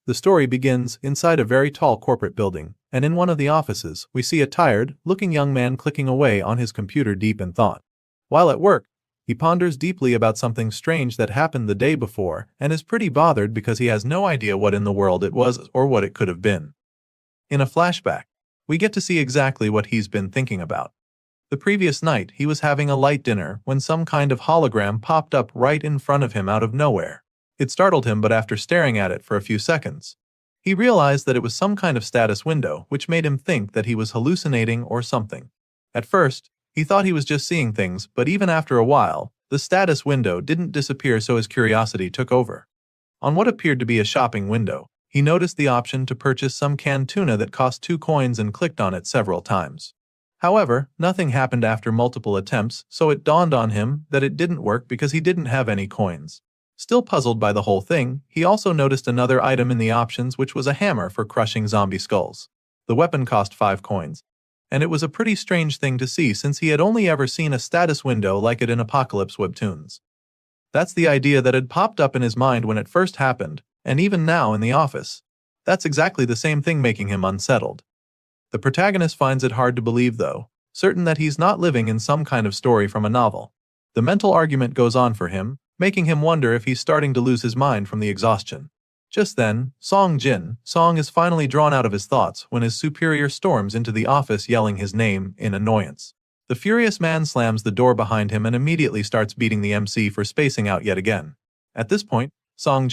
The story begins inside a very tall corporate building, and in one of the offices, we see a tired-looking young man clicking away on his computer deep in thought. While at work, he ponders deeply about something strange that happened the day before and is pretty bothered because he has no idea what in the world it was or what it could have been. In a flashback, we get to see exactly what he's been thinking about. The previous night, he was having a light dinner when some kind of hologram popped up right in front of him out of nowhere. It startled him, but after staring at it for a few seconds, he realized that it was some kind of status window, which made him think that he was hallucinating or something. At first, he thought he was just seeing things, but even after a while, the status window didn't disappear, so his curiosity took over. On what appeared to be a shopping window, he noticed the option to purchase some canned tuna that cost 2 coins and clicked on it several times. However, nothing happened after multiple attempts, so it dawned on him that it didn't work because he didn't have any coins. Still puzzled by the whole thing, he also noticed another item in the options, which was a hammer for crushing zombie skulls. The weapon cost 5 coins. And it was a pretty strange thing to see since he had only ever seen a status window like it in Apocalypse webtoons. That's the idea that had popped up in his mind when it first happened, and even now in the office. That's exactly the same thing, making him unsettled. The protagonist finds it hard to believe, though, certain that he's not living in some kind of story from a novel. The mental argument goes on for him, making him wonder if he's starting to lose his mind from the exhaustion. Just then, Song is finally drawn out of his thoughts when his superior storms into the office yelling his name in annoyance. The furious man slams the door behind him and immediately starts beating the MC for spacing out yet again. At this point, Song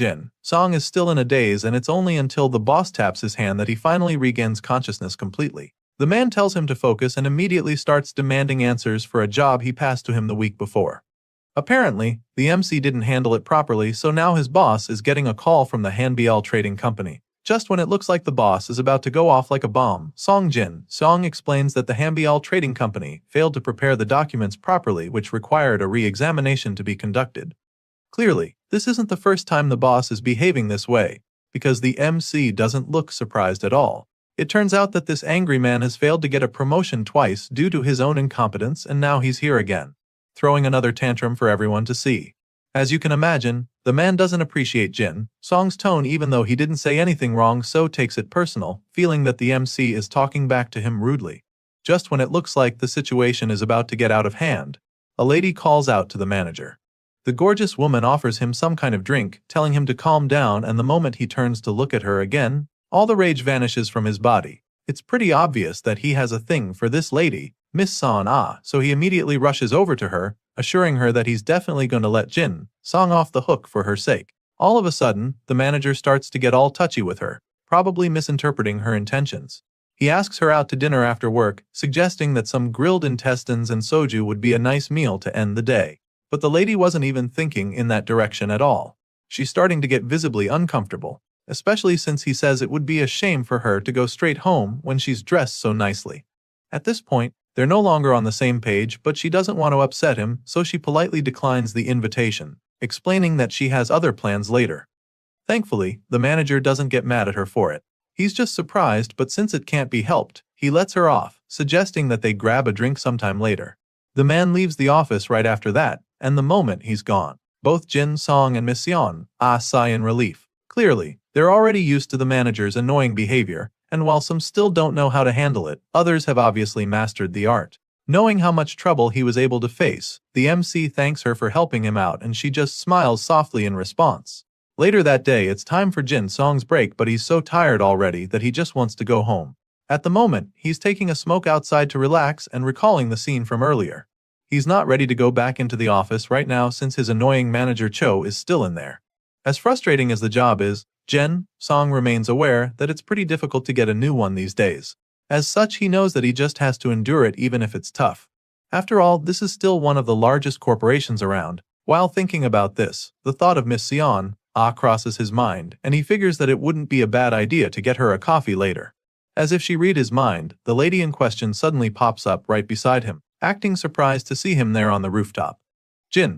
is still in a daze, and it's only until the boss taps his hand that he finally regains consciousness completely. The man tells him to focus and immediately starts demanding answers for a job he passed to him the week before. Apparently, the MC didn't handle it properly, so now his boss is getting a call from the Hanbiel Trading Company. Just when it looks like the boss is about to go off like a bomb, Song explains that the Hanbiel Trading Company failed to prepare the documents properly, which required a re-examination to be conducted. Clearly, this isn't the first time the boss is behaving this way, because the MC doesn't look surprised at all. It turns out that this angry man has failed to get a promotion twice due to his own incompetence, and now he's here again, throwing another tantrum for everyone to see. As you can imagine, the man doesn't appreciate Song's tone, even though he didn't say anything wrong, so takes it personal, feeling that the MC is talking back to him rudely. Just when it looks like the situation is about to get out of hand, a lady calls out to the manager. The gorgeous woman offers him some kind of drink, telling him to calm down, and the moment he turns to look at her again, all the rage vanishes from his body. It's pretty obvious that he has a thing for this lady, Miss Song, so he immediately rushes over to her, assuring her that he's definitely going to let Song off the hook for her sake. All of a sudden, the manager starts to get all touchy with her, probably misinterpreting her intentions. He asks her out to dinner after work, suggesting that some grilled intestines and soju would be a nice meal to end the day. But the lady wasn't even thinking in that direction at all. She's starting to get visibly uncomfortable, especially since he says it would be a shame for her to go straight home when she's dressed so nicely. At this point, they're no longer on the same page, but she doesn't want to upset him, so she politely declines the invitation, explaining that she has other plans later. Thankfully, the manager doesn't get mad at her for it. He's just surprised, but since it can't be helped, he lets her off, suggesting that they grab a drink sometime later. The man leaves the office right after that, and the moment he's gone, both Song and Miss sigh in relief. Clearly, they're already used to the manager's annoying behavior, and while some still don't know how to handle it, others have obviously mastered the art. Knowing how much trouble he was able to face, the MC thanks her for helping him out, and she just smiles softly in response. Later that day, it's time for Song's break, but he's so tired already that he just wants to go home. At the moment, he's taking a smoke outside to relax and recalling the scene from earlier. He's not ready to go back into the office right now since his annoying manager Cho is still in there. As frustrating as the job is, Song remains aware that it's pretty difficult to get a new one these days. As such, he knows that he just has to endure it even if it's tough. After all, this is still one of the largest corporations around. While thinking about this, the thought of Miss crosses his mind, and he figures that it wouldn't be a bad idea to get her a coffee later. As if she read his mind, the lady in question suddenly pops up right beside him, acting surprised to see him there on the rooftop.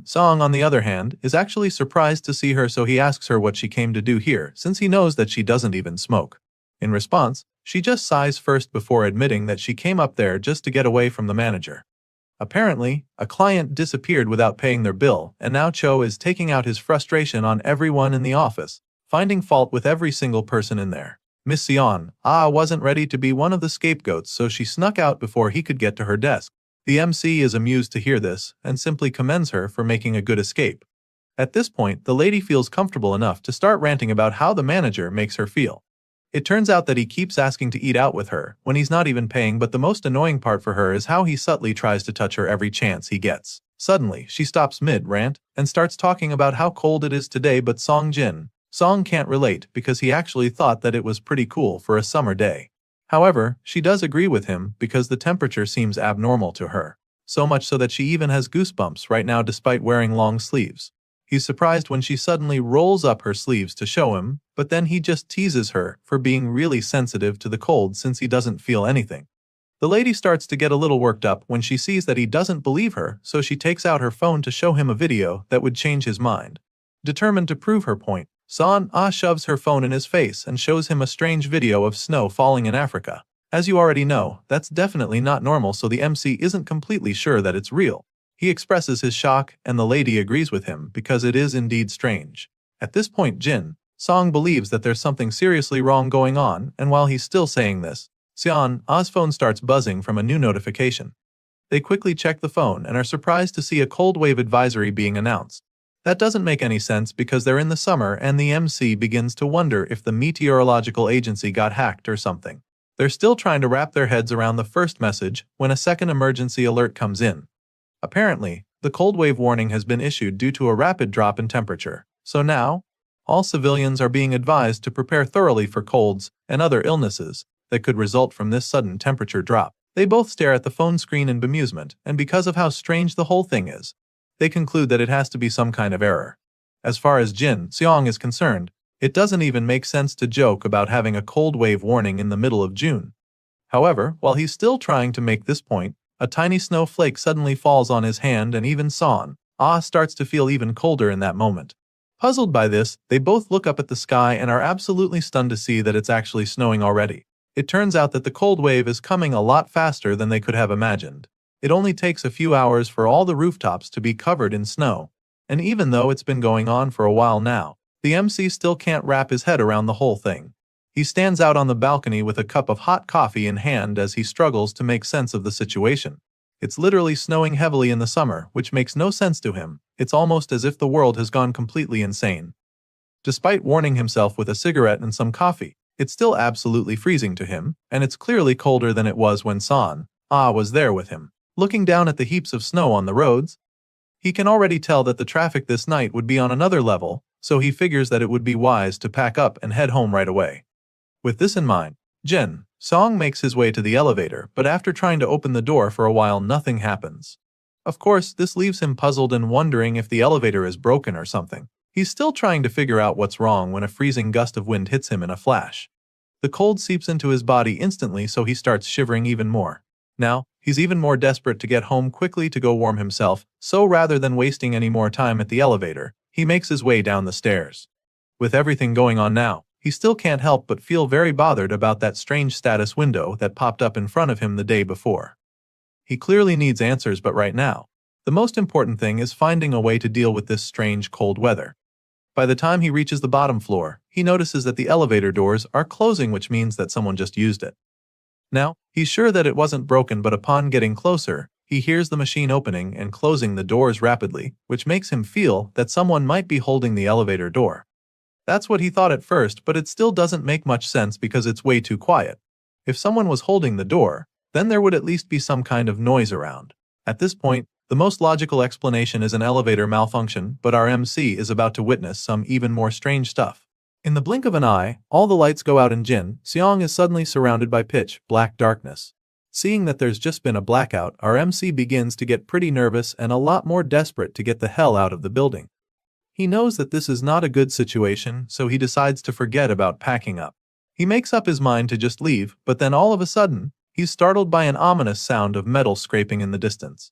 Song, on the other hand, is actually surprised to see her, so he asks her what she came to do here, since he knows that she doesn't even smoke. In response, she just sighs first before admitting that she came up there just to get away from the manager. Apparently, a client disappeared without paying their bill, and now Cho is taking out his frustration on everyone in the office, finding fault with every single person in there. Miss Sion, wasn't ready to be one of the scapegoats, so she snuck out before he could get to her desk. The MC is amused to hear this and simply commends her for making a good escape. At this point, the lady feels comfortable enough to start ranting about how the manager makes her feel. It turns out that he keeps asking to eat out with her when he's not even paying, but the most annoying part for her is how he subtly tries to touch her every chance he gets. Suddenly, she stops mid-rant and starts talking about how cold it is today, but Song can't relate because he actually thought that it was pretty cool for a summer day. However, she does agree with him because the temperature seems abnormal to her. So much so that she even has goosebumps right now despite wearing long sleeves. He's surprised when she suddenly rolls up her sleeves to show him, but then he just teases her for being really sensitive to the cold since he doesn't feel anything. The lady starts to get a little worked up when she sees that he doesn't believe her, so she takes out her phone to show him a video that would change his mind. Determined to prove her point, Son shoves her phone in his face and shows him a strange video of snow falling in Africa. As you already know, that's definitely not normal, so the MC isn't completely sure that it's real. He expresses his shock and the lady agrees with him because it is indeed strange. At this point, Song believes that there's something seriously wrong going on, and while he's still saying this, Sion's phone starts buzzing from a new notification. They quickly check the phone and are surprised to see a cold wave advisory being announced. That doesn't make any sense because they're in the summer and the MC begins to wonder if the meteorological agency got hacked or something. They're still trying to wrap their heads around the first message when a second emergency alert comes in. Apparently, the cold wave warning has been issued due to a rapid drop in temperature, so now, all civilians are being advised to prepare thoroughly for colds and other illnesses that could result from this sudden temperature drop. They both stare at the phone screen in bemusement, and because of how strange the whole thing is, they conclude that it has to be some kind of error. As far as Seong is concerned, it doesn't even make sense to joke about having a cold wave warning in the middle of June. However, while he's still trying to make this point, a tiny snowflake suddenly falls on his hand and even Son starts to feel even colder in that moment. Puzzled by this, they both look up at the sky and are absolutely stunned to see that it's actually snowing already. It turns out that the cold wave is coming a lot faster than they could have imagined. It only takes a few hours for all the rooftops to be covered in snow. And even though it's been going on for a while now, the MC still can't wrap his head around the whole thing. He stands out on the balcony with a cup of hot coffee in hand as he struggles to make sense of the situation. It's literally snowing heavily in the summer, which makes no sense to him. It's almost as if the world has gone completely insane. Despite warning himself with a cigarette and some coffee, it's still absolutely freezing to him, and it's clearly colder than it was when Son was there with him. Looking down at the heaps of snow on the roads, he can already tell that the traffic this night would be on another level, so he figures that it would be wise to pack up and head home right away. With this in mind, Song makes his way to the elevator, but after trying to open the door for a while, nothing happens. Of course, this leaves him puzzled and wondering if the elevator is broken or something. He's still trying to figure out what's wrong when a freezing gust of wind hits him in a flash. The cold seeps into his body instantly, so he starts shivering even more. Now, he's even more desperate to get home quickly to go warm himself, so rather than wasting any more time at the elevator, he makes his way down the stairs. With everything going on now, he still can't help but feel very bothered about that strange status window that popped up in front of him the day before. He clearly needs answers, but right now, the most important thing is finding a way to deal with this strange cold weather. By the time he reaches the bottom floor, he notices that the elevator doors are closing, which means that someone just used it. Now, he's sure that it wasn't broken, but upon getting closer, he hears the machine opening and closing the doors rapidly, which makes him feel that someone might be holding the elevator door. That's what he thought at first, but it still doesn't make much sense because it's way too quiet. If someone was holding the door, then there would at least be some kind of noise around. At this point, the most logical explanation is an elevator malfunction, but our MC is about to witness some even more strange stuff. In the blink of an eye, all the lights go out and Seong is suddenly surrounded by pitch black darkness. Seeing that there's just been a blackout, our MC begins to get pretty nervous and a lot more desperate to get the hell out of the building. He knows that this is not a good situation, so he decides to forget about packing up. He makes up his mind to just leave, but then all of a sudden, he's startled by an ominous sound of metal scraping in the distance.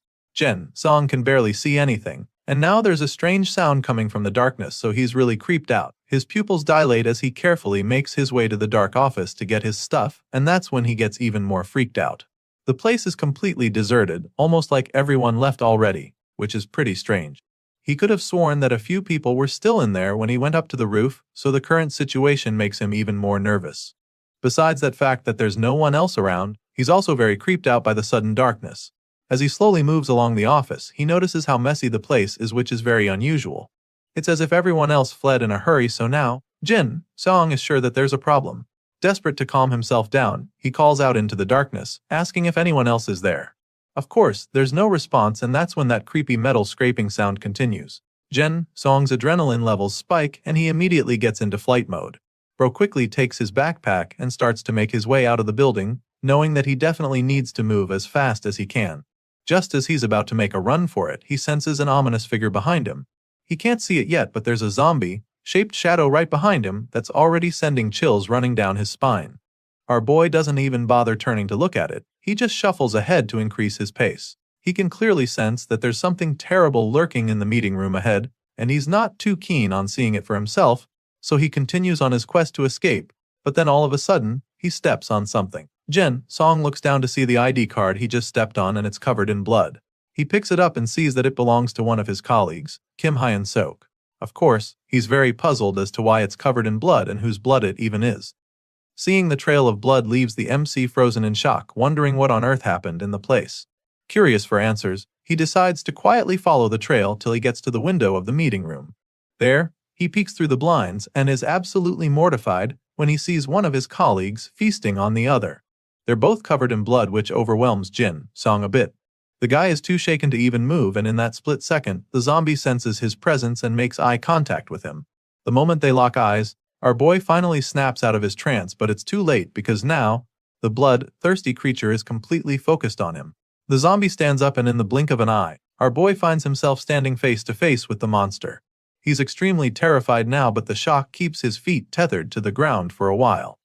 Song can barely see anything, and now there's a strange sound coming from the darkness, so he's really creeped out. His pupils dilate as he carefully makes his way to the dark office to get his stuff, and that's when he gets even more freaked out. The place is completely deserted, almost like everyone left already, which is pretty strange. He could have sworn that a few people were still in there when he went up to the roof, so the current situation makes him even more nervous. Besides that fact that there's no one else around, he's also very creeped out by the sudden darkness. As he slowly moves along the office, he notices how messy the place is, which is very unusual. It's as if everyone else fled in a hurry, so now, Jin Song is sure that there's a problem. Desperate to calm himself down, he calls out into the darkness, asking if anyone else is there. Of course, there's no response, and that's when that creepy metal scraping sound continues. Jin Song's adrenaline levels spike and he immediately gets into flight mode. Bro quickly takes his backpack and starts to make his way out of the building, knowing that he definitely needs to move as fast as he can. Just as he's about to make a run for it, he senses an ominous figure behind him. He can't see it yet, but there's a zombie-shaped shadow right behind him that's already sending chills running down his spine. Our boy doesn't even bother turning to look at it, he just shuffles ahead to increase his pace. He can clearly sense that there's something terrible lurking in the meeting room ahead, and he's not too keen on seeing it for himself, so he continues on his quest to escape, but then all of a sudden, he steps on something. Jin Song looks down to see the ID card he just stepped on, and it's covered in blood. He picks it up and sees that it belongs to one of his colleagues, Kim Hyun-sok. Of course, he's very puzzled as to why it's covered in blood and whose blood it even is. Seeing the trail of blood leaves the MC frozen in shock, wondering what on earth happened in the place. Curious for answers, he decides to quietly follow the trail till he gets to the window of the meeting room. There, he peeks through the blinds and is absolutely mortified when he sees one of his colleagues feasting on the other. They're both covered in blood, which overwhelms Jin Song a bit. The guy is too shaken to even move, and in that split second, the zombie senses his presence and makes eye contact with him. The moment they lock eyes, our boy finally snaps out of his trance, but it's too late because now, the blood-thirsty creature is completely focused on him. The zombie stands up, and in the blink of an eye, our boy finds himself standing face to face with the monster. He's extremely terrified now, but the shock keeps his feet tethered to the ground for a while.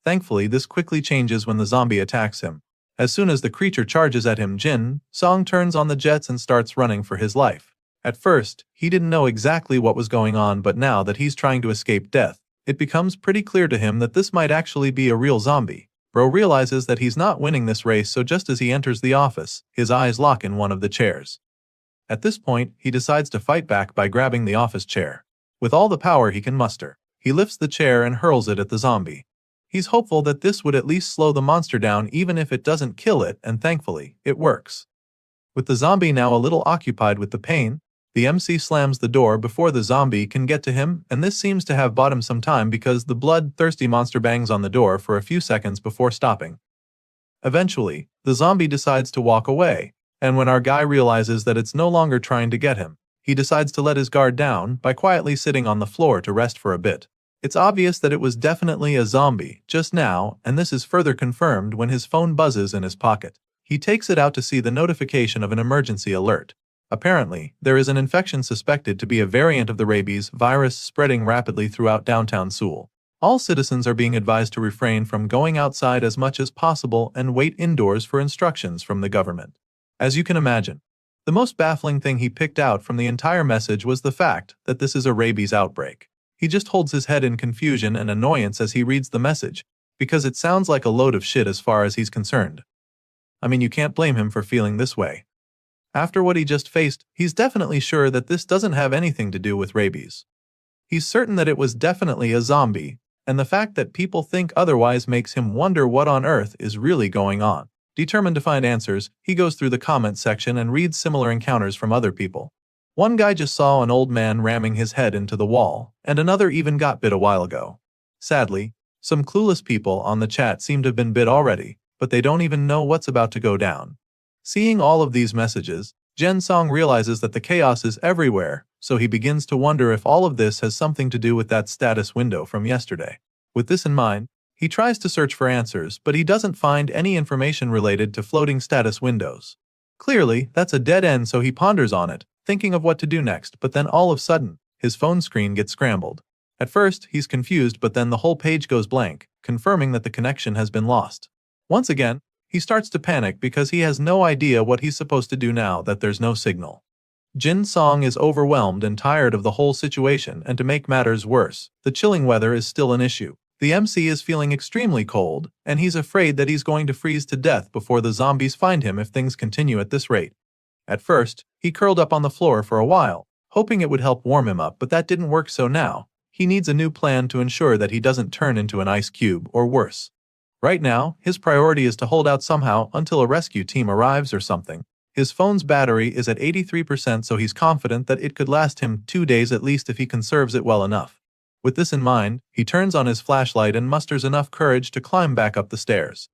Thankfully, this quickly changes when the zombie attacks him. As soon as the creature charges at him, Jin Song turns on the jets and starts running for his life. At first, he didn't know exactly what was going on, but now that he's trying to escape death, it becomes pretty clear to him that this might actually be a real zombie. Bro realizes that he's not winning this race, so just as he enters the office, his eyes lock in one of the chairs. At this point, he decides to fight back by grabbing the office chair. With all the power he can muster, he lifts the chair and hurls it at the zombie. He's hopeful that this would at least slow the monster down, even if it doesn't kill it, and thankfully, it works. With the zombie now a little occupied with the pain, the MC slams the door before the zombie can get to him, and this seems to have bought him some time because the blood-thirsty monster bangs on the door for a few seconds before stopping. Eventually, the zombie decides to walk away, and when our guy realizes that it's no longer trying to get him, he decides to let his guard down by quietly sitting on the floor to rest for a bit. It's obvious that it was definitely a zombie just now, and this is further confirmed when his phone buzzes in his pocket. He takes it out to see the notification of an emergency alert. Apparently, there is an infection suspected to be a variant of the rabies virus spreading rapidly throughout downtown Seoul. All citizens are being advised to refrain from going outside as much as possible and wait indoors for instructions from the government. As you can imagine, the most baffling thing he picked out from the entire message was the fact that this is a rabies outbreak. He just holds his head in confusion and annoyance as he reads the message, because it sounds like a load of shit as far as he's concerned. I mean, you can't blame him for feeling this way. After what he just faced, he's definitely sure that this doesn't have anything to do with rabies. He's certain that it was definitely a zombie, and the fact that people think otherwise makes him wonder what on earth is really going on. Determined to find answers, he goes through the comment section and reads similar encounters from other people. One guy just saw an old man ramming his head into the wall, and another even got bit a while ago. Sadly, some clueless people on the chat seem to have been bit already, but they don't even know what's about to go down. Seeing all of these messages, Jin Song realizes that the chaos is everywhere, so he begins to wonder if all of this has something to do with that status window from yesterday. With this in mind, he tries to search for answers, but he doesn't find any information related to floating status windows. Clearly, that's a dead end, so he ponders on it, thinking of what to do next, but then all of a sudden, his phone screen gets scrambled. At first, he's confused, but then the whole page goes blank, confirming that the connection has been lost. Once again, he starts to panic because he has no idea what he's supposed to do now that there's no signal. Jin Song is overwhelmed and tired of the whole situation, and to make matters worse, the chilling weather is still an issue. The MC is feeling extremely cold, and he's afraid that he's going to freeze to death before the zombies find him if things continue at this rate. At first, he curled up on the floor for a while, hoping it would help warm him up, but that didn't work, so now he needs a new plan to ensure that he doesn't turn into an ice cube or worse. Right now, his priority is to hold out somehow until a rescue team arrives or something. His phone's battery is at 83%, so he's confident that it could last him 2 days at least if he conserves it well enough. With this in mind, he turns on his flashlight and musters enough courage to climb back up the stairs.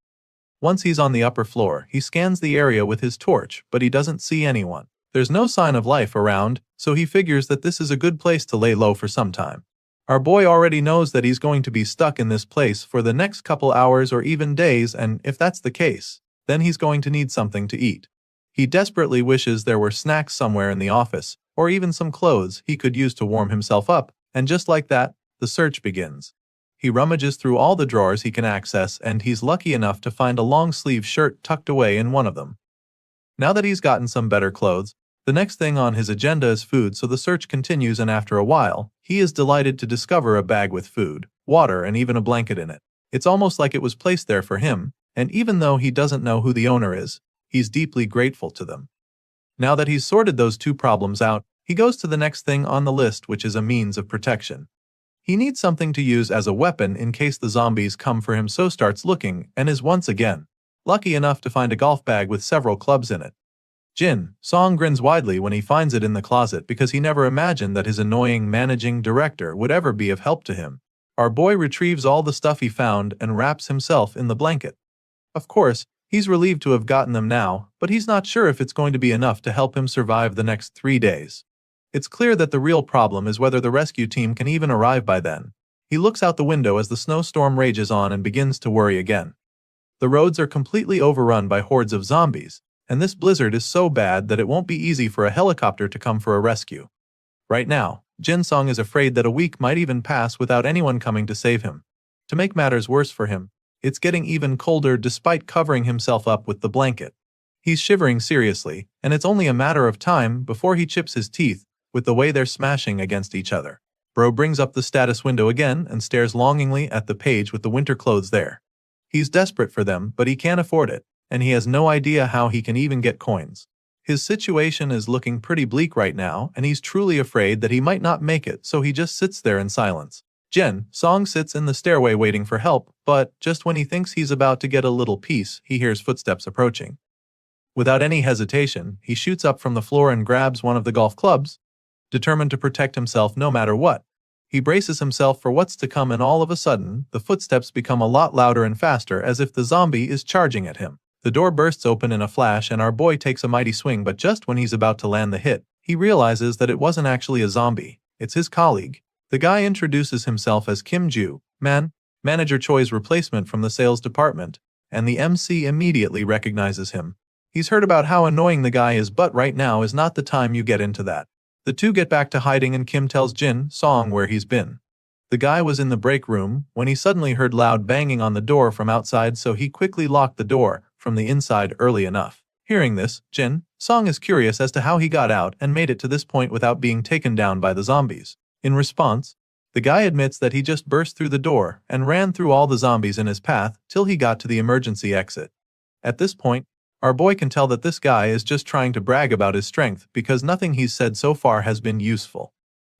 Once he's on the upper floor, he scans the area with his torch, but he doesn't see anyone. There's no sign of life around, so he figures that this is a good place to lay low for some time. Our boy already knows that he's going to be stuck in this place for the next couple hours or even days, and if that's the case, then he's going to need something to eat. He desperately wishes there were snacks somewhere in the office, or even some clothes he could use to warm himself up, and just like that, the search begins. He rummages through all the drawers he can access, and he's lucky enough to find a long-sleeve shirt tucked away in one of them. Now that he's gotten some better clothes, the next thing on his agenda is food, so the search continues, and after a while, he is delighted to discover a bag with food, water, and even a blanket in it. It's almost like it was placed there for him, and even though he doesn't know who the owner is, he's deeply grateful to them. Now that he's sorted those two problems out, he goes to the next thing on the list, which is a means of protection. He needs something to use as a weapon in case the zombies come for him, so starts looking and is once again lucky enough to find a golf bag with several clubs in it. Jin Song grins widely when he finds it in the closet because he never imagined that his annoying managing director would ever be of help to him. Our boy retrieves all the stuff he found and wraps himself in the blanket. Of course, he's relieved to have gotten them now, but he's not sure if it's going to be enough to help him survive the next 3 days. It's clear that the real problem is whether the rescue team can even arrive by then. He looks out the window as the snowstorm rages on and begins to worry again. The roads are completely overrun by hordes of zombies, and this blizzard is so bad that it won't be easy for a helicopter to come for a rescue. Right now, Jin Song is afraid that a week might even pass without anyone coming to save him. To make matters worse for him, it's getting even colder despite covering himself up with the blanket. He's shivering seriously, and it's only a matter of time before he chips his teeth with the way they're smashing against each other. Bro brings up the status window again and stares longingly at the page with the winter clothes there. He's desperate for them, but he can't afford it, and he has no idea how he can even get coins. His situation is looking pretty bleak right now, and he's truly afraid that he might not make it, so he just sits there in silence. Jin Song sits in the stairway waiting for help, but just when he thinks he's about to get a little peace, he hears footsteps approaching. Without any hesitation, he shoots up from the floor and grabs one of the golf clubs, determined to protect himself no matter what. He braces himself for what's to come, and all of a sudden, the footsteps become a lot louder and faster, as if the zombie is charging at him. The door bursts open in a flash and our boy takes a mighty swing, but just when he's about to land the hit, he realizes that it wasn't actually a zombie, it's his colleague. The guy introduces himself as Kim Ju, Manager Choi's replacement from the sales department, and the MC immediately recognizes him. He's heard about how annoying the guy is, but right now is not the time you get into that. The two get back to hiding and Kim tells Jin Song where he's been. The guy was in the break room when he suddenly heard loud banging on the door from outside, so he quickly locked the door from the inside early enough. Hearing this, Jin Song is curious as to how he got out and made it to this point without being taken down by the zombies. In response, the guy admits that he just burst through the door and ran through all the zombies in his path till he got to the emergency exit. At this point, our boy can tell that this guy is just trying to brag about his strength because nothing he's said so far has been useful.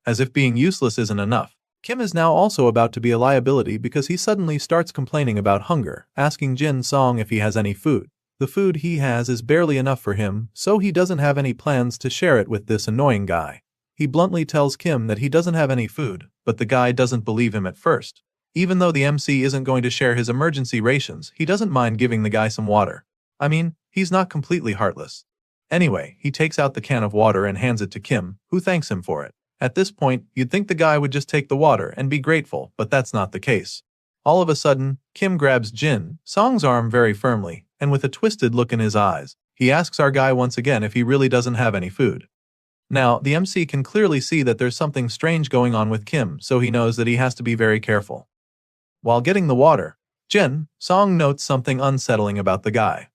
As if being useless isn't enough, Kim is now also about to be a liability because he suddenly starts complaining about hunger, asking Jin Song if he has any food. The food he has is barely enough for him, so he doesn't have any plans to share it with this annoying guy. He bluntly tells Kim that he doesn't have any food, but the guy doesn't believe him at first. Even though the MC isn't going to share his emergency rations, he doesn't mind giving the guy some water. I mean, he's not completely heartless. Anyway, he takes out the can of water and hands it to Kim, who thanks him for it. At this point, you'd think the guy would just take the water and be grateful, but that's not the case. All of a sudden, Kim grabs Jin Song's arm very firmly, and with a twisted look in his eyes, he asks our guy once again if he really doesn't have any food. Now, the MC can clearly see that there's something strange going on with Kim, so he knows that he has to be very careful. While getting the water, Jin Song notes something unsettling about the guy.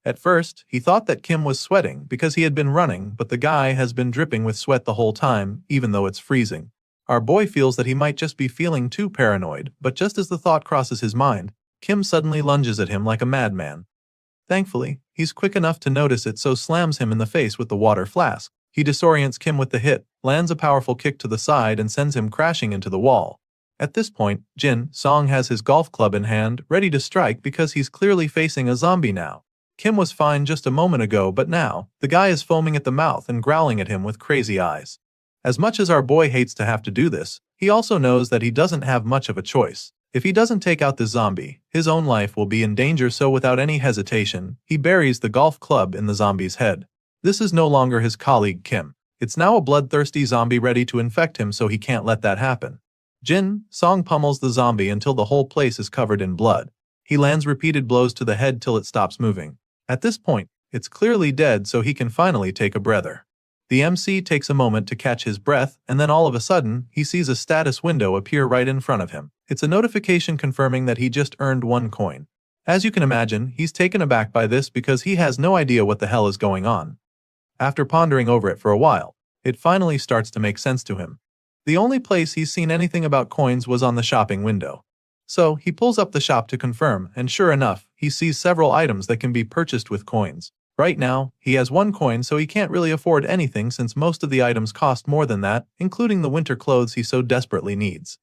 At first, he thought that Kim was sweating because he had been running, but the guy has been dripping with sweat the whole time, even though it's freezing. Our boy feels that he might just be feeling too paranoid, but just as the thought crosses his mind, Kim suddenly lunges at him like a madman. Thankfully, he's quick enough to notice it, so slams him in the face with the water flask. He disorients Kim with the hit, lands a powerful kick to the side and sends him crashing into the wall. At this point, Jin Song has his golf club in hand, ready to strike because he's clearly facing a zombie now. Kim was fine just a moment ago, but now, the guy is foaming at the mouth and growling at him with crazy eyes. As much as our boy hates to have to do this, he also knows that he doesn't have much of a choice. If he doesn't take out the zombie, his own life will be in danger, so without any hesitation, he buries the golf club in the zombie's head. This is no longer his colleague Kim. It's now a bloodthirsty zombie ready to infect him, so he can't let that happen. Jin Song pummels the zombie until the whole place is covered in blood. He lands repeated blows to the head till it stops moving. At this point, it's clearly dead, so he can finally take a breather. The MC takes a moment to catch his breath, and then all of a sudden, he sees a status window appear right in front of him. It's a notification confirming that he just earned 1 coin. As you can imagine, he's taken aback by this because he has no idea what the hell is going on. After pondering over it for a while, it finally starts to make sense to him. The only place he's seen anything about coins was on the shopping window. So, he pulls up the shop to confirm, and sure enough, he sees several items that can be purchased with coins. Right now, he has 1 coin, so he can't really afford anything since most of the items cost more than that, including the winter clothes he so desperately needs.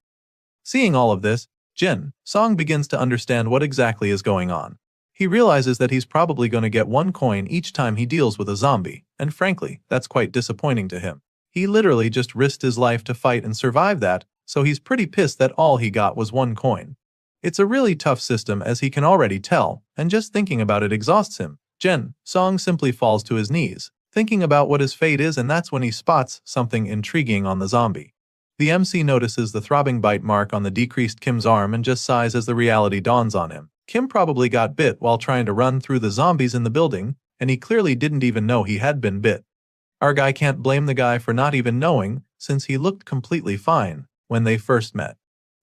Seeing all of this, Jin Song begins to understand what exactly is going on. He realizes that he's probably going to get 1 coin each time he deals with a zombie, and frankly, that's quite disappointing to him. He literally just risked his life to fight and survive that, so he's pretty pissed that all he got was 1 coin. It's a really tough system, as he can already tell, and just thinking about it exhausts him. Jin Song simply falls to his knees, thinking about what his fate is, and that's when he spots something intriguing on the zombie. The MC notices the throbbing bite mark on the decreased Kim's arm and just sighs as the reality dawns on him. Kim probably got bit while trying to run through the zombies in the building, and he clearly didn't even know he had been bit. Our guy can't blame the guy for not even knowing, since he looked completely fine when they first met.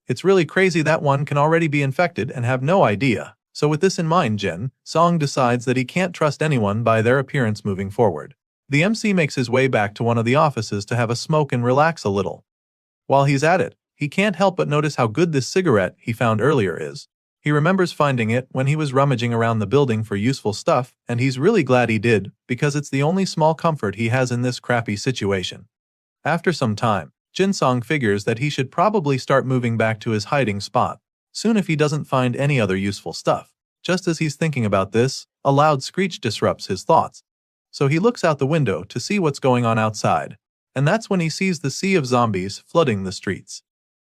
It's really crazy that one can already be infected and have no idea. So with this in mind, Jin Song decides that he can't trust anyone by their appearance moving forward. The MC makes his way back to one of the offices to have a smoke and relax a little. While he's at it, he can't help but notice how good this cigarette he found earlier is. He remembers finding it when he was rummaging around the building for useful stuff, and he's really glad he did, because it's the only small comfort he has in this crappy situation. After some time, Jin Song figures that he should probably start moving back to his hiding spot soon if he doesn't find any other useful stuff. Just as he's thinking about this, a loud screech disrupts his thoughts. So he looks out the window to see what's going on outside, and that's when he sees the sea of zombies flooding the streets.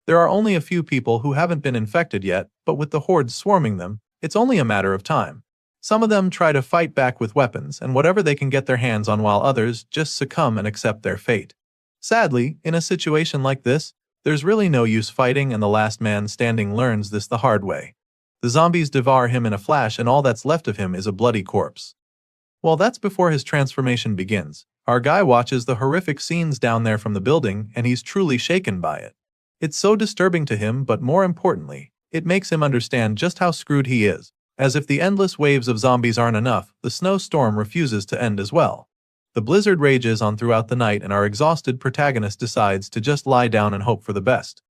There are only a few people who haven't been infected yet, but with the hordes swarming them, it's only a matter of time. Some of them try to fight back with weapons and whatever they can get their hands on, while others just succumb and accept their fate. Sadly, in a situation like this, there's really no use fighting, and the last man standing learns this the hard way. The zombies devour him in a flash, and all that's left of him is a bloody corpse. Well, that's before his transformation begins. Our guy watches the horrific scenes down there from the building, and he's truly shaken by it. It's so disturbing to him, but more importantly, it makes him understand just how screwed he is. As if the endless waves of zombies aren't enough, the snowstorm refuses to end as well. The blizzard rages on throughout the night, and our exhausted protagonist decides to just lie down and hope for the best.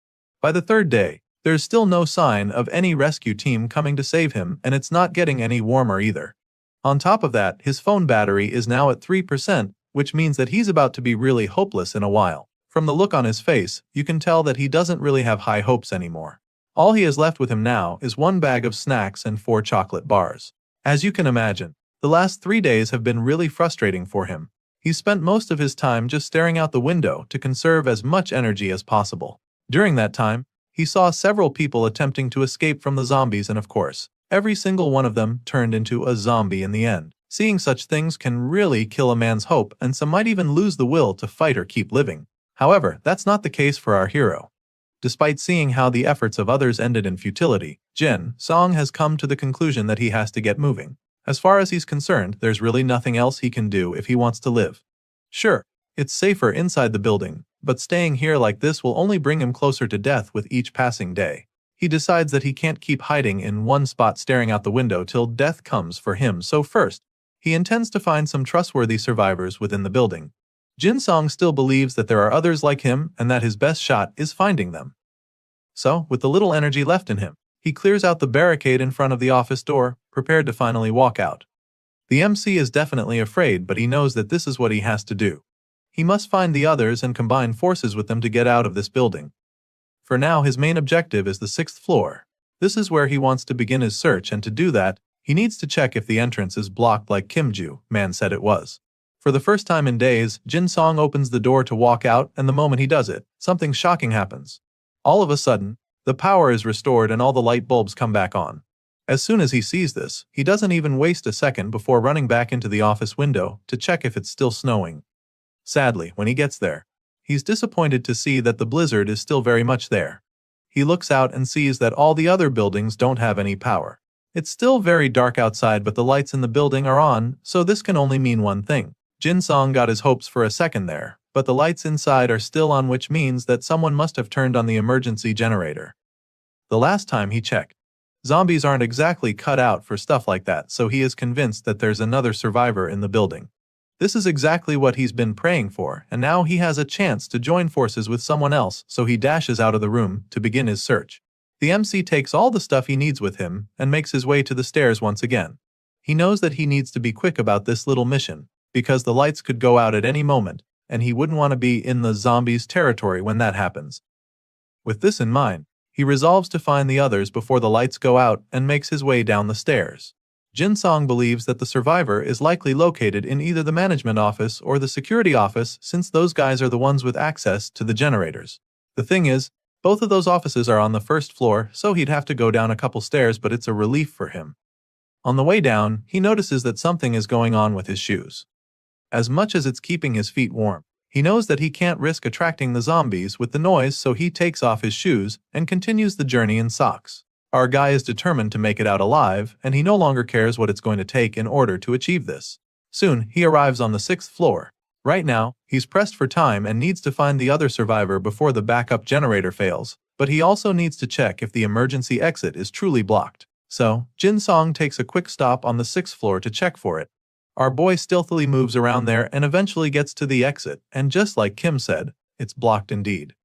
By the 3rd day, there's still no sign of any rescue team coming to save him, and it's not getting any warmer either. On top of that, his phone battery is now at 3%, which means that he's about to be really hopeless in a while. From the look on his face, you can tell that he doesn't really have high hopes anymore. All he has left with him now is 1 bag of snacks and 4 chocolate bars. As you can imagine, the last 3 days have been really frustrating for him. He's spent most of his time just staring out the window to conserve as much energy as possible. During that time, he saw several people attempting to escape from the zombies, and of course, every single one of them turned into a zombie in the end. Seeing such things can really kill a man's hope, and some might even lose the will to fight or keep living. However, that's not the case for our hero. Despite seeing how the efforts of others ended in futility, Jin Song has come to the conclusion that he has to get moving. As far as he's concerned, there's really nothing else he can do if he wants to live. Sure, it's safer inside the building, but staying here like this will only bring him closer to death with each passing day. He decides that he can't keep hiding in one spot staring out the window till death comes for him, so first, he intends to find some trustworthy survivors within the building. Jin Song still believes that there are others like him and that his best shot is finding them. So, with the little energy left in him, he clears out the barricade in front of the office door, prepared to finally walk out. The MC is definitely afraid, but he knows that this is what he has to do. He must find the others and combine forces with them to get out of this building. For now, his main objective is the 6th floor. This is where he wants to begin his search, and to do that, he needs to check if the entrance is blocked like Kimju Man said it was. For the first time in days, Jin Song opens the door to walk out, and the moment he does it, something shocking happens. All of a sudden, the power is restored and all the light bulbs come back on. As soon as he sees this, he doesn't even waste a second before running back into the office window to check if it's still snowing. Sadly, when he gets there, he's disappointed to see that the blizzard is still very much there. He looks out and sees that all the other buildings don't have any power. It's still very dark outside, but the lights in the building are on, so this can only mean one thing. Jin Song got his hopes for a second there, but the lights inside are still on, which means that someone must have turned on the emergency generator. The last time he checked, zombies aren't exactly cut out for stuff like that, so he is convinced that there's another survivor in the building. This is exactly what he's been praying for, and now he has a chance to join forces with someone else, so he dashes out of the room to begin his search. The MC takes all the stuff he needs with him and makes his way to the stairs once again. He knows that he needs to be quick about this little mission, because the lights could go out at any moment, and he wouldn't want to be in the zombies' territory when that happens. With this in mind, he resolves to find the others before the lights go out and makes his way down the stairs. Jin Song believes that the survivor is likely located in either the management office or the security office, since those guys are the ones with access to the generators. The thing is, both of those offices are on the 1st floor, so he'd have to go down a couple stairs, but it's a relief for him. On the way down, he notices that something is going on with his shoes. As much as it's keeping his feet warm, he knows that he can't risk attracting the zombies with the noise, so he takes off his shoes and continues the journey in socks. Our guy is determined to make it out alive, and he no longer cares what it's going to take in order to achieve this. Soon, he arrives on the 6th floor. Right now, he's pressed for time and needs to find the other survivor before the backup generator fails, but he also needs to check if the emergency exit is truly blocked. So, Jin Song takes a quick stop on the 6th floor to check for it. Our boy stealthily moves around there and eventually gets to the exit, and just like Kim said, it's blocked indeed.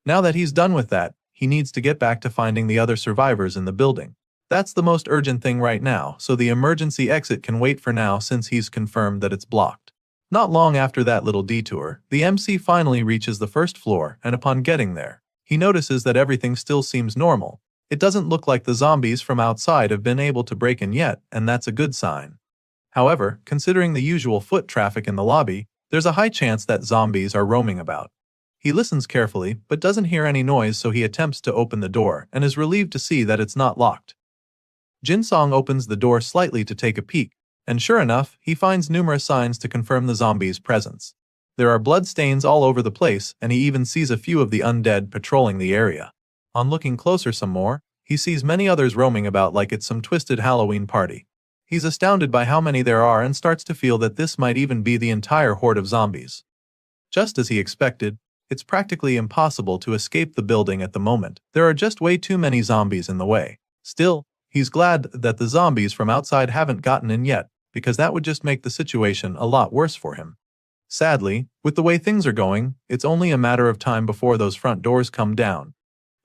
Now that he's done with that, he needs to get back to finding the other survivors in the building. That's the most urgent thing right now, so the emergency exit can wait for now since he's confirmed that it's blocked. Not long after that little detour, the MC finally reaches the 1st floor, and upon getting there, he notices that everything still seems normal. It doesn't look like the zombies from outside have been able to break in yet, and that's a good sign. However, considering the usual foot traffic in the lobby, there's a high chance that zombies are roaming about. He listens carefully, but doesn't hear any noise, so he attempts to open the door and is relieved to see that it's not locked. Jin Song opens the door slightly to take a peek, and sure enough, he finds numerous signs to confirm the zombies' presence. There are blood stains all over the place, and he even sees a few of the undead patrolling the area. On looking closer some more, he sees many others roaming about like it's some twisted Halloween party. He's astounded by how many there are and starts to feel that this might even be the entire horde of zombies. Just as he expected, it's practically impossible to escape the building at the moment. There are just way too many zombies in the way. Still, he's glad that the zombies from outside haven't gotten in yet, because that would just make the situation a lot worse for him. Sadly, with the way things are going, it's only a matter of time before those front doors come down.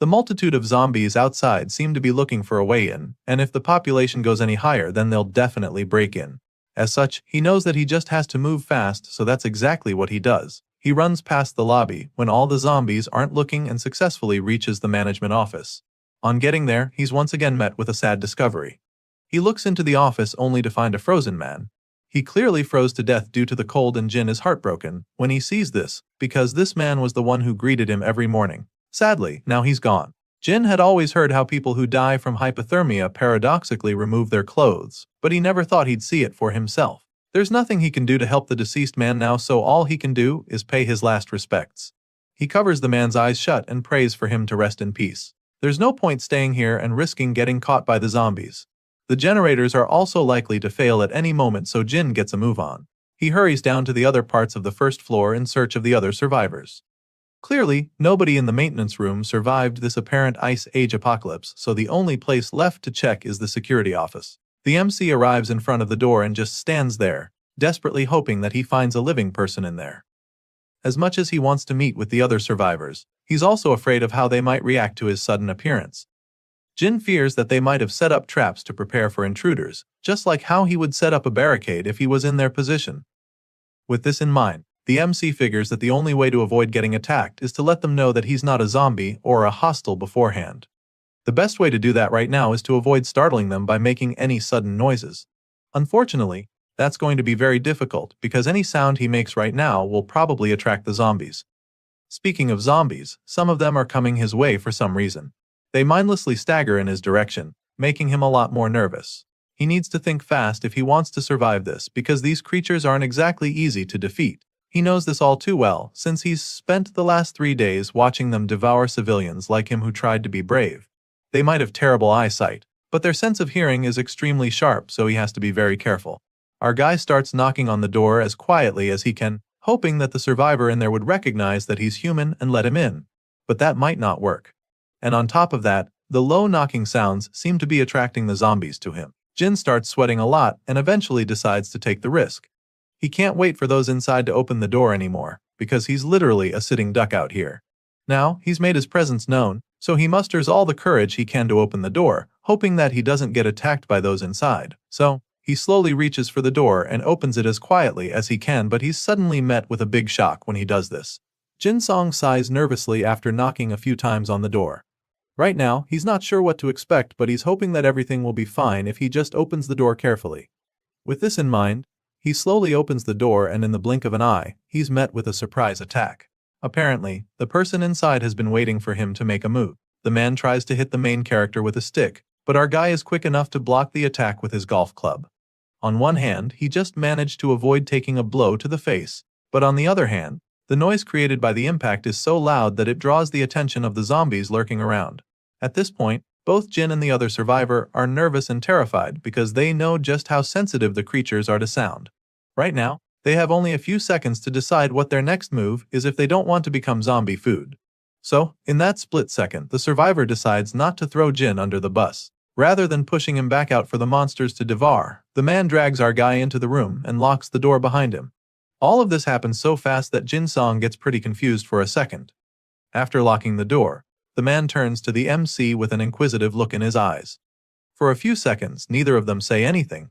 The multitude of zombies outside seem to be looking for a way in, and if the population goes any higher, then they'll definitely break in. As such, he knows that he just has to move fast, so that's exactly what he does. He runs past the lobby when all the zombies aren't looking and successfully reaches the management office. On getting there, he's once again met with a sad discovery. He looks into the office only to find a frozen man. He clearly froze to death due to the cold, and Jin is heartbroken when he sees this, because this man was the one who greeted him every morning. Sadly, now he's gone. Jin had always heard how people who die from hypothermia paradoxically remove their clothes, but he never thought he'd see it for himself. There's nothing he can do to help the deceased man now, so all he can do is pay his last respects. He covers the man's eyes shut and prays for him to rest in peace. There's no point staying here and risking getting caught by the zombies. The generators are also likely to fail at any moment, so Jin gets a move on. He hurries down to the other parts of the 1st floor in search of the other survivors. Clearly, nobody in the maintenance room survived this apparent Ice Age apocalypse, so the only place left to check is the security office. The MC arrives in front of the door and just stands there, desperately hoping that he finds a living person in there. As much as he wants to meet with the other survivors, he's also afraid of how they might react to his sudden appearance. Jin fears that they might have set up traps to prepare for intruders, just like how he would set up a barricade if he was in their position. With this in mind, The MC figures that the only way to avoid getting attacked is to let them know that he's not a zombie or a hostile beforehand. The best way to do that right now is to avoid startling them by making any sudden noises. Unfortunately, that's going to be very difficult because any sound he makes right now will probably attract the zombies. Speaking of zombies, some of them are coming his way for some reason. They mindlessly stagger in his direction, making him a lot more nervous. He needs to think fast if he wants to survive this because these creatures aren't exactly easy to defeat. He knows this all too well since he's spent the last 3 days watching them devour civilians like him who tried to be brave. They might have terrible eyesight, but their sense of hearing is extremely sharp, so he has to be very careful. Our guy starts knocking on the door as quietly as he can, hoping that the survivor in there would recognize that he's human and let him in. But that might not work. And on top of that, the low knocking sounds seem to be attracting the zombies to him. Jin starts sweating a lot and eventually decides to take the risk. He can't wait for those inside to open the door anymore, because he's literally a sitting duck out here. Now, he's made his presence known, so he musters all the courage he can to open the door, hoping that he doesn't get attacked by those inside. So, he slowly reaches for the door and opens it as quietly as he can, but he's suddenly met with a big shock when he does this. Jin Song sighs nervously after knocking a few times on the door. Right now, he's not sure what to expect, but he's hoping that everything will be fine if he just opens the door carefully. With this in mind, he slowly opens the door and in the blink of an eye, he's met with a surprise attack. Apparently, the person inside has been waiting for him to make a move. The man tries to hit the main character with a stick, but our guy is quick enough to block the attack with his golf club. On one hand, he just managed to avoid taking a blow to the face, but on the other hand, the noise created by the impact is so loud that it draws the attention of the zombies lurking around. At this point, both Jin and the other survivor are nervous and terrified because they know just how sensitive the creatures are to sound. Right now, they have only a few seconds to decide what their next move is if they don't want to become zombie food. So, in that split second, the survivor decides not to throw Jin under the bus. Rather than pushing him back out for the monsters to devour, the man drags our guy into the room and locks the door behind him. All of this happens so fast that Jin Song gets pretty confused for a second. After locking the door, the man turns to the MC with an inquisitive look in his eyes. For a few seconds, neither of them say anything.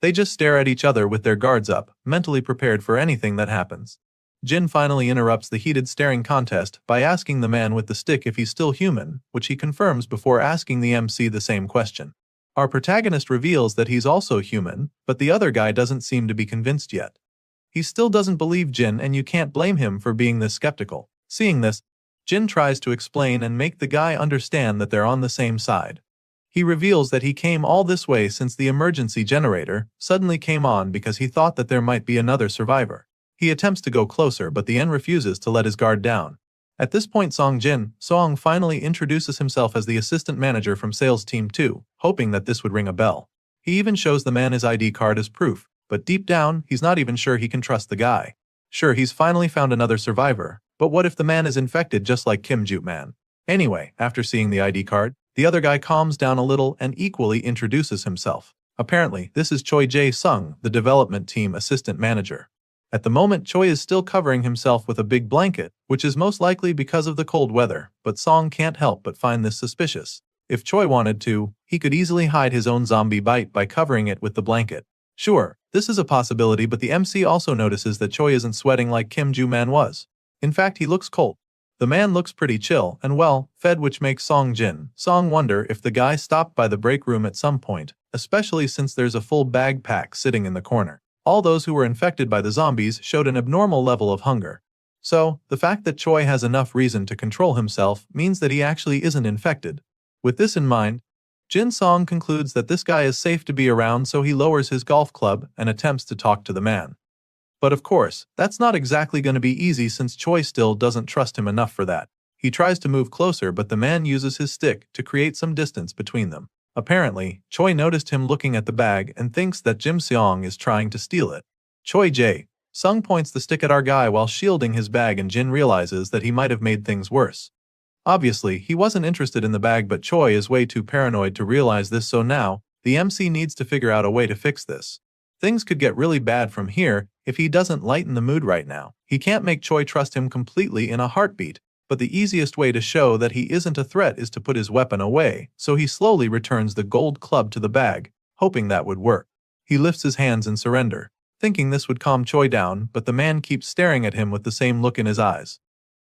They just stare at each other with their guards up, mentally prepared for anything that happens. Jin finally interrupts the heated staring contest by asking the man with the stick if he's still human, which he confirms before asking the MC the same question. Our protagonist reveals that he's also human, but the other guy doesn't seem to be convinced yet. He still doesn't believe Jin, and you can't blame him for being this skeptical. Seeing this, Jin tries to explain and make the guy understand that they're on the same side. He reveals that he came all this way since the emergency generator suddenly came on because he thought that there might be another survivor. He attempts to go closer, but the N refuses to let his guard down. At this point, Song finally introduces himself as the assistant manager from Sales Team 2, hoping that this would ring a bell. He even shows the man his ID card as proof, but deep down, he's not even sure he can trust the guy. Sure, he's finally found another survivor, but what if the man is infected just like Kim Jute-man? Anyway, after seeing the ID card, the other guy calms down a little and equally introduces himself. Apparently, this is Choi Jae-sung, the development team assistant manager. At the moment, Choi is still covering himself with a big blanket, which is most likely because of the cold weather, but Song can't help but find this suspicious. If Choi wanted to, he could easily hide his own zombie bite by covering it with the blanket. Sure, this is a possibility, but the MC also notices that Choi isn't sweating like Kim Joo-man was. In fact, he looks cold. The man looks pretty chill and well-fed, which makes Song wonder if the guy stopped by the break room at some point, especially since there's a full bag pack sitting in the corner. All those who were infected by the zombies showed an abnormal level of hunger. So, the fact that Choi has enough reason to control himself means that he actually isn't infected. With this in mind, Jin Song concludes that this guy is safe to be around, so he lowers his golf club and attempts to talk to the man. But of course, that's not exactly going to be easy since Choi still doesn't trust him enough for that. He tries to move closer, but the man uses his stick to create some distance between them. Apparently, Choi noticed him looking at the bag and thinks that Jim Seong is trying to steal it. Choi Jae-sung points the stick at our guy while shielding his bag, and Jin realizes that he might have made things worse. Obviously, he wasn't interested in the bag, but Choi is way too paranoid to realize this, so now, the MC needs to figure out a way to fix this. Things could get really bad from here if he doesn't lighten the mood right now. He can't make Choi trust him completely in a heartbeat, but the easiest way to show that he isn't a threat is to put his weapon away, so he slowly returns the gold club to the bag, hoping that would work. He lifts his hands in surrender. thinking this would calm Choi down, but the man keeps staring at him with the same look in his eyes.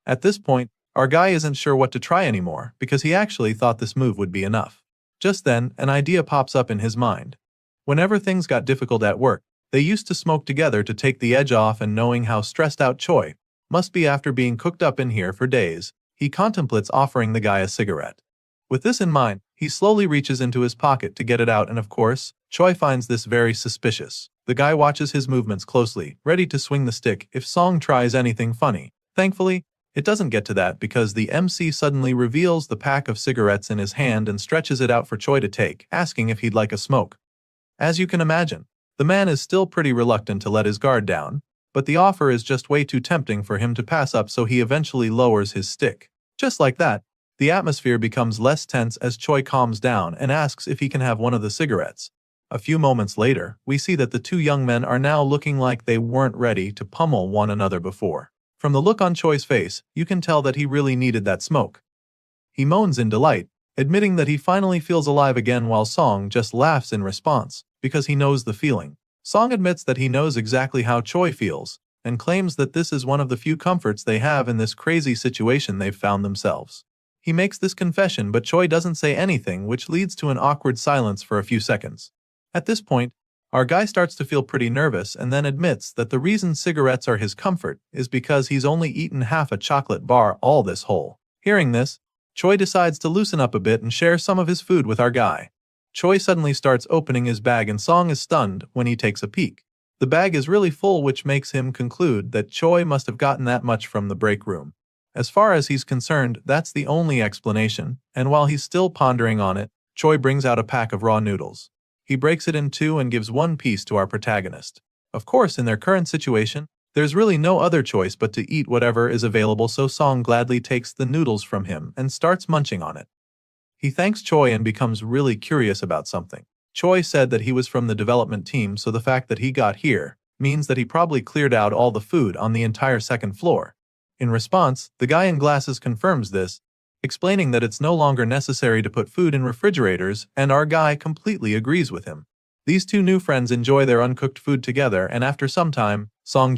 At this point, our guy isn't sure what to try anymore because he actually thought this move would be enough. Just then, an idea pops up in his mind. Whenever things got difficult at work, they used to smoke together to take the edge off, and knowing how stressed out Choi must be after being cooked up in here for days, he contemplates offering the guy a cigarette. With this in mind, he slowly reaches into his pocket to get it out, and of course, Choi finds this very suspicious. The guy watches his movements closely, ready to swing the stick if Song tries anything funny. Thankfully, it doesn't get to that because the MC suddenly reveals the pack of cigarettes in his hand and stretches it out for Choi to take, asking if he'd like a smoke. As you can imagine, the man is still pretty reluctant to let his guard down, but the offer is just way too tempting for him to pass up, so he eventually lowers his stick. Just like that, the atmosphere becomes less tense as Choi calms down and asks if he can have one of the cigarettes. A few moments later, we see that the two young men are now looking like they weren't ready to pummel one another before. From the look on Choi's face, you can tell that he really needed that smoke. He moans in delight, admitting that he finally feels alive again, while Song just laughs in response, because he knows the feeling. Song admits that he knows exactly how Choi feels, and claims that this is one of the few comforts they have in this crazy situation they've found themselves. He makes this confession, but Choi doesn't say anything, which leads to an awkward silence for a few seconds. At this point, our guy starts to feel pretty nervous and then admits that the reason cigarettes are his comfort is because he's only eaten half a chocolate bar all this whole. Hearing this, Choi decides to loosen up a bit and share some of his food with our guy. Choi suddenly starts opening his bag and Song is stunned when he takes a peek. The bag is really full, which makes him conclude that Choi must have gotten that much from the break room. As far as he's concerned, that's the only explanation, and while he's still pondering on it, Choi brings out a pack of raw noodles. He breaks it in two and gives one piece to our protagonist. Of course, in their current situation, there's really no other choice but to eat whatever is available, so Song gladly takes the noodles from him and starts munching on it. He thanks Choi and becomes really curious about something. Choi said that he was from the development team, so the fact that he got here means that he probably cleared out all the food on the entire second floor. In response, the guy in glasses confirms this, explaining that it's no longer necessary to put food in refrigerators, and our guy completely agrees with him. These two new friends enjoy their uncooked food together, and after some time, Song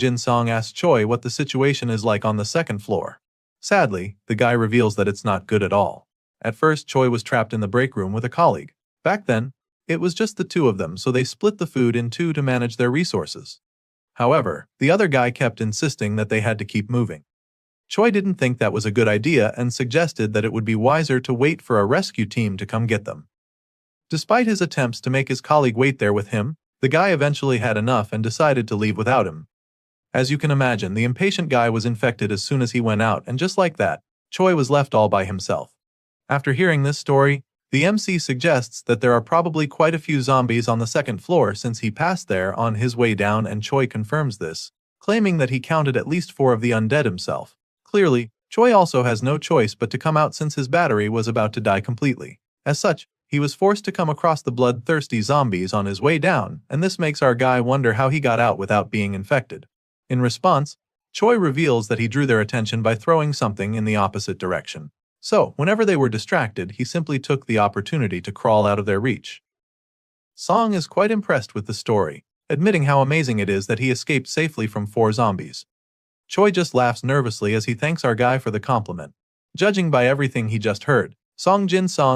asks Choi what the situation is like on the second floor. Sadly, the guy reveals that it's not good at all. At first, Choi was trapped in the break room with a colleague. Back then, it was just the two of them, so they split the food in two to manage their resources. However, the other guy kept insisting that they had to keep moving. Choi didn't think that was a good idea and suggested that it would be wiser to wait for a rescue team to come get them. Despite his attempts to make his colleague wait there with him, the guy eventually had enough and decided to leave without him. As you can imagine, the impatient guy was infected as soon as he went out, and just like that, Choi was left all by himself. After hearing this story, the MC suggests that there are probably quite a few zombies on the second floor since he passed there on his way down, and Choi confirms this, claiming that he counted at least 4 of the undead himself. Clearly, Choi also has no choice but to come out since his battery was about to die completely. As such, he was forced to come across the bloodthirsty zombies on his way down, and this makes our guy wonder how he got out without being infected. In response, Choi reveals that he drew their attention by throwing something in the opposite direction. So, whenever they were distracted, he simply took the opportunity to crawl out of their reach. Song is quite impressed with the story, admitting how amazing it is that he escaped safely from 4 zombies. Choi just laughs nervously as he thanks our guy for the compliment. Judging by everything he just heard, Song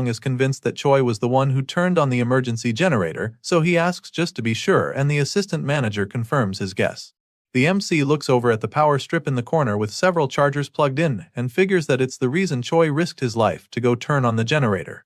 is convinced that Choi was the one who turned on the emergency generator, so he asks just to be sure, and the assistant manager confirms his guess. The MC looks over at the power strip in the corner with several chargers plugged in and figures that it's the reason Choi risked his life to go turn on the generator.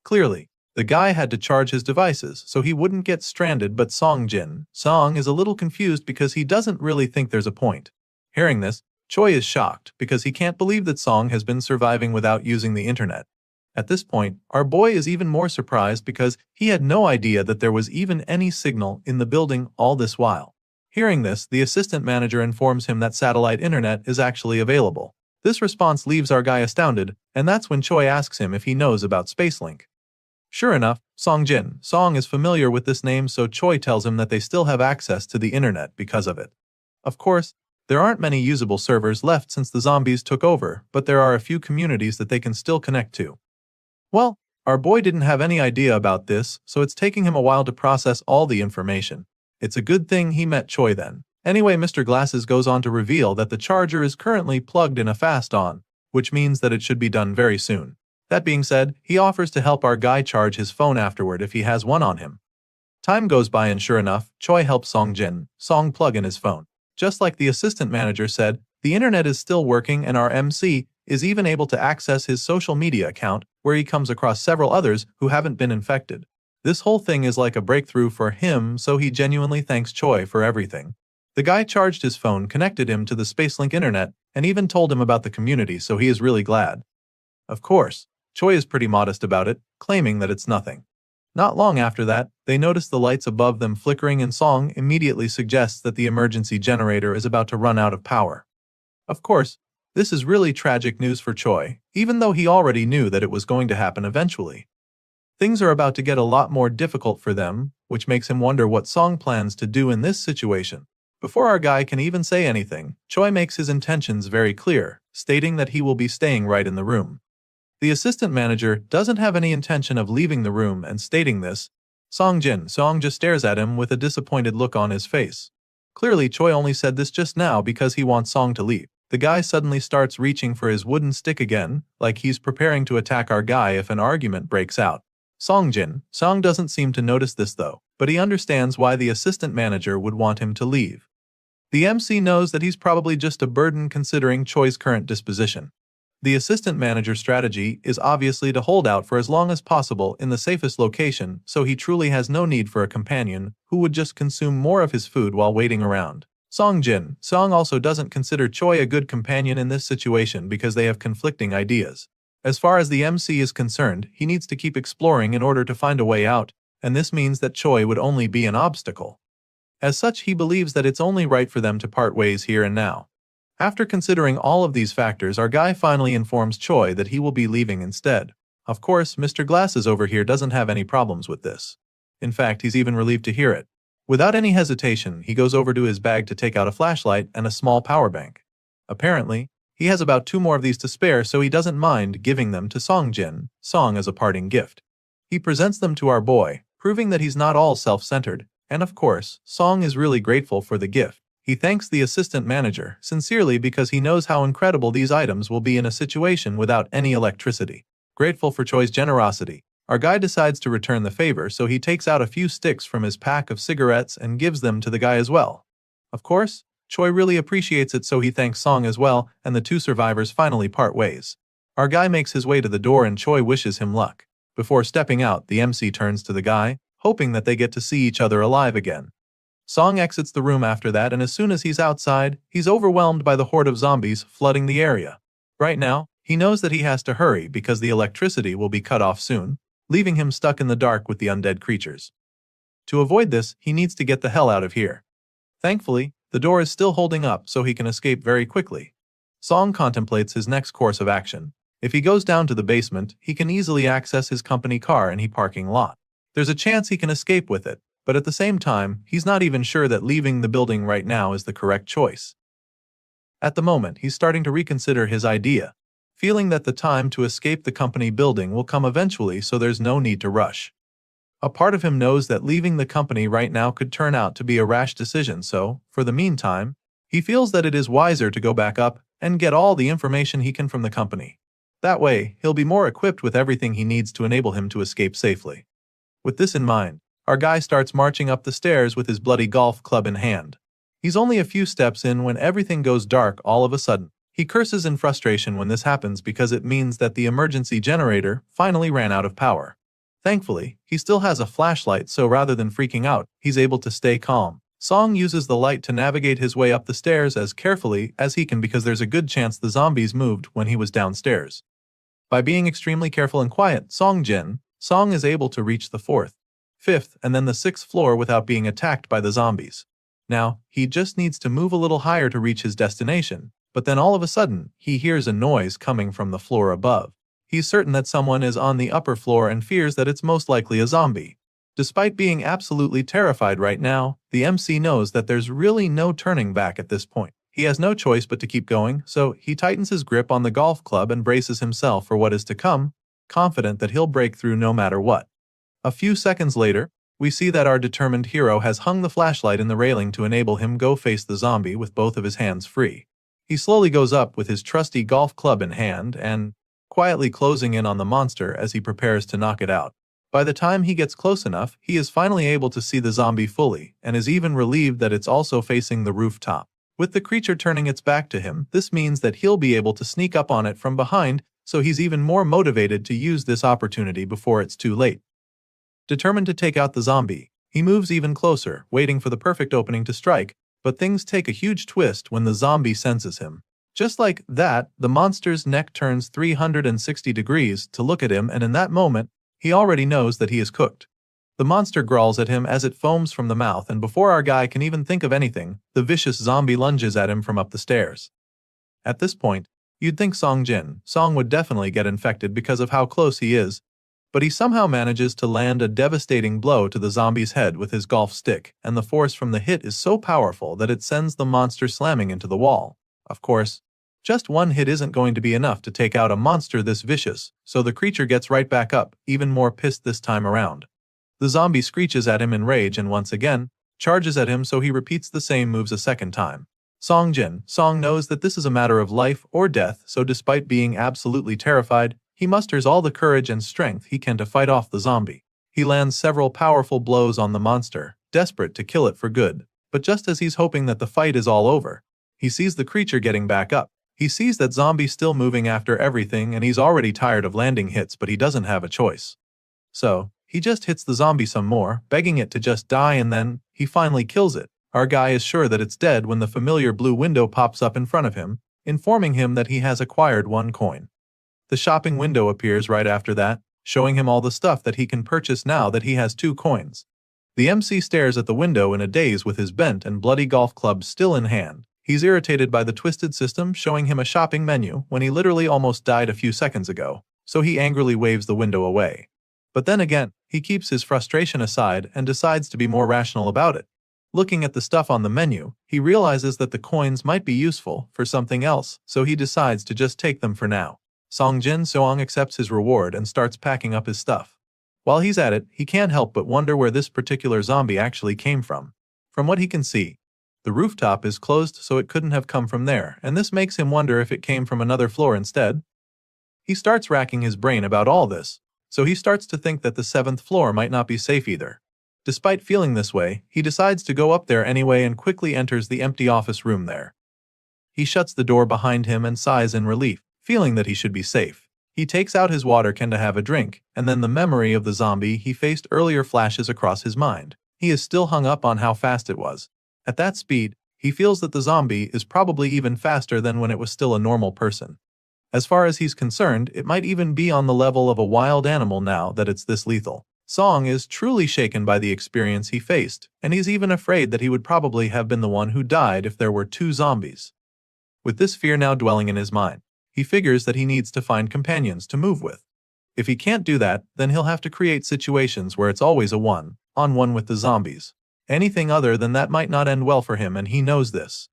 Clearly, the guy had to charge his devices so he wouldn't get stranded, but Song is a little confused because he doesn't really think there's a point. Hearing this, Choi is shocked because he can't believe that Song has been surviving without using the internet. At this point, our boy is even more surprised because he had no idea that there was even any signal in the building all this while. Hearing this, the assistant manager informs him that satellite internet is actually available. This response leaves our guy astounded, and that's when Choi asks him if he knows about Spacelink. Sure enough, Song is familiar with this name, so Choi tells him that they still have access to the internet because of it. Of course, there aren't many usable servers left since the zombies took over, but there are a few communities that they can still connect to. Well, our boy didn't have any idea about this, so it's taking him a while to process all the information. It's a good thing he met Choi then. Anyway, Mr. Glasses goes on to reveal that the charger is currently plugged in a fast on, which means that it should be done very soon. That being said, he offers to help our guy charge his phone afterward if he has one on him. Time goes by and sure enough, Choi helps Song plug in his phone. Just like the assistant manager said, the internet is still working and our MC is even able to access his social media account, where he comes across several others who haven't been infected. This whole thing is like a breakthrough for him, so he genuinely thanks Choi for everything. The guy charged his phone, connected him to the Spacelink internet, and even told him about the community, so he is really glad. Of course, Choi is pretty modest about it, claiming that it's nothing. Not long after that, they notice the lights above them flickering and Song immediately suggests that the emergency generator is about to run out of power. Of course, this is really tragic news for Choi, even though he already knew that it was going to happen eventually. Things are about to get a lot more difficult for them, which makes him wonder what Song plans to do in this situation. Before our guy can even say anything, Choi makes his intentions very clear, stating that he will be staying right in the room. The assistant manager doesn't have any intention of leaving the room, and stating this, Song just stares at him with a disappointed look on his face. Clearly, Choi only said this just now because he wants Song to leave. The guy suddenly starts reaching for his wooden stick again, like he's preparing to attack our guy if an argument breaks out. Song doesn't seem to notice this though, but he understands why the assistant manager would want him to leave. The MC knows that he's probably just a burden considering Choi's current disposition. The assistant manager's strategy is obviously to hold out for as long as possible in the safest location, so he truly has no need for a companion who would just consume more of his food while waiting around. Song also doesn't consider Choi a good companion in this situation because they have conflicting ideas. As far as the MC is concerned, he needs to keep exploring in order to find a way out, and this means that Choi would only be an obstacle. As such, he believes that it's only right for them to part ways here and now. After considering all of these factors, our guy finally informs Choi that he will be leaving instead. Of course, Mr. Glasses over here doesn't have any problems with this. In fact, he's even relieved to hear it. Without any hesitation, he goes over to his bag to take out a flashlight and a small power bank. Apparently, he has about 2 more of these to spare, so he doesn't mind giving them to Song as a parting gift. He presents them to our boy, proving that he's not all self-centered, and of course, Song is really grateful for the gift. He thanks the assistant manager sincerely because he knows how incredible these items will be in a situation without any electricity. Grateful for Choi's generosity, our guy decides to return the favor, so he takes out a few sticks from his pack of cigarettes and gives them to the guy as well. Of course, Choi really appreciates it, so he thanks Song as well, and the 2 survivors finally part ways. Our guy makes his way to the door and Choi wishes him luck. Before stepping out, the MC turns to the guy, hoping that they get to see each other alive again. Song exits the room after that, and as soon as he's outside, he's overwhelmed by the horde of zombies flooding the area. Right now, he knows that he has to hurry because the electricity will be cut off soon, leaving him stuck in the dark with the undead creatures. To avoid this, he needs to get the hell out of here. Thankfully, the door is still holding up so he can escape very quickly. Song contemplates his next course of action. If he goes down to the basement, he can easily access his company car in the parking lot. There's a chance he can escape with it, but at the same time, he's not even sure that leaving the building right now is the correct choice. At the moment, he's starting to reconsider his idea, feeling that the time to escape the company building will come eventually, so there's no need to rush. A part of him knows that leaving the company right now could turn out to be a rash decision, so, for the meantime, he feels that it is wiser to go back up and get all the information he can from the company. That way, he'll be more equipped with everything he needs to enable him to escape safely. With this in mind, our guy starts marching up the stairs with his bloody golf club in hand. He's only a few steps in when everything goes dark all of a sudden. He curses in frustration when this happens because it means that the emergency generator finally ran out of power. Thankfully, he still has a flashlight, so rather than freaking out, he's able to stay calm. Song uses the light to navigate his way up the stairs as carefully as he can because there's a good chance the zombies moved when he was downstairs. By being extremely careful and quiet, Song is able to reach the 4th, 5th, and then the 6th floor without being attacked by the zombies. Now, he just needs to move a little higher to reach his destination, but then all of a sudden, he hears a noise coming from the floor above. He's certain that someone is on the upper floor and fears that it's most likely a zombie. Despite being absolutely terrified right now, the MC knows that there's really no turning back at this point. He has no choice but to keep going, so he tightens his grip on the golf club and braces himself for what is to come, confident that he'll break through no matter what. A few seconds later, We see that our determined hero has hung the flashlight in the railing to enable him go face the zombie with both of his hands free. He slowly goes up with his trusty golf club in hand and quietly closing in on the monster as he prepares to knock it out. By the time he gets close enough, he is finally able to see the zombie fully and is even relieved that it's also facing the rooftop. With the creature turning its back to him, this means that he'll be able to sneak up on it from behind, so he's even more motivated to use this opportunity before it's too late. Determined to take out the zombie, he moves even closer, waiting for the perfect opening to strike, but things take a huge twist when the zombie senses him. Just like that, the monster's neck turns 360 degrees to look at him, and in that moment, he already knows that he is cooked. The monster growls at him as it foams from the mouth, and before our guy can even think of anything, the vicious zombie lunges at him from up the stairs. At this point, you'd think Song would definitely get infected because of how close he is, but he somehow manages to land a devastating blow to the zombie's head with his golf stick, and the force from the hit is so powerful that it sends the monster slamming into the wall. Of course, just one hit isn't going to be enough to take out a monster this vicious, so the creature gets right back up, even more pissed this time around. The zombie screeches at him in rage and once again, charges at him, so he repeats the same moves a second time. Song knows that this is a matter of life or death, so despite being absolutely terrified, he musters all the courage and strength he can to fight off the zombie. He lands several powerful blows on the monster, desperate to kill it for good. But just as he's hoping that the fight is all over, he sees the creature getting back up. He sees that zombie still moving after everything, and he's already tired of landing hits, but he doesn't have a choice. So, he just hits the zombie some more, begging it to just die, and then he finally kills it. Our guy is sure that it's dead when the familiar blue window pops up in front of him, informing him that he has acquired 1 coin. The shopping window appears right after that, showing him all the stuff that he can purchase now that he has 2 coins. The MC stares at the window in a daze with his bent and bloody golf club still in hand. He's irritated by the twisted system showing him a shopping menu when he literally almost died a few seconds ago, so he angrily waves the window away. But then again, he keeps his frustration aside and decides to be more rational about it. Looking at the stuff on the menu, he realizes that the coins might be useful for something else, so he decides to just take them for now. Song accepts his reward and starts packing up his stuff. While he's at it, he can't help but wonder where this particular zombie actually came from. From what he can see, the rooftop is closed, so it couldn't have come from there, and this makes him wonder if it came from another floor instead. He starts racking his brain about all this, so he starts to think that the 7th floor might not be safe either. Despite feeling this way, he decides to go up there anyway and quickly enters the empty office room there. He shuts the door behind him and sighs in relief, feeling that he should be safe. He takes out his water can to have a drink, and then the memory of the zombie he faced earlier flashes across his mind. He is still hung up on how fast it was. At that speed, he feels that the zombie is probably even faster than when it was still a normal person. As far as he's concerned, it might even be on the level of a wild animal now that it's this lethal. Song is truly shaken by the experience he faced, and he's even afraid that he would probably have been the one who died if there were 2 zombies. With this fear now dwelling in his mind, he figures that he needs to find companions to move with. If he can't do that, then he'll have to create situations where it's always a one-on-one with the zombies. Anything other than that might not end well for him, and he knows this.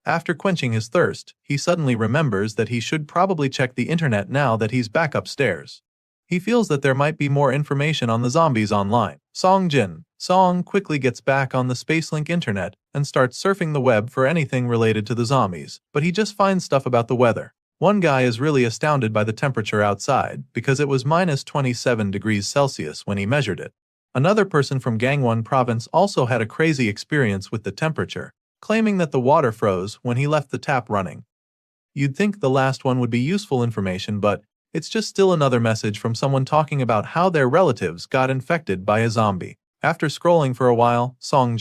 After quenching his thirst, he suddenly remembers that he should probably check the internet now that he's back upstairs. He feels that there might be more information on the zombies online. Song quickly gets back on the Spacelink internet and starts surfing the web for anything related to the zombies, but he just finds stuff about the weather. One guy is really astounded by the temperature outside because it was minus 27 degrees Celsius when he measured it. Another person from Gangwon province also had a crazy experience with the temperature, claiming that the water froze when he left the tap running. You'd think the last one would be useful information, but it's just still another message from someone talking about how their relatives got infected by a zombie. After scrolling for a while, Song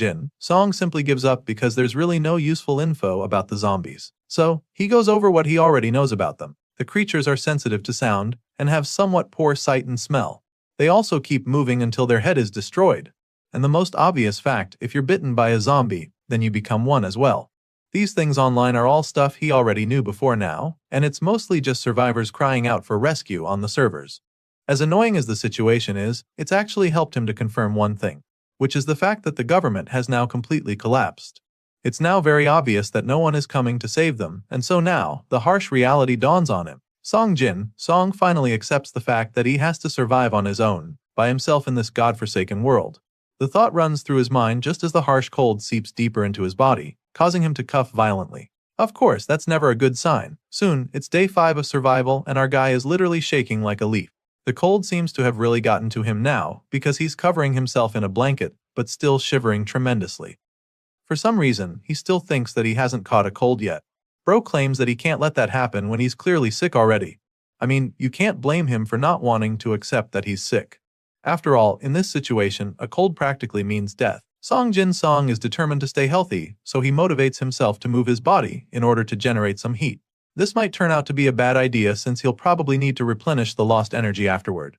simply gives up because there's really no useful info about the zombies. So, he goes over what he already knows about them. The creatures are sensitive to sound and have somewhat poor sight and smell. They also keep moving until their head is destroyed. And the most obvious fact, if you're bitten by a zombie, then you become one as well. These things online are all stuff he already knew before now, and it's mostly just survivors crying out for rescue on the servers. As annoying as the situation is, it's actually helped him to confirm one thing, which is the fact that the government has now completely collapsed. It's now very obvious that no one is coming to save them, and so now, the harsh reality dawns on him. Song finally accepts the fact that he has to survive on his own, by himself in this godforsaken world. The thought runs through his mind just as the harsh cold seeps deeper into his body, causing him to cough violently. Of course, that's never a good sign. Soon, it's day 5 of survival and our guy is literally shaking like a leaf. The cold seems to have really gotten to him now, because he's covering himself in a blanket, but still shivering tremendously. For some reason, he still thinks that he hasn't caught a cold yet. Bro claims that he can't let that happen when he's clearly sick already. I mean, you can't blame him for not wanting to accept that he's sick. After all, in this situation, a cold practically means death. Song Jin Song is determined to stay healthy, so he motivates himself to move his body in order to generate some heat. This might turn out to be a bad idea since he'll probably need to replenish the lost energy afterward.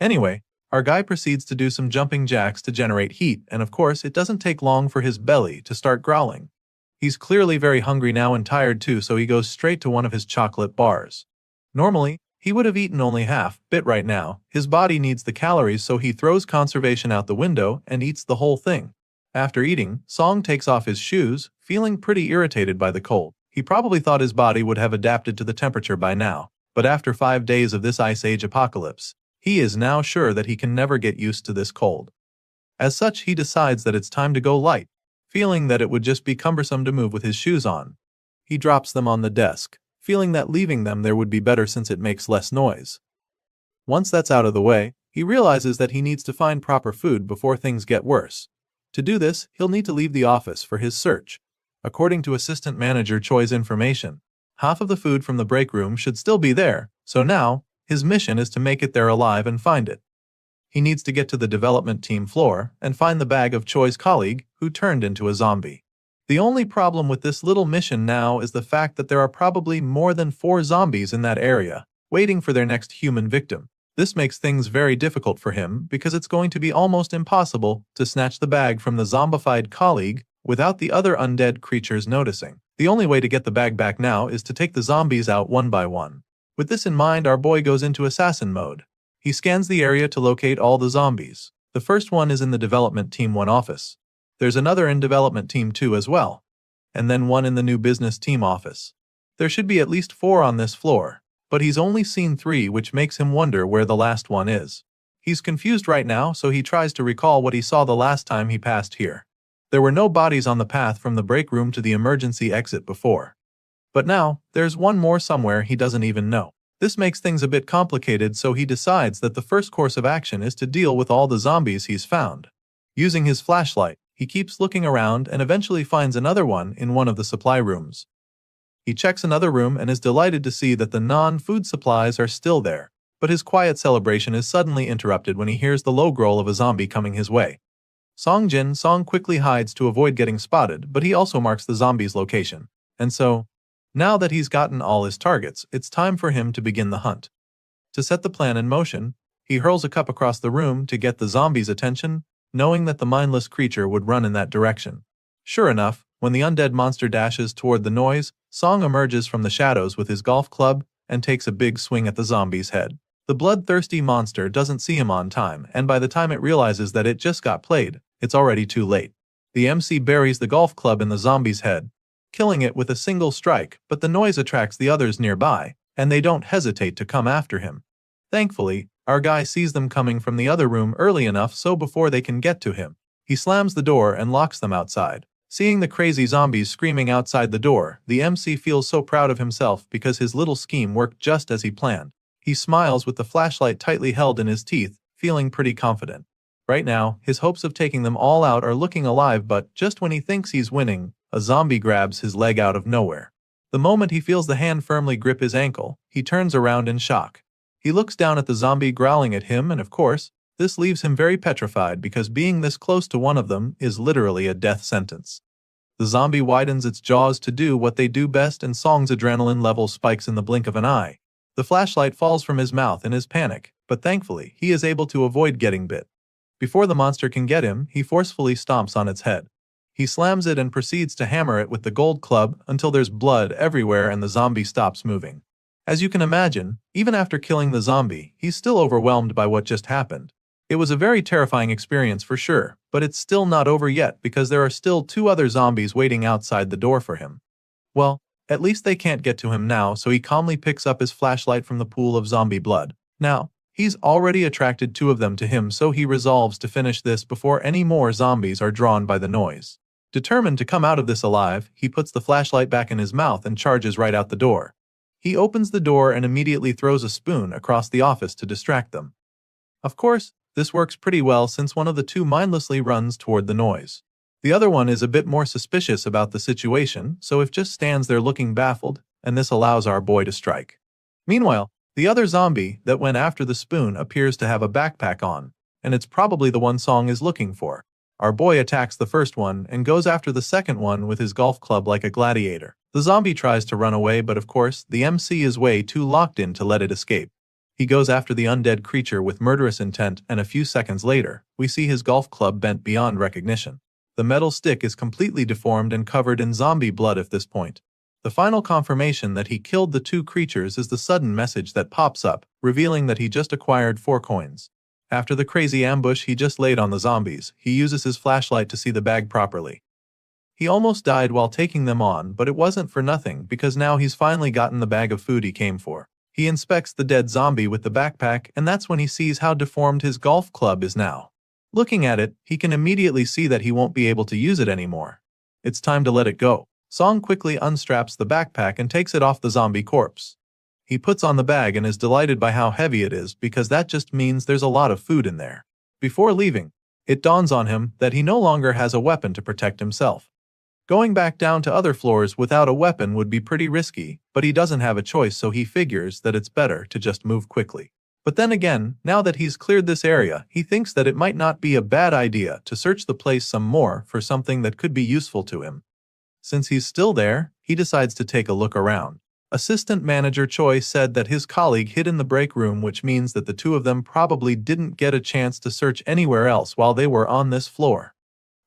Anyway, our guy proceeds to do some jumping jacks to generate heat, and of course, it doesn't take long for his belly to start growling. He's clearly very hungry now and tired too, so he goes straight to one of his chocolate bars. Normally, he would have eaten only half, but right now, his body needs the calories, so he throws conservation out the window and eats the whole thing. After eating, Song takes off his shoes, feeling pretty irritated by the cold. He probably thought his body would have adapted to the temperature by now, but after 5 days of this Ice Age apocalypse, he is now sure that he can never get used to this cold. As such, he decides that it's time to go light, feeling that it would just be cumbersome to move with his shoes on. He drops them on the desk, feeling that leaving them there would be better since it makes less noise. Once that's out of the way, he realizes that he needs to find proper food before things get worse. To do this, he'll need to leave the office for his search. According to Assistant Manager Choi's information, half of the food from the break room should still be there, so now, his mission is to make it there alive and find it. He needs to get to the development team floor and find the bag of Choi's colleague, who turned into a zombie. The only problem with this little mission now is the fact that there are probably more than 4 zombies in that area, waiting for their next human victim. This makes things very difficult for him because it's going to be almost impossible to snatch the bag from the zombified colleague without the other undead creatures noticing. The only way to get the bag back now is to take the zombies out one by one. With this in mind, our boy goes into assassin mode. He scans the area to locate all the zombies. The first one is in the Development Team 1 office. There's another in Development Team 2 as well, and then one in the New Business Team office. There should be at least 4 on this floor, but he's only seen 3, which makes him wonder where the last one is. He's confused right now, so he tries to recall what he saw the last time he passed here. There were no bodies on the path from the break room to the emergency exit before. But now, there's one more somewhere he doesn't even know. This makes things a bit complicated, so he decides that the first course of action is to deal with all the zombies he's found. Using his flashlight, he keeps looking around and eventually finds another one in one of the supply rooms. He checks another room and is delighted to see that the non-food supplies are still there, but his quiet celebration is suddenly interrupted when he hears the low growl of a zombie coming his way. Song Jin Song quickly hides to avoid getting spotted, but he also marks the zombie's location. And so, now that he's gotten all his targets, it's time for him to begin the hunt. To set the plan in motion, he hurls a cup across the room to get the zombie's attention, knowing that the mindless creature would run in that direction. Sure enough, when the undead monster dashes toward the noise, Song emerges from the shadows with his golf club and takes a big swing at the zombie's head. The bloodthirsty monster doesn't see him on time, and by the time it realizes that it just got played, it's already too late. The MC buries the golf club in the zombie's head, killing it with a single strike, but the noise attracts the others nearby, and they don't hesitate to come after him. Thankfully, our guy sees them coming from the other room early enough so before they can get to him, he slams the door and locks them outside. Seeing the crazy zombies screaming outside the door, the MC feels so proud of himself because his little scheme worked just as he planned. He smiles with the flashlight tightly held in his teeth, feeling pretty confident. Right now, his hopes of taking them all out are looking alive, but just when he thinks he's winning, a zombie grabs his leg out of nowhere. The moment he feels the hand firmly grip his ankle, he turns around in shock. He looks down at the zombie growling at him, and of course, this leaves him very petrified because being this close to one of them is literally a death sentence. The zombie widens its jaws to do what they do best, and Song's adrenaline level spikes in the blink of an eye. The flashlight falls from his mouth in his panic, but thankfully, he is able to avoid getting bit. Before the monster can get him, he forcefully stomps on its head. He slams it and proceeds to hammer it with the gold club until there's blood everywhere and the zombie stops moving. As you can imagine, even after killing the zombie, he's still overwhelmed by what just happened. It was a very terrifying experience for sure, but it's still not over yet because there are still 2 other zombies waiting outside the door for him. Well, at least they can't get to him now, so he calmly picks up his flashlight from the pool of zombie blood. Now, He's already attracted 2 of them to him, so he resolves to finish this before any more zombies are drawn by the noise. Determined to come out of this alive, he puts the flashlight back in his mouth and charges right out the door. He opens the door and immediately throws a spoon across the office to distract them. Of course, this works pretty well since one of the 2 mindlessly runs toward the noise. The other one is a bit more suspicious about the situation, so it just stands there looking baffled, and this allows our boy to strike. Meanwhile, the other zombie that went after the spoon appears to have a backpack on, and it's probably the one Song is looking for. Our boy attacks the first one and goes after the second one with his golf club like a gladiator. The zombie tries to run away, but of course, the MC is way too locked in to let it escape. He goes after the undead creature with murderous intent, and a few seconds later, we see his golf club bent beyond recognition. The metal stick is completely deformed and covered in zombie blood at this point. The final confirmation that he killed the 2 creatures is the sudden message that pops up, revealing that he just acquired 4 coins. After the crazy ambush he just laid on the zombies, he uses his flashlight to see the bag properly. He almost died while taking them on, but it wasn't for nothing because now he's finally gotten the bag of food he came for. He inspects the dead zombie with the backpack, and that's when he sees how deformed his golf club is now. Looking at it, he can immediately see that he won't be able to use it anymore. It's time to let it go. Song quickly unstraps the backpack and takes it off the zombie corpse. He puts on the bag and is delighted by how heavy it is because that just means there's a lot of food in there. Before leaving, it dawns on him that he no longer has a weapon to protect himself. Going back down to other floors without a weapon would be pretty risky, but he doesn't have a choice, so he figures that it's better to just move quickly. But then again, now that he's cleared this area, he thinks that it might not be a bad idea to search the place some more for something that could be useful to him. Since he's still there, he decides to take a look around. Assistant Manager Choi said that his colleague hid in the break room, which means that the 2 of them probably didn't get a chance to search anywhere else while they were on this floor.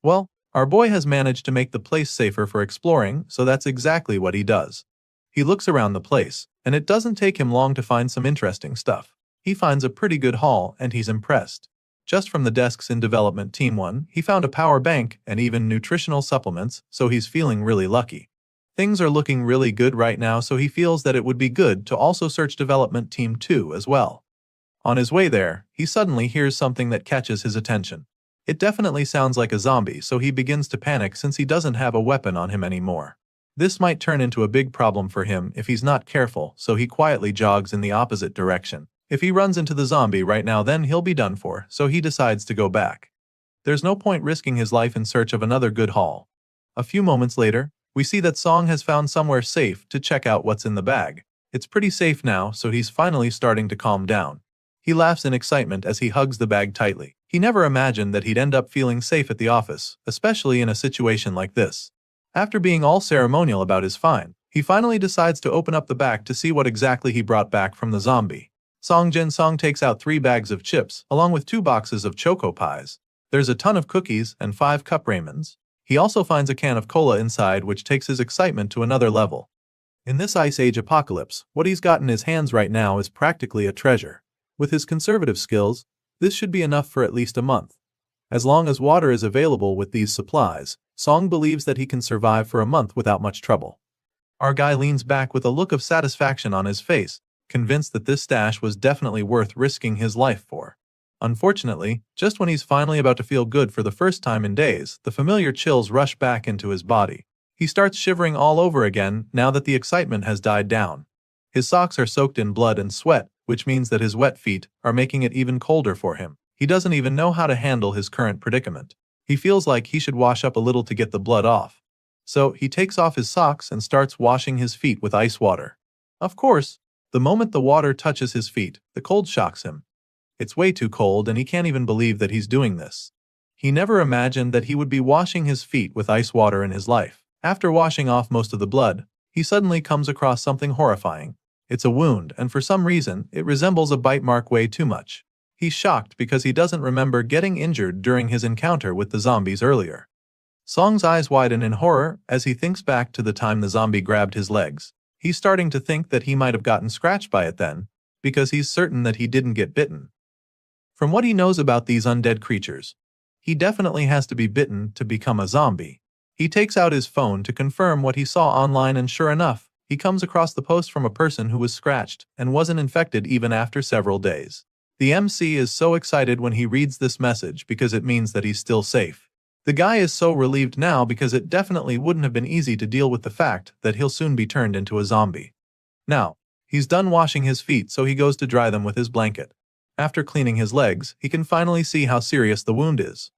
Well, our boy has managed to make the place safer for exploring, so that's exactly what he does. He looks around the place, and it doesn't take him long to find some interesting stuff. He finds a pretty good haul, and he's impressed. Just from the desks in Development Team 1, he found a power bank and even nutritional supplements, so he's feeling really lucky. Things are looking really good right now, so he feels that it would be good to also search Development Team 2 as well. On his way there, he suddenly hears something that catches his attention. It definitely sounds like a zombie, so he begins to panic since he doesn't have a weapon on him anymore. This might turn into a big problem for him if he's not careful, so he quietly jogs in the opposite direction. If he runs into the zombie right now, then he'll be done for, so he decides to go back. There's no point risking his life in search of another good haul. A few moments later, we see that Song has found somewhere safe to check out what's in the bag. It's pretty safe now, so he's finally starting to calm down. He laughs in excitement as he hugs the bag tightly. He never imagined that he'd end up feeling safe at the office, especially in a situation like this. After being all ceremonial about his find, he finally decides to open up the bag to see what exactly he brought back from the zombie. Song takes out 3 bags of chips, along with 2 boxes of choco pies. There's a ton of cookies and 5 cup ramens. He also finds a can of cola inside, which takes his excitement to another level. In this Ice Age apocalypse, what he's got in his hands right now is practically a treasure. With his conservative skills, this should be enough for at least a month. As long as water is available with these supplies, Song believes that he can survive for a month without much trouble. Our guy leans back with a look of satisfaction on his face, convinced that this stash was definitely worth risking his life for. Unfortunately, just when he's finally about to feel good for the first time in days, the familiar chills rush back into his body. He starts shivering all over again now that the excitement has died down. His socks are soaked in blood and sweat, which means that his wet feet are making it even colder for him. He doesn't even know how to handle his current predicament. He feels like he should wash up a little to get the blood off. So he takes off his socks and starts washing his feet with ice water. Of course, the moment the water touches his feet, the cold shocks him. It's way too cold and he can't even believe that he's doing this. He never imagined that he would be washing his feet with ice water in his life. After washing off most of the blood, he suddenly comes across something horrifying. It's a wound, and for some reason, it resembles a bite mark way too much. He's shocked because he doesn't remember getting injured during his encounter with the zombies earlier. Song's eyes widen in horror as he thinks back to the time the zombie grabbed his legs. He's starting to think that he might have gotten scratched by it then, because he's certain that he didn't get bitten. From what he knows about these undead creatures, he definitely has to be bitten to become a zombie. He takes out his phone to confirm what he saw online, and sure enough, he comes across the post from a person who was scratched and wasn't infected even after several days. The MC is so excited when he reads this message because it means that he's still safe. The guy is so relieved now because it definitely wouldn't have been easy to deal with the fact that he'll soon be turned into a zombie. Now, he's done washing his feet, so he goes to dry them with his blanket. After cleaning his legs, he can finally see how serious the wound is.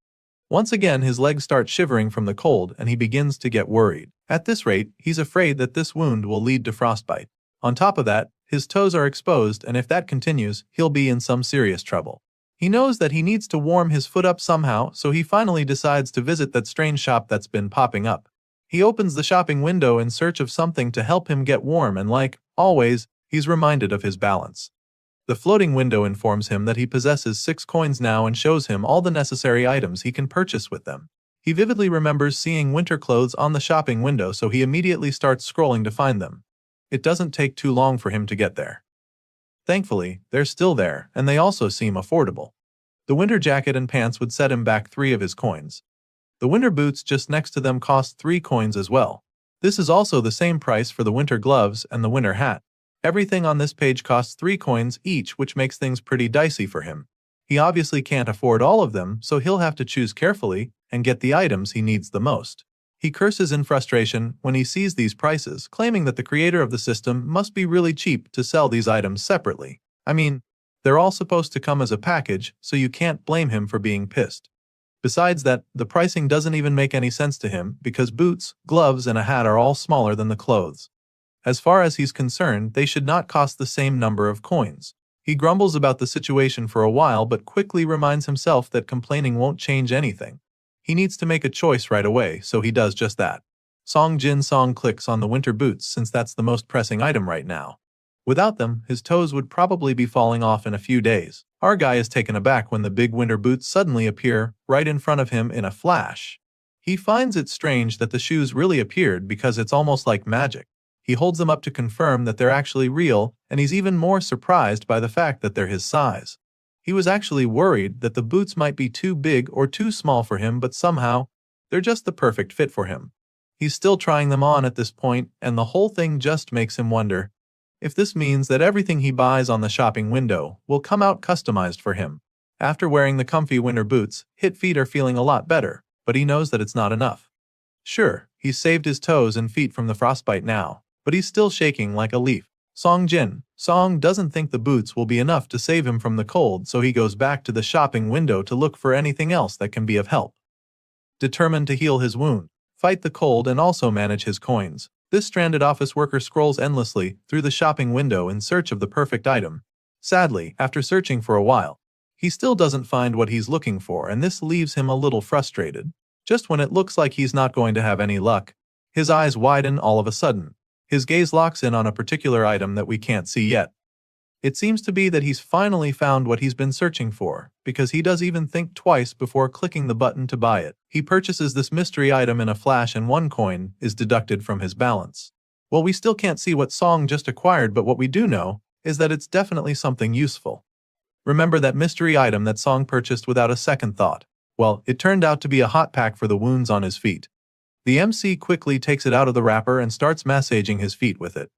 Once again, his legs start shivering from the cold and he begins to get worried. At this rate, he's afraid that this wound will lead to frostbite. On top of that, his toes are exposed, and if that continues, he'll be in some serious trouble. He knows that he needs to warm his foot up somehow, so he finally decides to visit that strange shop that's been popping up. He opens the shopping window in search of something to help him get warm, and like always, he's reminded of his balance. The floating window informs him that he possesses 6 coins now and shows him all the necessary items he can purchase with them. He vividly remembers seeing winter clothes on the shopping window, so he immediately starts scrolling to find them. It doesn't take too long for him to get there. Thankfully, they're still there, and they also seem affordable. The winter jacket and pants would set him back 3 of his coins. The winter boots just next to them cost 3 coins as well. This is also the same price for the winter gloves and the winter hat. Everything on this page costs 3 coins each, which makes things pretty dicey for him. He obviously can't afford all of them, so he'll have to choose carefully and get the items he needs the most. He curses in frustration when he sees these prices, claiming that the creator of the system must be really cheap to sell these items separately. I mean, they're all supposed to come as a package, so you can't blame him for being pissed. Besides that, the pricing doesn't even make any sense to him because boots, gloves, and a hat are all smaller than the clothes. As far as he's concerned, they should not cost the same number of coins. He grumbles about the situation for a while but quickly reminds himself that complaining won't change anything. He needs to make a choice right away, so he does just that. Song clicks on the winter boots since that's the most pressing item right now. Without them, his toes would probably be falling off in a few days. Our guy is taken aback when the big winter boots suddenly appear right in front of him in a flash. He finds it strange that the shoes really appeared because it's almost like magic. He holds them up to confirm that they're actually real, and he's even more surprised by the fact that they're his size. He was actually worried that the boots might be too big or too small for him, but somehow, they're just the perfect fit for him. He's still trying them on at this point, and the whole thing just makes him wonder if this means that everything he buys on the shopping window will come out customized for him. After wearing the comfy winter boots, his feet are feeling a lot better, but he knows that it's not enough. Sure, he's saved his toes and feet from the frostbite now, but he's still shaking like a leaf. Song doesn't think the boots will be enough to save him from the cold, so he goes back to the shopping window to look for anything else that can be of help. Determined to heal his wound, fight the cold, and also manage his coins, this stranded office worker scrolls endlessly through the shopping window in search of the perfect item. Sadly, after searching for a while, he still doesn't find what he's looking for, and this leaves him a little frustrated. Just when it looks like he's not going to have any luck, his eyes widen all of a sudden. His gaze locks in on a particular item that we can't see yet. It seems to be that he's finally found what he's been searching for, because he does even think twice before clicking the button to buy it. He purchases this mystery item in a flash and 1 coin is deducted from his balance. Well, we still can't see what Song just acquired, but what we do know is that it's definitely something useful. Remember that mystery item that Song purchased without a second thought? Well, it turned out to be a hot pack for the wounds on his feet. The MC quickly takes it out of the wrapper and starts massaging his feet with it.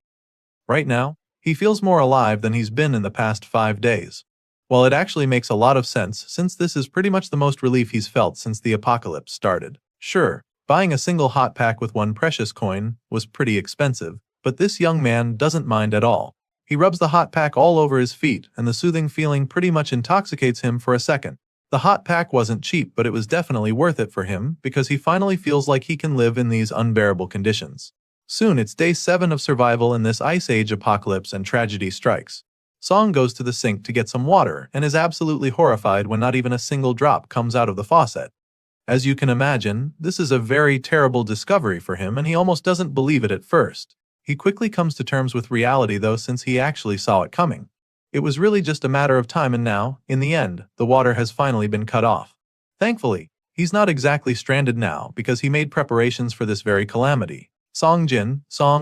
Right now, he feels more alive than he's been in the past 5 days. Well, it actually makes a lot of sense since this is pretty much the most relief he's felt since the apocalypse started. Sure, buying a single hot pack with 1 precious coin was pretty expensive, but this young man doesn't mind at all. He rubs the hot pack all over his feet, and the soothing feeling pretty much intoxicates him for a second. The hot pack wasn't cheap, but it was definitely worth it for him because he finally feels like he can live in these unbearable conditions. Soon it's day 7 of survival in this Ice Age apocalypse, and tragedy strikes. Song goes to the sink to get some water and is absolutely horrified when not even a single drop comes out of the faucet. As you can imagine, this is a very terrible discovery for him, and he almost doesn't believe it at first. He quickly comes to terms with reality though, since he actually saw it coming. It was really just a matter of time, and now, in the end, the water has finally been cut off. Thankfully, he's not exactly stranded now because he made preparations for this very calamity. Song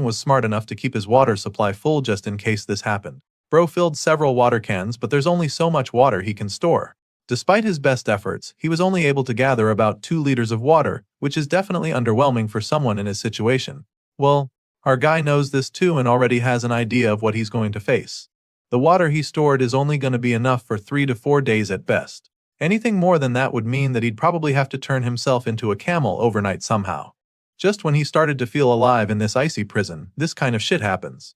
was smart enough to keep his water supply full just in case this happened. Bro filled several water cans, but there's only so much water he can store. Despite his best efforts, he was only able to gather about 2 liters of water, which is definitely underwhelming for someone in his situation. Well, our guy knows this too and already has an idea of what he's going to face. The water he stored is only going to be enough for 3 to 4 days at best. Anything more than that would mean that he'd probably have to turn himself into a camel overnight somehow. Just when he started to feel alive in this icy prison, this kind of shit happens.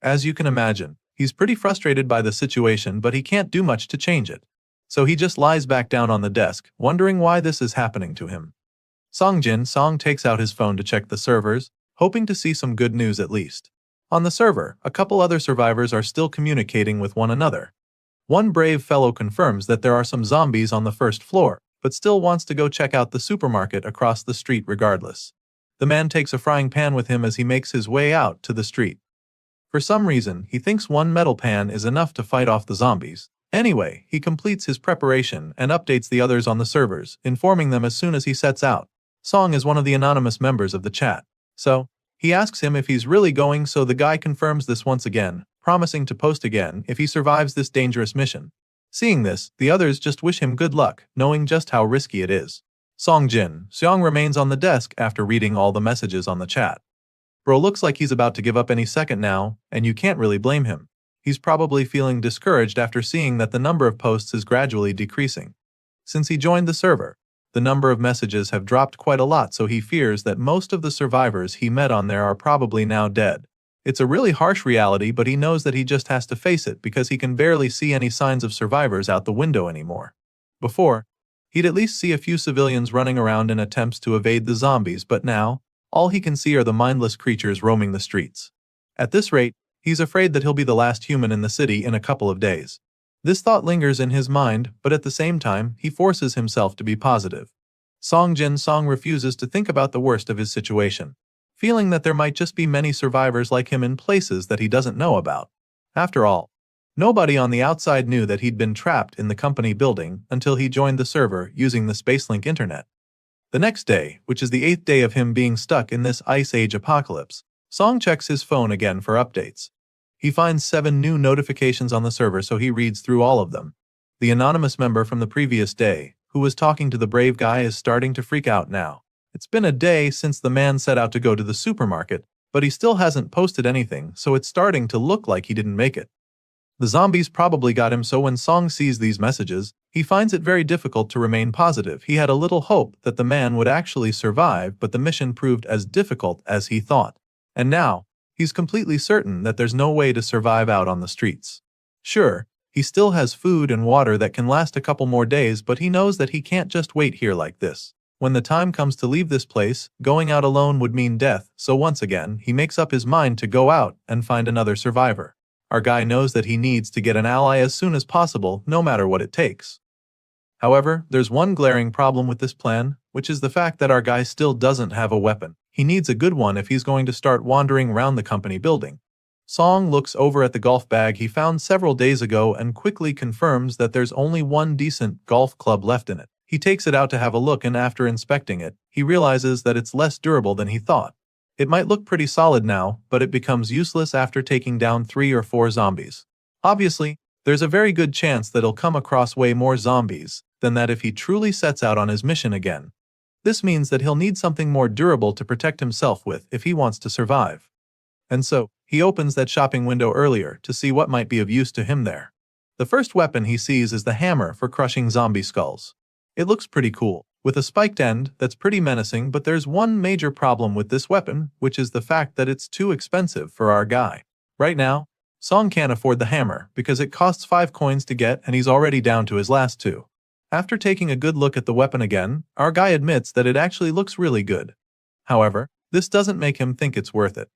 As you can imagine, he's pretty frustrated by the situation, but he can't do much to change it. So he just lies back down on the desk, wondering why this is happening to him. Song takes out his phone to check the servers, hoping to see some good news at least. On the server, a couple other survivors are still communicating with one another. One brave fellow confirms that there are some zombies on the first floor, but still wants to go check out the supermarket across the street regardless. The man takes a frying pan with him as he makes his way out to the street. For some reason, he thinks one metal pan is enough to fight off the zombies. Anyway, he completes his preparation and updates the others on the servers, informing them as soon as he sets out. Song is one of the anonymous members of the chat. So, he asks him if he's really going, so the guy confirms this once again, promising to post again if he survives this dangerous mission. Seeing this, the others just wish him good luck, knowing just how risky it is. Seong remains on the desk after reading all the messages on the chat. Bro looks like he's about to give up any second now, and you can't really blame him. He's probably feeling discouraged after seeing that the number of posts is gradually decreasing. Since he joined the server, the number of messages have dropped quite a lot, so he fears that most of the survivors he met on there are probably now dead. It's a really harsh reality, but he knows that he just has to face it because he can barely see any signs of survivors out the window anymore. Before, he'd at least see a few civilians running around in attempts to evade the zombies, but now, all he can see are the mindless creatures roaming the streets. At this rate, he's afraid that he'll be the last human in the city in a couple of days. This thought lingers in his mind, but at the same time, he forces himself to be positive. Song refuses to think about the worst of his situation, feeling that there might just be many survivors like him in places that he doesn't know about. After all, nobody on the outside knew that he'd been trapped in the company building until he joined the server using the Spacelink internet. The next day, which is the 8th day of him being stuck in this Ice Age apocalypse, Song checks his phone again for updates. He finds 7 new notifications on the server, so he reads through all of them. The anonymous member from the previous day, who was talking to the brave guy, is starting to freak out now. It's been a day since the man set out to go to the supermarket, but he still hasn't posted anything, so it's starting to look like he didn't make it. The zombies probably got him, so when Song sees these messages, he finds it very difficult to remain positive. He had a little hope that the man would actually survive, but the mission proved as difficult as he thought. And now, he's completely certain that there's no way to survive out on the streets. Sure, he still has food and water that can last a couple more days, but he knows that he can't just wait here like this. When the time comes to leave this place, going out alone would mean death, so once again, he makes up his mind to go out and find another survivor. Our guy knows that he needs to get an ally as soon as possible, no matter what it takes. However, there's one glaring problem with this plan, which is the fact that our guy still doesn't have a weapon. He needs a good one if he's going to start wandering around the company building. Song looks over at the golf bag he found several days ago and quickly confirms that there's only one decent golf club left in it. He takes it out to have a look, and after inspecting it, he realizes that it's less durable than he thought. It might look pretty solid now, but it becomes useless after taking down 3 or 4 zombies. Obviously, there's a very good chance that he'll come across way more zombies than that if he truly sets out on his mission again. This means that he'll need something more durable to protect himself with if he wants to survive. And so, he opens that shopping window earlier to see what might be of use to him there. The first weapon he sees is the hammer for crushing zombie skulls. It looks pretty cool, with a spiked end that's pretty menacing, but there's one major problem with this weapon, which is the fact that it's too expensive for our guy. Right now, Song can't afford the hammer because it costs 5 coins to get and he's already down to his last 2. After taking a good look at the weapon again, our guy admits that it actually looks really good. However, this doesn't make him think it's worth it.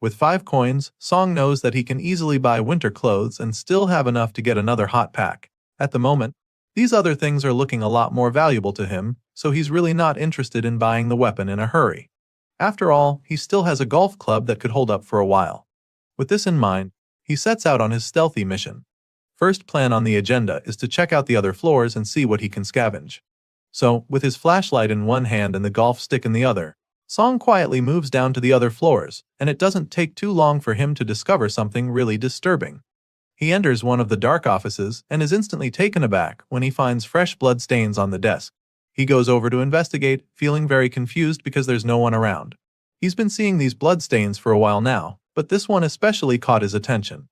With 5 coins, Song knows that he can easily buy winter clothes and still have enough to get another hot pack. At the moment, these other things are looking a lot more valuable to him, so he's really not interested in buying the weapon in a hurry. After all, he still has a golf club that could hold up for a while. With this in mind, he sets out on his stealthy mission. First plan on the agenda is to check out the other floors and see what he can scavenge. So, with his flashlight in one hand and the golf stick in the other, Song quietly moves down to the other floors, and it doesn't take too long for him to discover something really disturbing. He enters one of the dark offices and is instantly taken aback when he finds fresh blood stains on the desk. He goes over to investigate, feeling very confused because there's no one around. He's been seeing these blood stains for a while now, but this one especially caught his attention.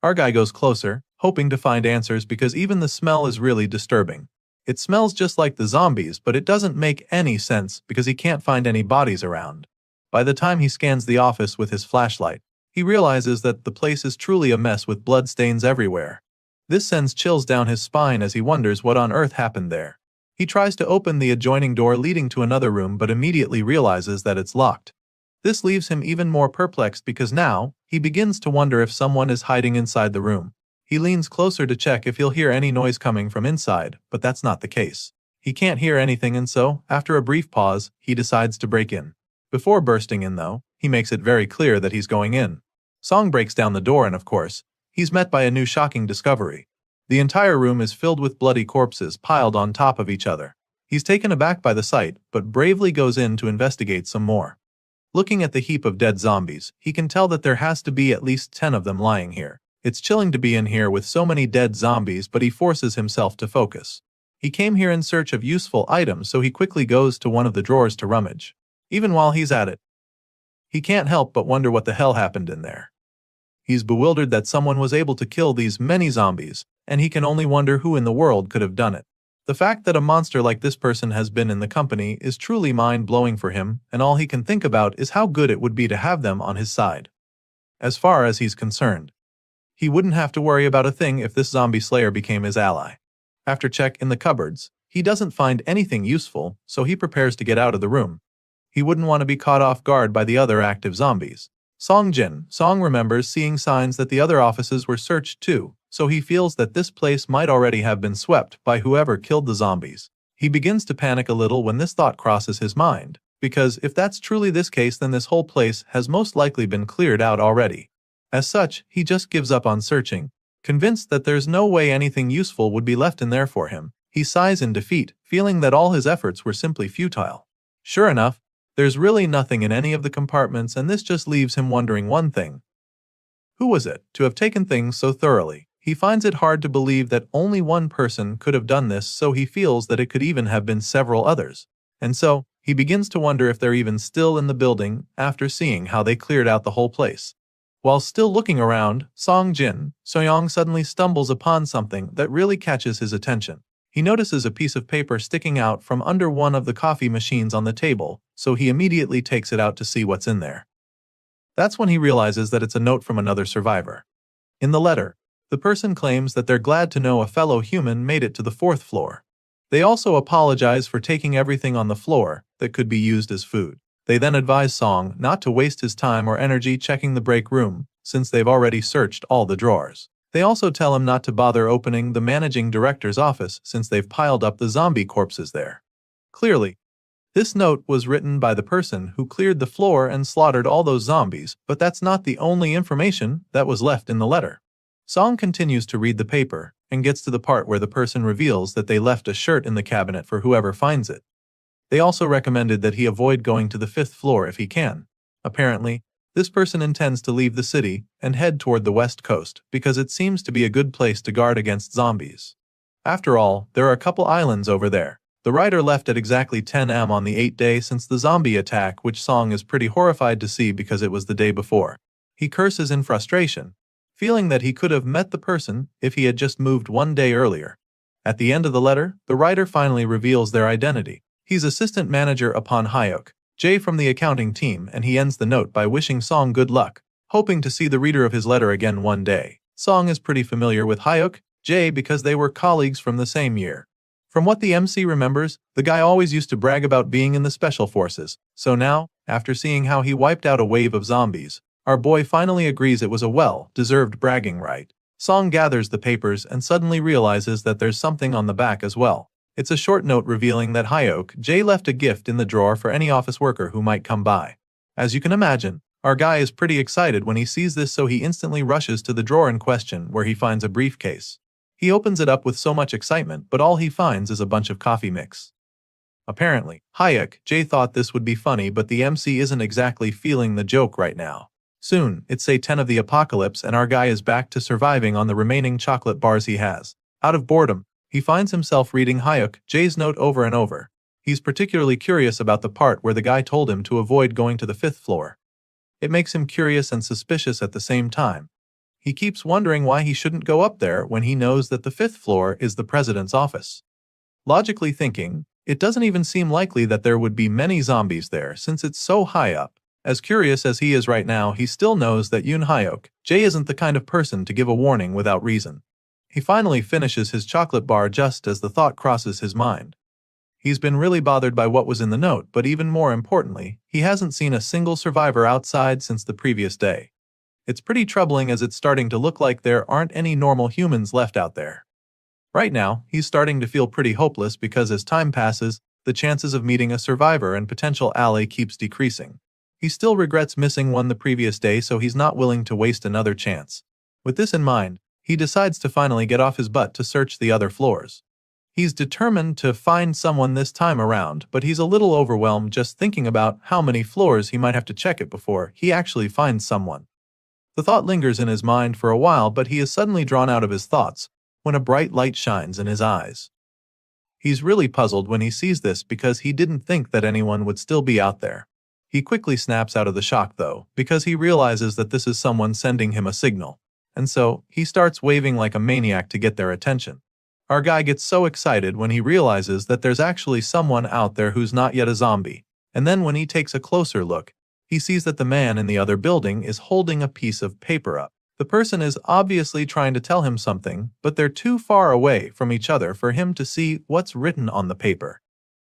Our guy goes closer, hoping to find answers because even the smell is really disturbing. It smells just like the zombies, but it doesn't make any sense because he can't find any bodies around. By the time he scans the office with his flashlight, he realizes that the place is truly a mess with bloodstains everywhere. This sends chills down his spine as he wonders what on earth happened there. He tries to open the adjoining door leading to another room but immediately realizes that it's locked. This leaves him even more perplexed because now, he begins to wonder if someone is hiding inside the room. He leans closer to check if he'll hear any noise coming from inside, but that's not the case. He can't hear anything and so, after a brief pause, he decides to break in. Before bursting in though, he makes it very clear that he's going in. Song breaks down the door and of course, he's met by a new shocking discovery. The entire room is filled with bloody corpses piled on top of each other. He's taken aback by the sight, but bravely goes in to investigate some more. Looking at the heap of dead zombies, he can tell that there has to be at least 10 of them lying here. It's chilling to be in here with so many dead zombies, but he forces himself to focus. He came here in search of useful items, so he quickly goes to one of the drawers to rummage. Even while he's at it, he can't help but wonder what the hell happened in there. He's bewildered that someone was able to kill these many zombies, and he can only wonder who in the world could have done it. The fact that a monster like this person has been in the company is truly mind-blowing for him, and all he can think about is how good it would be to have them on his side. As far as he's concerned, he wouldn't have to worry about a thing if this zombie slayer became his ally. After check in the cupboards, he doesn't find anything useful, so he prepares to get out of the room. He wouldn't want to be caught off guard by the other active zombies. Song remembers seeing signs that the other offices were searched too, so he feels that this place might already have been swept by whoever killed the zombies. He begins to panic a little when this thought crosses his mind, because if that's truly this case then this whole place has most likely been cleared out already. As such, he just gives up on searching. Convinced that there's no way anything useful would be left in there for him, he sighs in defeat, feeling that all his efforts were simply futile. Sure enough, there's really nothing in any of the compartments, and this just leaves him wondering one thing. Who was it to have taken things so thoroughly? He finds it hard to believe that only one person could have done this, so he feels that it could even have been several others. And so, he begins to wonder if they're even still in the building after seeing how they cleared out the whole place. While still looking around, Soyoung suddenly stumbles upon something that really catches his attention. He notices a piece of paper sticking out from under one of the coffee machines on the table, so he immediately takes it out to see what's in there. That's when he realizes that it's a note from another survivor. In the letter, the person claims that they're glad to know a fellow human made it to the 4th floor. They also apologize for taking everything on the floor that could be used as food. They then advise Song not to waste his time or energy checking the break room, since they've already searched all the drawers. They also tell him not to bother opening the managing director's office since they've piled up the zombie corpses there. Clearly, this note was written by the person who cleared the floor and slaughtered all those zombies, but that's not the only information that was left in the letter. Song continues to read the paper and gets to the part where the person reveals that they left a shirt in the cabinet for whoever finds it. They also recommended that he avoid going to the 5th floor if he can. Apparently, this person intends to leave the city and head toward the west coast because it seems to be a good place to guard against zombies. After all, there are a couple islands over there. The writer left at exactly 10 am on the 8th day since the zombie attack, which Song is pretty horrified to see because it was the day before. He curses in frustration, feeling that he could have met the person if he had just moved one day earlier. At the end of the letter, the writer finally reveals their identity. He's assistant manager upon Hyuk, Jay from the accounting team, and he ends the note by wishing Song good luck, hoping to see the reader of his letter again one day. Song is pretty familiar with Hyuk, Jay because they were colleagues from the same year. From what the MC remembers, the guy always used to brag about being in the special forces, so now, after seeing how he wiped out a wave of zombies, our boy finally agrees it was a well-deserved bragging right. Song gathers the papers and suddenly realizes that there's something on the back as well. It's a short note revealing that Hyuk Jay left a gift in the drawer for any office worker who might come by. As you can imagine, our guy is pretty excited when he sees this, so he instantly rushes to the drawer in question where he finds a briefcase. He opens it up with so much excitement, but all he finds is a bunch of coffee mix. Apparently, Hyuk Jay thought this would be funny, but the MC isn't exactly feeling the joke right now. Soon, it's day 10 of the apocalypse and our guy is back to surviving on the remaining chocolate bars he has. Out of boredom, he finds himself reading Hyuk Jay's note over and over. He's particularly curious about the part where the guy told him to avoid going to the 5th floor. It makes him curious and suspicious at the same time. He keeps wondering why he shouldn't go up there when he knows that the 5th floor is the president's office. Logically thinking, it doesn't even seem likely that there would be many zombies there since it's so high up. As curious as he is right now, he still knows that Yoon Hyuk Jae isn't the kind of person to give a warning without reason. He finally finishes his chocolate bar just as the thought crosses his mind. He's been really bothered by what was in the note, but even more importantly, he hasn't seen a single survivor outside since the previous day. It's pretty troubling as it's starting to look like there aren't any normal humans left out there. Right now, he's starting to feel pretty hopeless because as time passes, the chances of meeting a survivor and potential ally keeps decreasing. He still regrets missing one the previous day, so he's not willing to waste another chance. With this in mind, he decides to finally get off his butt to search the other floors. He's determined to find someone this time around, but he's a little overwhelmed just thinking about how many floors he might have to check it before he actually finds someone. The thought lingers in his mind for a while, but he is suddenly drawn out of his thoughts when a bright light shines in his eyes. He's really puzzled when he sees this because he didn't think that anyone would still be out there. He quickly snaps out of the shock though, because he realizes that this is someone sending him a signal, and so he starts waving like a maniac to get their attention. Our guy gets so excited when he realizes that there's actually someone out there who's not yet a zombie, and then when he takes a closer look, he sees that the man in the other building is holding a piece of paper up. The person is obviously trying to tell him something, but they're too far away from each other for him to see what's written on the paper.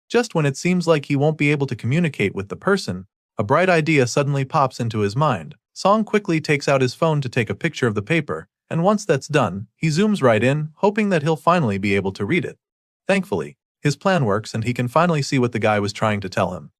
Just when it seems like he won't be able to communicate with the person, a bright idea suddenly pops into his mind. Song quickly takes out his phone to take a picture of the paper, and once that's done, he zooms right in, hoping that he'll finally be able to read it. Thankfully, his plan works and he can finally see what the guy was trying to tell him.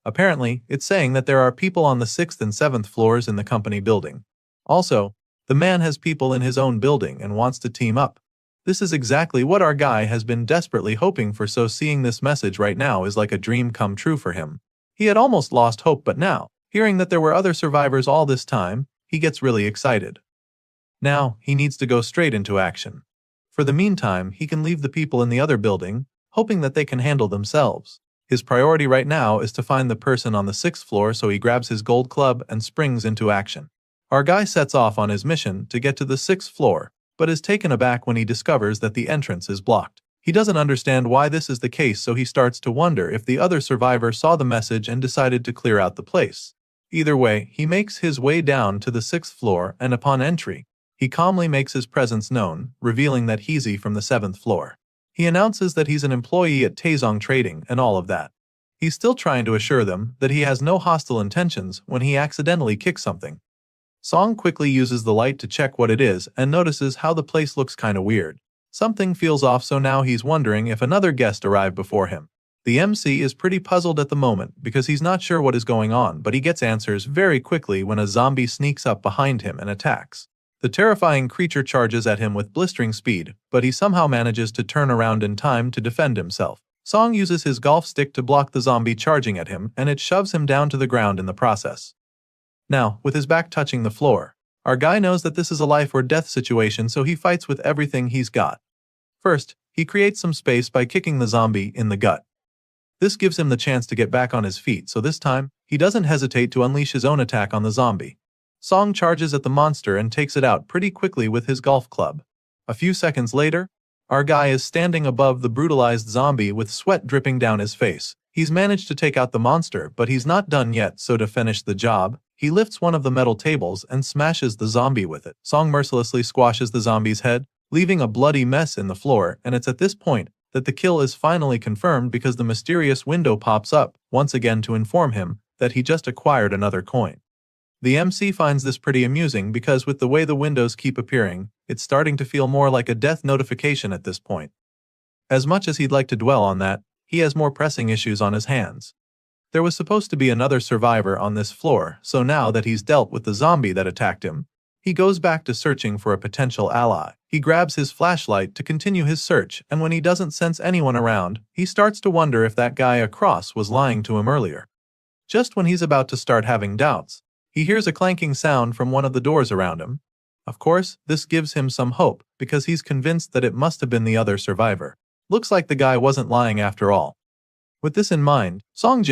Apparently, it's saying that there are people on the 6th and 7th floors in the company building. Also, the man has people in his own building and wants to team up. This is exactly what our guy has been desperately hoping for, so seeing this message right now is like a dream come true for him. He had almost lost hope, but now, hearing that there were other survivors all this time, he gets really excited. Now, he needs to go straight into action. For the meantime, he can leave the people in the other building, hoping that they can handle themselves. His priority right now is to find the person on the 6th floor, so he grabs his gold club and springs into action. Our guy sets off on his mission to get to the 6th floor, but is taken aback when he discovers that the entrance is blocked. He doesn't understand why this is the case, so he starts to wonder if the other survivor saw the message and decided to clear out the place. Either way, he makes his way down to the 6th floor, and upon entry, he calmly makes his presence known, revealing that he's from the 7th floor. He announces that he's an employee at Taezong Trading and all of that. He's still trying to assure them that he has no hostile intentions when he accidentally kicks something. Song quickly uses the light to check what it is and notices how the place looks kinda weird. Something feels off, so now he's wondering if another guest arrived before him. The MC is pretty puzzled at the moment because he's not sure what is going on, but he gets answers very quickly when a zombie sneaks up behind him and attacks. The terrifying creature charges at him with blistering speed, but he somehow manages to turn around in time to defend himself. Song uses his golf stick to block the zombie charging at him, and it shoves him down to the ground in the process. Now, with his back touching the floor, our guy knows that this is a life or death situation, so he fights with everything he's got. First, he creates some space by kicking the zombie in the gut. This gives him the chance to get back on his feet, so this time, he doesn't hesitate to unleash his own attack on the zombie. Song charges at the monster and takes it out pretty quickly with his golf club. A few seconds later, our guy is standing above the brutalized zombie with sweat dripping down his face. He's managed to take out the monster, but he's not done yet, so to finish the job, he lifts one of the metal tables and smashes the zombie with it. Song mercilessly squashes the zombie's head, leaving a bloody mess in the floor, and it's at this point that the kill is finally confirmed because the mysterious window pops up once again to inform him that he just acquired another coin. The MC finds this pretty amusing because with the way the windows keep appearing, it's starting to feel more like a death notification at this point. As much as he'd like to dwell on that, he has more pressing issues on his hands. There was supposed to be another survivor on this floor, so now that he's dealt with the zombie that attacked him, he goes back to searching for a potential ally. He grabs his flashlight to continue his search, and when he doesn't sense anyone around, he starts to wonder if that guy across was lying to him earlier. Just when he's about to start having doubts, he hears a clanking sound from one of the doors around him. Of course, this gives him some hope, because he's convinced that it must have been the other survivor. Looks like the guy wasn't lying after all. With this in mind, Song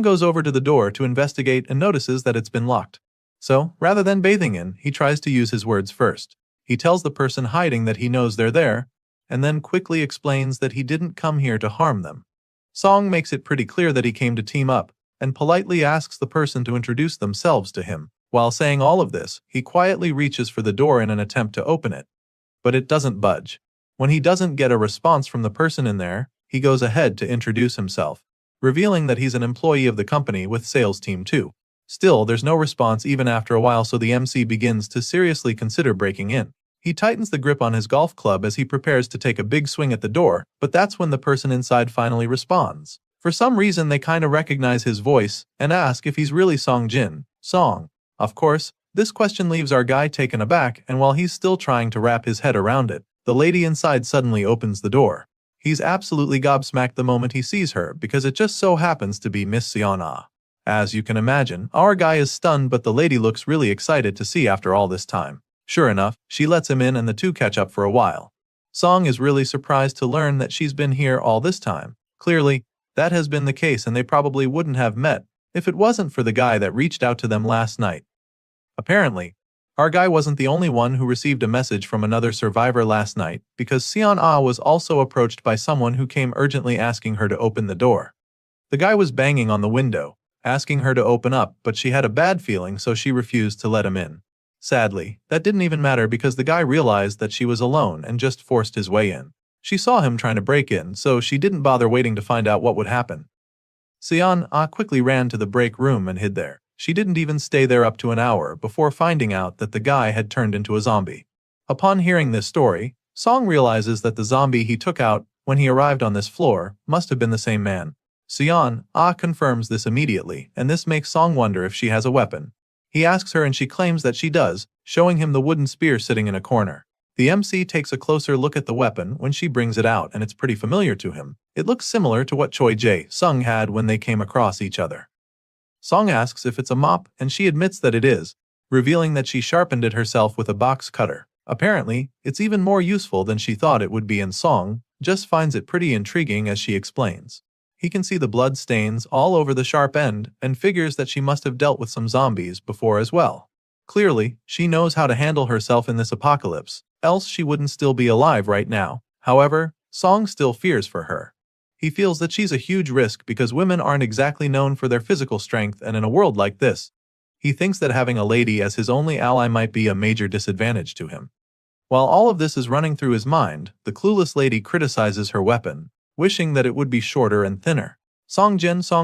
goes over to the door to investigate and notices that it's been locked. So, rather than bathing in, he tries to use his words first. He tells the person hiding that he knows they're there, and then quickly explains that he didn't come here to harm them. Song makes it pretty clear that he came to team up, and politely asks the person to introduce themselves to him. While saying all of this, he quietly reaches for the door in an attempt to open it. But it doesn't budge. When he doesn't get a response from the person in there, he goes ahead to introduce himself, revealing that he's an employee of the company with sales team 2. Still, there's no response even after a while, so the MC begins to seriously consider breaking in. He tightens the grip on his golf club as he prepares to take a big swing at the door, but that's when the person inside finally responds. For some reason they kinda recognize his voice and ask if he's really Song Jin. Song. Of course, this question leaves our guy taken aback, and while he's still trying to wrap his head around it, the lady inside suddenly opens the door. He's absolutely gobsmacked the moment he sees her because it just so happens to be Miss Siana. As you can imagine, our guy is stunned, but the lady looks really excited to see after all this time. Sure enough, she lets him in and the two catch up for a while. Song is really surprised to learn that she's been here all this time. Clearly, that has been the case, and they probably wouldn't have met if it wasn't for the guy that reached out to them last night. Apparently, our guy wasn't the only one who received a message from another survivor last night, because Sion Ah was also approached by someone who came urgently asking her to open the door. The guy was banging on the window, asking her to open up, but she had a bad feeling, so she refused to let him in. Sadly, that didn't even matter because the guy realized that she was alone and just forced his way in. She saw him trying to break in, so she didn't bother waiting to find out what would happen. Sion Ah quickly ran to the break room and hid there. She didn't even stay there up to an hour before finding out that the guy had turned into a zombie. Upon hearing this story, Song realizes that the zombie he took out when he arrived on this floor must have been the same man. Sion Ah confirms this immediately, and this makes Song wonder if she has a weapon. He asks her and she claims that she does, showing him the wooden spear sitting in a corner. The MC takes a closer look at the weapon when she brings it out, and it's pretty familiar to him. It looks similar to what Choi Jae-sung had when they came across each other. Song asks if it's a mop, and she admits that it is, revealing that she sharpened it herself with a box cutter. Apparently, it's even more useful than she thought it would be, and Song just finds it pretty intriguing as she explains. He can see the blood stains all over the sharp end and figures that she must have dealt with some zombies before as well. Clearly, she knows how to handle herself in this apocalypse, else she wouldn't still be alive right now. However, Song still fears for her. He feels that she's a huge risk because women aren't exactly known for their physical strength, and in a world like this, he thinks that having a lady as his only ally might be a major disadvantage to him. While all of this is running through his mind, the clueless lady criticizes her weapon, wishing that it would be shorter and thinner. Song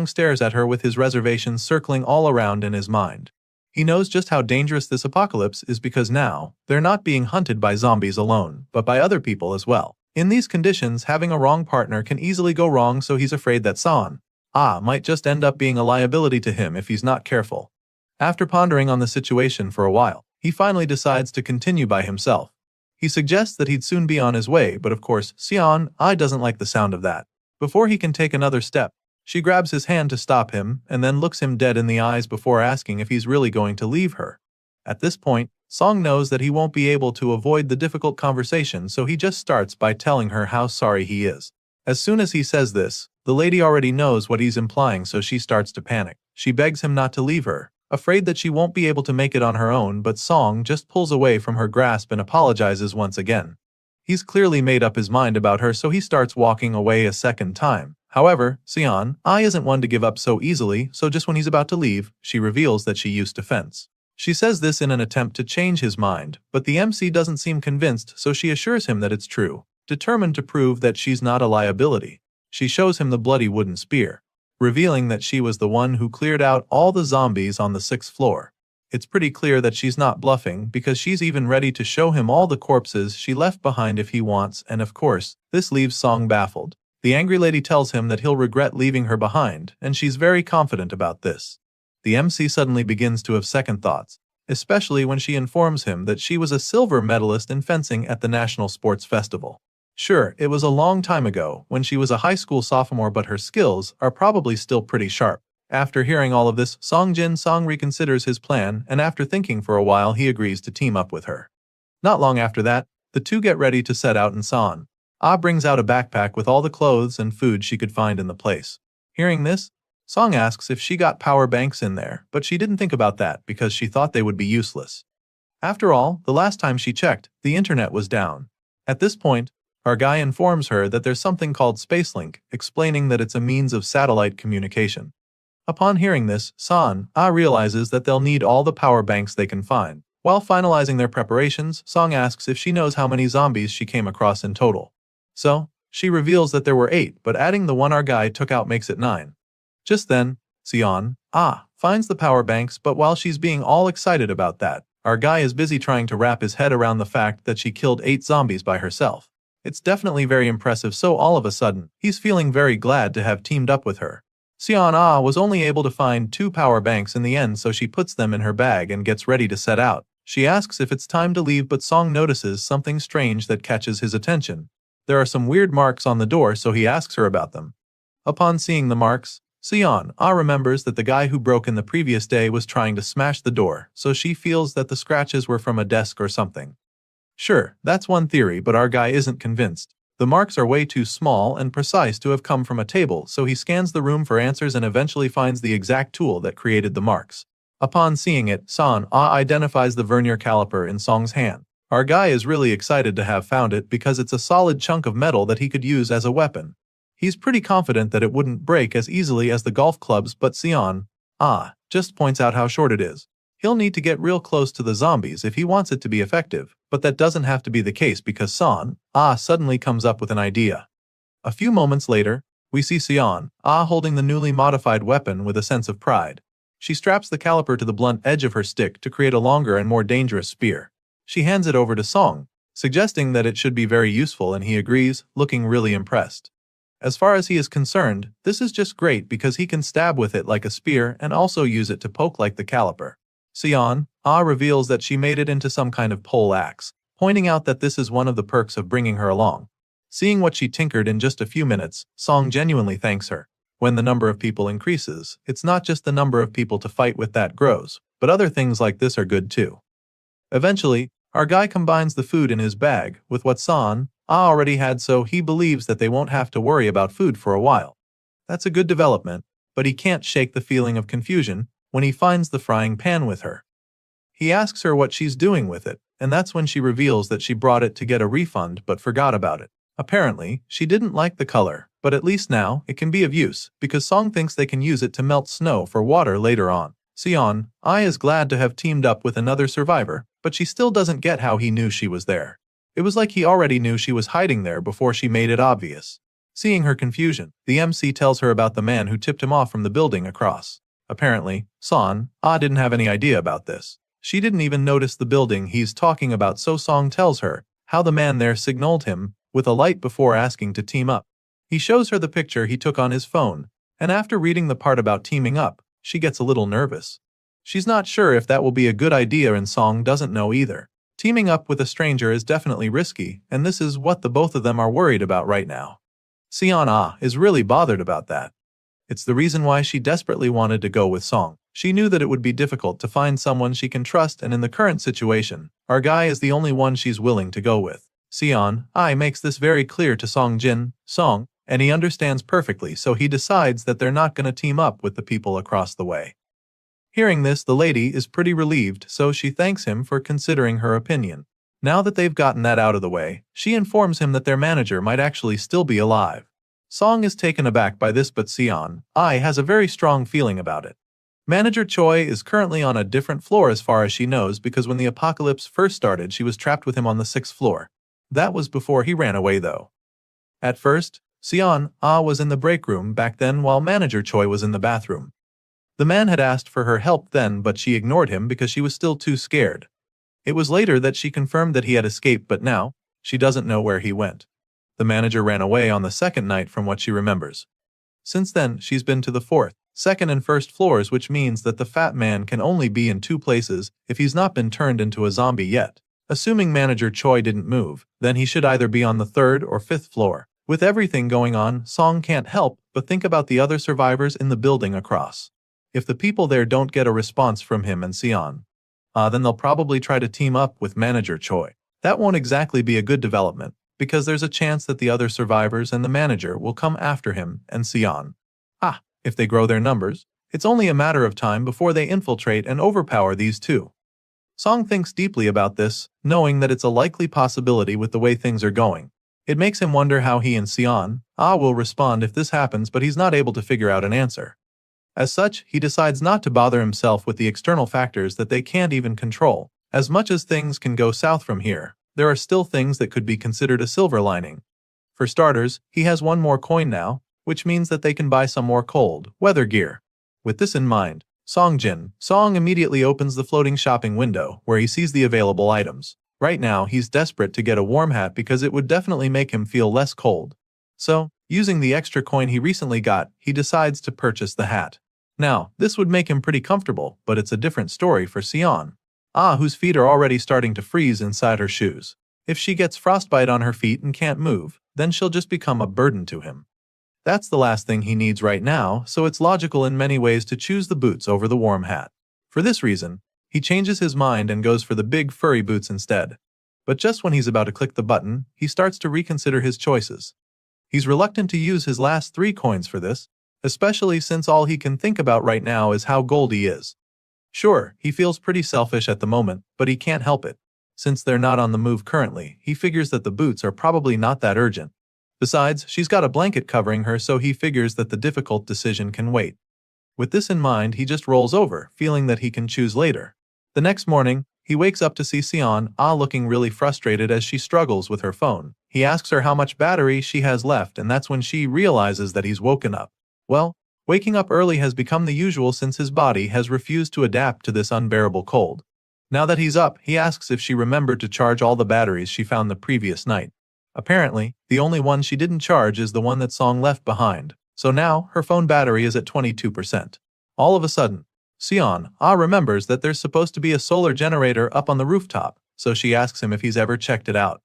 stares at her with his reservations circling all around in his mind. He knows just how dangerous this apocalypse is because now, they're not being hunted by zombies alone, but by other people as well. In these conditions, having a wrong partner can easily go wrong, so he's afraid that Son might just end up being a liability to him if he's not careful. After pondering on the situation for a while, he finally decides to continue by himself. He suggests that he'd soon be on his way, but of course, Sion doesn't like the sound of that. Before he can take another step, she grabs his hand to stop him and then looks him dead in the eyes before asking if he's really going to leave her. At this point, Song knows that he won't be able to avoid the difficult conversation, so he just starts by telling her how sorry he is. As soon as he says this, the lady already knows what he's implying, so she starts to panic. She begs him not to leave her, afraid that she won't be able to make it on her own, but Song just pulls away from her grasp and apologizes once again. He's clearly made up his mind about her, so he starts walking away a second time. However, Sion isn't one to give up so easily, so just when he's about to leave, she reveals that she used to fence. She says this in an attempt to change his mind, but the MC doesn't seem convinced, so she assures him that it's true, determined to prove that she's not a liability. She shows him the bloody wooden spear, revealing that she was the one who cleared out all the zombies on the 6th floor. It's pretty clear that she's not bluffing because she's even ready to show him all the corpses she left behind if he wants, and of course, this leaves Song baffled. The angry lady tells him that he'll regret leaving her behind, and she's very confident about this. The MC suddenly begins to have second thoughts, especially when she informs him that she was a silver medalist in fencing at the National Sports Festival. Sure, it was a long time ago when she was a high school sophomore, but her skills are probably still pretty sharp. After hearing all of this, Song reconsiders his plan, and after thinking for a while, he agrees to team up with her. Not long after that, the two get ready to set out, and Son brings out a backpack with all the clothes and food she could find in the place. Hearing this, Song asks if she got power banks in there, but she didn't think about that because she thought they would be useless. After all, the last time she checked, the internet was down. At this point, our guy informs her that there's something called Spacelink, explaining that it's a means of satellite communication. Upon hearing this, Song realizes that they'll need all the power banks they can find. While finalizing their preparations, Song asks if she knows how many zombies she came across in total. So, she reveals that there were 8, but adding the one our guy took out makes it 9. Just then, Sion finds the power banks, but while she's being all excited about that, our guy is busy trying to wrap his head around the fact that she killed 8 zombies by herself. It's definitely very impressive, so all of a sudden, he's feeling very glad to have teamed up with her. Sion was only able to find 2 power banks in the end, so she puts them in her bag and gets ready to set out. She asks if it's time to leave, but Song notices something strange that catches his attention. There are some weird marks on the door, so he asks her about them. Upon seeing the marks, Sion remembers that the guy who broke in the previous day was trying to smash the door, so she feels that the scratches were from a desk or something. Sure, that's one theory, but our guy isn't convinced. The marks are way too small and precise to have come from a table, so he scans the room for answers and eventually finds the exact tool that created the marks. Upon seeing it, Song identifies the vernier caliper in Song's hand. Our guy is really excited to have found it because it's a solid chunk of metal that he could use as a weapon. He's pretty confident that it wouldn't break as easily as the golf clubs, but Sion just points out how short it is. He'll need to get real close to the zombies if he wants it to be effective, but that doesn't have to be the case because Song suddenly comes up with an idea. A few moments later, we see Sion holding the newly modified weapon with a sense of pride. She straps the caliper to the blunt edge of her stick to create a longer and more dangerous spear. She hands it over to Song, suggesting that it should be very useful, and he agrees, looking really impressed. As far as he is concerned, this is just great because he can stab with it like a spear and also use it to poke like the caliper. Sion reveals that she made it into some kind of pole axe, pointing out that this is one of the perks of bringing her along. Seeing what she tinkered in just a few minutes, Song genuinely thanks her. When the number of people increases, it's not just the number of people to fight with that grows, but other things like this are good too. Eventually, our guy combines the food in his bag with what Song already had, so he believes that they won't have to worry about food for a while. That's a good development, but he can't shake the feeling of confusion when he finds the frying pan with her. He asks her what she's doing with it, and that's when she reveals that she brought it to get a refund but forgot about it. Apparently, she didn't like the color, but at least now it can be of use, because Song thinks they can use it to melt snow for water later on. Sion is glad to have teamed up with another survivor, but she still doesn't get how he knew she was there. It was like he already knew she was hiding there before she made it obvious. Seeing her confusion, the MC tells her about the man who tipped him off from the building across. Apparently, Song didn't have any idea about this. She didn't even notice the building he's talking about, so Song tells her how the man there signaled him with a light before asking to team up. He shows her the picture he took on his phone, and after reading the part about teaming up, she gets a little nervous. She's not sure if that will be a good idea, and Song doesn't know either. Teaming up with a stranger is definitely risky, and this is what the both of them are worried about right now. Sion is really bothered about that. It's the reason why she desperately wanted to go with Song. She knew that it would be difficult to find someone she can trust, and in the current situation, our guy is the only one she's willing to go with. Sion makes this very clear to Song, and he understands perfectly, so he decides that they're not going to team up with the people across the way. Hearing this, the lady is pretty relieved, so she thanks him for considering her opinion. Now that they've gotten that out of the way, she informs him that their manager might actually still be alive. Song is taken aback by this, but Sion has a very strong feeling about it. Manager Choi is currently on a different floor as far as she knows, because when the apocalypse first started, she was trapped with him on the 6th floor. That was before he ran away though. At first, Sion was in the break room back then while Manager Choi was in the bathroom. The man had asked for her help then, but she ignored him because she was still too scared. It was later that she confirmed that he had escaped, but now, she doesn't know where he went. The manager ran away on the 2nd night from what she remembers. Since then, she's been to the 4th, 2nd and 1st floors, which means that the fat man can only be in 2 places if he's not been turned into a zombie yet. Assuming Manager Choi didn't move, then he should either be on the 3rd or 5th floor. With everything going on, Song can't help but think about the other survivors in the building across. If the people there don't get a response from him and Sion, then they'll probably try to team up with Manager Choi. That won't exactly be a good development, because there's a chance that the other survivors and the manager will come after him and Sion. If they grow their numbers, it's only a matter of time before they infiltrate and overpower these two. Song thinks deeply about this, knowing that it's a likely possibility with the way things are going. It makes him wonder how he and Sion will respond if this happens, but he's not able to figure out an answer. As such, he decides not to bother himself with the external factors that they can't even control. As much as things can go south from here, there are still things that could be considered a silver lining. For starters, he has one more coin now, which means that they can buy some more cold weather gear. With this in mind, Song immediately opens the floating shopping window where he sees the available items. Right now, he's desperate to get a warm hat because it would definitely make him feel less cold. So, using the extra coin he recently got, he decides to purchase the hat. Now, this would make him pretty comfortable, but it's a different story for Sion, whose feet are already starting to freeze inside her shoes. If she gets frostbite on her feet and can't move, then she'll just become a burden to him. That's the last thing he needs right now, so it's logical in many ways to choose the boots over the warm hat. For this reason, he changes his mind and goes for the big furry boots instead. But just when he's about to click the button, he starts to reconsider his choices. He's reluctant to use his last 3 coins for this, especially since all he can think about right now is how gold he is. Sure, he feels pretty selfish at the moment, but he can't help it. Since they're not on the move currently, he figures that the boots are probably not that urgent. Besides, she's got a blanket covering her, so he figures that the difficult decision can wait. With this in mind, he just rolls over, feeling that he can choose later. The next morning, he wakes up to see Sion looking really frustrated as she struggles with her phone. He asks her how much battery she has left, and that's when she realizes that he's woken up. Well, waking up early has become the usual since his body has refused to adapt to this unbearable cold. Now that he's up, he asks if she remembered to charge all the batteries she found the previous night. Apparently, the only one she didn't charge is the one that Song left behind, so now her phone battery is at 22%. All of a sudden, Sion remembers that there's supposed to be a solar generator up on the rooftop, so she asks him if he's ever checked it out.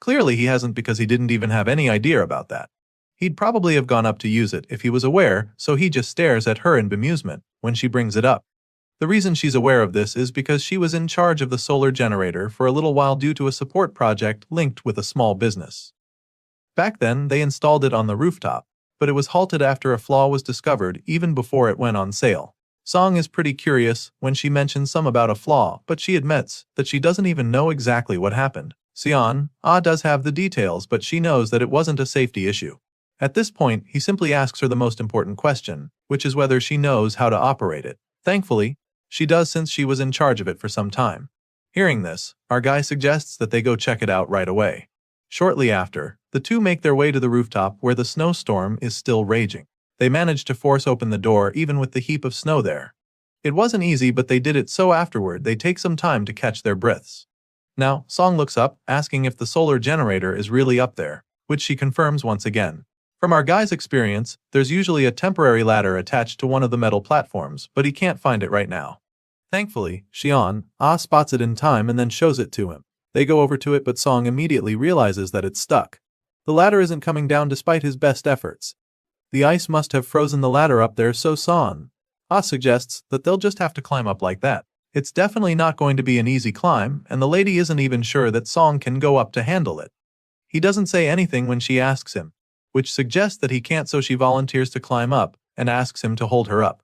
Clearly he hasn't, because he didn't even have any idea about that. He'd probably have gone up to use it if he was aware, so he just stares at her in bemusement when she brings it up. The reason she's aware of this is because she was in charge of the solar generator for a little while due to a support project linked with a small business. Back then, they installed it on the rooftop, but it was halted after a flaw was discovered even before it went on sale. Song is pretty curious when she mentions some about a flaw, but she admits that she doesn't even know exactly what happened. Sion does have the details, but she knows that it wasn't a safety issue. At this point, he simply asks her the most important question, which is whether she knows how to operate it. Thankfully, she does, since she was in charge of it for some time. Hearing this, our guy suggests that they go check it out right away. Shortly after, the two make their way to the rooftop where the snowstorm is still raging. They manage to force open the door even with the heap of snow there. It wasn't easy, but they did it, so afterward they take some time to catch their breaths. Now, Song looks up, asking if the solar generator is really up there, which she confirms once again. From our guy's experience, there's usually a temporary ladder attached to one of the metal platforms, but he can't find it right now. Thankfully, Xian spots it in time and then shows it to him. They go over to it, but Song immediately realizes that it's stuck. The ladder isn't coming down despite his best efforts. The ice must have frozen the ladder up there, so Song suggests that they'll just have to climb up like that. It's definitely not going to be an easy climb, and the lady isn't even sure that Song can go up to handle it. He doesn't say anything when she asks him, which suggests that he can't, so she volunteers to climb up and asks him to hold her up.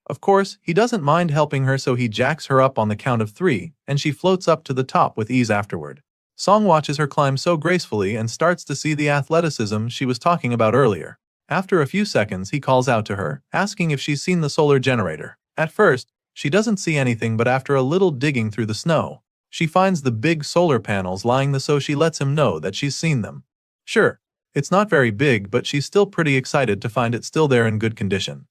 Of course, he doesn't mind helping her, so he jacks her up on the count of 3, and she floats up to the top with ease afterward. Song watches her climb so gracefully and starts to see the athleticism she was talking about earlier. After a few seconds, he calls out to her, asking if she's seen the solar generator. At first, she doesn't see anything, but after a little digging through the snow, she finds the big solar panels lying there, so she lets him know that she's seen them. Sure, it's not very big, but she's still pretty excited to find it still there in good condition.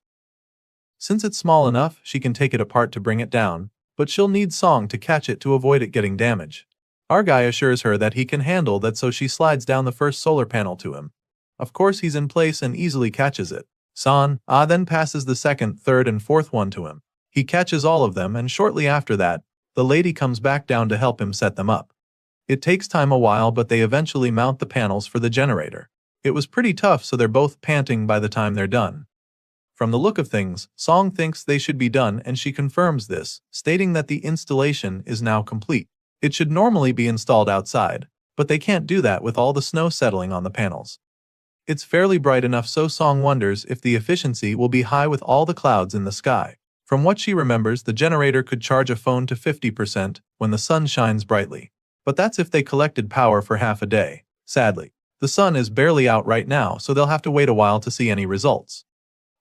Since it's small enough, she can take it apart to bring it down, but she'll need Song to catch it to avoid it getting damaged. Our guy assures her that he can handle that, so she slides down the first solar panel to him. Of course, he's in place and easily catches it. Song then passes the second, third, and fourth one to him. He catches all of them, and shortly after that, the lady comes back down to help him set them up. It takes time a while, but they eventually mount the panels for the generator. It was pretty tough, so they're both panting by the time they're done. From the look of things, Song thinks they should be done, and she confirms this, stating that the installation is now complete. It should normally be installed outside, but they can't do that with all the snow settling on the panels. It's fairly bright enough so Song wonders if the efficiency will be high with all the clouds in the sky. From what she remembers, the generator could charge a phone to 50% when the sun shines brightly. But that's if they collected power for half a day. Sadly, the sun is barely out right now, so they'll have to wait a while to see any results.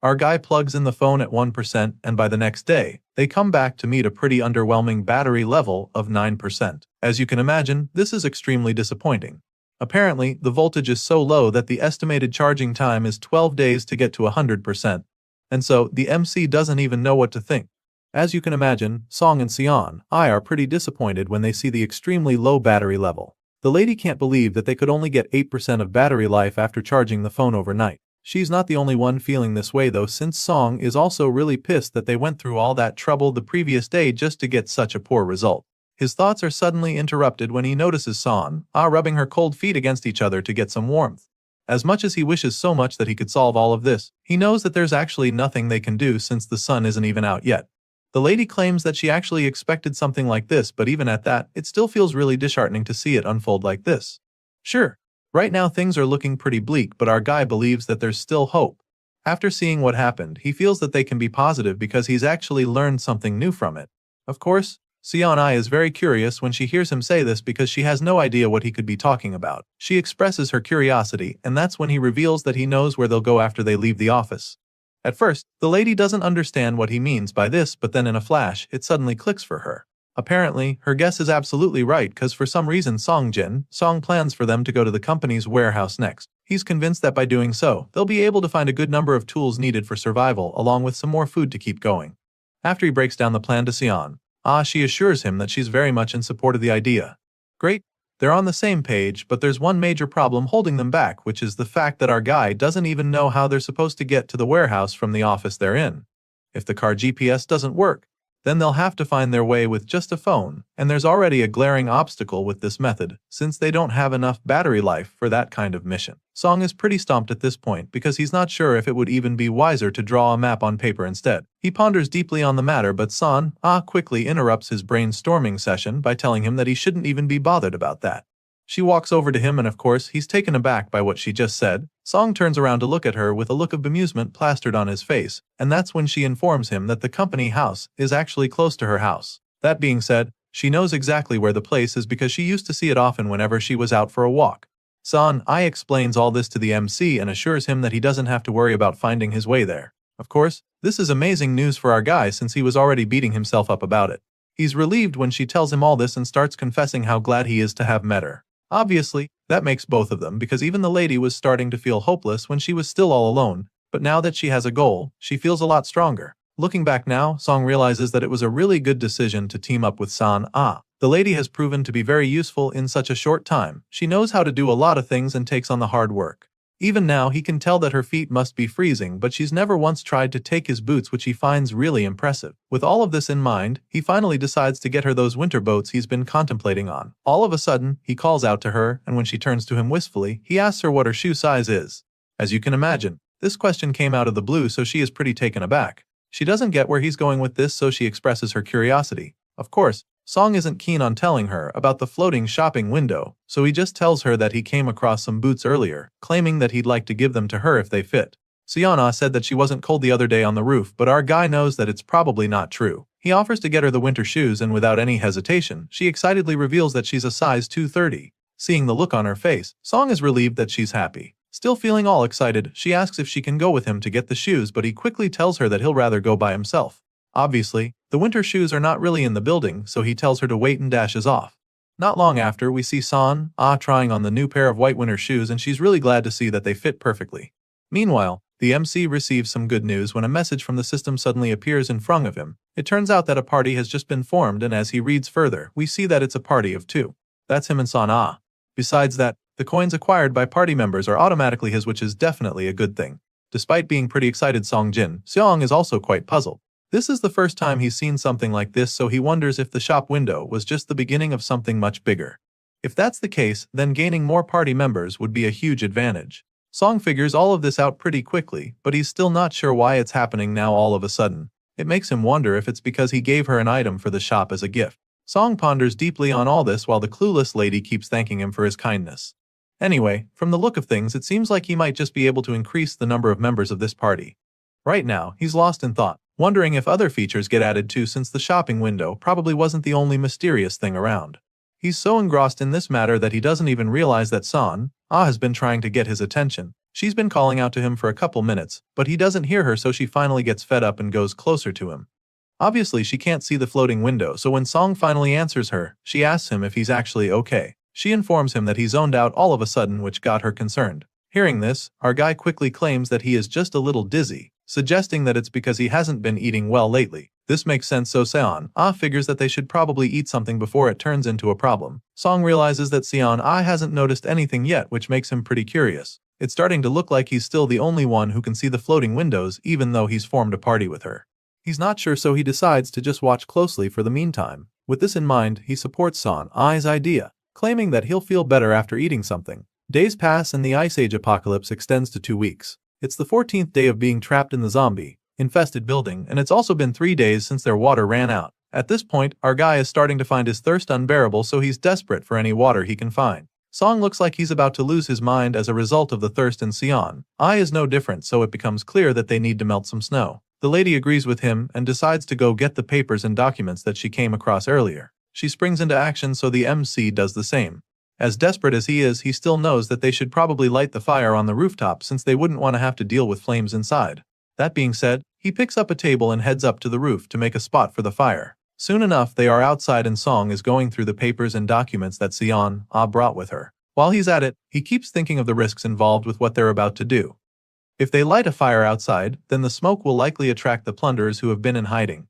Our guy plugs in the phone at 1%, and by the next day, they come back to meet a pretty underwhelming battery level of 9%. As you can imagine, this is extremely disappointing. Apparently, the voltage is so low that the estimated charging time is 12 days to get to 100%. And so, the MC doesn't even know what to think. As you can imagine, Song and Sion are pretty disappointed when they see the extremely low battery level. The lady can't believe that they could only get 8% of battery life after charging the phone overnight. She's not the only one feeling this way though, since Song is also really pissed that they went through all that trouble the previous day just to get such a poor result. His thoughts are suddenly interrupted when he notices Song rubbing her cold feet against each other to get some warmth. As much as he wishes so much that he could solve all of this, he knows that there's actually nothing they can do since the sun isn't even out yet. The lady claims that she actually expected something like this, but even at that, it still feels really disheartening to see it unfold like this. Sure, right now things are looking pretty bleak, but our guy believes that there's still hope. After seeing what happened, he feels that they can be positive because he's actually learned something new from it. Of course, Sion is very curious when she hears him say this because she has no idea what he could be talking about. She expresses her curiosity, and that's when he reveals that he knows where they'll go after they leave the office. At first, the lady doesn't understand what he means by this, but then in a flash, it suddenly clicks for her. Apparently, her guess is absolutely right because for some reason Song plans for them to go to the company's warehouse next. He's convinced that by doing so, they'll be able to find a good number of tools needed for survival along with some more food to keep going. After he breaks down the plan to Sion, she assures him that she's very much in support of the idea. Great, they're on the same page, but there's one major problem holding them back, which is the fact that our guy doesn't even know how they're supposed to get to the warehouse from the office they're in. If the car GPS doesn't work, then they'll have to find their way with just a phone, and there's already a glaring obstacle with this method, since they don't have enough battery life for that kind of mission. Song is pretty stumped at this point because he's not sure if it would even be wiser to draw a map on paper instead. He ponders deeply on the matter, but Son quickly interrupts his brainstorming session by telling him that he shouldn't even be bothered about that. She walks over to him and of course he's taken aback by what she just said. Song turns around to look at her with a look of bemusement plastered on his face, and that's when she informs him that the company house is actually close to her house. That being said, she knows exactly where the place is because she used to see it often whenever she was out for a walk. Son explains all this to the MC and assures him that he doesn't have to worry about finding his way there. Of course, this is amazing news for our guy since he was already beating himself up about it. He's relieved when she tells him all this and starts confessing how glad he is to have met her. Obviously, that makes both of them because even the lady was starting to feel hopeless when she was still all alone, but now that she has a goal, she feels a lot stronger. Looking back now, Song realizes that it was a really good decision to team up with San. The lady has proven to be very useful in such a short time. She knows how to do a lot of things and takes on the hard work. Even now, he can tell that her feet must be freezing, but she's never once tried to take his boots, which he finds really impressive. With all of this in mind, he finally decides to get her those winter boats he's been contemplating on. All of a sudden, he calls out to her, and when she turns to him wistfully, he asks her what her shoe size is. As you can imagine, this question came out of the blue, so she is pretty taken aback. She doesn't get where he's going with this, so she expresses her curiosity. Of course, Song isn't keen on telling her about the floating shopping window, so he just tells her that he came across some boots earlier, claiming that he'd like to give them to her if they fit. Siana said that she wasn't cold the other day on the roof, but our guy knows that it's probably not true. He offers to get her the winter shoes and without any hesitation, she excitedly reveals that she's a size 230. Seeing the look on her face, Song is relieved that she's happy. Still feeling all excited, she asks if she can go with him to get the shoes, but he quickly tells her that he'll rather go by himself. Obviously, the winter shoes are not really in the building, so he tells her to wait and dashes off. Not long after, we see San trying on the new pair of white winter shoes, and she's really glad to see that they fit perfectly. Meanwhile, the MC receives some good news when a message from the system suddenly appears in front of him. It turns out that a party has just been formed, and as he reads further, we see that it's a party of 2. That's him and San. Besides that, the coins acquired by party members are automatically his, which is definitely a good thing. Despite being pretty excited, Seong is also quite puzzled. This is the first time he's seen something like this, so he wonders if the shop window was just the beginning of something much bigger. If that's the case, then gaining more party members would be a huge advantage. Song figures all of this out pretty quickly, but he's still not sure why it's happening now all of a sudden. It makes him wonder if it's because he gave her an item for the shop as a gift. Song ponders deeply on all this while the clueless lady keeps thanking him for his kindness. Anyway, from the look of things it seems like he might just be able to increase the number of members of this party. Right now, he's lost in thought, wondering if other features get added too since the shopping window probably wasn't the only mysterious thing around. He's so engrossed in this matter that he doesn't even realize that San Ah has been trying to get his attention. She's been calling out to him for a couple minutes, but he doesn't hear her, so she finally gets fed up and goes closer to him. Obviously, she can't see the floating window, so when Song finally answers her, she asks him if he's actually okay. She informs him that he zoned out all of a sudden, which got her concerned. Hearing this, our guy quickly claims that he is just a little dizzy, suggesting that it's because he hasn't been eating well lately. This makes sense, so Seon Ah figures that they should probably eat something before it turns into a problem. Song realizes that Seon Ah hasn't noticed anything yet, which makes him pretty curious. It's starting to look like he's still the only one who can see the floating windows, even though he's formed a party with her. He's not sure, so he decides to just watch closely for the meantime. With this in mind, he supports Seon Ah's idea, claiming that he'll feel better after eating something. Days pass and the Ice Age apocalypse extends to 2 weeks. It's the 14th day of being trapped in the zombie-infested building, and it's also been 3 days since their water ran out. At this point, our guy is starting to find his thirst unbearable, so he's desperate for any water he can find. Song looks like he's about to lose his mind as a result of the thirst, and Seon Ah is no different, so it becomes clear that they need to melt some snow. The lady agrees with him and decides to go get the papers and documents that she came across earlier. She springs into action, so the MC does the same. As desperate as he is, he still knows that they should probably light the fire on the rooftop since they wouldn't want to have to deal with flames inside. That being said, he picks up a table and heads up to the roof to make a spot for the fire. Soon enough, they are outside and Song is going through the papers and documents that Seon Ah brought with her. While he's at it, he keeps thinking of the risks involved with what they're about to do. If they light a fire outside, then the smoke will likely attract the plunderers who have been in hiding.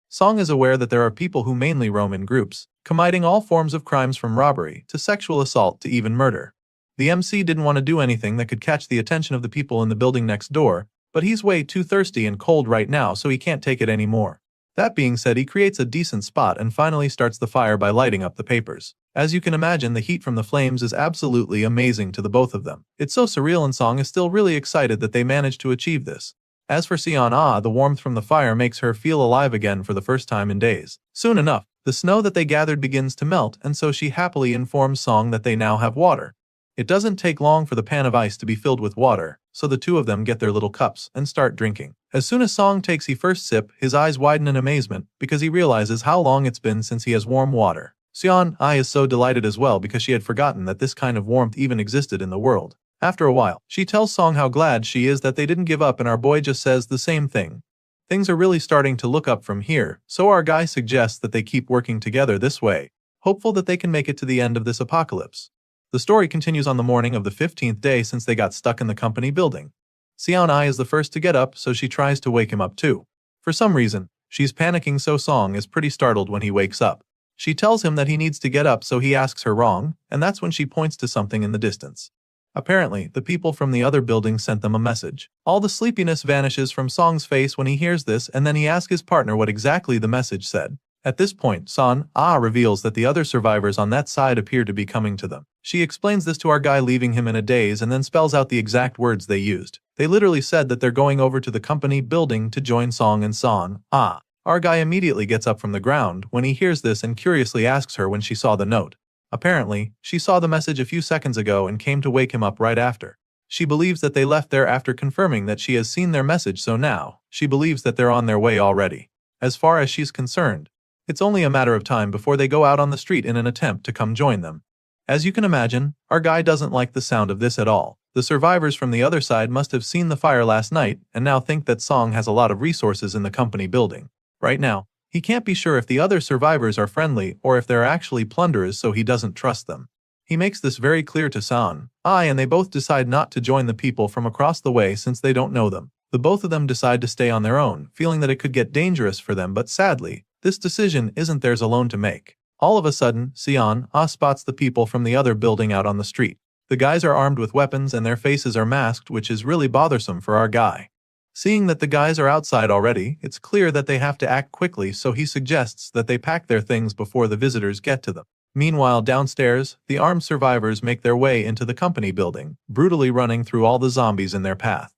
Song is aware that there are people who mainly roam in groups, committing all forms of crimes from robbery to sexual assault to even murder. The MC didn't want to do anything that could catch the attention of the people in the building next door, but he's way too thirsty and cold right now, so he can't take it anymore. That being said, he creates a decent spot and finally starts the fire by lighting up the papers. As you can imagine, the heat from the flames is absolutely amazing to the both of them. It's so surreal, and Song is still really excited that they managed to achieve this. As for Seon Ah, the warmth from the fire makes her feel alive again for the first time in days. Soon enough, the snow that they gathered begins to melt, and so she happily informs Song that they now have water. It doesn't take long for the pan of ice to be filled with water, so the two of them get their little cups and start drinking. As soon as Song takes his first sip, his eyes widen in amazement because he realizes how long it's been since he has warm water. Seon Ah is so delighted as well because she had forgotten that this kind of warmth even existed in the world. After a while, she tells Song how glad she is that they didn't give up, and our boy just says the same thing. Things are really starting to look up from here, so our guy suggests that they keep working together this way, hopeful that they can make it to the end of this apocalypse. The story continues on the morning of the 15th day since they got stuck in the company building. Seon Ah is the first to get up, so she tries to wake him up too. For some reason, she's panicking, so Song is pretty startled when he wakes up. She tells him that he needs to get up, so he asks her wrong, and that's when she points to something in the distance. Apparently, the people from the other building sent them a message. All the sleepiness vanishes from Song's face when he hears this, and then he asks his partner what exactly the message said. At this point, Seon Ah reveals that the other survivors on that side appear to be coming to them. She explains this to our guy, leaving him in a daze, and then spells out the exact words they used. They literally said that they're going over to the company building to join Song and Seon Ah. Our guy immediately gets up from the ground when he hears this and curiously asks her when she saw the note. Apparently, she saw the message a few seconds ago and came to wake him up right after. She believes that they left there after confirming that she has seen their message, so now she believes that they're on their way already. As far as she's concerned, it's only a matter of time before they go out on the street in an attempt to come join them. As you can imagine, our guy doesn't like the sound of this at all. The survivors from the other side must have seen the fire last night and now think that Song has a lot of resources in the company building. Right now, he can't be sure if the other survivors are friendly or if they're actually plunderers, so he doesn't trust them. He makes this very clear to Seon Ah, and they both decide not to join the people from across the way since they don't know them. The both of them decide to stay on their own, feeling that it could get dangerous for them, but sadly, this decision isn't theirs alone to make. All of a sudden, Seon Ah spots the people from the other building out on the street. The guys are armed with weapons and their faces are masked, which is really bothersome for our guy. Seeing that the guys are outside already, it's clear that they have to act quickly, so he suggests that they pack their things before the visitors get to them. Meanwhile, downstairs, the armed survivors make their way into the company building, brutally running through all the zombies in their path.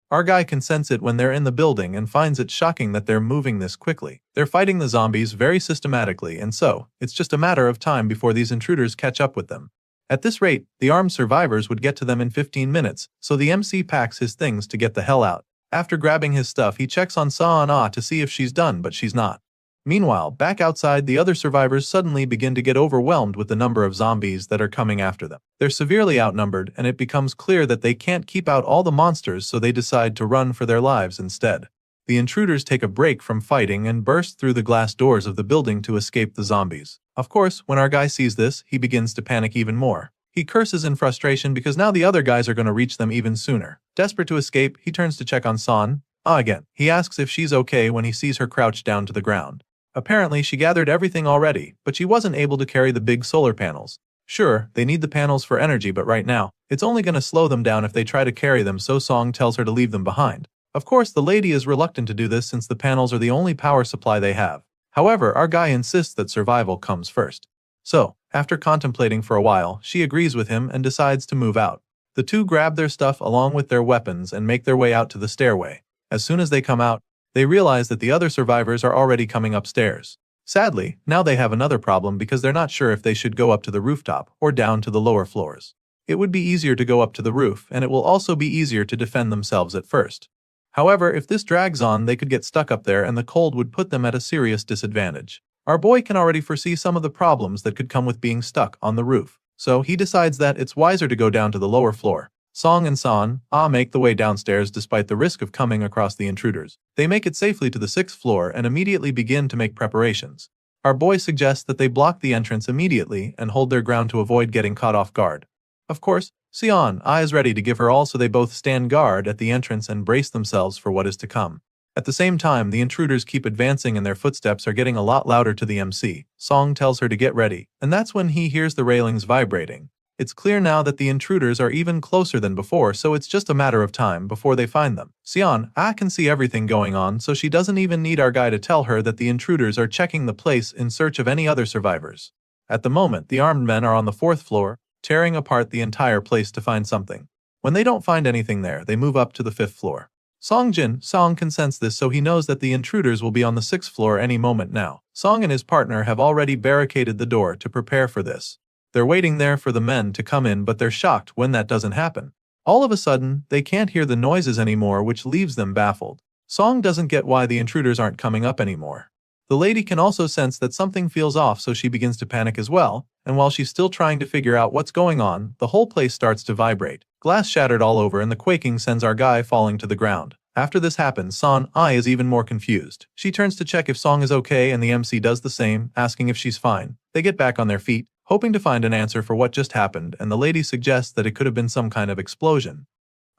Our guy can sense it when they're in the building and finds it shocking that they're moving this quickly. They're fighting the zombies very systematically, and so it's just a matter of time before these intruders catch up with them. At this rate, the armed survivors would get to them in 15 minutes, so the MC packs his things to get the hell out. After grabbing his stuff, he checks on Sa and Ah to see if she's done, but she's not. Meanwhile, back outside, the other survivors suddenly begin to get overwhelmed with the number of zombies that are coming after them. They're severely outnumbered, and it becomes clear that they can't keep out all the monsters, so they decide to run for their lives instead. The intruders take a break from fighting and burst through the glass doors of the building to escape the zombies. Of course, when our guy sees this, he begins to panic even more. He curses in frustration because now the other guys are going to reach them even sooner. Desperate to escape, he turns to check on San again. He asks if she's okay when he sees her crouched down to the ground. Apparently, she gathered everything already, but she wasn't able to carry the big solar panels. Sure, they need the panels for energy, but right now, it's only going to slow them down if they try to carry them, so Song tells her to leave them behind. Of course, the lady is reluctant to do this since the panels are the only power supply they have. However, our guy insists that survival comes first. So, after contemplating for a while, she agrees with him and decides to move out. The two grab their stuff along with their weapons and make their way out to the stairway. As soon as they come out, they realize that the other survivors are already coming upstairs. Sadly, now they have another problem because they're not sure if they should go up to the rooftop or down to the lower floors. It would be easier to go up to the roof, and it will also be easier to defend themselves at first. However, if this drags on, they could get stuck up there and the cold would put them at a serious disadvantage. Our boy can already foresee some of the problems that could come with being stuck on the roof, so he decides that it's wiser to go down to the lower floor. Song and San make the way downstairs despite the risk of coming across the intruders. They make it safely to the 6th floor and immediately begin to make preparations. Our boy suggests that they block the entrance immediately and hold their ground to avoid getting caught off guard. Of course, Sion is ready to give her all, so they both stand guard at the entrance and brace themselves for what is to come. At the same time, the intruders keep advancing and their footsteps are getting a lot louder to the MC. Song tells her to get ready, and that's when he hears the railings vibrating. It's clear now that the intruders are even closer than before, so it's just a matter of time before they find them. Sion can see everything going on, so she doesn't even need our guy to tell her that the intruders are checking the place in search of any other survivors. At the moment, the armed men are on the 4th floor, tearing apart the entire place to find something. When they don't find anything there, they move up to the 5th floor. Song can sense this, so he knows that the intruders will be on the 6th floor any moment now. Song and his partner have already barricaded the door to prepare for this. They're waiting there for the men to come in, but they're shocked when that doesn't happen. All of a sudden, they can't hear the noises anymore, which leaves them baffled. Song doesn't get why the intruders aren't coming up anymore. The lady can also sense that something feels off, so she begins to panic as well, and while she's still trying to figure out what's going on, the whole place starts to vibrate. Glass shattered all over and the quaking sends our guy falling to the ground. After this happens, San is even more confused. She turns to check if Song is okay and the MC does the same, asking if she's fine. They get back on their feet, hoping to find an answer for what just happened, and the lady suggests that it could have been some kind of explosion.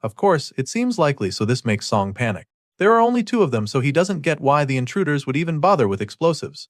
Of course, it seems likely, so this makes Song panic. There are only 2 of them, so he doesn't get why the intruders would even bother with explosives.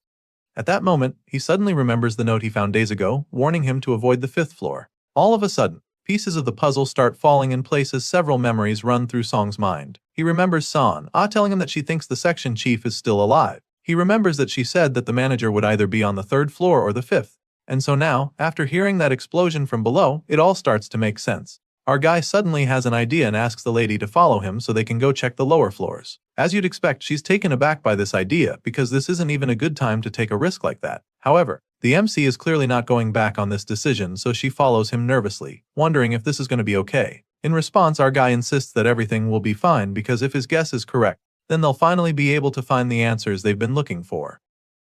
At that moment, he suddenly remembers the note he found days ago, warning him to avoid the 5th floor. All of a sudden, pieces of the puzzle start falling in place as several memories run through Song's mind. He remembers San telling him that she thinks the section chief is still alive. He remembers that she said that the manager would either be on the 3rd floor or the 5th. And so now, after hearing that explosion from below, it all starts to make sense. Our guy suddenly has an idea and asks the lady to follow him so they can go check the lower floors. As you'd expect, she's taken aback by this idea because this isn't even a good time to take a risk like that. However, the MC is clearly not going back on this decision, so she follows him nervously, wondering if this is going to be okay. In response, our guy insists that everything will be fine because if his guess is correct, then they'll finally be able to find the answers they've been looking for.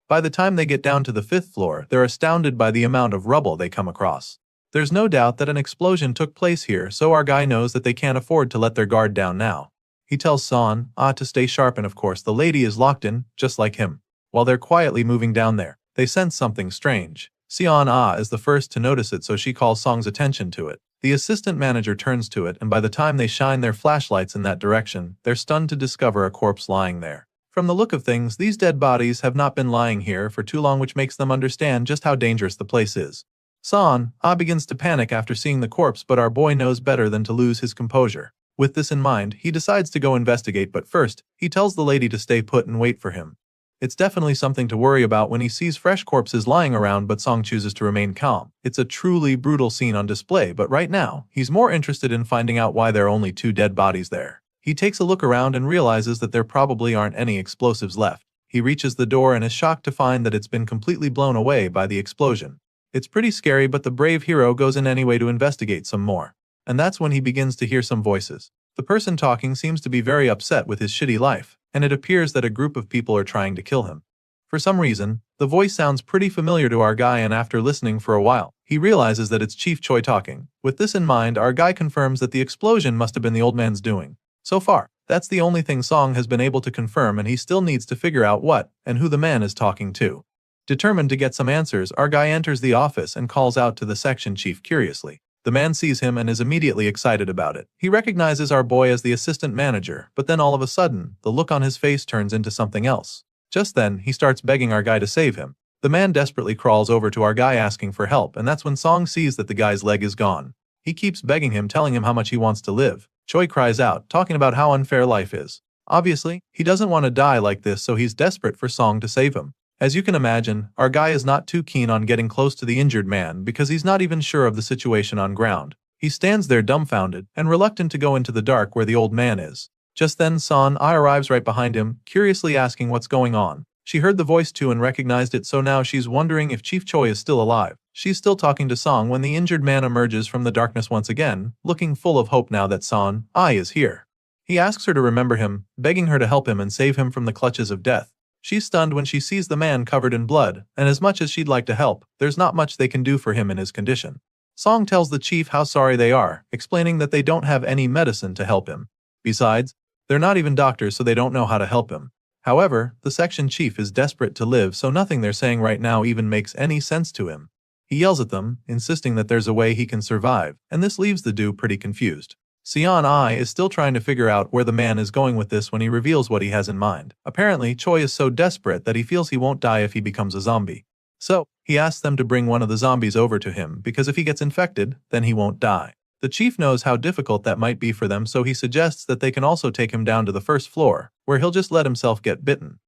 By the time they get down to the 5th floor, they're astounded by the amount of rubble they come across. There's no doubt that an explosion took place here, so our guy knows that they can't afford to let their guard down now. He tells San to stay sharp, and of course the lady is locked in, just like him. While they're quietly moving down there, they sense something strange. Sion is the first to notice it, so she calls Song's attention to it. The assistant manager turns to it, and by the time they shine their flashlights in that direction, they're stunned to discover a corpse lying there. From the look of things, these dead bodies have not been lying here for too long, which makes them understand just how dangerous the place is. San begins to panic after seeing the corpse, but our boy knows better than to lose his composure. With this in mind, he decides to go investigate, but first, he tells the lady to stay put and wait for him. It's definitely something to worry about when he sees fresh corpses lying around, but Song chooses to remain calm. It's a truly brutal scene on display, but right now, he's more interested in finding out why there are only 2 dead bodies there. He takes a look around and realizes that there probably aren't any explosives left. He reaches the door and is shocked to find that it's been completely blown away by the explosion. It's pretty scary, but the brave hero goes in anyway to investigate some more. And that's when he begins to hear some voices. The person talking seems to be very upset with his shitty life, and it appears that a group of people are trying to kill him. For some reason, the voice sounds pretty familiar to our guy, and after listening for a while, he realizes that it's Chief Choi talking. With this in mind, our guy confirms that the explosion must have been the old man's doing. So far, that's the only thing Song has been able to confirm, and he still needs to figure out what and who the man is talking to. Determined to get some answers, our guy enters the office and calls out to the section chief curiously. The man sees him and is immediately excited about it. He recognizes our boy as the assistant manager, but then all of a sudden, the look on his face turns into something else. Just then, he starts begging our guy to save him. The man desperately crawls over to our guy asking for help, and that's when Song sees that the guy's leg is gone. He keeps begging him, telling him how much he wants to live. Choi cries out, talking about how unfair life is. Obviously, he doesn't want to die like this, so he's desperate for Song to save him. As you can imagine, our guy is not too keen on getting close to the injured man because he's not even sure of the situation on ground. He stands there dumbfounded and reluctant to go into the dark where the old man is. Just then San-ai arrives right behind him, curiously asking what's going on. She heard the voice too and recognized it, so now she's wondering if Chief Choi is still alive. She's still talking to Song when the injured man emerges from the darkness once again, looking full of hope now that San-ai is here. He asks her to remember him, begging her to help him and save him from the clutches of death. She's stunned when she sees the man covered in blood, and as much as she'd like to help, there's not much they can do for him in his condition. Song tells the chief how sorry they are, explaining that they don't have any medicine to help him. Besides, they're not even doctors, so they don't know how to help him. However, the section chief is desperate to live, so nothing they're saying right now even makes any sense to him. He yells at them, insisting that there's a way he can survive, and this leaves the dude pretty confused. Sean-ai is still trying to figure out where the man is going with this when he reveals what he has in mind. Apparently, Choi is so desperate that he feels he won't die if he becomes a zombie. So, he asks them to bring one of the zombies over to him because if he gets infected, then he won't die. The chief knows how difficult that might be for them, so he suggests that they can also take him down to the first floor, where he'll just let himself get bitten.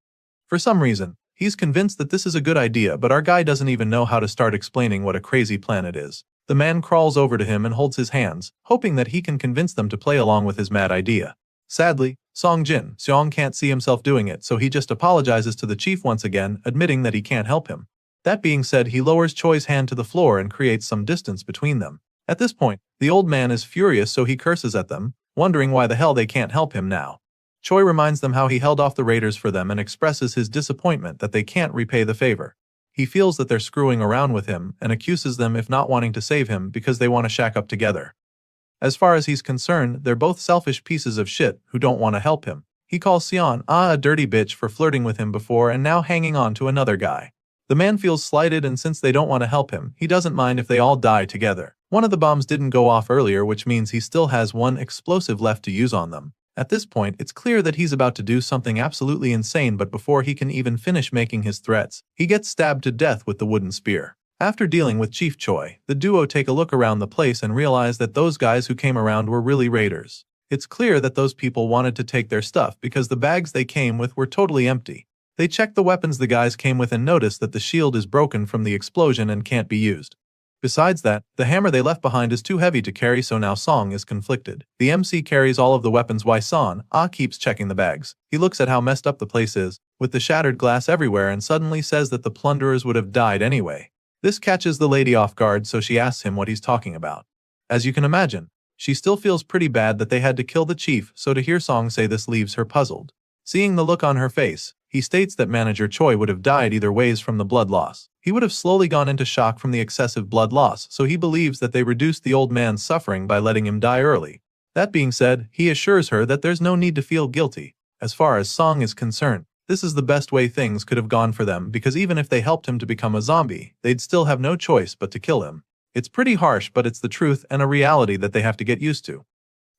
For some reason, he's convinced that this is a good idea, but our guy doesn't even know how to start explaining what a crazy plan it is. The man crawls over to him and holds his hands, hoping that he can convince them to play along with his mad idea. Sadly, Song Seong can't see himself doing it, so he just apologizes to the chief once again, admitting that he can't help him. That being said, he lowers Choi's hand to the floor and creates some distance between them. At this point, the old man is furious, so he curses at them, wondering why the hell they can't help him now. Choi reminds them how he held off the raiders for them and expresses his disappointment that they can't repay the favor. He feels that they're screwing around with him and accuses them of not wanting to save him because they want to shack up together. As far as he's concerned, they're both selfish pieces of shit who don't want to help him. He calls Seon-ah a dirty bitch for flirting with him before and now hanging on to another guy. The man feels slighted, and since they don't want to help him, he doesn't mind if they all die together. One of the bombs didn't go off earlier, which means he still has one explosive left to use on them. At this point, it's clear that he's about to do something absolutely insane, but before he can even finish making his threats, he gets stabbed to death with the wooden spear. After dealing with Chief Choi, the duo take a look around the place and realize that those guys who came around were really raiders. It's clear that those people wanted to take their stuff because the bags they came with were totally empty. They check the weapons the guys came with and notice that the shield is broken from the explosion and can't be used. Besides that, the hammer they left behind is too heavy to carry, so now Song is conflicted. The MC carries all of the weapons while San-ah keeps checking the bags. He looks at how messed up the place is, with the shattered glass everywhere, and suddenly says that the plunderers would have died anyway. This catches the lady off guard, so she asks him what he's talking about. As you can imagine, she still feels pretty bad that they had to kill the chief, so to hear Song say this leaves her puzzled. Seeing the look on her face, he states that Manager Choi would have died either ways from the blood loss. He would have slowly gone into shock from the excessive blood loss, so he believes that they reduced the old man's suffering by letting him die early. That being said, he assures her that there's no need to feel guilty. As far as Song is concerned, this is the best way things could have gone for them, because even if they helped him to become a zombie, they'd still have no choice but to kill him. It's pretty harsh, but it's the truth and a reality that they have to get used to.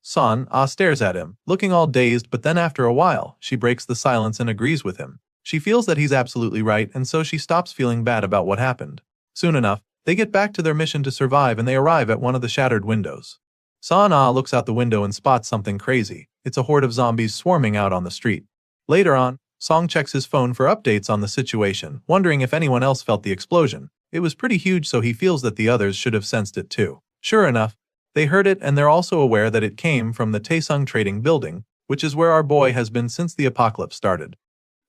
San-ah stares at him, looking all dazed, but then after a while, she breaks the silence and agrees with him. She feels that he's absolutely right, and so she stops feeling bad about what happened. Soon enough, they get back to their mission to survive and they arrive at one of the shattered windows. San-ah looks out the window and spots something crazy. It's a horde of zombies swarming out on the street. Later on, Song checks his phone for updates on the situation, wondering if anyone else felt the explosion. It was pretty huge, so he feels that the others should have sensed it too. Sure enough, they heard it, and they're also aware that it came from the Taesung Trading Building, which is where our boy has been since the apocalypse started.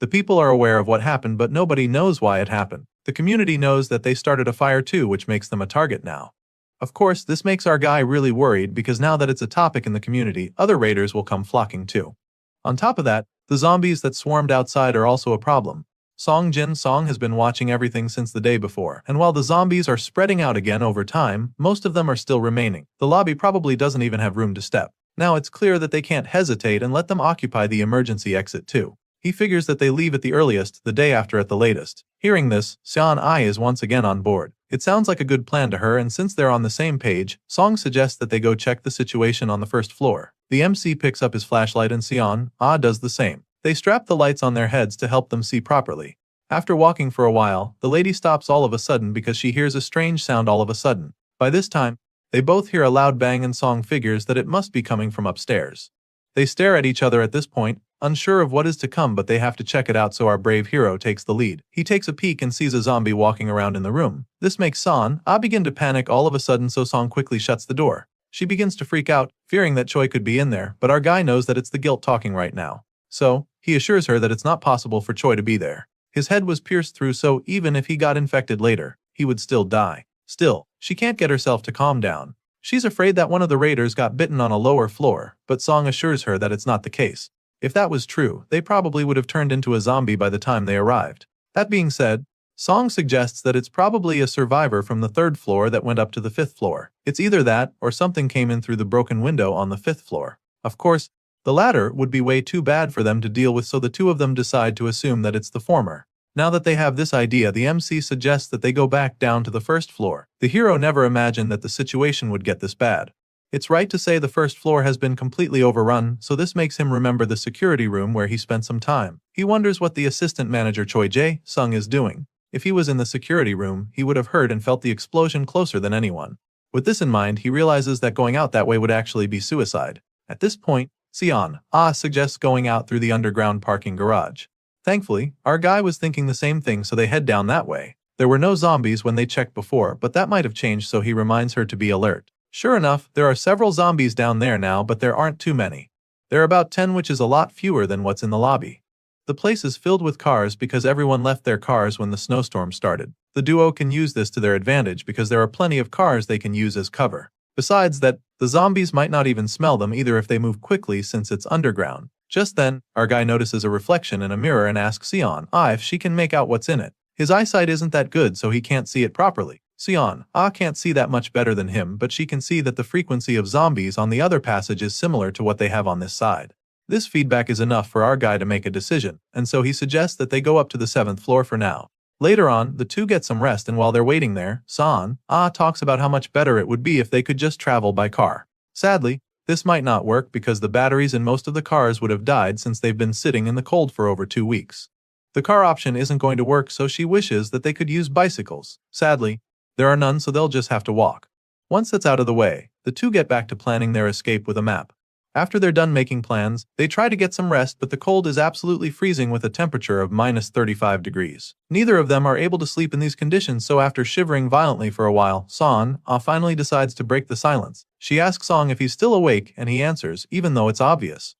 The people are aware of what happened, but nobody knows why it happened. The community knows that they started a fire too, which makes them a target now. Of course, this makes our guy really worried because now that it's a topic in the community, other raiders will come flocking too. On top of that, the zombies that swarmed outside are also a problem. Song has been watching everything since the day before, and while the zombies are spreading out again over time, most of them are still remaining. The lobby probably doesn't even have room to step. Now it's clear that they can't hesitate and let them occupy the emergency exit too. He figures that they leave at the earliest, the day after at the latest. Hearing this, Seon-ai is once again on board. It sounds like a good plan to her, and since they're on the same page, Song suggests that they go check the situation on the first floor. The MC picks up his flashlight and Seon-ai does the same. They strap the lights on their heads to help them see properly. After walking for a while, the lady stops all of a sudden because she hears a strange sound all of a sudden. By this time, they both hear a loud bang and Song figures that it must be coming from upstairs. They stare at each other at this point, unsure of what is to come, but they have to check it out, so our brave hero takes the lead. He takes a peek and sees a zombie walking around in the room. This makes Seon-ai begin to panic all of a sudden, so Song quickly shuts the door. She begins to freak out, fearing that Choi could be in there, but our guy knows that it's the guilt talking right now. So, he assures her that it's not possible for Choi to be there. His head was pierced through, so even if he got infected later, he would still die. Still, she can't get herself to calm down. She's afraid that one of the raiders got bitten on a lower floor, but Song assures her that it's not the case. If that was true, they probably would have turned into a zombie by the time they arrived. That being said, Song suggests that it's probably a survivor from the 3rd floor that went up to the 5th floor. It's either that, or something came in through the broken window on the 5th floor. Of course, the latter would be way too bad for them to deal with, so the two of them decide to assume that it's the former. Now that they have this idea, the MC suggests that they go back down to the 1st floor. The hero never imagined that the situation would get this bad. It's right to say the 1st floor has been completely overrun, so this makes him remember the security room where he spent some time. He wonders what the assistant manager Choi Jae-sung is doing. If he was in the security room, he would have heard and felt the explosion closer than anyone. With this in mind, he realizes that going out that way would actually be suicide. At this point, Seon-ai suggests going out through the underground parking garage. Thankfully, our guy was thinking the same thing, so they head down that way. There were no zombies when they checked before, but that might have changed, so he reminds her to be alert. Sure enough, there are several zombies down there now, but there aren't too many. There are about 10, which is a lot fewer than what's in the lobby. The place is filled with cars because everyone left their cars when the snowstorm started. The duo can use this to their advantage because there are plenty of cars they can use as cover. Besides that, the zombies might not even smell them either if they move quickly since it's underground. Just then, our guy notices a reflection in a mirror and asks Seon-ai if she can make out what's in it. His eyesight isn't that good, so he can't see it properly. Seon-ai can't see that much better than him, but she can see that the frequency of zombies on the other passage is similar to what they have on this side. This feedback is enough for our guy to make a decision, and so he suggests that they go up to the 7th floor for now. Later on, the two get some rest, and while they're waiting there, Seon-ai talks about how much better it would be if they could just travel by car. Sadly, this might not work because the batteries in most of the cars would have died since they've been sitting in the cold for over 2 weeks. The car option isn't going to work, so she wishes that they could use bicycles. Sadly, there are none, so they'll just have to walk. Once that's out of the way, the two get back to planning their escape with a map. After they're done making plans, they try to get some rest, but the cold is absolutely freezing with a temperature of -35 degrees. Neither of them are able to sleep in these conditions, so after shivering violently for a while, Seon-ai finally decides to break the silence. She asks Song if he's still awake, and he answers, even though it's obvious.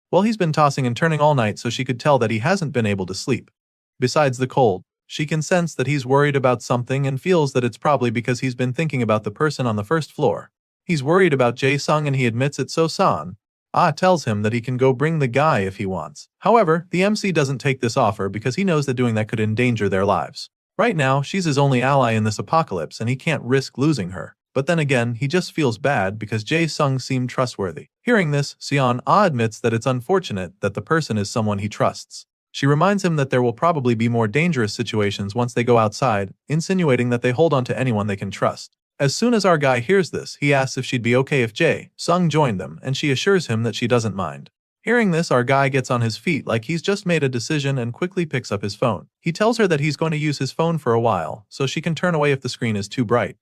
Well, he's been tossing and turning all night, so she could tell that he hasn't been able to sleep. Besides the cold, she can sense that he's worried about something and feels that it's probably because he's been thinking about the person on the 1st floor. He's worried about Jae-sung and he admits it, so Seon-ai tells him that he can go bring the guy if he wants. However, the MC doesn't take this offer because he knows that doing that could endanger their lives. Right now, she's his only ally in this apocalypse and he can't risk losing her. But then again, he just feels bad because Jae-sung seemed trustworthy. Hearing this, Seon-ai admits that it's unfortunate that the person is someone he trusts. She reminds him that there will probably be more dangerous situations once they go outside, insinuating that they hold on to anyone they can trust. As soon as our guy hears this, he asks if she'd be okay if Jae-sung joined them, and she assures him that she doesn't mind. Hearing this, our guy gets on his feet like he's just made a decision and quickly picks up his phone. He tells her that he's going to use his phone for a while, so she can turn away if the screen is too bright.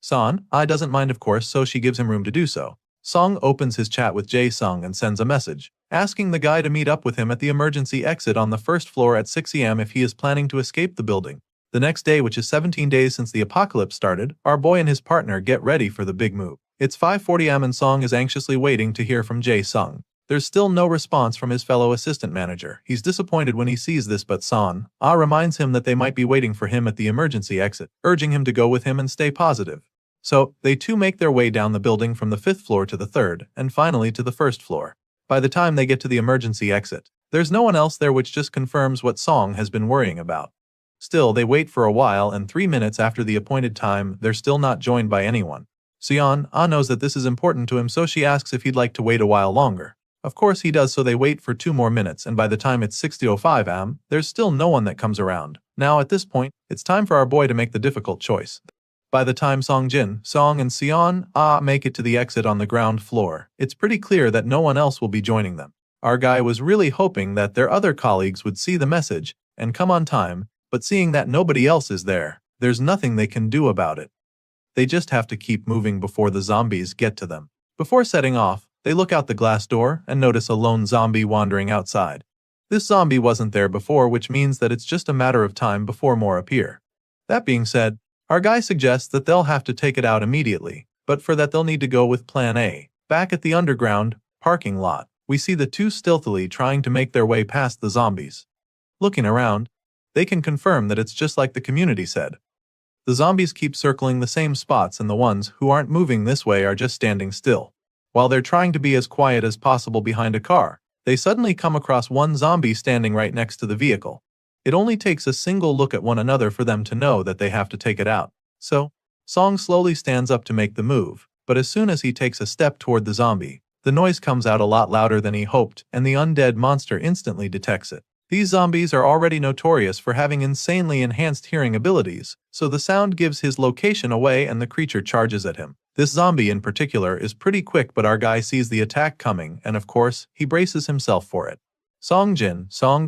Seon-ai doesn't mind, of course, so she gives him room to do so. Song opens his chat with Jae-sung and sends a message, asking the guy to meet up with him at the emergency exit on the 1st floor at 6 a.m. if he is planning to escape the building. The next day, which is 17 days since the apocalypse started, our boy and his partner get ready for the big move. It's 5:40 am and Song is anxiously waiting to hear from Jae-sung. There's still no response from his fellow assistant manager. He's disappointed when he sees this, but Son reminds him that they might be waiting for him at the emergency exit, urging him to go with him and stay positive. So, they too make their way down the building from the 5th floor to the 3rd, and finally to the 1st floor. By the time they get to the emergency exit, there's no one else there, which just confirms what Song has been worrying about. Still, they wait for a while, and 3 minutes after the appointed time, they're still not joined by anyone. Seon knows that this is important to him, so she asks if he'd like to wait a while longer. Of course he does, so they wait for 2 more minutes, and by the time it's 6:05 am, there's still no one that comes around. Now at this point, it's time for our boy to make the difficult choice. By the time Songjin, Song, and Seon make it to the exit on the ground floor, it's pretty clear that no one else will be joining them. Our guy was really hoping that their other colleagues would see the message and come on time, but seeing that nobody else is there, there's nothing they can do about it. They just have to keep moving before the zombies get to them. Before setting off, they look out the glass door and notice a lone zombie wandering outside. This zombie wasn't there before, which means that it's just a matter of time before more appear. That being said, our guy suggests that they'll have to take it out immediately, but for that they'll need to go with Plan A. Back at the underground parking lot, we see the two stealthily trying to make their way past the zombies. Looking around, they can confirm that it's just like the community said. The zombies keep circling the same spots, and the ones who aren't moving this way are just standing still. While they're trying to be as quiet as possible behind a car, they suddenly come across one zombie standing right next to the vehicle. It only takes a single look at one another for them to know that they have to take it out. So, Song slowly stands up to make the move, but as soon as he takes a step toward the zombie, the noise comes out a lot louder than he hoped, and the undead monster instantly detects it. These zombies are already notorious for having insanely enhanced hearing abilities, so the sound gives his location away and the creature charges at him. This zombie in particular is pretty quick, but our guy sees the attack coming, and of course, he braces himself for it. Song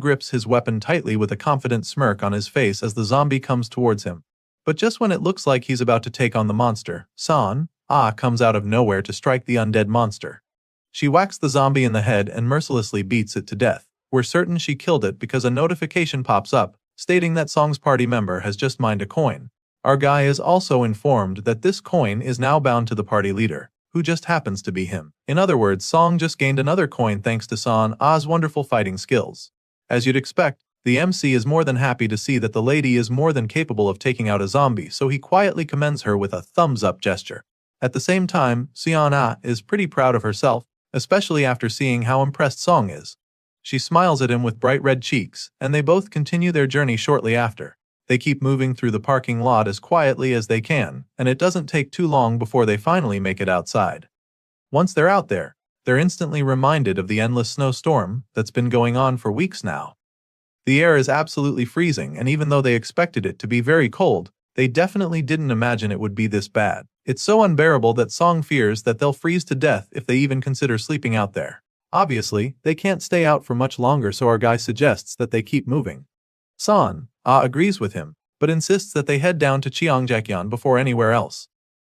grips his weapon tightly with a confident smirk on his face as the zombie comes towards him. But just when it looks like he's about to take on the monster, Son comes out of nowhere to strike the undead monster. She whacks the zombie in the head and mercilessly beats it to death. We're certain she killed it because a notification pops up, stating that Song's party member has just mined a coin. Our guy is also informed that this coin is now bound to the party leader, who just happens to be him. In other words, Song just gained another coin thanks to Son's wonderful fighting skills. As you'd expect, the MC is more than happy to see that the lady is more than capable of taking out a zombie, so he quietly commends her with a thumbs-up gesture. At the same time, Seon is pretty proud of herself, especially after seeing how impressed Song is. She smiles at him with bright red cheeks, and they both continue their journey shortly after. They keep moving through the parking lot as quietly as they can, and it doesn't take too long before they finally make it outside. Once they're out there, they're instantly reminded of the endless snowstorm that's been going on for weeks now. The air is absolutely freezing, and even though they expected it to be very cold, they definitely didn't imagine it would be this bad. It's so unbearable that Song fears that they'll freeze to death if they even consider sleeping out there. Obviously, they can't stay out for much longer, so our guy suggests that they keep moving. Son agrees with him, but insists that they head down to Cheongjakyeon before anywhere else.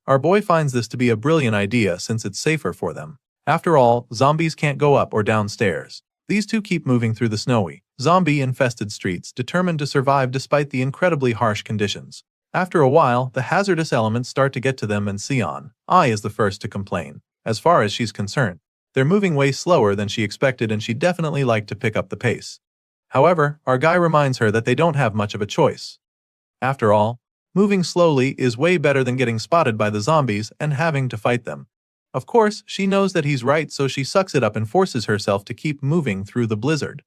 Our boy finds this to be a brilliant idea since it's safer for them. After all, zombies can't go up or downstairs. These two keep moving through the snowy, zombie-infested streets, determined to survive despite the incredibly harsh conditions. After a while, the hazardous elements start to get to them, and Seon is the first to complain. As far as she's concerned, they're moving way slower than she expected, and she'd definitely like to pick up the pace. However, our guy reminds her that they don't have much of a choice. After all, moving slowly is way better than getting spotted by the zombies and having to fight them. Of course, she knows that he's right, so she sucks it up and forces herself to keep moving through the blizzard.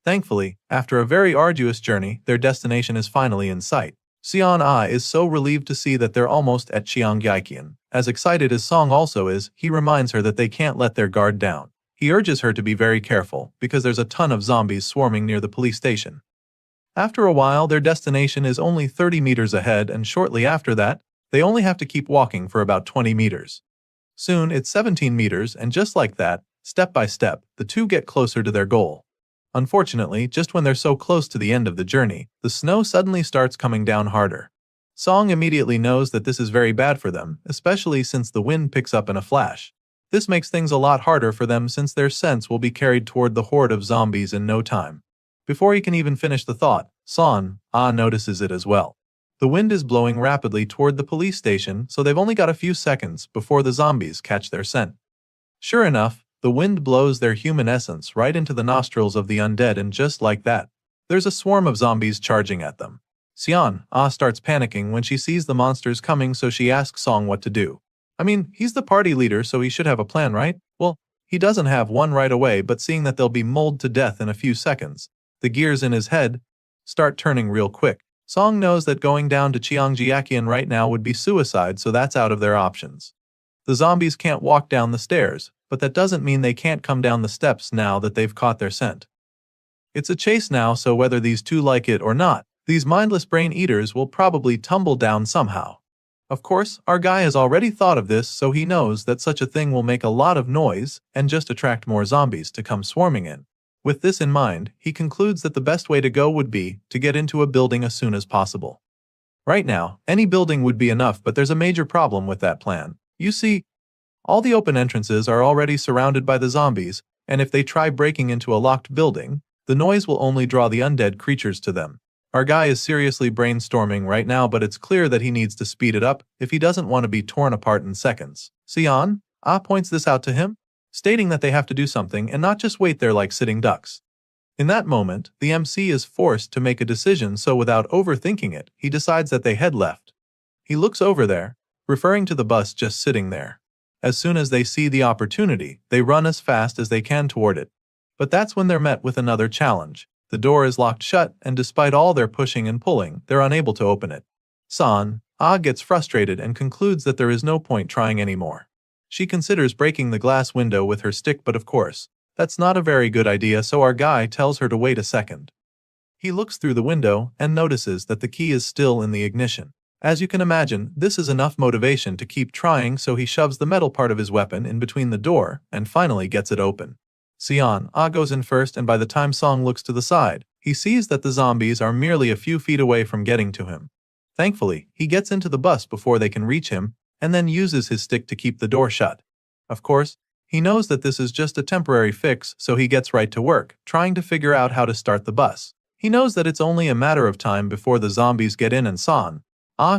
Thankfully, after a very arduous journey, their destination is finally in sight. Seon is so relieved to see that they're almost at Cheongjakyeon. As excited as Song also is, he reminds her that they can't let their guard down. He urges her to be very careful, because there's a ton of zombies swarming near the police station. After a while, their destination is only 30 meters ahead, and shortly after that, they only have to keep walking for about 20 meters. Soon, it's 17 meters, and just like that, step by step, the two get closer to their goal. Unfortunately, just when they're so close to the end of the journey, the snow suddenly starts coming down harder. Song immediately knows that this is very bad for them, especially since the wind picks up in a flash. This makes things a lot harder for them since their scents will be carried toward the horde of zombies in no time. Before he can even finish the thought, Son notices it as well. The wind is blowing rapidly toward the police station, so they've only got a few seconds before the zombies catch their scent. Sure enough, The wind blows their human essence right into the nostrils of the undead, and just like that, there's a swarm of zombies charging at them. Xian starts panicking when she sees the monsters coming, so she asks Song what to do. I mean, he's the party leader, so he should have a plan, right? Well, he doesn't have one right away, but seeing that they'll be mauled to death in a few seconds, the gears in his head start turning real quick. Song knows that going down to Cheongjiakian right now would be suicide, so that's out of their options. The zombies can't walk down the stairs, but that doesn't mean they can't come down the steps now that they've caught their scent. It's a chase now, so whether these two like it or not, these mindless brain eaters will probably tumble down somehow. Of course, our guy has already thought of this, so he knows that such a thing will make a lot of noise and just attract more zombies to come swarming in. With this in mind, he concludes that the best way to go would be to get into a building as soon as possible. Right now, any building would be enough, but there's a major problem with that plan. You see, all the open entrances are already surrounded by the zombies, and if they try breaking into a locked building, the noise will only draw the undead creatures to them. Our guy is seriously brainstorming right now, but it's clear that he needs to speed it up if he doesn't want to be torn apart in seconds. Xian points this out to him, stating that they have to do something and not just wait there like sitting ducks. In that moment, the MC is forced to make a decision, so without overthinking it, he decides that they head left. He looks over there, referring to the bus just sitting there. As soon as they see the opportunity, they run as fast as they can toward it. But that's when they're met with another challenge. The door is locked shut, and despite all their pushing and pulling, they're unable to open it. San gets frustrated and concludes that there is no point trying anymore. She considers breaking the glass window with her stick, but of course, that's not a very good idea, so our guy tells her to wait a second. He looks through the window and notices that the key is still in the ignition. As you can imagine, this is enough motivation to keep trying, so he shoves the metal part of his weapon in between the door and finally gets it open. Xian goes in first, and by the time Song looks to the side, he sees that the zombies are merely a few feet away from getting to him. Thankfully, he gets into the bus before they can reach him, and then uses his stick to keep the door shut. Of course, he knows that this is just a temporary fix, so he gets right to work, trying to figure out how to start the bus. He knows that it's only a matter of time before the zombies get in, and San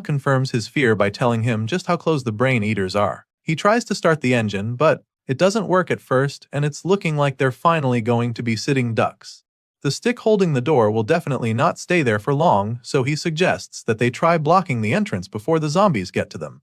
confirms his fear by telling him just how close the brain eaters are. He tries to start the engine, but it doesn't work at first, and it's looking like they're finally going to be sitting ducks. The stick holding the door will definitely not stay there for long, so he suggests that they try blocking the entrance before the zombies get to them.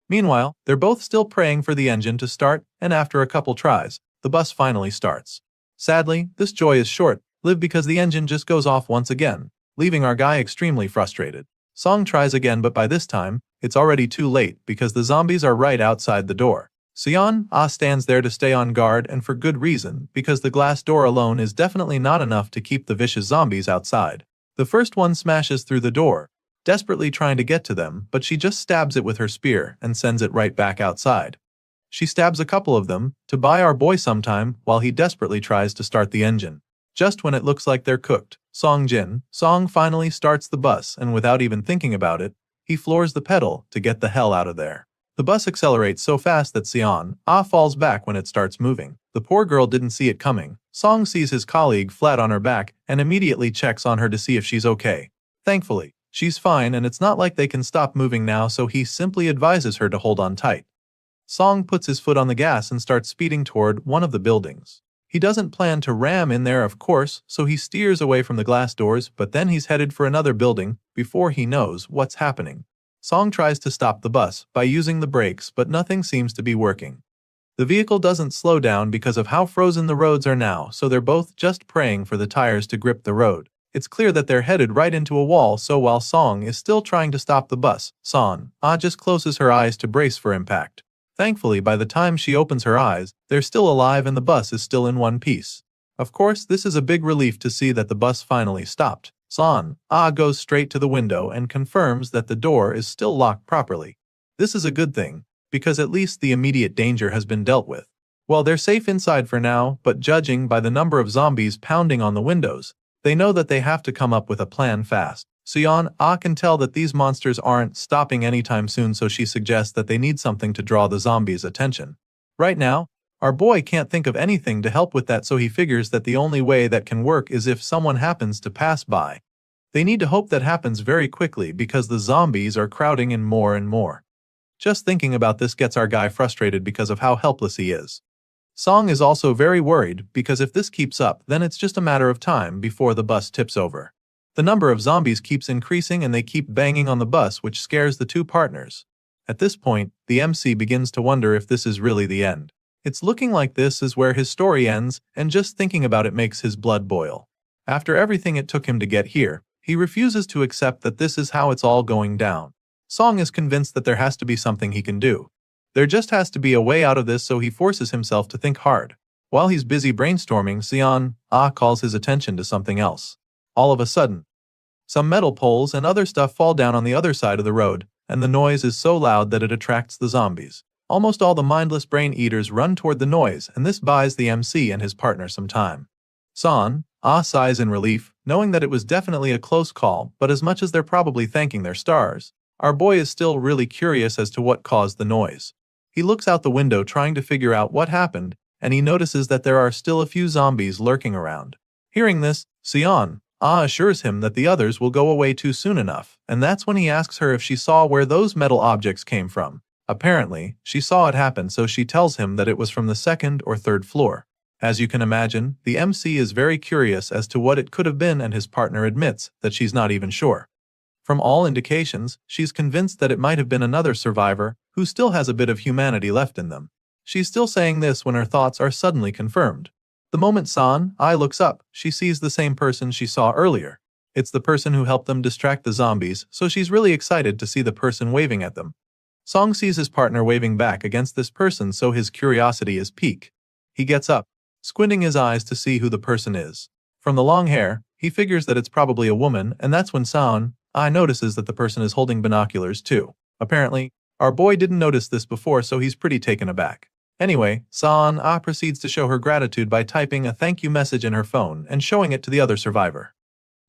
Meanwhile, they're both still praying for the engine to start, and after a couple tries, the bus finally starts. Sadly, this joy is short-lived because the engine just goes off once again, leaving our guy extremely frustrated. Song tries again, but by this time, it's already too late because the zombies are right outside the door. Xian stands there to stay on guard, and for good reason, because the glass door alone is definitely not enough to keep the vicious zombies outside. The first one smashes through the door, desperately trying to get to them, but she just stabs it with her spear and sends it right back outside. She stabs a couple of them to buy our boy some time while he desperately tries to start the engine. Just when it looks like they're cooked, Song finally starts the bus, and without even thinking about it, he floors the pedal to get the hell out of there. The bus accelerates so fast that Xian falls back when it starts moving. The poor girl didn't see it coming. Song sees his colleague flat on her back and immediately checks on her to see if she's okay. Thankfully, she's fine, and it's not like they can stop moving now, so he simply advises her to hold on tight. Song puts his foot on the gas and starts speeding toward one of the buildings. He doesn't plan to ram in there, of course, so he steers away from the glass doors, but then he's headed for another building before he knows what's happening. Song tries to stop the bus by using the brakes, but nothing seems to be working. The vehicle doesn't slow down because of how frozen the roads are now, so they're both just praying for the tires to grip the road. It's clear that they're headed right into a wall, so while Song is still trying to stop the bus, San just closes her eyes to brace for impact. Thankfully, by the time she opens her eyes, they're still alive and the bus is still in one piece. Of course, this is a big relief to see that the bus finally stopped. San goes straight to the window and confirms that the door is still locked properly. This is a good thing, because at least the immediate danger has been dealt with. Well, they're safe inside for now, but judging by the number of zombies pounding on the windows, they know that they have to come up with a plan fast. Xian can tell that these monsters aren't stopping anytime soon, so she suggests that they need something to draw the zombies' attention. Right now, our boy can't think of anything to help with that, so he figures that the only way that can work is if someone happens to pass by. They need to hope that happens very quickly because the zombies are crowding in more and more. Just thinking about this gets our guy frustrated because of how helpless he is. Song is also very worried because if this keeps up, then it's just a matter of time before the bus tips over. The number of zombies keeps increasing and they keep banging on the bus, which scares the two partners. At this point, the MC begins to wonder if this is really the end. It's looking like this is where his story ends, and just thinking about it makes his blood boil. After everything it took him to get here, he refuses to accept that this is how it's all going down. Song is convinced that there has to be something he can do. There just has to be a way out of this, so he forces himself to think hard. While he's busy brainstorming, Sion calls his attention to something else. All of a sudden, some metal poles and other stuff fall down on the other side of the road, and the noise is so loud that it attracts the zombies. Almost all the mindless brain eaters run toward the noise, and this buys the MC and his partner some time. San sighs in relief, knowing that it was definitely a close call, but as much as they're probably thanking their stars, our boy is still really curious as to what caused the noise. He looks out the window trying to figure out what happened, and he notices that there are still a few zombies lurking around. Hearing this, Sion assures him that the others will go away too soon enough, and that's when he asks her if she saw where those metal objects came from. Apparently, she saw it happen, so she tells him that it was from the second or third floor. As you can imagine, the MC is very curious as to what it could have been, and his partner admits that she's not even sure. From all indications, she's convinced that it might have been another survivor who still has a bit of humanity left in them. She's still saying this when her thoughts are suddenly confirmed. The moment San looks up, she sees the same person she saw earlier. It's the person who helped them distract the zombies, so she's really excited to see the person waving at them. Song sees his partner waving back against this person, so his curiosity is piqued. He gets up, squinting his eyes to see who the person is. From the long hair, he figures that it's probably a woman, and that's when San notices that the person is holding binoculars too. Apparently, our boy didn't notice this before, so he's pretty taken aback. Anyway, San proceeds to show her gratitude by typing a thank you message in her phone and showing it to the other survivor.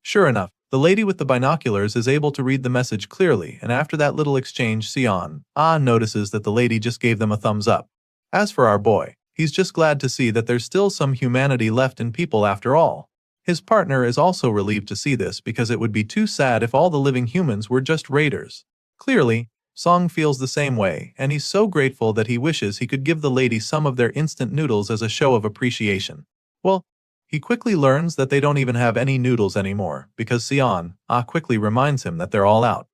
Sure enough, the lady with the binoculars is able to read the message clearly, and after that little exchange, Sion notices that the lady just gave them a thumbs up. As for our boy, he's just glad to see that there's still some humanity left in people after all. His partner is also relieved to see this because it would be too sad if all the living humans were just raiders. Clearly, Song feels the same way, and he's so grateful that he wishes he could give the lady some of their instant noodles as a show of appreciation. Well, he quickly learns that they don't even have any noodles anymore, because Sion quickly reminds him that they're all out.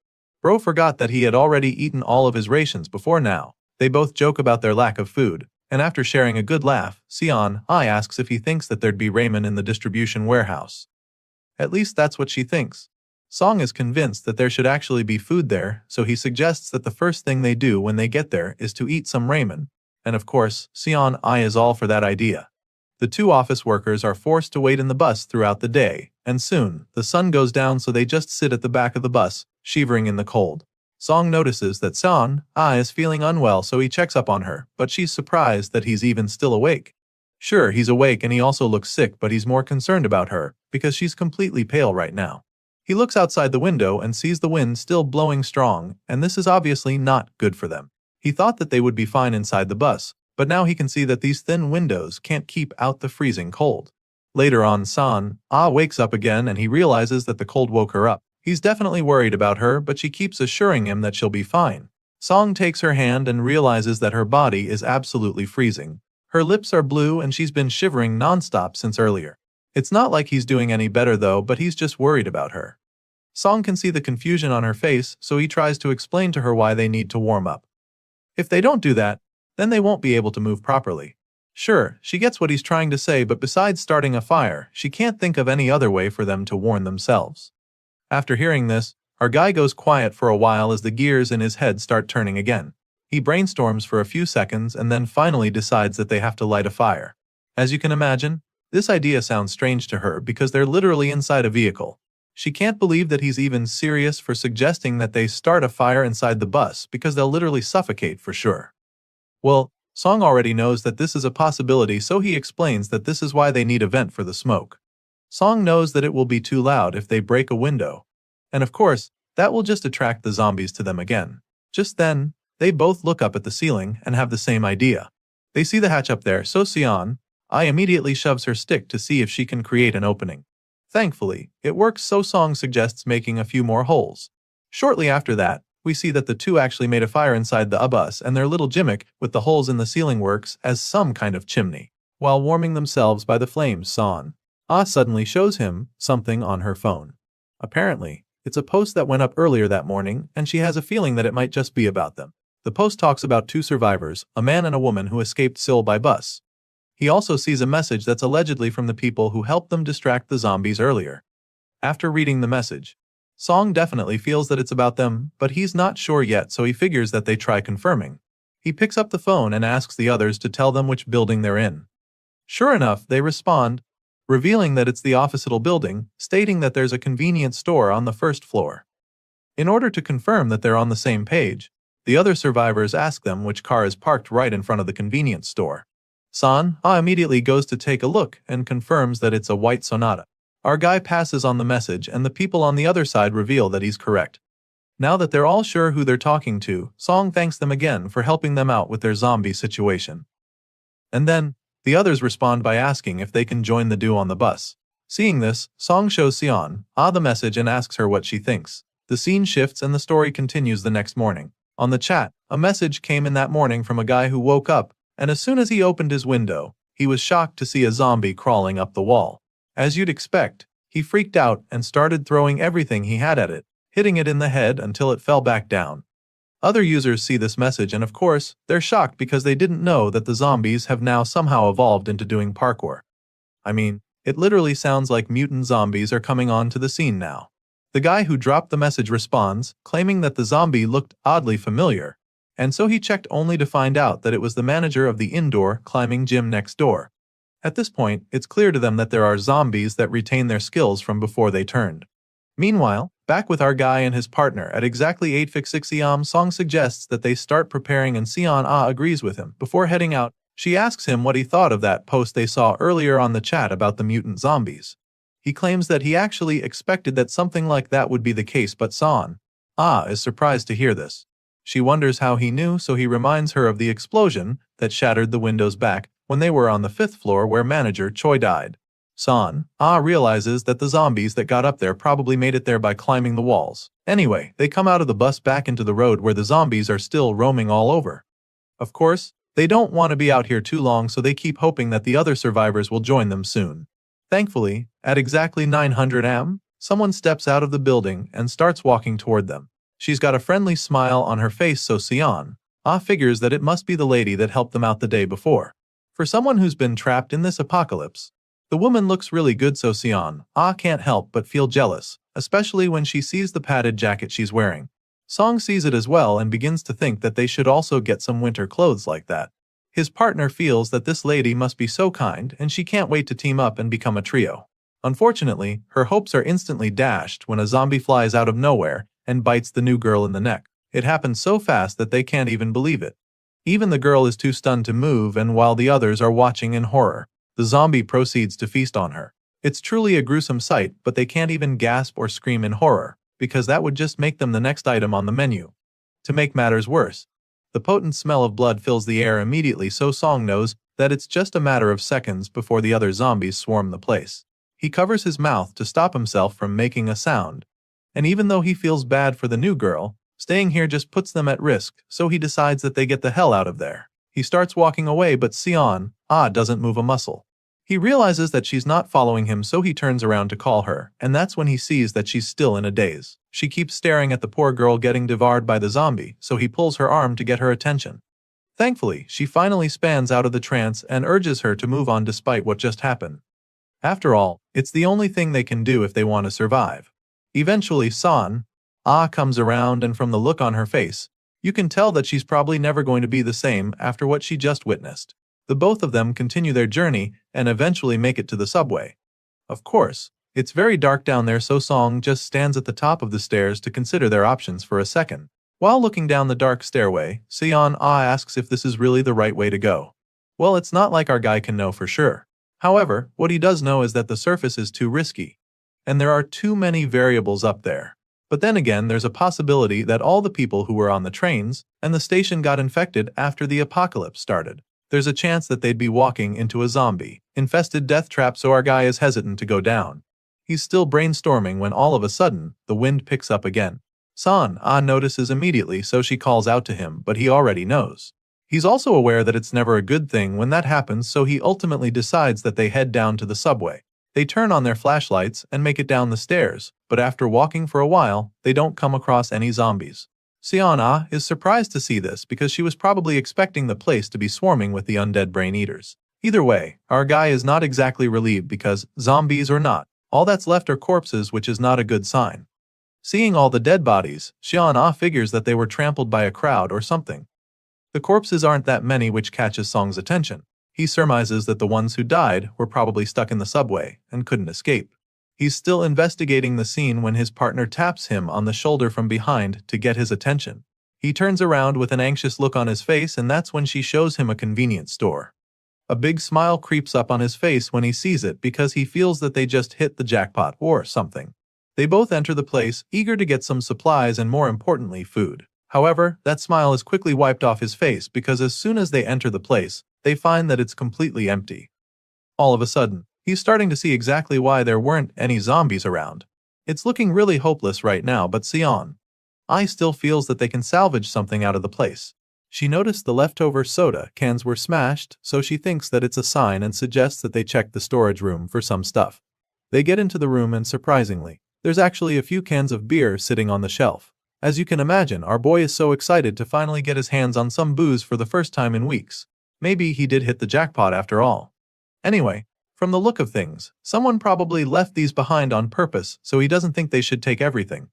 Bro forgot that he had already eaten all of his rations before now. They both joke about their lack of food, and after sharing a good laugh, Sion asks if he thinks that there'd be ramen in the distribution warehouse. At least that's what she thinks. Song is convinced that there should actually be food there, so he suggests that the first thing they do when they get there is to eat some ramen, and of course, Sion is all for that idea. The two office workers are forced to wait in the bus throughout the day, and soon, the sun goes down, so they just sit at the back of the bus, shivering in the cold. Song notices that Sion is feeling unwell, so he checks up on her, but she's surprised that he's even still awake. Sure, he's awake and he also looks sick, but he's more concerned about her, because she's completely pale right now. He looks outside the window and sees the wind still blowing strong, and this is obviously not good for them. He thought that they would be fine inside the bus, but now he can see that these thin windows can't keep out the freezing cold. Later on, San wakes up again and he realizes that the cold woke her up. He's definitely worried about her, but she keeps assuring him that she'll be fine. Song takes her hand and realizes that her body is absolutely freezing. Her lips are blue and she's been shivering nonstop since earlier. It's not like he's doing any better though, but he's just worried about her. Song can see the confusion on her face, so he tries to explain to her why they need to warm up. If they don't do that, then they won't be able to move properly. Sure, she gets what he's trying to say, but besides starting a fire, she can't think of any other way for them to warm themselves. After hearing this, our guy goes quiet for a while as the gears in his head start turning again. He brainstorms for a few seconds and then finally decides that they have to light a fire. As you can imagine, this idea sounds strange to her because they're literally inside a vehicle. She can't believe that he's even serious for suggesting that they start a fire inside the bus because they'll literally suffocate for sure. Well, Song already knows that this is a possibility, so he explains that this is why they need a vent for the smoke. Song knows that it will be too loud if they break a window. And of course, that will just attract the zombies to them again. Just then, they both look up at the ceiling and have the same idea. They see the hatch up there, so Sion immediately shoves her stick to see if she can create an opening. Thankfully, it works, so Song suggests making a few more holes. Shortly after that, we see that the two actually made a fire inside the bus, and their little gimmick with the holes in the ceiling works as some kind of chimney. While warming themselves by the flames, San suddenly shows him something on her phone. Apparently, it's a post that went up earlier that morning, and she has a feeling that it might just be about them. The post talks about two survivors, a man and a woman who escaped Seoul by bus. He also sees a message that's allegedly from the people who helped them distract the zombies earlier. After reading the message, Song definitely feels that it's about them, but he's not sure yet, so he figures that they try confirming. He picks up the phone and asks the others to tell them which building they're in. Sure enough, they respond, revealing that it's the opposite building, stating that there's a convenience store on the first floor. In order to confirm that they're on the same page, the other survivors ask them which car is parked right in front of the convenience store. San immediately goes to take a look and confirms that it's a white Sonata. Our guy passes on the message, and the people on the other side reveal that he's correct. Now that they're all sure who they're talking to, Song thanks them again for helping them out with their zombie situation. And then, the others respond by asking if they can join the duo on the bus. Seeing this, Song shows Sion the message and asks her what she thinks. The scene shifts and the story continues the next morning. On the chat, a message came in that morning from a guy who woke up, and as soon as he opened his window, he was shocked to see a zombie crawling up the wall. As you'd expect, he freaked out and started throwing everything he had at it, hitting it in the head until it fell back down. Other users see this message and of course, they're shocked because they didn't know that the zombies have now somehow evolved into doing parkour. I mean, it literally sounds like mutant zombies are coming onto the scene now. The guy who dropped the message responds, claiming that the zombie looked oddly familiar, and so he checked only to find out that it was the manager of the indoor climbing gym next door. At this point, it's clear to them that there are zombies that retain their skills from before they turned. Meanwhile, back with our guy and his partner at exactly 8:56 am, Song suggests that they start preparing and Sion agrees with him. Before heading out, she asks him what he thought of that post they saw earlier on the chat about the mutant zombies. He claims that he actually expected that something like that would be the case, but San is surprised to hear this. She wonders how he knew, so he reminds her of the explosion that shattered the windows back when they were on the 5th floor where manager Choi died. San realizes that the zombies that got up there probably made it there by climbing the walls. Anyway, they come out of the bus back into the road where the zombies are still roaming all over. Of course, they don't want to be out here too long, so they keep hoping that the other survivors will join them soon. Thankfully, at exactly 900 am, someone steps out of the building and starts walking toward them. She's got a friendly smile on her face, so Sion figures that it must be the lady that helped them out the day before. For someone who's been trapped in this apocalypse, the woman looks really good, so Sion can't help but feel jealous, especially when she sees the padded jacket she's wearing. Song sees it as well and begins to think that they should also get some winter clothes like that. His partner feels that this lady must be so kind and she can't wait to team up and become a trio. Unfortunately, her hopes are instantly dashed when a zombie flies out of nowhere and bites the new girl in the neck. It happens so fast that they can't even believe it. Even the girl is too stunned to move, and while the others are watching in horror, the zombie proceeds to feast on her. It's truly a gruesome sight, but they can't even gasp or scream in horror, because that would just make them the next item on the menu. To make matters worse, the potent smell of blood fills the air immediately, so Song knows that it's just a matter of seconds before the other zombies swarm the place. He covers his mouth to stop himself from making a sound, and even though he feels bad for the new girl, staying here just puts them at risk, so he decides that they get the hell out of there. He starts walking away, but Sion doesn't move a muscle. He realizes that she's not following him, so he turns around to call her, and that's when he sees that she's still in a daze. She keeps staring at the poor girl getting devoured by the zombie, so he pulls her arm to get her attention. Thankfully, she finally spans out of the trance and urges her to move on despite what just happened. After all, it's the only thing they can do if they want to survive. Eventually, San comes around, and from the look on her face, you can tell that she's probably never going to be the same after what she just witnessed. The both of them continue their journey and eventually make it to the subway. Of course, it's very dark down there, so Song just stands at the top of the stairs to consider their options for a second. While looking down the dark stairway, Sion asks if this is really the right way to go. Well, it's not like our guy can know for sure. However, what he does know is that the surface is too risky, and there are too many variables up there. But then again, there's a possibility that all the people who were on the trains and the station got infected after the apocalypse started. There's a chance that they'd be walking into a zombie-infested death trap, so our guy is hesitant to go down. He's still brainstorming when all of a sudden, the wind picks up again. San notices immediately, so she calls out to him, but he already knows. He's also aware that it's never a good thing when that happens, so he ultimately decides that they head down to the subway. They turn on their flashlights and make it down the stairs, but after walking for a while, they don't come across any zombies. Sian is surprised to see this because she was probably expecting the place to be swarming with the undead brain eaters. Either way, our guy is not exactly relieved because, zombies or not, all that's left are corpses, which is not a good sign. Seeing all the dead bodies, Xian figures that they were trampled by a crowd or something. The corpses aren't that many, which catches Song's attention. He surmises that the ones who died were probably stuck in the subway and couldn't escape. He's still investigating the scene when his partner taps him on the shoulder from behind to get his attention. He turns around with an anxious look on his face, and that's when she shows him a convenience store. A big smile creeps up on his face when he sees it because he feels that they just hit the jackpot or something. They both enter the place, eager to get some supplies and, more importantly, food. However, that smile is quickly wiped off his face because as soon as they enter the place, they find that it's completely empty. All of a sudden, he's starting to see exactly why there weren't any zombies around. It's looking really hopeless right now, but Sion still feels that they can salvage something out of the place. She noticed the leftover soda cans were smashed, so she thinks that it's a sign and suggests that they check the storage room for some stuff. They get into the room and, surprisingly, there's actually a few cans of beer sitting on the shelf. As you can imagine, our boy is so excited to finally get his hands on some booze for the first time in weeks. Maybe he did hit the jackpot after all. Anyway, from the look of things, someone probably left these behind on purpose, so he doesn't think they should take everything.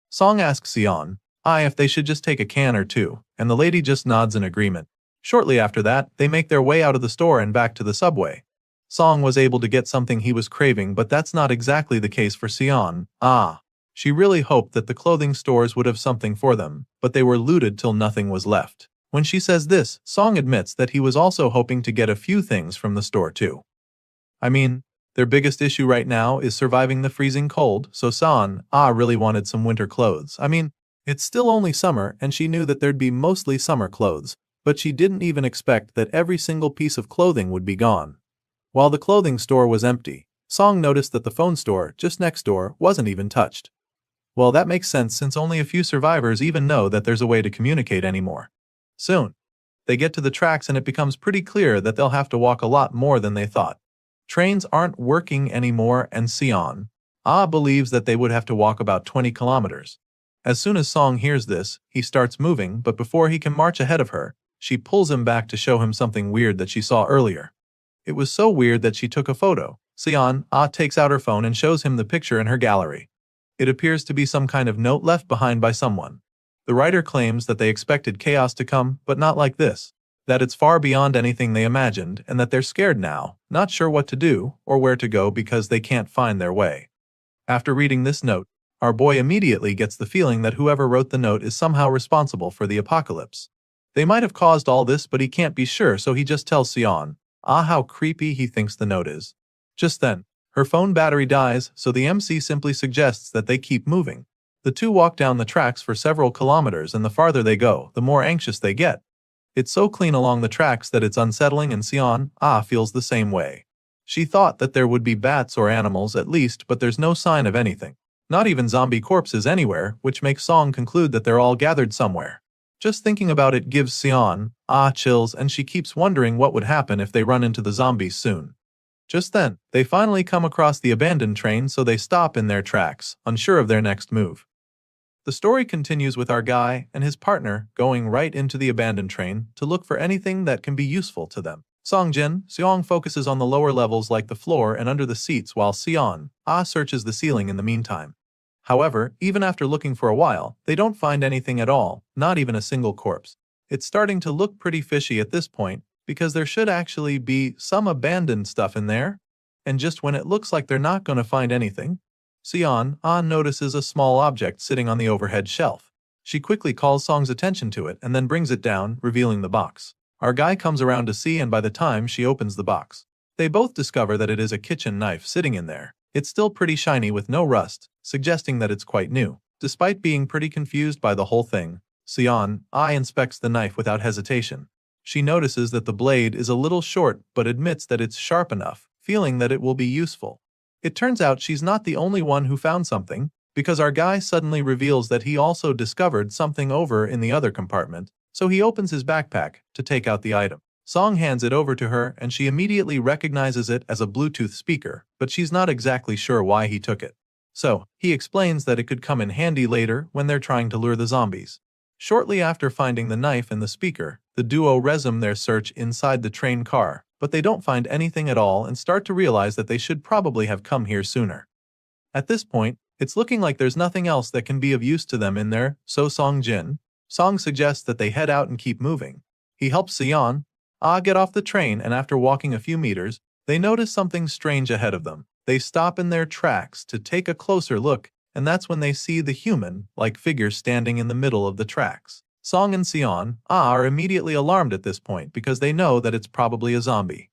Song asks Sion if they should just take a can or two, and the lady just nods in agreement. Shortly after that, they make their way out of the store and back to the subway. Song was able to get something he was craving, but that's not exactly the case for Sion. She really hoped that the clothing stores would have something for them, but they were looted till nothing was left. When she says this, Song admits that he was also hoping to get a few things from the store too. I mean, their biggest issue right now is surviving the freezing cold, so San really wanted some winter clothes. I mean, it's still only summer and she knew that there'd be mostly summer clothes, but she didn't even expect that every single piece of clothing would be gone. While the clothing store was empty, Song noticed that the phone store just next door wasn't even touched. Well, that makes sense since only a few survivors even know that there's a way to communicate anymore. Soon, they get to the tracks and it becomes pretty clear that they'll have to walk a lot more than they thought. Trains aren't working anymore and Sion believes that they would have to walk about 20 kilometers. As soon as Song hears this, he starts moving, but before he can march ahead of her, she pulls him back to show him something weird that she saw earlier. It was so weird that she took a photo. Sion takes out her phone and shows him the picture in her gallery. It appears to be some kind of note left behind by someone. The writer claims that they expected chaos to come, but not like this. That it's far beyond anything they imagined and that they're scared now, not sure what to do or where to go because they can't find their way. After reading this note, our boy immediately gets the feeling that whoever wrote the note is somehow responsible for the apocalypse. They might have caused all this, but he can't be sure, so he just tells Sion how creepy he thinks the note is. Just then, her phone battery dies, so the MC simply suggests that they keep moving. The two walk down the tracks for several kilometers, and the farther they go, the more anxious they get. It's so clean along the tracks that it's unsettling, and Sion feels the same way. She thought that there would be bats or animals at least, but there's no sign of anything. Not even zombie corpses anywhere, which makes Song conclude that they're all gathered somewhere. Just thinking about it gives Sion chills, and she keeps wondering what would happen if they run into the zombies soon. Just then, they finally come across the abandoned train, so they stop in their tracks, unsure of their next move. The story continues with our guy and his partner going right into the abandoned train to look for anything that can be useful to them. Seong focuses on the lower levels like the floor and under the seats, while Sion searches the ceiling in the meantime. However, even after looking for a while, they don't find anything at all, not even a single corpse. It's starting to look pretty fishy at this point, because there should actually be some abandoned stuff in there. And just when it looks like they're not going to find anything, Sion notices a small object sitting on the overhead shelf. She quickly calls Song's attention to it and then brings it down, revealing the box. Our guy comes around to see, and by the time she opens the box, they both discover that it is a kitchen knife sitting in there. It's still pretty shiny with no rust, suggesting that it's quite new. Despite being pretty confused by the whole thing, Sion inspects the knife without hesitation. She notices that the blade is a little short but admits that it's sharp enough, feeling that it will be useful. It turns out she's not the only one who found something. because our guy suddenly reveals that he also discovered something over in the other compartment, so he opens his backpack to take out the item. Song hands it over to her and she immediately recognizes it as a Bluetooth speaker, but she's not exactly sure why he took it. So, he explains that it could come in handy later when they're trying to lure the zombies. Shortly after finding the knife and the speaker, the duo resume their search inside the train car, but they don't find anything at all and start to realize that they should probably have come here sooner. At this point, it's looking like there's nothing else that can be of use to them in there, so Song suggests that they head out and keep moving. He helps Sion, get off the train, and after walking a few meters, they notice something strange ahead of them. They stop in their tracks to take a closer look, and that's when they see the human-like figure standing in the middle of the tracks. Song and Sion are immediately alarmed at this point because they know that it's probably a zombie.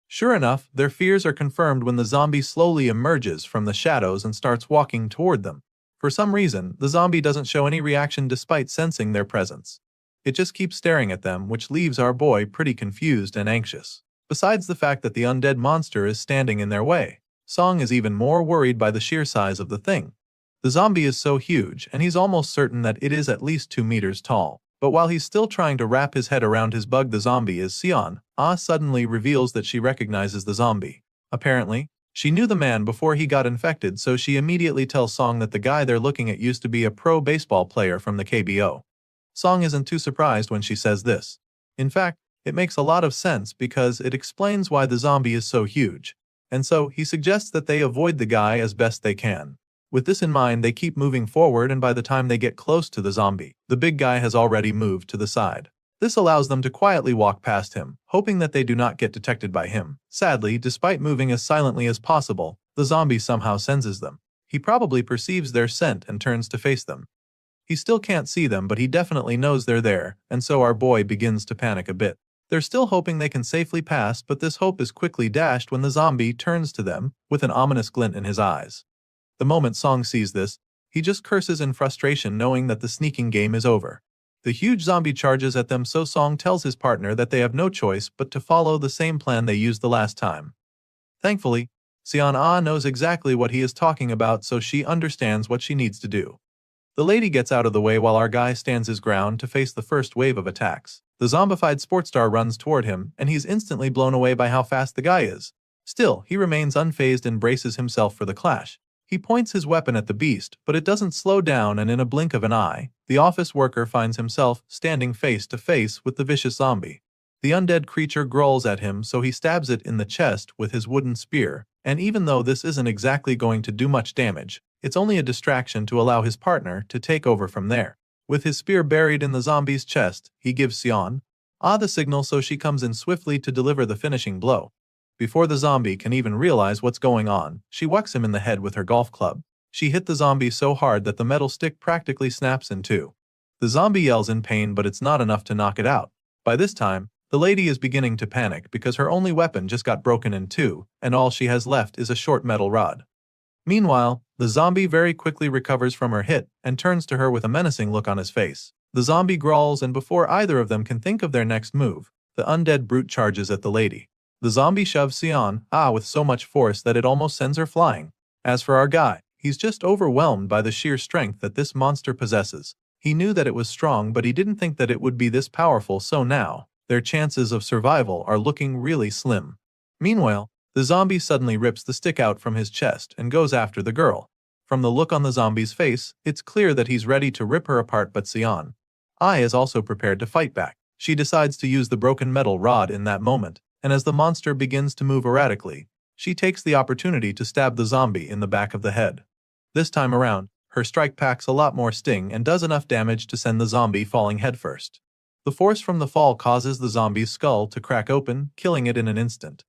Sure enough, their fears are confirmed when the zombie slowly emerges from the shadows and starts walking toward them. For some reason, the zombie doesn't show any reaction despite sensing their presence. It just keeps staring at them, which leaves our boy pretty confused and anxious. Besides the fact that the undead monster is standing in their way, Song is even more worried by the sheer size of the thing. The zombie is so huge, and he's almost certain that it is at least 2 meters tall. But while he's still trying to wrap his head around his bug, the zombie is Sion. Suddenly reveals that she recognizes the zombie. Apparently, she knew the man before he got infected, so she immediately tells Song that the guy they're looking at used to be a pro baseball player from the KBO. Song isn't too surprised when she says this. In fact, it makes a lot of sense because it explains why the zombie is so huge. And so, he suggests that they avoid the guy as best they can. With this in mind, they keep moving forward, and by the time they get close to the zombie, the big guy has already moved to the side. This allows them to quietly walk past him, hoping that they do not get detected by him. Sadly, despite moving as silently as possible, the zombie somehow senses them. He probably perceives their scent and turns to face them. He still can't see them, but he definitely knows they're there, and so our boy begins to panic a bit. They're still hoping they can safely pass, but this hope is quickly dashed when the zombie turns to them with an ominous glint in his eyes. The moment Song sees this, he just curses in frustration, knowing that the sneaking game is over. The huge zombie charges at them, so Song tells his partner that they have no choice but to follow the same plan they used the last time. Thankfully, Sion knows exactly what he is talking about, so she understands what she needs to do. The lady gets out of the way while our guy stands his ground to face the first wave of attacks. The zombified sports star runs toward him, and he's instantly blown away by how fast the guy is. Still, he remains unfazed and braces himself for the clash. He points his weapon at the beast, but it doesn't slow down, and in a blink of an eye, the office worker finds himself standing face to face with the vicious zombie. The undead creature growls at him, so he stabs it in the chest with his wooden spear, and even though this isn't exactly going to do much damage, it's only a distraction to allow his partner to take over from there. With his spear buried in the zombie's chest, he gives Sion the signal, so she comes in swiftly to deliver the finishing blow. Before the zombie can even realize what's going on, she whacks him in the head with her golf club. She hit the zombie so hard that the metal stick practically snaps in two. The zombie yells in pain, but it's not enough to knock it out. By this time, the lady is beginning to panic because her only weapon just got broken in two, and all she has left is a short metal rod. Meanwhile, the zombie very quickly recovers from her hit and turns to her with a menacing look on his face. The zombie growls, and before either of them can think of their next move, the undead brute charges at the lady. The zombie shoves Sion with so much force that it almost sends her flying. As for our guy, he's just overwhelmed by the sheer strength that this monster possesses. He knew that it was strong, but he didn't think that it would be this powerful, so now, their chances of survival are looking really slim. Meanwhile, the zombie suddenly rips the stick out from his chest and goes after the girl. From the look on the zombie's face, it's clear that he's ready to rip her apart, but Sion is also prepared to fight back. She decides to use the broken metal rod in that moment, and as the monster begins to move erratically, she takes the opportunity to stab the zombie in the back of the head. This time around, her strike packs a lot more sting and does enough damage to send the zombie falling headfirst. The force from the fall causes the zombie's skull to crack open, killing it in an instant.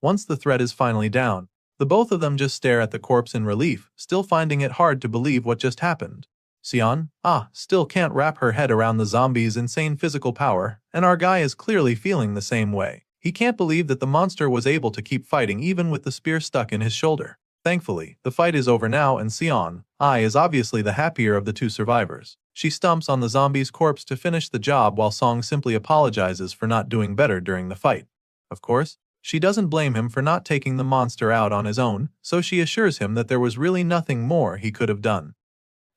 Once the threat is finally down, the both of them just stare at the corpse in relief, still finding it hard to believe what just happened. Sion still can't wrap her head around the zombie's insane physical power, and our guy is clearly feeling the same way. He can't believe that the monster was able to keep fighting even with the spear stuck in his shoulder. Thankfully, the fight is over now, and Sion is obviously the happier of the two survivors. She stomps on the zombie's corpse to finish the job, while Song simply apologizes for not doing better during the fight. Of course, she doesn't blame him for not taking the monster out on his own, so she assures him that there was really nothing more he could have done.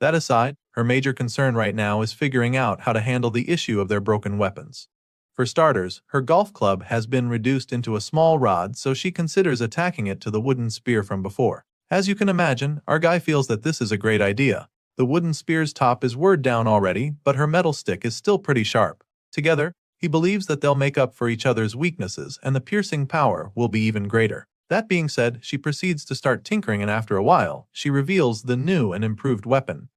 That aside, her major concern right now is figuring out how to handle the issue of their broken weapons. For starters, her golf club has been reduced into a small rod, so she considers attacking it to the wooden spear from before. As you can imagine, our guy feels that this is a great idea. The wooden spear's top is wore down already, but her metal stick is still pretty sharp. Together, he believes that they'll make up for each other's weaknesses and the piercing power will be even greater. That being said, she proceeds to start tinkering, and after a while, she reveals the new and improved weapon.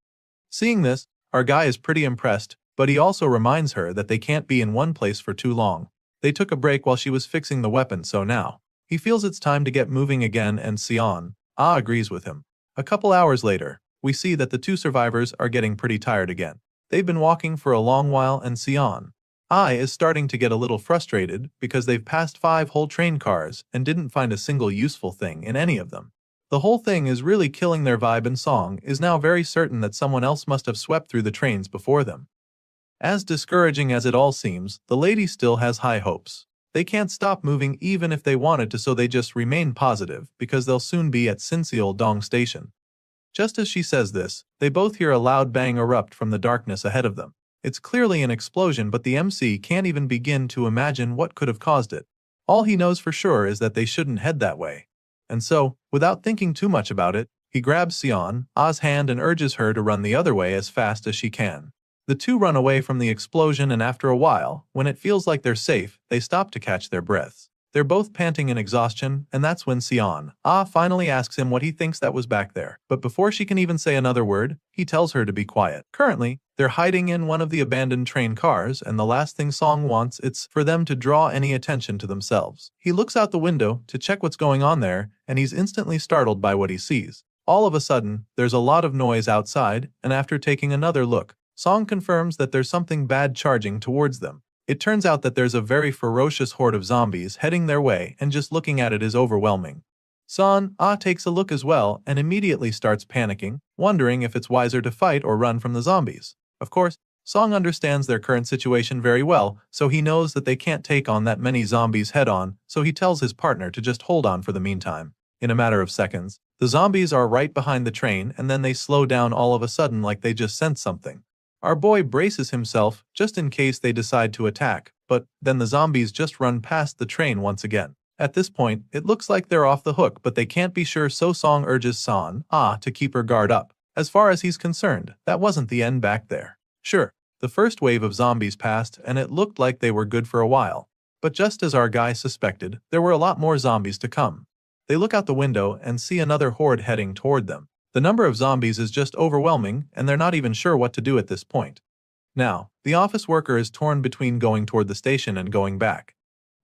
Seeing this, our guy is pretty impressed, but he also reminds her that they can't be in one place for too long. They took a break while she was fixing the weapon, so now he feels it's time to get moving again, and Sion agrees with him. A couple hours later, we see that the two survivors are getting pretty tired again. They've been walking for a long while, and Sion is starting to get a little frustrated because they've passed 5 whole train cars and didn't find a single useful thing in any of them. The whole thing is really killing their vibe, and Song is now very certain that someone else must have swept through the trains before them. As discouraging as it all seems, the lady still has high hopes. They can't stop moving even if they wanted to, so they just remain positive because they'll soon be at Sinseol Dong Station. Just as she says this, they both hear a loud bang erupt from the darkness ahead of them. It's clearly an explosion, but the MC can't even begin to imagine what could have caused it. All he knows for sure is that they shouldn't head that way. And so, without thinking too much about it, he grabs Sion's hand and urges her to run the other way as fast as she can. The two run away from the explosion, and after a while, when it feels like they're safe, they stop to catch their breaths. They're both panting in exhaustion, and that's when Sion finally asks him what he thinks that was back there. But before she can even say another word, he tells her to be quiet. Currently, they're hiding in one of the abandoned train cars, and the last thing Song wants is for them to draw any attention to themselves. He looks out the window to check what's going on there, and he's instantly startled by what he sees. All of a sudden, there's a lot of noise outside, and after taking another look, Song confirms that there's something bad charging towards them. It turns out that there's a very ferocious horde of zombies heading their way, and just looking at it is overwhelming. Son takes a look as well and immediately starts panicking, wondering if it's wiser to fight or run from the zombies. Of course, Song understands their current situation very well, so he knows that they can't take on that many zombies head-on, so he tells his partner to just hold on for the meantime. In a matter of seconds, the zombies are right behind the train, and then they slow down all of a sudden like they just sensed something. Our boy braces himself just in case they decide to attack, but then the zombies just run past the train once again. At this point, it looks like they're off the hook, but they can't be sure, so Song urges San to keep her guard up. As far as he's concerned, that wasn't the end back there. Sure, the first wave of zombies passed and it looked like they were good for a while. But just as our guy suspected, there were a lot more zombies to come. They look out the window and see another horde heading toward them. The number of zombies is just overwhelming, and they're not even sure what to do at this point. Now, the office worker is torn between going toward the station and going back.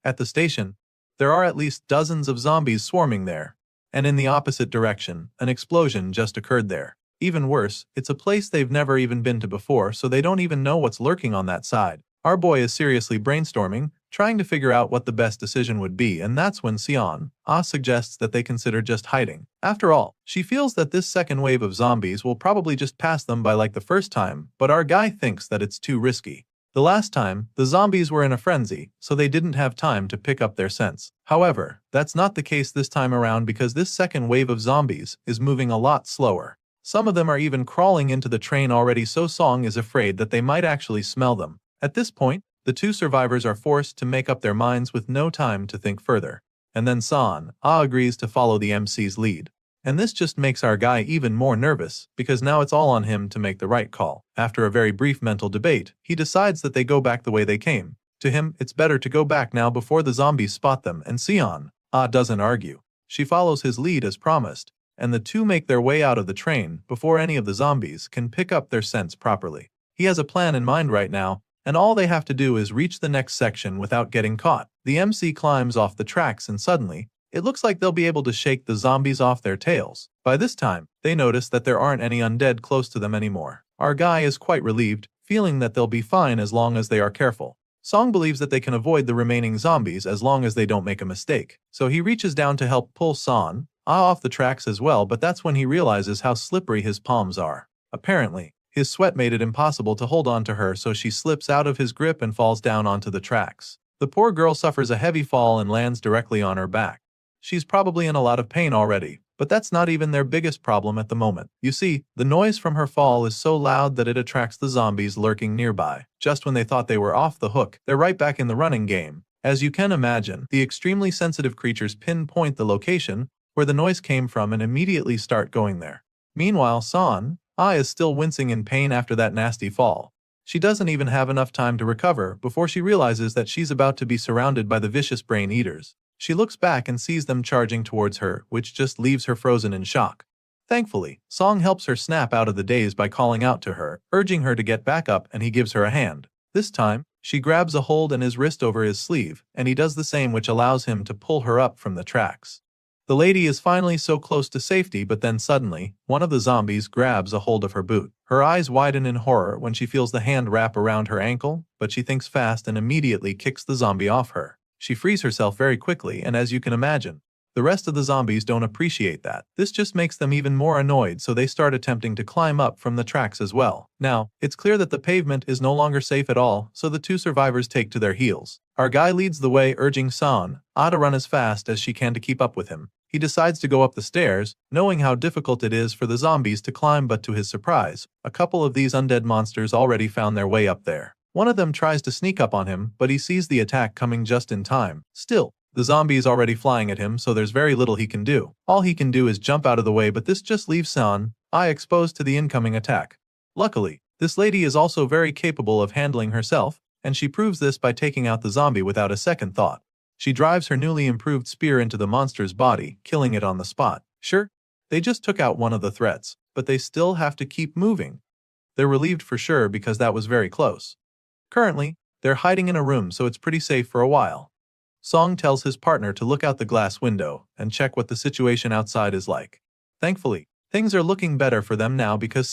At the station, there are at least dozens of zombies swarming there, and in the opposite direction, an explosion just occurred there. Even worse, it's a place they've never even been to before, so they don't even know what's lurking on that side. Our boy is seriously brainstorming, trying to figure out what the best decision would be, and that's when Sion suggests that they consider just hiding. After all, she feels that this second wave of zombies will probably just pass them by like the first time, but our guy thinks that it's too risky. The last time, the zombies were in a frenzy, so they didn't have time to pick up their scents. However, that's not the case this time around, because this second wave of zombies is moving a lot slower. Some of them are even crawling into the train already, so Song is afraid that they might actually smell them. At this point, the two survivors are forced to make up their minds with no time to think further. And then San agrees to follow the MC's lead. And this just makes our guy even more nervous, because now it's all on him to make the right call. After a very brief mental debate, he decides that they go back the way they came. To him, it's better to go back now before the zombies spot them, and Sion doesn't argue. She follows his lead as promised, and the two make their way out of the train before any of the zombies can pick up their scents properly. He has a plan in mind right now, and all they have to do is reach the next section without getting caught. The MC climbs off the tracks, and suddenly, it looks like they'll be able to shake the zombies off their tails. By this time, they notice that there aren't any undead close to them anymore. Our guy is quite relieved, feeling that they'll be fine as long as they are careful. Song believes that they can avoid the remaining zombies as long as they don't make a mistake. So he reaches down to help pull San off the tracks as well, but that's when he realizes how slippery his palms are. Apparently, his sweat made it impossible to hold on to her, so she slips out of his grip and falls down onto the tracks. The poor girl suffers a heavy fall and lands directly on her back. She's probably in a lot of pain already, But that's not even their biggest problem at the moment. You see, the noise from her fall is so loud that it attracts the zombies lurking nearby. Just when they thought they were off the hook, they're right back in the running game. As you can imagine, the extremely sensitive creatures pinpoint the location where the noise came from and immediately start going there. Meanwhile, Ai is still wincing in pain after that nasty fall. She doesn't even have enough time to recover before she realizes that she's about to be surrounded by the vicious brain eaters. She looks back and sees them charging towards her, which just leaves her frozen in shock. Thankfully, Song helps her snap out of the daze by calling out to her, urging her to get back up, and he gives her a hand. This time, she grabs a hold and his wrist over his sleeve, and he does the same, which allows him to pull her up from the tracks. The lady is finally so close to safety, but then suddenly, one of the zombies grabs a hold of her boot. Her eyes widen in horror when she feels the hand wrap around her ankle, but she thinks fast and immediately kicks the zombie off her. She frees herself very quickly, and as you can imagine, the rest of the zombies don't appreciate that. This just makes them even more annoyed, so they start attempting to climb up from the tracks as well. Now, it's clear that the pavement is no longer safe at all, so the two survivors take to their heels. Our guy leads the way, urging Ai to run as fast as she can to keep up with him. He decides to go up the stairs, knowing how difficult it is for the zombies to climb, but to his surprise, a couple of these undead monsters already found their way up there. One of them tries to sneak up on him, but he sees the attack coming just in time. Still, the zombie is already flying at him, so there's very little he can do. All he can do is jump out of the way, but this just leaves Ai exposed to the incoming attack. Luckily, this lady is also very capable of handling herself, and she proves this by taking out the zombie without a second thought. She drives her newly improved spear into the monster's body, killing it on the spot. Sure, they just took out one of the threats, but they still have to keep moving. They're relieved for sure because that was very close. Currently, they're hiding in a room, so it's pretty safe for a while. Song tells his partner to look out the glass window and check what the situation outside is like. Thankfully, things are looking better for them now because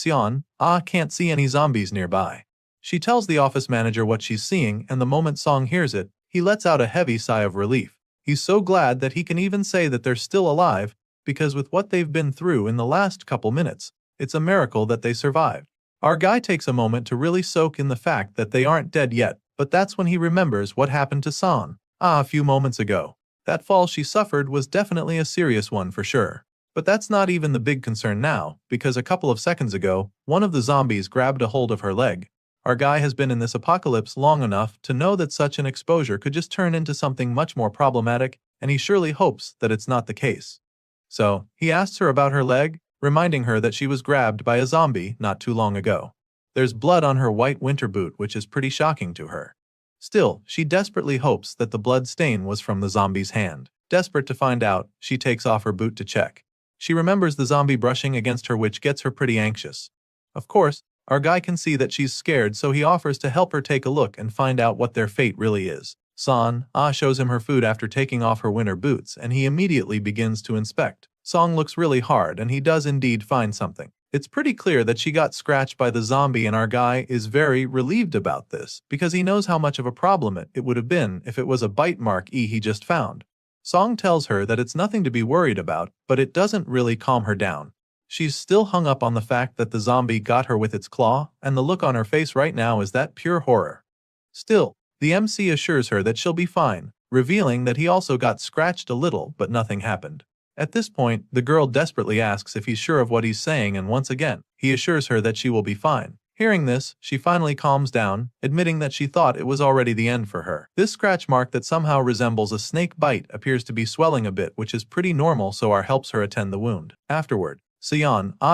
can't see any zombies nearby. She tells the office manager what she's seeing, and the moment Song hears it, he lets out a heavy sigh of relief. He's so glad that he can even say that they're still alive, because with what they've been through in the last couple minutes, it's a miracle that they survived. Our guy takes a moment to really soak in the fact that they aren't dead yet, but that's when he remembers what happened to a few moments ago. That fall she suffered was definitely a serious one for sure. But that's not even the big concern now, because a couple of seconds ago, one of the zombies grabbed a hold of her leg. Our guy has been in this apocalypse long enough to know that such an exposure could just turn into something much more problematic, and he surely hopes that it's not the case. So, he asks her about her leg, reminding her that she was grabbed by a zombie not too long ago. There's blood on her white winter boot, which is pretty shocking to her. Still, she desperately hopes that the blood stain was from the zombie's hand. Desperate to find out, she takes off her boot to check. She remembers the zombie brushing against her, which gets her pretty anxious. Of course, our guy can see that she's scared, so he offers to help her take a look and find out what their fate really is. Shows him her food after taking off her winter boots, and he immediately begins to inspect. Song looks really hard, and he does indeed find something. It's pretty clear that she got scratched by the zombie, and our guy is very relieved about this, because he knows how much of a problem it would have been if it was a bite mark he just found. Song tells her that it's nothing to be worried about, but it doesn't really calm her down. She's still hung up on the fact that the zombie got her with its claw, and the look on her face right now is that pure horror. Still, the MC assures her that she'll be fine, revealing that he also got scratched a little, but nothing happened. At this point, the girl desperately asks if he's sure of what he's saying, and once again, he assures her that she will be fine. Hearing this, she finally calms down, admitting that she thought it was already the end for her. This scratch mark that somehow resembles a snake bite appears to be swelling a bit, which is pretty normal, so R helps her attend the wound. Afterward,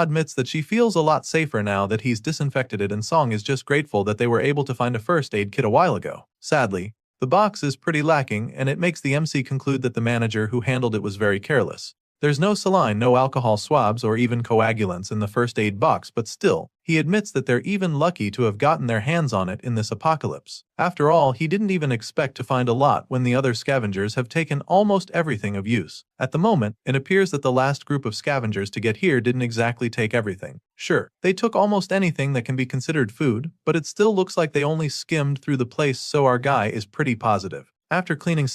admits that she feels a lot safer now that he's disinfected it, and Song is just grateful that they were able to find a first aid kit a while ago. Sadly, the box is pretty lacking, and it makes the MC conclude that the manager who handled it was very careless. There's no saline, no alcohol swabs, or even coagulants in the first aid box, but still, he admits that they're even lucky to have gotten their hands on it in this apocalypse. After all, he didn't even expect to find a lot when the other scavengers have taken almost everything of use. At the moment, it appears that the last group of scavengers to get here didn't exactly take everything. Sure, they took almost anything that can be considered food, but it still looks like they only skimmed through the place, so our guy is pretty positive. After cleaning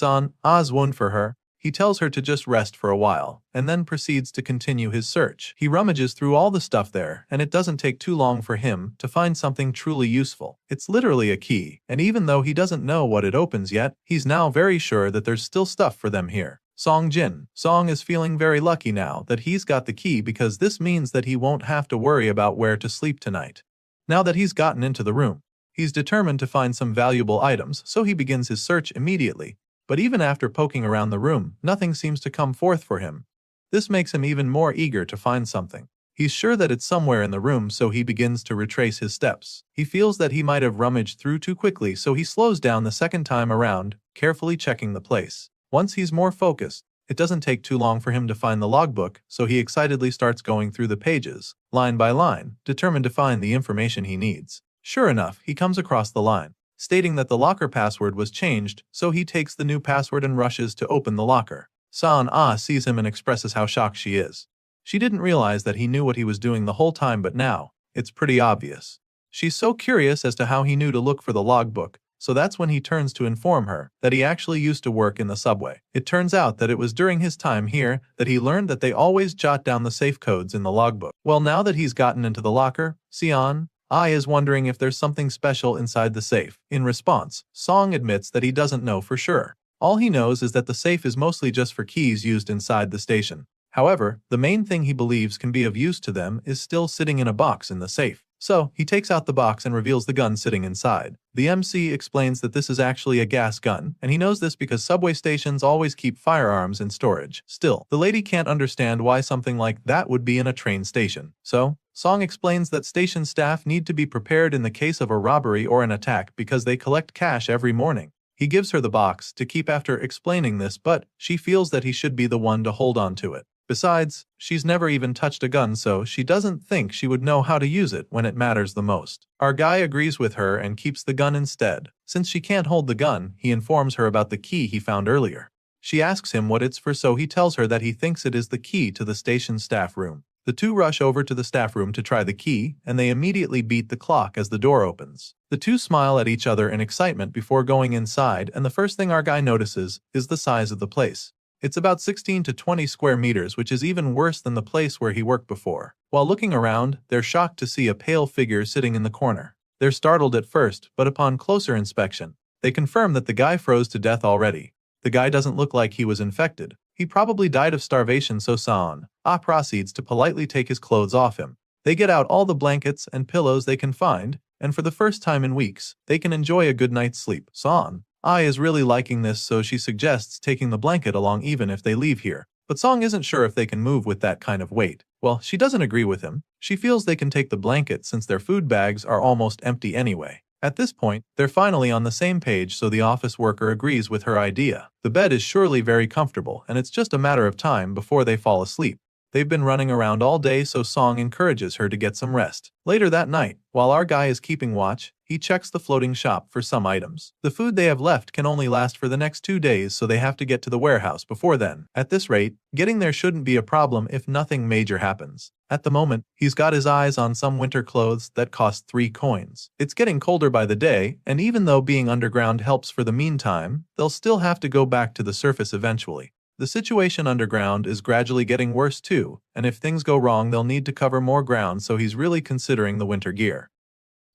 A's wound for her, he tells her to just rest for a while, and then proceeds to continue his search. He rummages through all the stuff there, and it doesn't take too long for him to find something truly useful. It's literally a key, and even though he doesn't know what it opens yet, he's now very sure that there's still stuff for them here. Song Jin. Song is feeling very lucky now that he's got the key because this means that he won't have to worry about where to sleep tonight. Now that he's gotten into the room, he's determined to find some valuable items, so he begins his search immediately. But even after poking around the room, nothing seems to come forth for him. This makes him even more eager to find something. He's sure that it's somewhere in the room, so he begins to retrace his steps. He feels that he might have rummaged through too quickly, so he slows down the second time around, carefully checking the place. Once he's more focused, it doesn't take too long for him to find the logbook, so he excitedly starts going through the pages, line by line, determined to find the information he needs. Sure enough, he comes across the line, stating that the locker password was changed, so he takes the new password and rushes to open the locker. San sees him and expresses how shocked she is. She didn't realize that he knew what he was doing the whole time, but now, it's pretty obvious. She's so curious as to how he knew to look for the logbook, so that's when he turns to inform her that he actually used to work in the subway. It turns out that it was during his time here that he learned that they always jot down the safe codes in the logbook. Well, now that he's gotten into the locker, Sion is wondering if there's something special inside the safe. In response, Song admits that he doesn't know for sure. All he knows is that the safe is mostly just for keys used inside the station. However, the main thing he believes can be of use to them is still sitting in a box in the safe. So, he takes out the box and reveals the gun sitting inside. The MC explains that this is actually a gas gun, and he knows this because subway stations always keep firearms in storage. Still, the lady can't understand why something like that would be in a train station. So, Song explains that station staff need to be prepared in the case of a robbery or an attack because they collect cash every morning. He gives her the box to keep after explaining this, but she feels that he should be the one to hold on to it. Besides, she's never even touched a gun, so she doesn't think she would know how to use it when it matters the most. Our guy agrees with her and keeps the gun instead. Since she can't hold the gun, he informs her about the key he found earlier. She asks him what it's for, so he tells her that he thinks it is the key to the station staff room. The two rush over to the staff room to try the key, and they immediately beat the clock as the door opens. The two smile at each other in excitement before going inside, and the first thing our guy notices is the size of the place. It's about 16 to 20 square meters, which is even worse than the place where he worked before. While looking around, they're shocked to see a pale figure sitting in the corner. They're startled at first, but upon closer inspection, they confirm that the guy froze to death already. The guy doesn't look like he was infected. He probably died of starvation, so San proceeds to politely take his clothes off him. They get out all the blankets and pillows they can find, and for the first time in weeks, they can enjoy a good night's sleep. San is really liking this, so she suggests taking the blanket along even if they leave here. But Song isn't sure if they can move with that kind of weight. Well, she doesn't agree with him. She feels they can take the blanket since their food bags are almost empty anyway. At this point, they're finally on the same page, so the office worker agrees with her idea. The bed is surely very comfortable, and it's just a matter of time before they fall asleep. They've been running around all day, so Song encourages her to get some rest. Later that night, while our guy is keeping watch, he checks the floating shop for some items. The food they have left can only last for the next 2 days, so they have to get to the warehouse before then. At this rate, getting there shouldn't be a problem if nothing major happens. At the moment, he's got his eyes on some winter clothes that cost 3 coins. It's getting colder by the day, and even though being underground helps for the meantime, they'll still have to go back to the surface eventually. The situation underground is gradually getting worse too, and if things go wrong they'll need to cover more ground, so he's really considering the winter gear.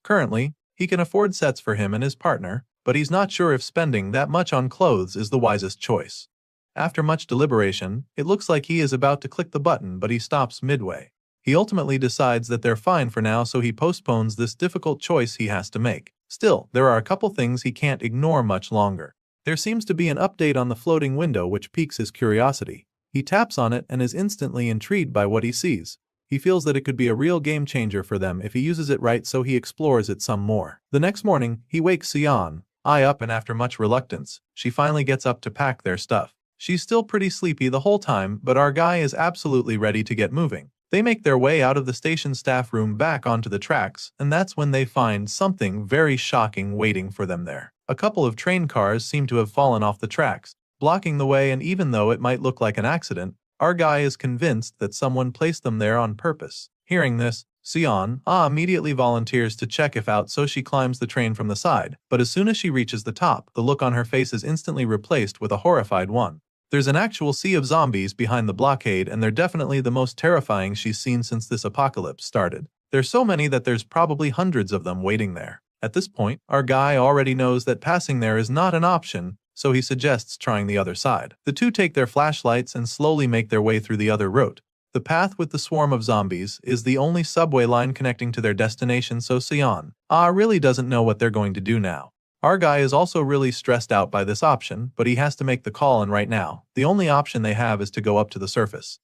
Currently, he can afford sets for him and his partner, but he's not sure if spending that much on clothes is the wisest choice. After much deliberation, it looks like he is about to click the button, but he stops midway. He ultimately decides that they're fine for now, so he postpones this difficult choice he has to make. Still, there are a couple things he can't ignore much longer. There seems to be an update on the floating window which piques his curiosity. He taps on it and is instantly intrigued by what he sees. He feels that it could be a real game changer for them if he uses it right, so he explores it some more. The next morning, he wakes Sion up, and after much reluctance, she finally gets up to pack their stuff. She's still pretty sleepy the whole time, but our guy is absolutely ready to get moving. They make their way out of the station staff room back onto the tracks, and that's when they find something very shocking waiting for them there. A couple of train cars seem to have fallen off the tracks, blocking the way, and even though it might look like an accident, our guy is convinced that someone placed them there on purpose. Hearing this, Sion immediately volunteers to check if out, so she climbs the train from the side, but as soon as she reaches the top, the look on her face is instantly replaced with a horrified one. There's an actual sea of zombies behind the blockade, and they're definitely the most terrifying she's seen since this apocalypse started. There's so many that there's probably hundreds of them waiting there. At this point, our guy already knows that passing there is not an option, so he suggests trying the other side. The two take their flashlights and slowly make their way through the other route. The path with the swarm of zombies is the only subway line connecting to their destination, so Sion really doesn't know what they're going to do now. Our guy is also really stressed out by this option, but he has to make the call, and right now, the only option they have is to go up to the surface.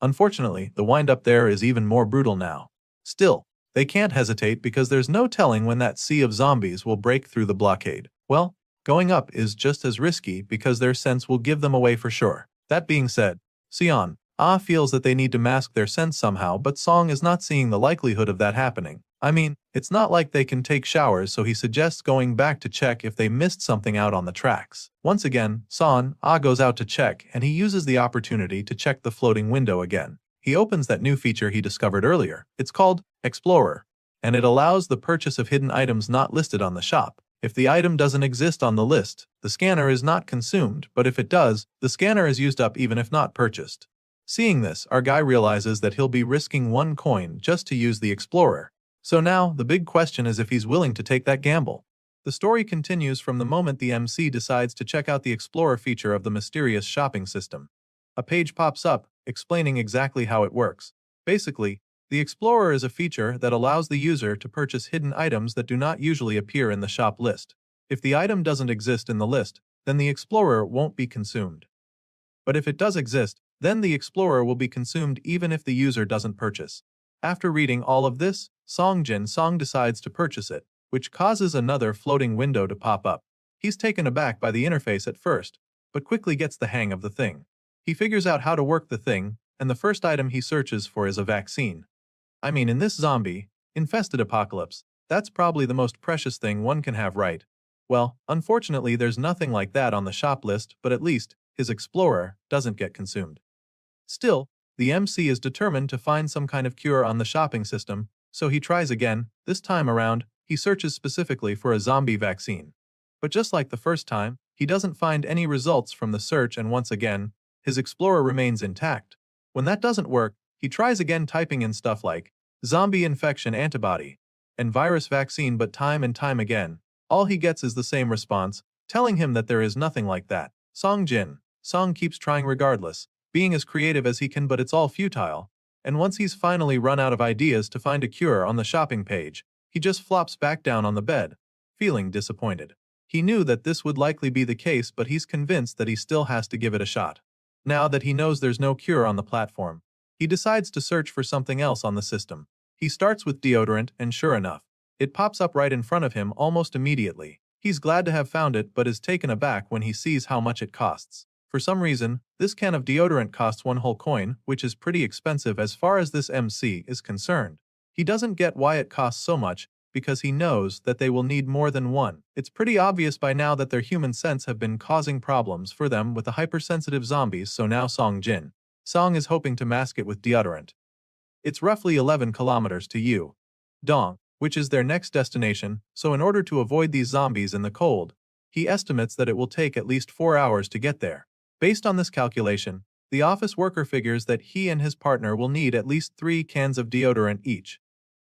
Unfortunately, the wind-up there is even more brutal now. Still, they can't hesitate because there's no telling when that sea of zombies will break through the blockade. Well, going up is just as risky because their sense will give them away for sure. That being said, Sion feels that they need to mask their sense somehow, but Song is not seeing the likelihood of that happening. I mean, it's not like they can take showers, so he suggests going back to check if they missed something out on the tracks. Once again, Son goes out to check, and he uses the opportunity to check the floating window again. He opens that new feature he discovered earlier. It's called Explorer, and it allows the purchase of hidden items not listed on the shop. If the item doesn't exist on the list, the scanner is not consumed, but if it does, the scanner is used up even if not purchased. Seeing this, our guy realizes that he'll be risking 1 coin just to use the Explorer. So now, the big question is if he's willing to take that gamble. The story continues from the moment the MC decides to check out the Explorer feature of the mysterious shopping system. A page pops up, explaining exactly how it works. Basically, the Explorer is a feature that allows the user to purchase hidden items that do not usually appear in the shop list. If the item doesn't exist in the list, then the Explorer won't be consumed. But if it does exist, then the Explorer will be consumed even if the user doesn't purchase. After reading all of this, Song decides to purchase it, which causes another floating window to pop up. He's taken aback by the interface at first, but quickly gets the hang of the thing. He figures out how to work the thing, and the first item he searches for is a vaccine. I mean, in this zombie-infested apocalypse, that's probably the most precious thing one can have, right? Well, unfortunately there's nothing like that on the shop list, but at least his Explorer doesn't get consumed. Still, the MC is determined to find some kind of cure on the shopping system, so he tries again. This time around, he searches specifically for a zombie vaccine. But just like the first time, he doesn't find any results from the search, and once again, his Explorer remains intact. When that doesn't work, he tries again, typing in stuff like zombie infection antibody and virus vaccine, but time and time again, all he gets is the same response, telling him that there is nothing like that. Song keeps trying regardless, being as creative as he can, but it's all futile. And once he's finally run out of ideas to find a cure on the shopping page, he just flops back down on the bed, feeling disappointed. He knew that this would likely be the case, but he's convinced that he still has to give it a shot. Now that he knows there's no cure on the platform, he decides to search for something else on the system. He starts with deodorant, and sure enough, it pops up right in front of him almost immediately. He's glad to have found it, but is taken aback when he sees how much it costs. For some reason, this can of deodorant costs 1 whole coin, which is pretty expensive as far as this MC is concerned. He doesn't get why it costs so much, because he knows that they will need more than one. It's pretty obvious by now that their human sense have been causing problems for them with the hypersensitive zombies, so now Song is hoping to mask it with deodorant. It's roughly 11 kilometers to Dong, which is their next destination, so in order to avoid these zombies in the cold, he estimates that it will take at least 4 hours to get there. Based on this calculation, the office worker figures that he and his partner will need at least 3 cans of deodorant each.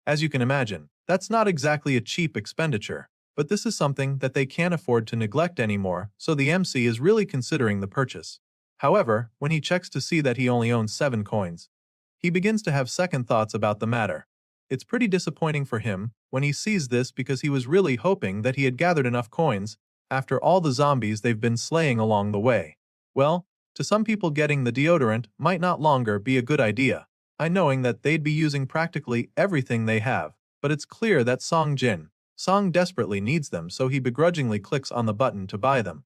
As you can imagine, that's not exactly a cheap expenditure, but this is something that they can't afford to neglect anymore, so the MC is really considering the purchase. However, when he checks to see that he only owns 7 coins, he begins to have second thoughts about the matter. It's pretty disappointing for him when he sees this, because he was really hoping that he had gathered enough coins after all the zombies they've been slaying along the way. Well, to some people, getting the deodorant might not longer be a good idea, knowing that they'd be using practically everything they have, but it's clear that Song desperately needs them, so he begrudgingly clicks on the button to buy them.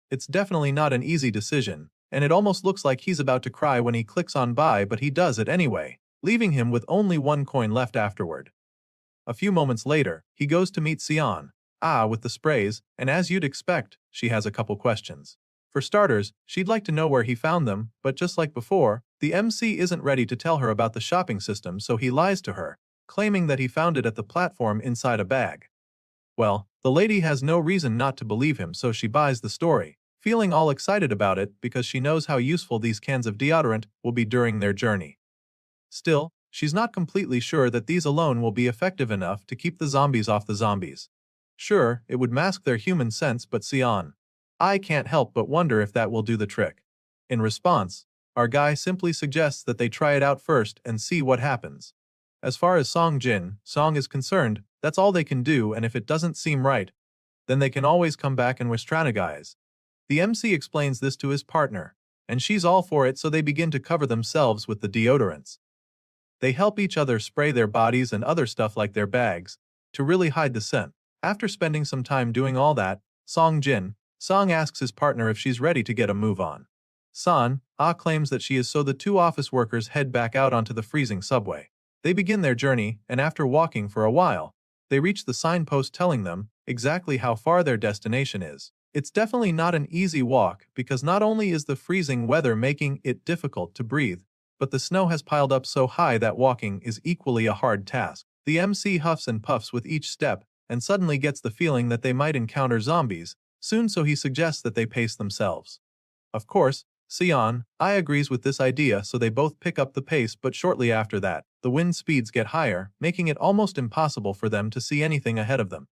It's definitely not an easy decision, and it almost looks like he's about to cry when he clicks on buy, but he does it anyway, leaving him with only 1 coin left afterward. A few moments later, he goes to meet Sion with the sprays, and as you'd expect, she has a couple questions. For starters, she'd like to know where he found them, but just like before, the MC isn't ready to tell her about the shopping system, so he lies to her, claiming that he found it at the platform inside a bag. Well, the lady has no reason not to believe him, so she buys the story, feeling all excited about it because she knows how useful these cans of deodorant will be during their journey. Still, she's not completely sure that these alone will be effective enough to keep the zombies off the zombies. Sure, it would mask their human sense, but Sion I can't help but wonder if that will do the trick. In response, our guy simply suggests that they try it out first and see what happens. As far as Song is concerned, that's all they can do, and if it doesn't seem right, then they can always come back and strategize. The MC explains this to his partner, and she's all for it, so they begin to cover themselves with the deodorants. They help each other spray their bodies and other stuff like their bags to really hide the scent. After spending some time doing all that, Song asks his partner if she's ready to get a move on. Claims that she is, so the two office workers head back out onto the freezing subway. They begin their journey, and after walking for a while, they reach the signpost telling them exactly how far their destination is. It's definitely not an easy walk, because not only is the freezing weather making it difficult to breathe, but the snow has piled up so high that walking is equally a hard task. The MC huffs and puffs with each step, and suddenly gets the feeling that they might encounter zombies soon, so he suggests that they pace themselves. Of course, I agrees with this idea, so they both pick up the pace, but shortly after that, the wind speeds get higher, making it almost impossible for them to see anything ahead of them.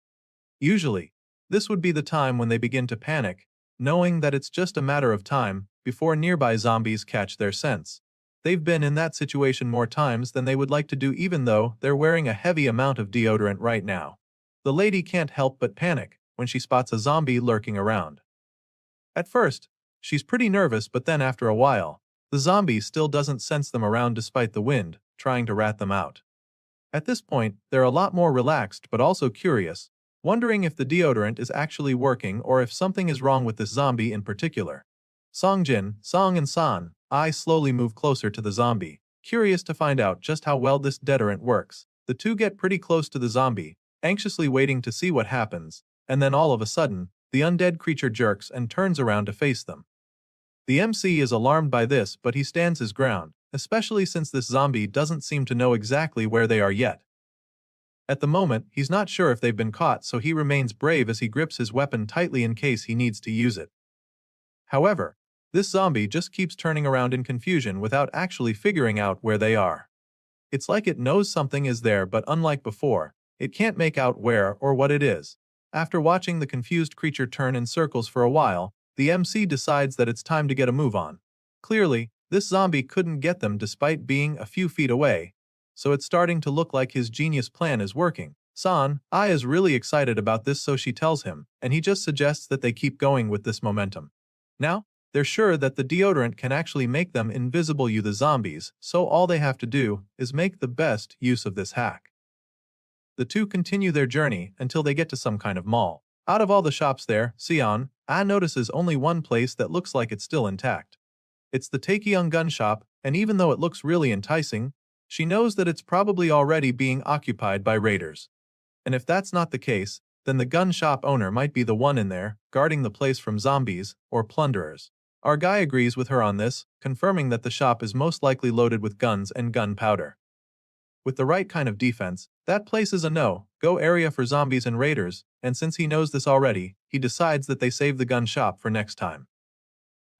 Usually, this would be the time when they begin to panic, knowing that it's just a matter of time before nearby zombies catch their scents. They've been in that situation more times than they would like to do, even though they're wearing a heavy amount of deodorant right now. The lady can't help but panic when she spots a zombie lurking around. At first, she's pretty nervous, but then after a while, the zombie still doesn't sense them around despite the wind trying to rat them out. At this point, they're a lot more relaxed but also curious, wondering if the deodorant is actually working or if something is wrong with this zombie in particular. Song, and I slowly move closer to the zombie, curious to find out just how well this deodorant works. The two get pretty close to the zombie, anxiously waiting to see what happens, and then all of a sudden, the undead creature jerks and turns around to face them. The MC is alarmed by this, but he stands his ground, especially since this zombie doesn't seem to know exactly where they are yet. At the moment, he's not sure if they've been caught, so he remains brave as he grips his weapon tightly in case he needs to use it. However, this zombie just keeps turning around in confusion without actually figuring out where they are. It's like it knows something is there, but unlike before, it can't make out where or what it is. After watching the confused creature turn in circles for a while, the MC decides that it's time to get a move on. Clearly, this zombie couldn't get them despite being a few feet away, so it's starting to look like his genius plan is working. I is really excited about this, so she tells him, and he just suggests that they keep going with this momentum. Now, they're sure that the deodorant can actually make them invisible to the zombies, so all they have to do is make the best use of this hack. The two continue their journey until they get to some kind of mall. Out of all the shops there, I notices only one place that looks like it's still intact. It's the Taekyung gun shop, and even though it looks really enticing, she knows that it's probably already being occupied by raiders. And if that's not the case, then the gun shop owner might be the one in there, guarding the place from zombies or plunderers. Our guy agrees with her on this, confirming that the shop is most likely loaded with guns and gunpowder. With the right kind of defense, that place is a no-go area for zombies and raiders, and since he knows this already, he decides that they save the gun shop for next time.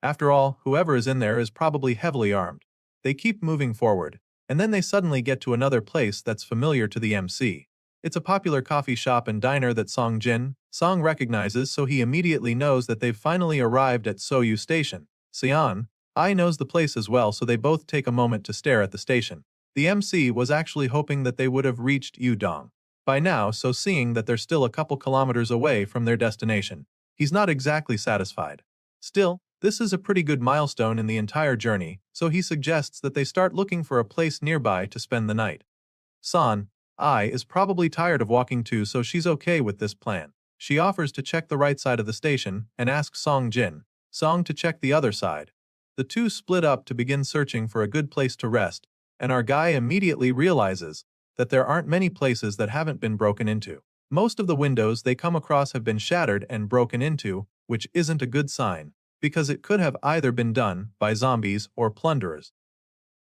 After all, whoever is in there is probably heavily armed. They keep moving forward, and then they suddenly get to another place that's familiar to the MC. It's a popular coffee shop and diner that Song recognizes, so he immediately knows that they've finally arrived at Soyu Station. I knows the place as well, so they both take a moment to stare at the station. The MC was actually hoping that they would have reached Udong by now, so seeing that they're still a couple kilometers away from their destination, he's not exactly satisfied. Still, this is a pretty good milestone in the entire journey, so he suggests that they start looking for a place nearby to spend the night. I is probably tired of walking too, so she's okay with this plan. She offers to check the right side of the station and asks Song to check the other side. The two split up to begin searching for a good place to rest, and our guy immediately realizes that there aren't many places that haven't been broken into. Most of the windows they come across have been shattered and broken into, which isn't a good sign, because it could have either been done by zombies or plunderers.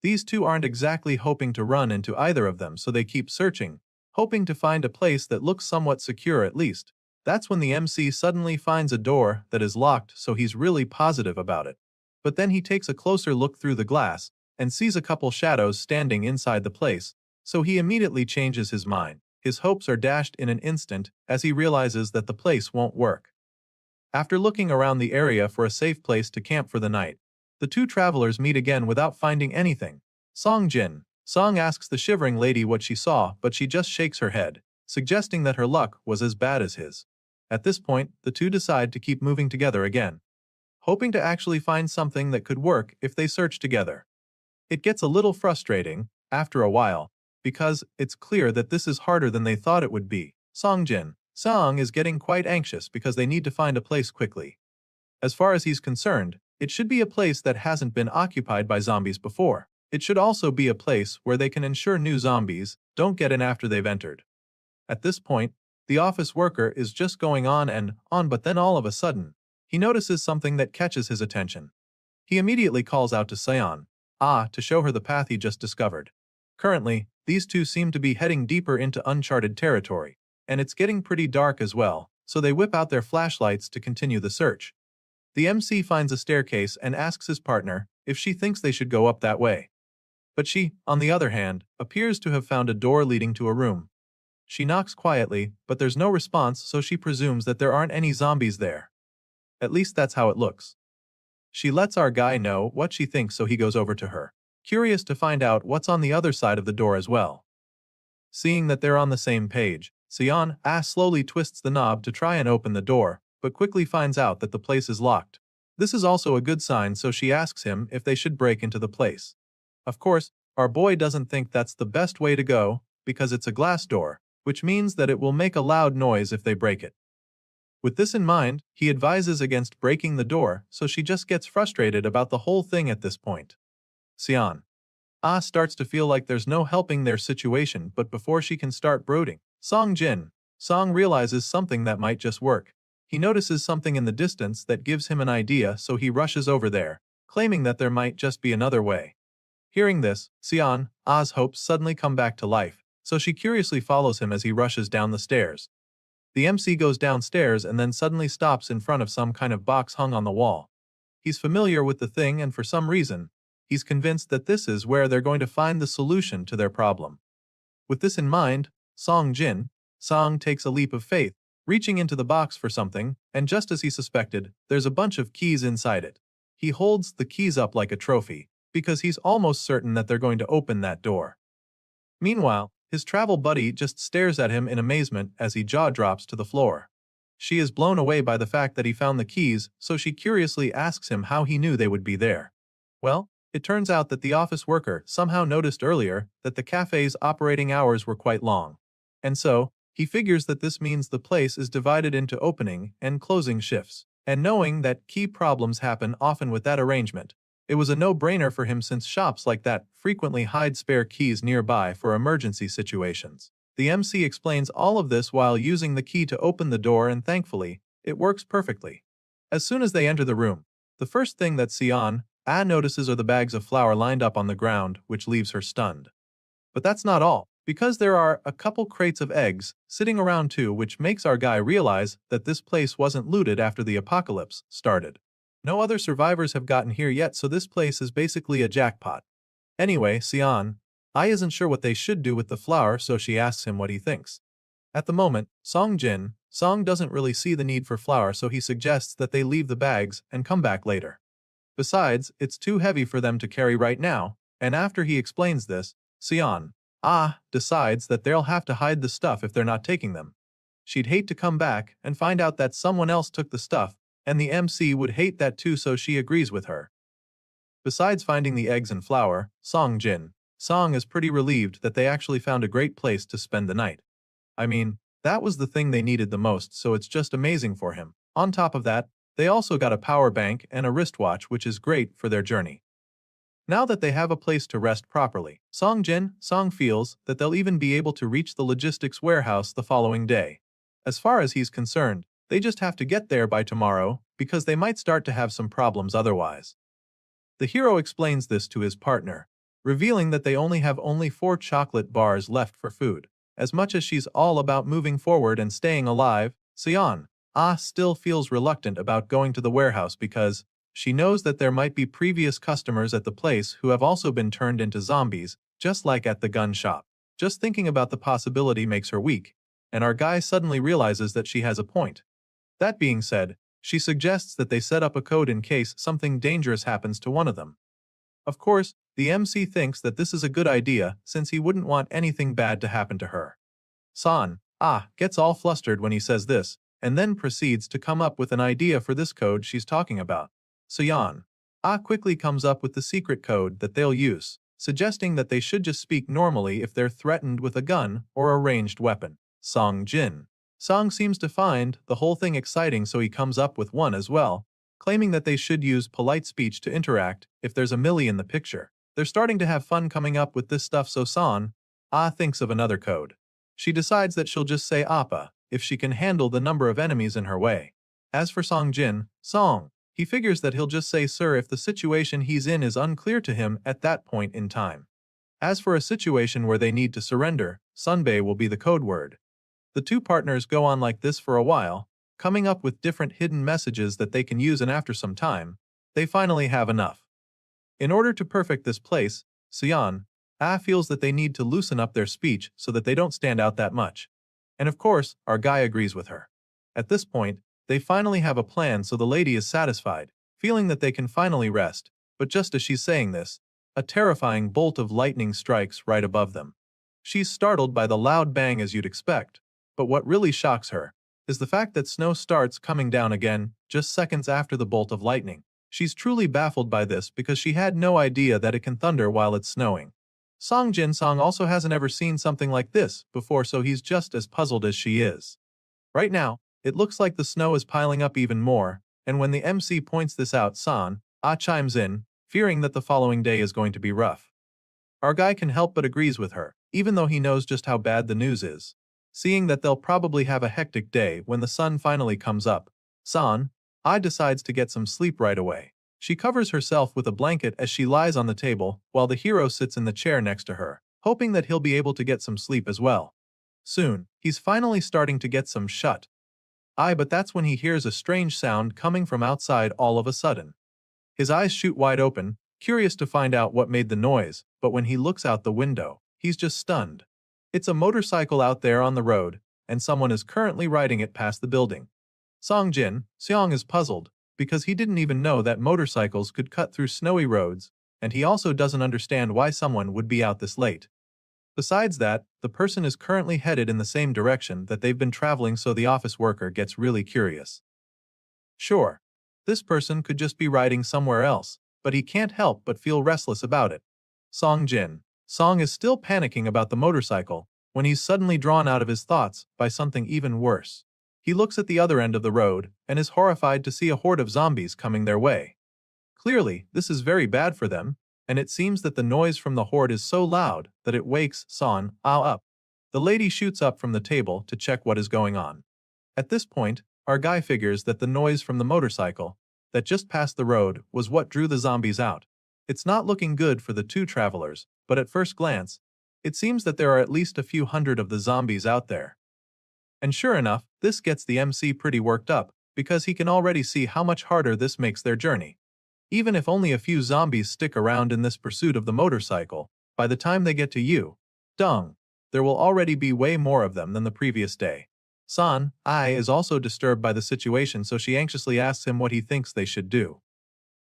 These two aren't exactly hoping to run into either of them, so they keep searching, hoping to find a place that looks somewhat secure at least. That's when the MC suddenly finds a door that is locked, so he's really positive about it. But then he takes a closer look through the glass and sees a couple shadows standing inside the place, so he immediately changes his mind. His hopes are dashed in an instant as he realizes that the place won't work. After looking around the area for a safe place to camp for the night, the two travelers meet again without finding anything. Song asks the shivering lady what she saw, but she just shakes her head, suggesting that her luck was as bad as his. At this point, the two decide to keep moving together again, hoping to actually find something that could work if they search together. It gets a little frustrating, after a while, because it's clear that this is harder than they thought it would be. Song is getting quite anxious because they need to find a place quickly. As far as he's concerned, it should be a place that hasn't been occupied by zombies before. It should also be a place where they can ensure new zombies don't get in after they've entered. At this point, the office worker is just going on and on, but then all of a sudden, he notices something that catches his attention. He immediately calls out to Sion, to show her the path he just discovered. Currently, these two seem to be heading deeper into uncharted territory, and it's getting pretty dark as well, so they whip out their flashlights to continue the search. The MC finds a staircase and asks his partner if she thinks they should go up that way. But she, on the other hand, appears to have found a door leading to a room. She knocks quietly, but there's no response, so she presumes that there aren't any zombies there. At least that's how it looks. She lets our guy know what she thinks, so he goes over to her, curious to find out what's on the other side of the door as well. Seeing that they're on the same page, Sion slowly twists the knob to try and open the door, but quickly finds out that the place is locked. This is also a good sign, so she asks him if they should break into the place. Of course, our boy doesn't think that's the best way to go, because it's a glass door, which means that it will make a loud noise if they break it. With this in mind, he advises against breaking the door, so she just gets frustrated about the whole thing at this point. Sion starts to feel like there's no helping their situation, but before she can start brooding, Song realizes something that might just work. He notices something in the distance that gives him an idea, so he rushes over there, claiming that there might just be another way. Hearing this, Sion's hopes suddenly come back to life, so she curiously follows him as he rushes down the stairs. The MC goes downstairs and then suddenly stops in front of some kind of box hung on the wall. He's familiar with the thing, and for some reason, he's convinced that this is where they're going to find the solution to their problem. With this in mind, Song takes a leap of faith, reaching into the box for something, and just as he suspected, there's a bunch of keys inside it. He holds the keys up like a trophy, because he's almost certain that they're going to open that door. Meanwhile, his travel buddy just stares at him in amazement as he jaw drops to the floor. She is blown away by the fact that he found the keys, so she curiously asks him how he knew they would be there. Well, it turns out that the office worker somehow noticed earlier that the cafe's operating hours were quite long. And so, he figures that this means the place is divided into opening and closing shifts. And knowing that key problems happen often with that arrangement, it was a no-brainer for him, since shops like that frequently hide spare keys nearby for emergency situations. The MC explains all of this while using the key to open the door, and thankfully, it works perfectly. As soon as they enter the room, the first thing that Sion notices are the bags of flour lined up on the ground, which leaves her stunned. But that's not all, because there are a couple crates of eggs sitting around too, which makes our guy realize that this place wasn't looted after the apocalypse started. No other survivors have gotten here yet, so this place is basically a jackpot. Anyway, Sion isn't sure what they should do with the flour, so she asks him what he thinks. At the moment, Song doesn't really see the need for flour, so he suggests that they leave the bags and come back later. Besides, it's too heavy for them to carry right now, and after he explains this, Sion decides that they'll have to hide the stuff if they're not taking them. She'd hate to come back and find out that someone else took the stuff, and the MC would hate that too, so she agrees with her. Besides finding the eggs and flour, Song is pretty relieved that they actually found a great place to spend the night. I mean, that was the thing they needed the most, so it's just amazing for him. On top of that, they also got a power bank and a wristwatch, which is great for their journey. Now that they have a place to rest properly, Song feels that they'll even be able to reach the logistics warehouse the following day. As far as he's concerned, they just have to get there by tomorrow, because they might start to have some problems otherwise. The hero explains this to his partner, revealing that they only have 4 chocolate bars left for food. As much as she's all about moving forward and staying alive, Sion still feels reluctant about going to the warehouse because she knows that there might be previous customers at the place who have also been turned into zombies, just like at the gun shop. Just thinking about the possibility makes her weak, and our guy suddenly realizes that she has a point. That being said, She suggests that they set up a code in case something dangerous happens to one of them. Of course, the MC thinks that this is a good idea since he wouldn't want anything bad to happen to her. San gets all flustered when he says this, and then proceeds to come up with an idea for this code she's talking about. Soyeon quickly comes up with the secret code that they'll use, suggesting that they should just speak normally if they're threatened with a gun or a ranged weapon. Song seems to find the whole thing exciting, so he comes up with one as well, claiming that they should use polite speech to interact if there's a Millie in the picture. They're starting to have fun coming up with this stuff, so San thinks of another code. She decides that she'll just say Appa if she can handle the number of enemies in her way. As for Song, he figures that he'll just say sir if the situation he's in is unclear to him at that point in time. As for a situation where they need to surrender, Sunbae will be the code word. The two partners go on like this for a while, coming up with different hidden messages that they can use, and after some time, they finally have enough. In order to perfect this place, Seon feels that they need to loosen up their speech so that they don't stand out that much. And of course, our guy agrees with her. At this point, they finally have a plan, so the lady is satisfied, feeling that they can finally rest, but just as she's saying this, a terrifying bolt of lightning strikes right above them. She's startled by the loud bang as you'd expect, but what really shocks her is the fact that snow starts coming down again just seconds after the bolt of lightning. She's truly baffled by this because she had no idea that it can thunder while it's snowing. Song also hasn't ever seen something like this before, so he's just as puzzled as she is. Right now, it looks like the snow is piling up even more, and when the MC points this out, San chimes in, fearing that the following day is going to be rough. Our guy can help but agrees with her, even though he knows just how bad the news is. Seeing that they'll probably have a hectic day when the sun finally comes up, San decides to get some sleep right away. She covers herself with a blanket as she lies on the table, while the hero sits in the chair next to her, hoping that he'll be able to get some sleep as well. Soon, he's finally starting to get some shut eye, but that's when he hears a strange sound coming from outside all of a sudden. His eyes shoot wide open, curious to find out what made the noise, but when he looks out the window, he's just stunned. It's a motorcycle out there on the road, and someone is currently riding it past the building. Seong is puzzled, because he didn't even know that motorcycles could cut through snowy roads, and he also doesn't understand why someone would be out this late. Besides that, the person is currently headed in the same direction that they've been traveling, so the office worker gets really curious. Sure, this person could just be riding somewhere else, but he can't help but feel restless about it. Song is still panicking about the motorcycle when he's suddenly drawn out of his thoughts by something even worse. He looks at the other end of the road and is horrified to see a horde of zombies coming their way. Clearly, this is very bad for them, and it seems that the noise from the horde is so loud that it wakes San up. The lady shoots up from the table to check what is going on. At this point, our guy figures that the noise from the motorcycle that just passed the road was what drew the zombies out. It's not looking good for the two travelers, but at first glance, it seems that there are at least a few hundred of the zombies out there. And sure enough, this gets the MC pretty worked up, because he can already see how much harder this makes their journey. Even if only a few zombies stick around in this pursuit of the motorcycle, by the time they get to you, there will already be way more of them than the previous day. San is also disturbed by the situation, so she anxiously asks him what he thinks they should do.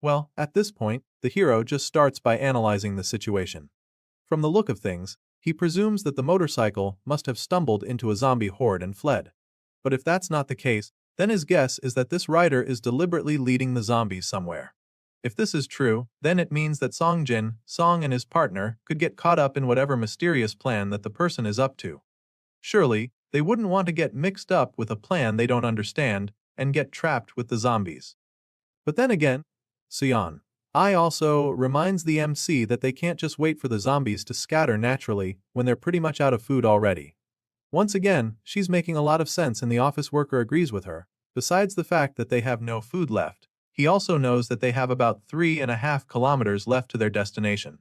Well, at this point, the hero just starts by analyzing the situation. From the look of things, he presumes that the motorcycle must have stumbled into a zombie horde and fled. But if that's not the case, then his guess is that this rider is deliberately leading the zombies somewhere. If this is true, then it means that Song and his partner could get caught up in whatever mysterious plan that the person is up to. Surely, they wouldn't want to get mixed up with a plan they don't understand and get trapped with the zombies. But then again, Seon also reminds the MC that they can't just wait for the zombies to scatter naturally when they're pretty much out of food already. Once again, she's making a lot of sense and the office worker agrees with her. Besides the fact that they have no food left, he also knows that they have about 3.5 kilometers left to their destination.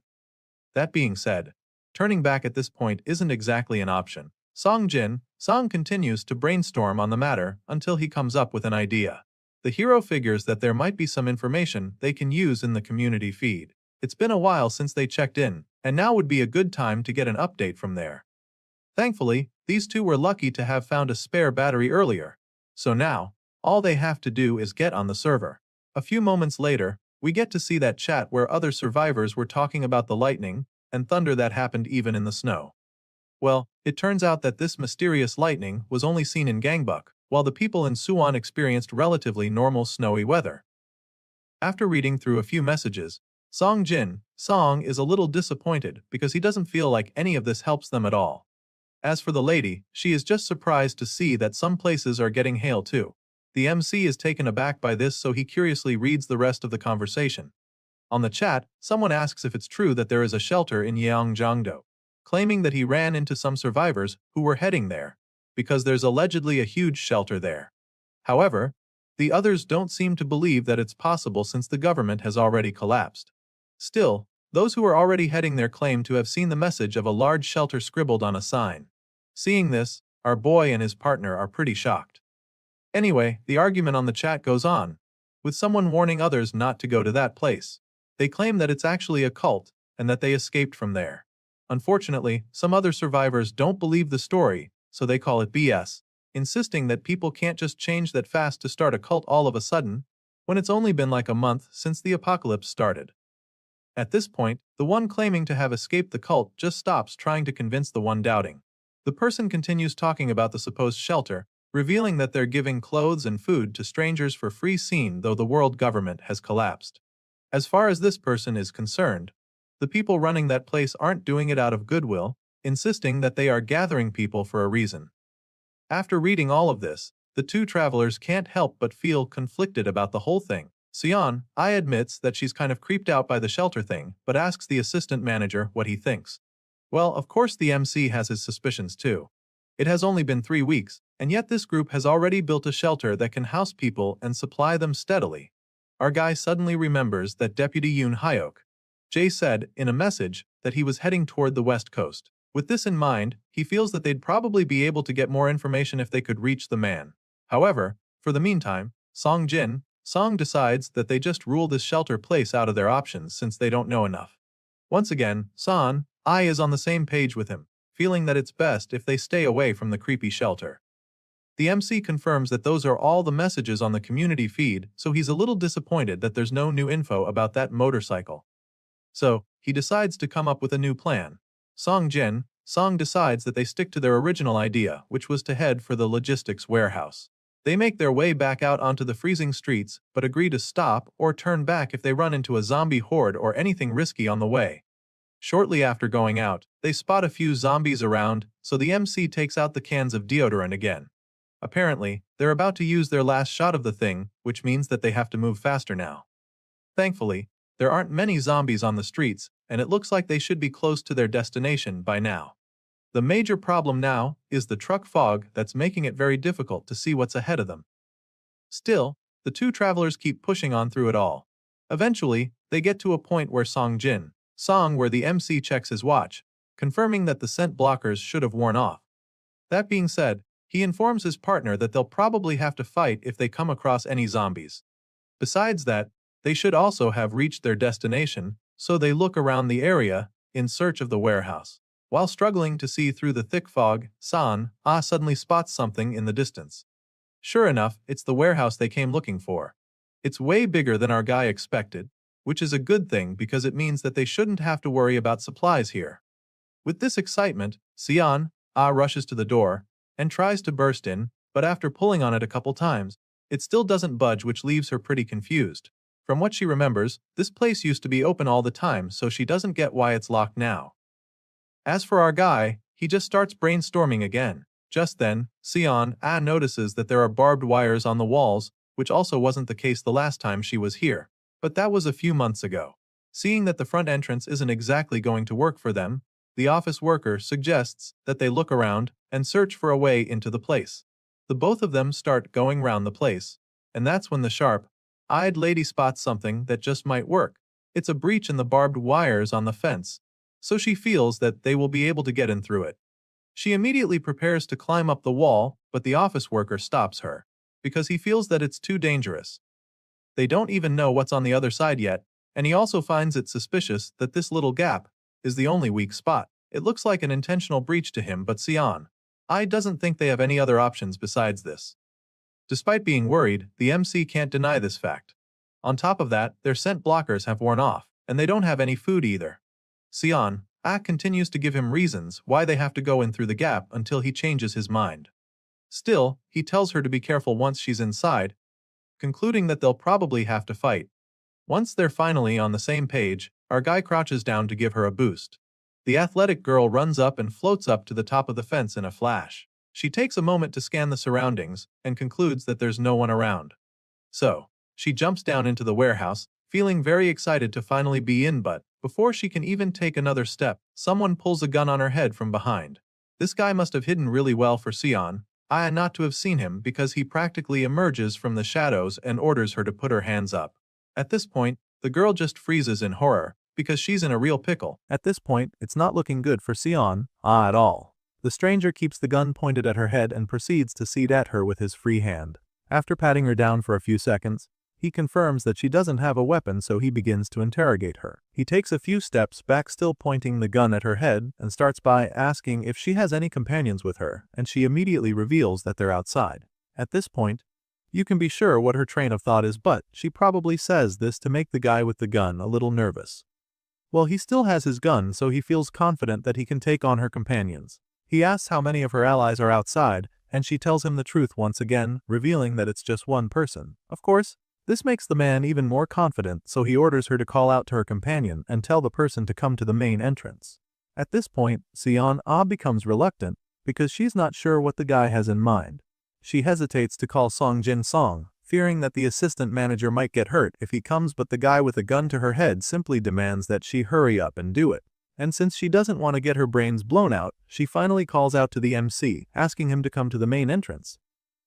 That being said, turning back at this point isn't exactly an option. Song continues to brainstorm on the matter until he comes up with an idea. The hero figures that there might be some information they can use in the community feed. It's been a while since they checked in, and now would be a good time to get an update from there. Thankfully, these two were lucky to have found a spare battery earlier. So now, All they have to do is get on the server. A few moments later, we get to see that chat where other survivors were talking about the lightning and thunder that happened even in the snow. Well, it turns out that this mysterious lightning was only seen in Gangbuk, while the people in Suwon experienced relatively normal snowy weather. After reading through a few messages, Song is a little disappointed because he doesn't feel like any of this helps them at all. As for the lady, she is just surprised to see that some places are getting hail too. The MC is taken aback by this, so he curiously reads the rest of the conversation. On the chat, someone asks if it's true that there is a shelter in Yeongjangdo, claiming that he ran into some survivors who were heading there, because there's allegedly a huge shelter there. However, the others don't seem to believe that it's possible since the government has already collapsed. Still, those who are already heading there claim to have seen the message of a large shelter scribbled on a sign. Seeing this, our boy and his partner are pretty shocked. Anyway, the argument on the chat goes on, with someone warning others not to go to that place. They claim that it's actually a cult, and that they escaped from there. Unfortunately, some other survivors don't believe the story, so they call it BS, insisting that people can't just change that fast to start a cult all of a sudden, when it's only been like a month since the apocalypse started. At this point, the one claiming to have escaped the cult just stops trying to convince the one doubting. The person continues talking about the supposed shelter, revealing that they're giving clothes and food to strangers for free seen though the world government has collapsed. As far as this person is concerned, the people running that place aren't doing it out of goodwill, insisting that they are gathering people for a reason. After reading all of this, the two travelers can't help but feel conflicted about the whole thing. I admits that she's kind of creeped out by the shelter thing, but asks the assistant manager what he thinks. Well, of course the MC has his suspicions too. It has only been 3 weeks, and yet this group has already built a shelter that can house people and supply them steadily. Our guy suddenly remembers that Deputy Yoon Hyok Jay said in a message that he was heading toward the west coast. With this in mind, he feels that they'd probably be able to get more information if they could reach the man. However, for the meantime, Song decides that they just rule this shelter place out of their options since they don't know enough. Once again, I is on the same page with him, feeling that it's best if they stay away from the creepy shelter. The MC confirms that those are all the messages on the community feed, so he's a little disappointed that there's no new info about that motorcycle. So, he decides to come up with a new plan. Song decides that they stick to their original idea, which was to head for the logistics warehouse. They make their way back out onto the freezing streets, but agree to stop or turn back if they run into a zombie horde or anything risky on the way. Shortly after going out, they spot a few zombies around, so the MC takes out the cans of deodorant again. Apparently, they're about to use their last shot of the thing, which means that they have to move faster now. Thankfully, there aren't many zombies on the streets, and it looks like they should be close to their destination by now. The major problem now is the truck fog that's making it very difficult to see what's ahead of them. Still, the two travelers keep pushing on through it all. Eventually, they get to a point where where the MC checks his watch, confirming that the scent blockers should have worn off. That being said, he informs his partner that they'll probably have to fight if they come across any zombies. Besides that, they should also have reached their destination, so they look around the area in search of the warehouse. While struggling to see through the thick fog, suddenly spots something in the distance. Sure enough, it's the warehouse they came looking for. It's way bigger than our guy expected, which is a good thing because it means that they shouldn't have to worry about supplies here. With this excitement, rushes to the door and tries to burst in, but after pulling on it a couple times, it still doesn't budge, which leaves her pretty confused. From what she remembers, this place used to be open all the time, so she doesn't get why it's locked now. As for our guy, he just starts brainstorming again. Just then, notices that there are barbed wires on the walls, which also wasn't the case the last time she was here. But that was a few months ago. Seeing that the front entrance isn't exactly going to work for them, the office worker suggests that they look around and search for a way into the place. The both of them start going round the place, and that's when the sharp-eyed lady spots something that just might work. It's a breach in the barbed wires on the fence, so she feels that they will be able to get in through it. She immediately prepares to climb up the wall, but the office worker stops her, because he feels that it's too dangerous. They don't even know what's on the other side yet, and he also finds it suspicious that this little gap is the only weak spot. It looks like an intentional breach to him, but I doesn't think they have any other options besides this. Despite being worried, the MC can't deny this fact. On top of that, their scent blockers have worn off, and they don't have any food either. Sion continues to give him reasons why they have to go in through the gap until he changes his mind. Still, he tells her to be careful once she's inside, concluding that they'll probably have to fight. Once they're finally on the same page, our guy crouches down to give her a boost. The athletic girl runs up and floats up to the top of the fence in a flash. She takes a moment to scan the surroundings and concludes that there's no one around. So, she jumps down into the warehouse, feeling very excited to finally be in, but before she can even take another step, someone pulls a gun on her head from behind. This guy must have hidden really well for Sion not to have seen him, because he practically emerges from the shadows and orders her to put her hands up. At this point, the girl just freezes in horror, because she's in a real pickle. At this point, it's not looking good for Sion at all. The stranger keeps the gun pointed at her head and proceeds to seat at her with his free hand. After patting her down for a few seconds, he confirms that she doesn't have a weapon, so he begins to interrogate her. He takes a few steps back, still pointing the gun at her head, and starts by asking if she has any companions with her, and she immediately reveals that they're outside. At this point, you can be sure what her train of thought is, but she probably says this to make the guy with the gun a little nervous. Well, he still has his gun, so he feels confident that he can take on her companions. He asks how many of her allies are outside, and she tells him the truth once again, revealing that it's just one person. Of course, this makes the man even more confident, so he orders her to call out to her companion and tell the person to come to the main entrance. At this point, Sion becomes reluctant, because she's not sure what the guy has in mind. She hesitates to call Song Jin Song, fearing that the assistant manager might get hurt if he comes, but the guy with a gun to her head simply demands that she hurry up and do it. And since she doesn't want to get her brains blown out, she finally calls out to the MC, asking him to come to the main entrance.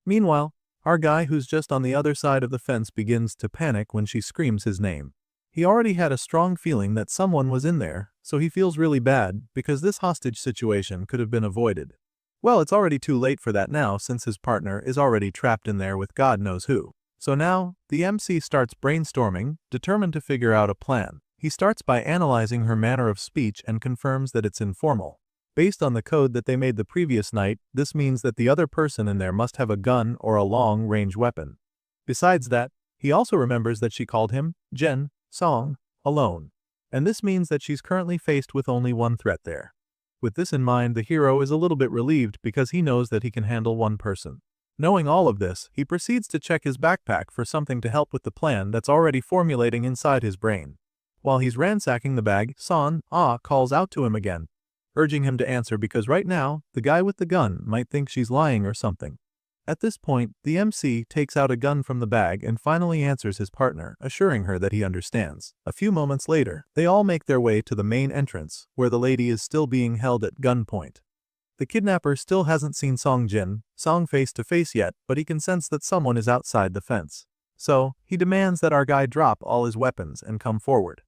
Meanwhile, our guy, who's just on the other side of the fence, begins to panic when she screams his name. He already had a strong feeling that someone was in there, so he feels really bad, because this hostage situation could have been avoided. Well, it's already too late for that now, since his partner is already trapped in there with God knows who. So now, the MC starts brainstorming, determined to figure out a plan. He starts by analyzing her manner of speech and confirms that it's informal. Based on the code that they made the previous night, this means that the other person in there must have a gun or a long-range weapon. Besides that, he also remembers that she called him, Jen, Song, alone. And this means that she's currently faced with only one threat there. With this in mind, the hero is a little bit relieved because he knows that he can handle one person. Knowing all of this, he proceeds to check his backpack for something to help with the plan that's already formulating inside his brain. While he's ransacking the bag, Son calls out to him again, urging him to answer because right now, the guy with the gun might think she's lying or something. At this point, the MC takes out a gun from the bag and finally answers his partner, assuring her that he understands. A few moments later, they all make their way to the main entrance, where the lady is still being held at gunpoint. The kidnapper still hasn't seen Song face to face yet, but he can sense that someone is outside the fence. So, he demands that our guy drop all his weapons and come forward.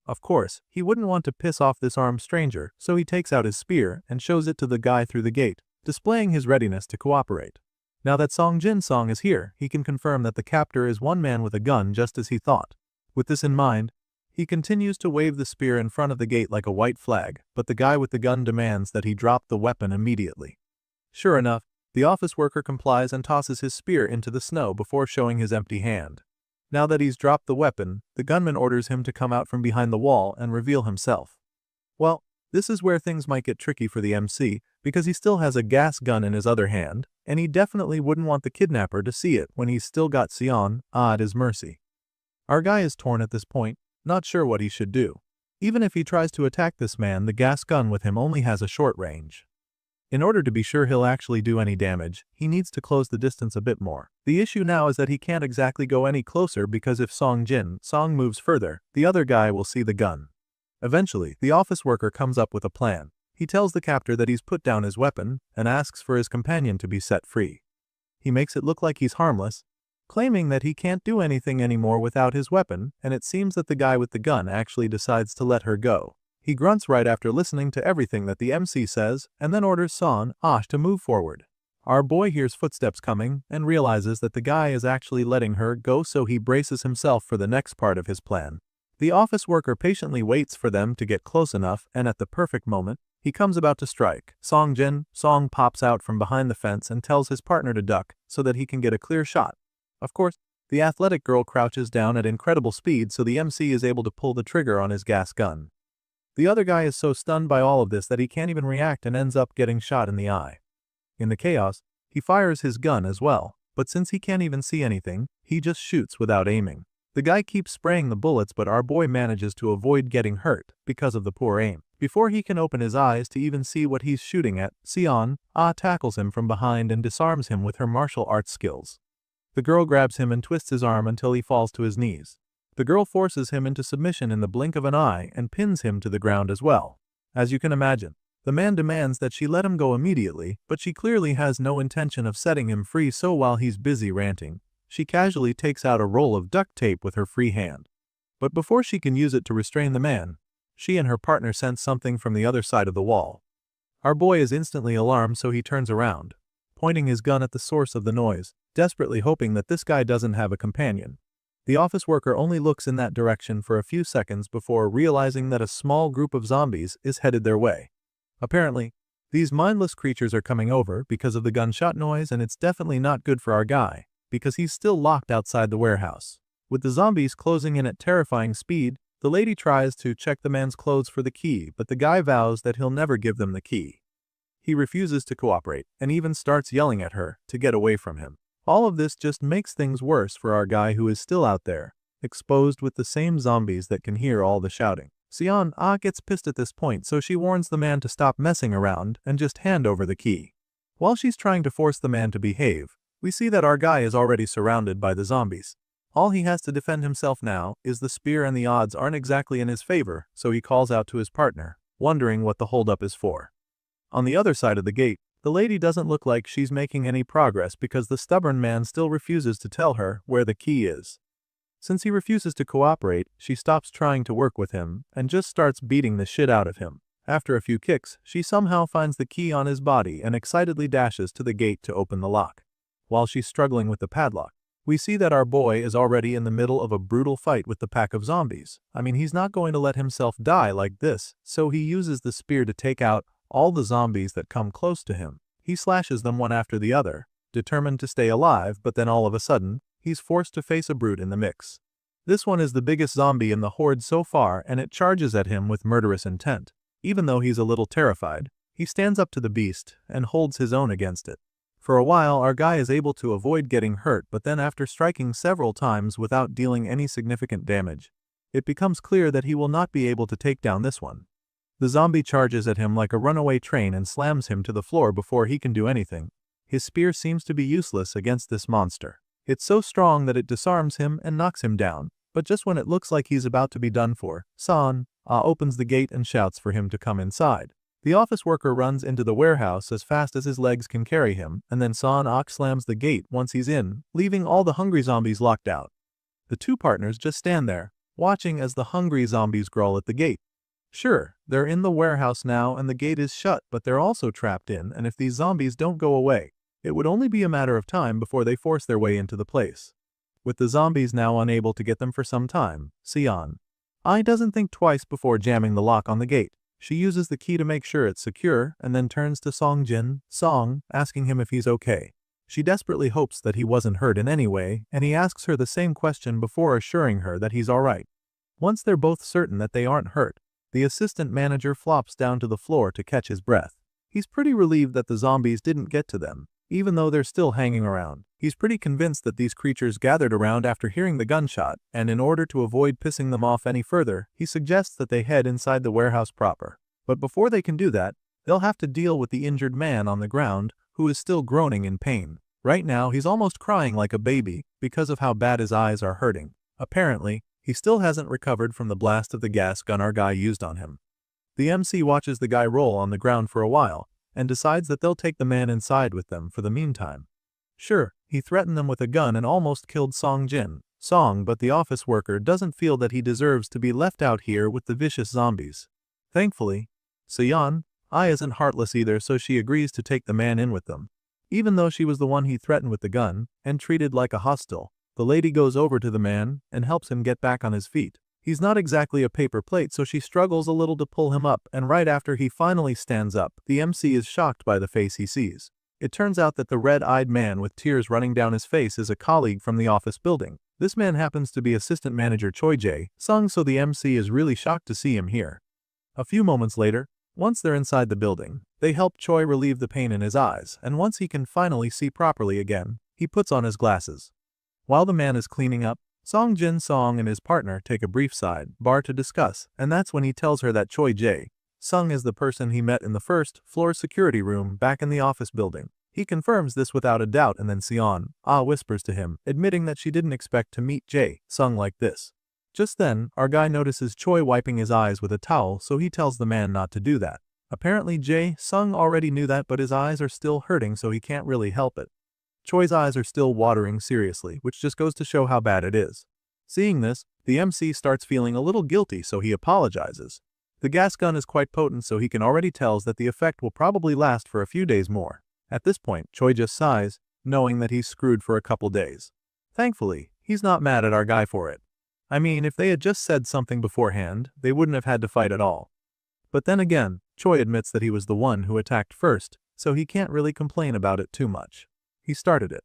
Of course, he wouldn't want to piss off this armed stranger, so he takes out his spear and shows it to the guy through the gate, displaying his readiness to cooperate. Now that Song is here, he can confirm that the captor is one man with a gun, just as he thought. With this in mind, he continues to wave the spear in front of the gate like a white flag, but the guy with the gun demands that he drop the weapon immediately. Sure enough, the office worker complies and tosses his spear into the snow before showing his empty hand. Now that he's dropped the weapon, the gunman orders him to come out from behind the wall and reveal himself. Well, this is where things might get tricky for the MC, because he still has a gas gun in his other hand, and he definitely wouldn't want the kidnapper to see it when he's still got Sion at his mercy. Our guy is torn at this point, not sure what he should do. Even if he tries to attack this man, the gas gun with him only has a short range. In order to be sure he'll actually do any damage, he needs to close the distance a bit more. The issue now is that he can't exactly go any closer because if Song moves further, the other guy will see the gun. Eventually, the office worker comes up with a plan. He tells the captor that he's put down his weapon and asks for his companion to be set free. He makes it look like he's harmless, claiming that he can't do anything anymore without his weapon, and it seems that the guy with the gun actually decides to let her go. He grunts right after listening to everything that the MC says, and then orders Son to move forward. Our boy hears footsteps coming and realizes that the guy is actually letting her go, so he braces himself for the next part of his plan. The office worker patiently waits for them to get close enough, and at the perfect moment, He comes about to strike. Song pops out from behind the fence and tells his partner to duck so that he can get a clear shot. Of course, the athletic girl crouches down at incredible speed so the MC is able to pull the trigger on his gas gun. The other guy is so stunned by all of this that he can't even react and ends up getting shot in the eye. In the chaos, he fires his gun as well, but since he can't even see anything, he just shoots without aiming. The guy keeps spraying the bullets, but our boy manages to avoid getting hurt because of the poor aim. Before he can open his eyes to even see what he's shooting at, Sion tackles him from behind and disarms him with her martial arts skills. The girl grabs him and twists his arm until he falls to his knees. The girl forces him into submission in the blink of an eye and pins him to the ground as well. As you can imagine, the man demands that she let him go immediately, but she clearly has no intention of setting him free, so while he's busy ranting, she casually takes out a roll of duct tape with her free hand. But before she can use it to restrain the man, she and her partner sense something from the other side of the wall. Our boy is instantly alarmed, so he turns around, pointing his gun at the source of the noise, desperately hoping that this guy doesn't have a companion. The office worker only looks in that direction for a few seconds before realizing that a small group of zombies is headed their way. Apparently, these mindless creatures are coming over because of the gunshot noise, and it's definitely not good for our guy, because he's still locked outside the warehouse. With the zombies closing in at terrifying speed, the lady tries to check the man's clothes for the key, but the guy vows that he'll never give them the key. He refuses to cooperate and even starts yelling at her to get away from him. All of this just makes things worse for our guy, who is still out there, exposed with the same zombies that can hear all the shouting. Sion gets pissed at this point, so she warns the man to stop messing around and just hand over the key. While she's trying to force the man to behave, we see that our guy is already surrounded by the zombies. All he has to defend himself now is the spear, and the odds aren't exactly in his favor, so he calls out to his partner, wondering what the holdup is for. On the other side of the gate, the lady doesn't look like she's making any progress because the stubborn man still refuses to tell her where the key is. Since he refuses to cooperate, she stops trying to work with him and just starts beating the shit out of him. After a few kicks, she somehow finds the key on his body and excitedly dashes to the gate to open the lock. While she's struggling with the padlock, we see that our boy is already in the middle of a brutal fight with the pack of zombies. I mean, he's not going to let himself die like this, so he uses the spear to take out all the zombies that come close to him. He slashes them one after the other, determined to stay alive, but then all of a sudden, he's forced to face a brute in the mix. This one is the biggest zombie in the horde so far, and it charges at him with murderous intent. Even though he's a little terrified, he stands up to the beast and holds his own against it. For a while, our guy is able to avoid getting hurt, but then after striking several times without dealing any significant damage, it becomes clear that he will not be able to take down this one. The zombie charges at him like a runaway train and slams him to the floor before he can do anything. His spear seems to be useless against this monster. It's so strong that it disarms him and knocks him down, but just when it looks like he's about to be done for, San opens the gate and shouts for him to come inside. The office worker runs into the warehouse as fast as his legs can carry him, and then San slams the gate once he's in, leaving all the hungry zombies locked out. The two partners just stand there, watching as the hungry zombies growl at the gate. Sure, they're in the warehouse now and the gate is shut, but they're also trapped in, and if these zombies don't go away, it would only be a matter of time before they force their way into the place. With the zombies now unable to get them for some time, Sion doesn't think twice before jamming the lock on the gate. She uses the key to make sure it's secure and then turns to Song, asking him if he's okay. She desperately hopes that he wasn't hurt in any way, and he asks her the same question before assuring her that he's alright. Once they're both certain that they aren't hurt, the assistant manager flops down to the floor to catch his breath. He's pretty relieved that the zombies didn't get to them, even though they're still hanging around. He's pretty convinced that these creatures gathered around after hearing the gunshot, and in order to avoid pissing them off any further, he suggests that they head inside the warehouse proper. But before they can do that, they'll have to deal with the injured man on the ground, who is still groaning in pain. Right now, he's almost crying like a baby because of how bad his eyes are hurting. Apparently, he still hasn't recovered from the blast of the gas gun our guy used on him. The MC watches the guy roll on the ground for a while, and decides that they'll take the man inside with them for the meantime. Sure, he threatened them with a gun and almost killed Song, but the office worker doesn't feel that he deserves to be left out here with the vicious zombies. Thankfully, Sion isn't heartless either, so she agrees to take the man in with them. Even though she was the one he threatened with the gun and treated like a hostile, the lady goes over to the man and helps him get back on his feet. He's not exactly a paper plate, so she struggles a little to pull him up, and right after he finally stands up, the MC is shocked by the face he sees. It turns out that the red-eyed man with tears running down his face is a colleague from the office building. This man happens to be assistant manager Choi Jae-sung, so the MC is really shocked to see him here. A few moments later, once they're inside the building, they help Choi relieve the pain in his eyes, and once he can finally see properly again, he puts on his glasses. While the man is cleaning up, Song Jin-song and his partner take a brief sidebar to discuss, and that's when he tells her that Choi Jae-sung is the person he met in the first-floor security room back in the office building. He confirms this without a doubt, and then Seon-ah whispers to him, admitting that she didn't expect to meet Jae-sung like this. Just then, our guy notices Choi wiping his eyes with a towel, so he tells the man not to do that. Apparently Jae-sung already knew that, but his eyes are still hurting, so he can't really help it. Choi's eyes are still watering seriously, which just goes to show how bad it is. Seeing this, the MC starts feeling a little guilty, so he apologizes. The gas gun is quite potent, so he can already tell that the effect will probably last for a few days more. At this point, Choi just sighs, knowing that he's screwed for a couple days. Thankfully, he's not mad at our guy for it. I mean, if they had just said something beforehand, they wouldn't have had to fight at all. But then again, Choi admits that he was the one who attacked first, so he can't really complain about it too much. He started it.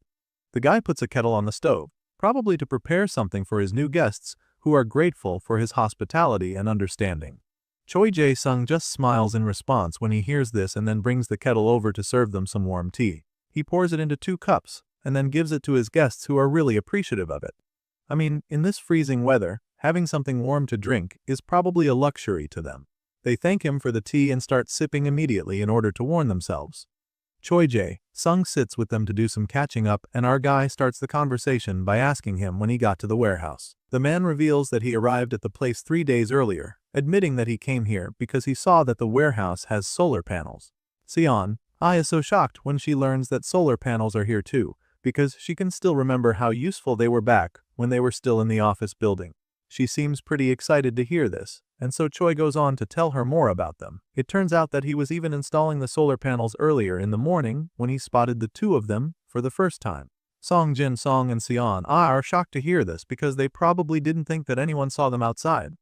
The guy puts a kettle on the stove, probably to prepare something for his new guests, who are grateful for his hospitality and understanding. Choi Jae-sung just smiles in response when he hears this and then brings the kettle over to serve them some warm tea. He pours it into 2 cups, and then gives it to his guests, who are really appreciative of it. I mean, in this freezing weather, having something warm to drink is probably a luxury to them. They thank him for the tea and start sipping immediately in order to warm themselves. Choi Jae-sung sits with them to do some catching up, and our guy starts the conversation by asking him when he got to the warehouse. The man reveals that he arrived at the place 3 days earlier, admitting that he came here because he saw that the warehouse has solar panels. Seon-ah is so shocked when she learns that solar panels are here too, because she can still remember how useful they were back when they were still in the office building. She seems pretty excited to hear this, and so Choi goes on to tell her more about them. It turns out that he was even installing the solar panels earlier in the morning when he spotted the 2 of them for the first time. Song Jin-song and Seon-ah are shocked to hear this because they probably didn't think that anyone saw them outside.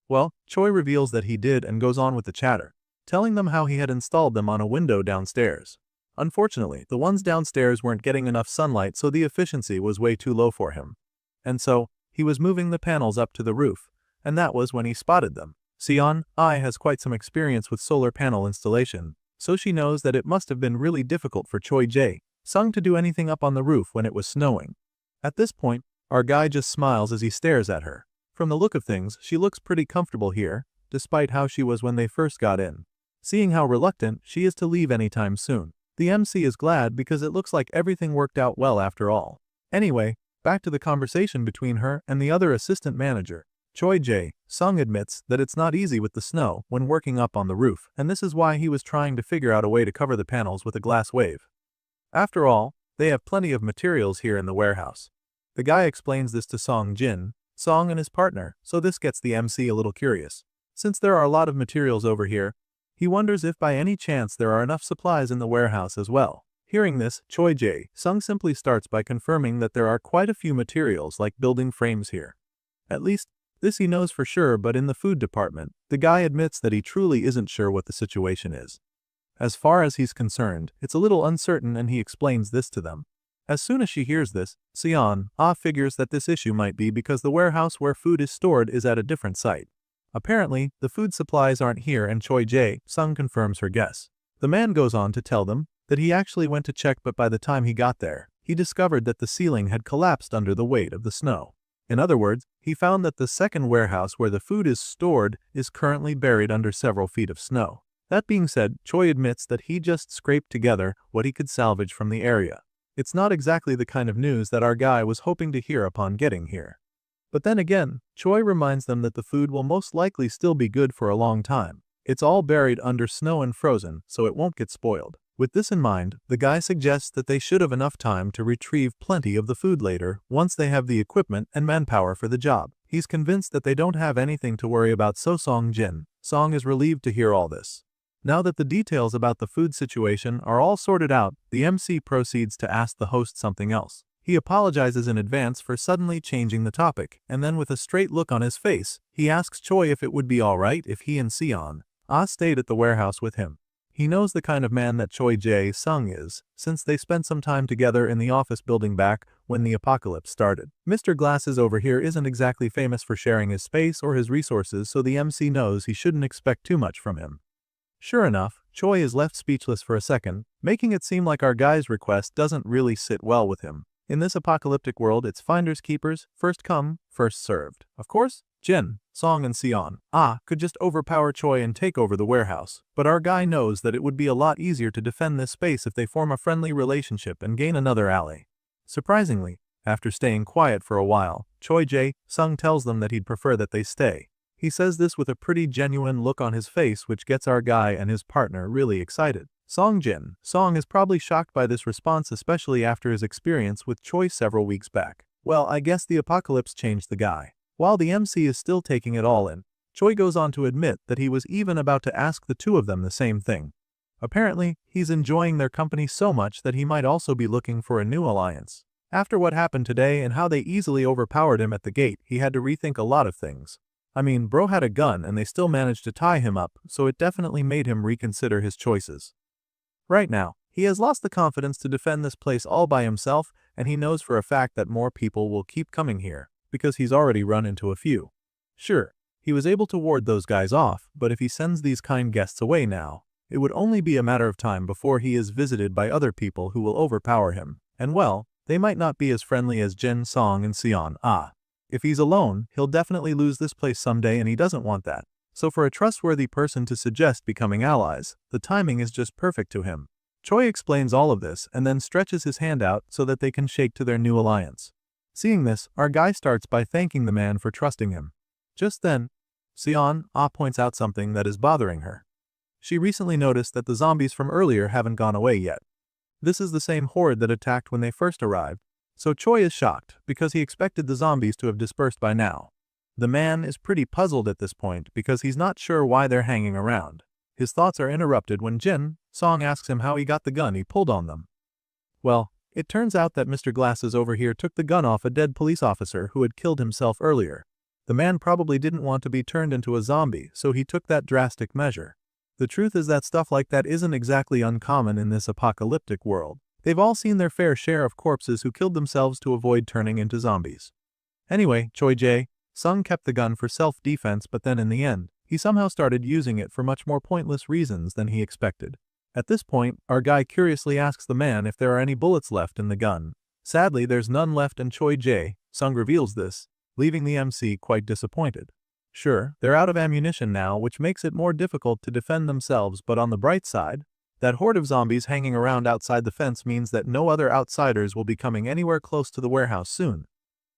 Well, Choi reveals that he did and goes on with the chatter, telling them how he had installed them on a window downstairs. Unfortunately, the ones downstairs weren't getting enough sunlight, so the efficiency was way too low for him. And so, he was moving the panels up to the roof, and that was when he spotted them. Seon-ah has quite some experience with solar panel installation, so she knows that it must have been really difficult for Choi Jae-sung to do anything up on the roof when it was snowing. At this point, our guy just smiles as he stares at her. From the look of things, she looks pretty comfortable here, despite how she was when they first got in. Seeing how reluctant she is to leave anytime soon, the MC is glad because it looks like everything worked out well after all. Anyway, back to the conversation between her and the other assistant manager. Choi Jae-sung admits that it's not easy with the snow when working up on the roof, and this is why he was trying to figure out a way to cover the panels with a glass wave. After all, they have plenty of materials here in the warehouse. The guy explains this to Song Jin-song and his partner, so this gets the MC a little curious. Since there are a lot of materials over here, he wonders if by any chance there are enough supplies in the warehouse as well. Hearing this, Choi Jae-sung simply starts by confirming that there are quite a few materials like building frames here. At least, this he knows for sure, but in the food department, the guy admits that he truly isn't sure what the situation is. As far as he's concerned, it's a little uncertain, and he explains this to them. As soon as she hears this, Seon-ah figures that this issue might be because the warehouse where food is stored is at a different site. Apparently, the food supplies aren't here, and Choi Jae-sung confirms her guess. The man goes on to tell them that he actually went to check, but by the time he got there, he discovered that the ceiling had collapsed under the weight of the snow. In other words, he found that the second warehouse where the food is stored is currently buried under several feet of snow. That being said, Choi admits that he just scraped together what he could salvage from the area. It's not exactly the kind of news that our guy was hoping to hear upon getting here. But then again, Choi reminds them that the food will most likely still be good for a long time. It's all buried under snow and frozen, so it won't get spoiled. With this in mind, the guy suggests that they should have enough time to retrieve plenty of the food later once they have the equipment and manpower for the job. He's convinced that they don't have anything to worry about, so Song Jin-song is relieved to hear all this. Now that the details about the food situation are all sorted out, the MC proceeds to ask the host something else. He apologizes in advance for suddenly changing the topic, and then with a straight look on his face, he asks Choi if it would be alright if he and Sion stayed at the warehouse with him. He knows the kind of man that Choi Jae-sung is, since they spent some time together in the office building back when the apocalypse started. Mr. Glasses over here isn't exactly famous for sharing his space or his resources, so the MC knows he shouldn't expect too much from him. Sure enough, Choi is left speechless for a second, making it seem like our guy's request doesn't really sit well with him. In this apocalyptic world, it's finders keepers, first come, first served. Of course, Jin, Song and Sion could just overpower Choi and take over the warehouse, but our guy knows that it would be a lot easier to defend this space if they form a friendly relationship and gain another ally. Surprisingly, after staying quiet for a while, Choi Jae-sung tells them that he'd prefer that they stay. He says this with a pretty genuine look on his face, which gets our guy and his partner really excited. Song is probably shocked by this response, especially after his experience with Choi several weeks back. Well, I guess the apocalypse changed the guy. While the MC is still taking it all in, Choi goes on to admit that he was even about to ask the two of them the same thing. Apparently, he's enjoying their company so much that he might also be looking for a new alliance. After what happened today and how they easily overpowered him at the gate, he had to rethink a lot of things. I mean, bro had a gun and they still managed to tie him up, so it definitely made him reconsider his choices. Right now, he has lost the confidence to defend this place all by himself, and he knows for a fact that more people will keep coming here, because he's already run into a few. Sure, he was able to ward those guys off, but if he sends these kind guests away now, it would only be a matter of time before he is visited by other people who will overpower him, and well, they might not be as friendly as Jin, Song and Sion. If he's alone, he'll definitely lose this place someday and he doesn't want that. So for a trustworthy person to suggest becoming allies, the timing is just perfect to him. Choi explains all of this and then stretches his hand out so that they can shake to their new alliance. Seeing this, our guy starts by thanking the man for trusting him. Just then, Sion points out something that is bothering her. She recently noticed that the zombies from earlier haven't gone away yet. This is the same horde that attacked when they first arrived, so Choi is shocked because he expected the zombies to have dispersed by now. The man is pretty puzzled at this point because he's not sure why they're hanging around. His thoughts are interrupted when Jin, Song asks him how he got the gun he pulled on them. Well, it turns out that Mr. Glasses over here took the gun off a dead police officer who had killed himself earlier. The man probably didn't want to be turned into a zombie, so he took that drastic measure. The truth is that stuff like that isn't exactly uncommon in this apocalyptic world. They've all seen their fair share of corpses who killed themselves to avoid turning into zombies. Anyway, Choi Jae-sung kept the gun for self-defense, but then in the end, he somehow started using it for much more pointless reasons than he expected. At this point, our guy curiously asks the man if there are any bullets left in the gun. Sadly, there's none left, and Choi Jae-sung reveals this, leaving the MC quite disappointed. Sure, they're out of ammunition now, which makes it more difficult to defend themselves, but on the bright side, that horde of zombies hanging around outside the fence means that no other outsiders will be coming anywhere close to the warehouse soon.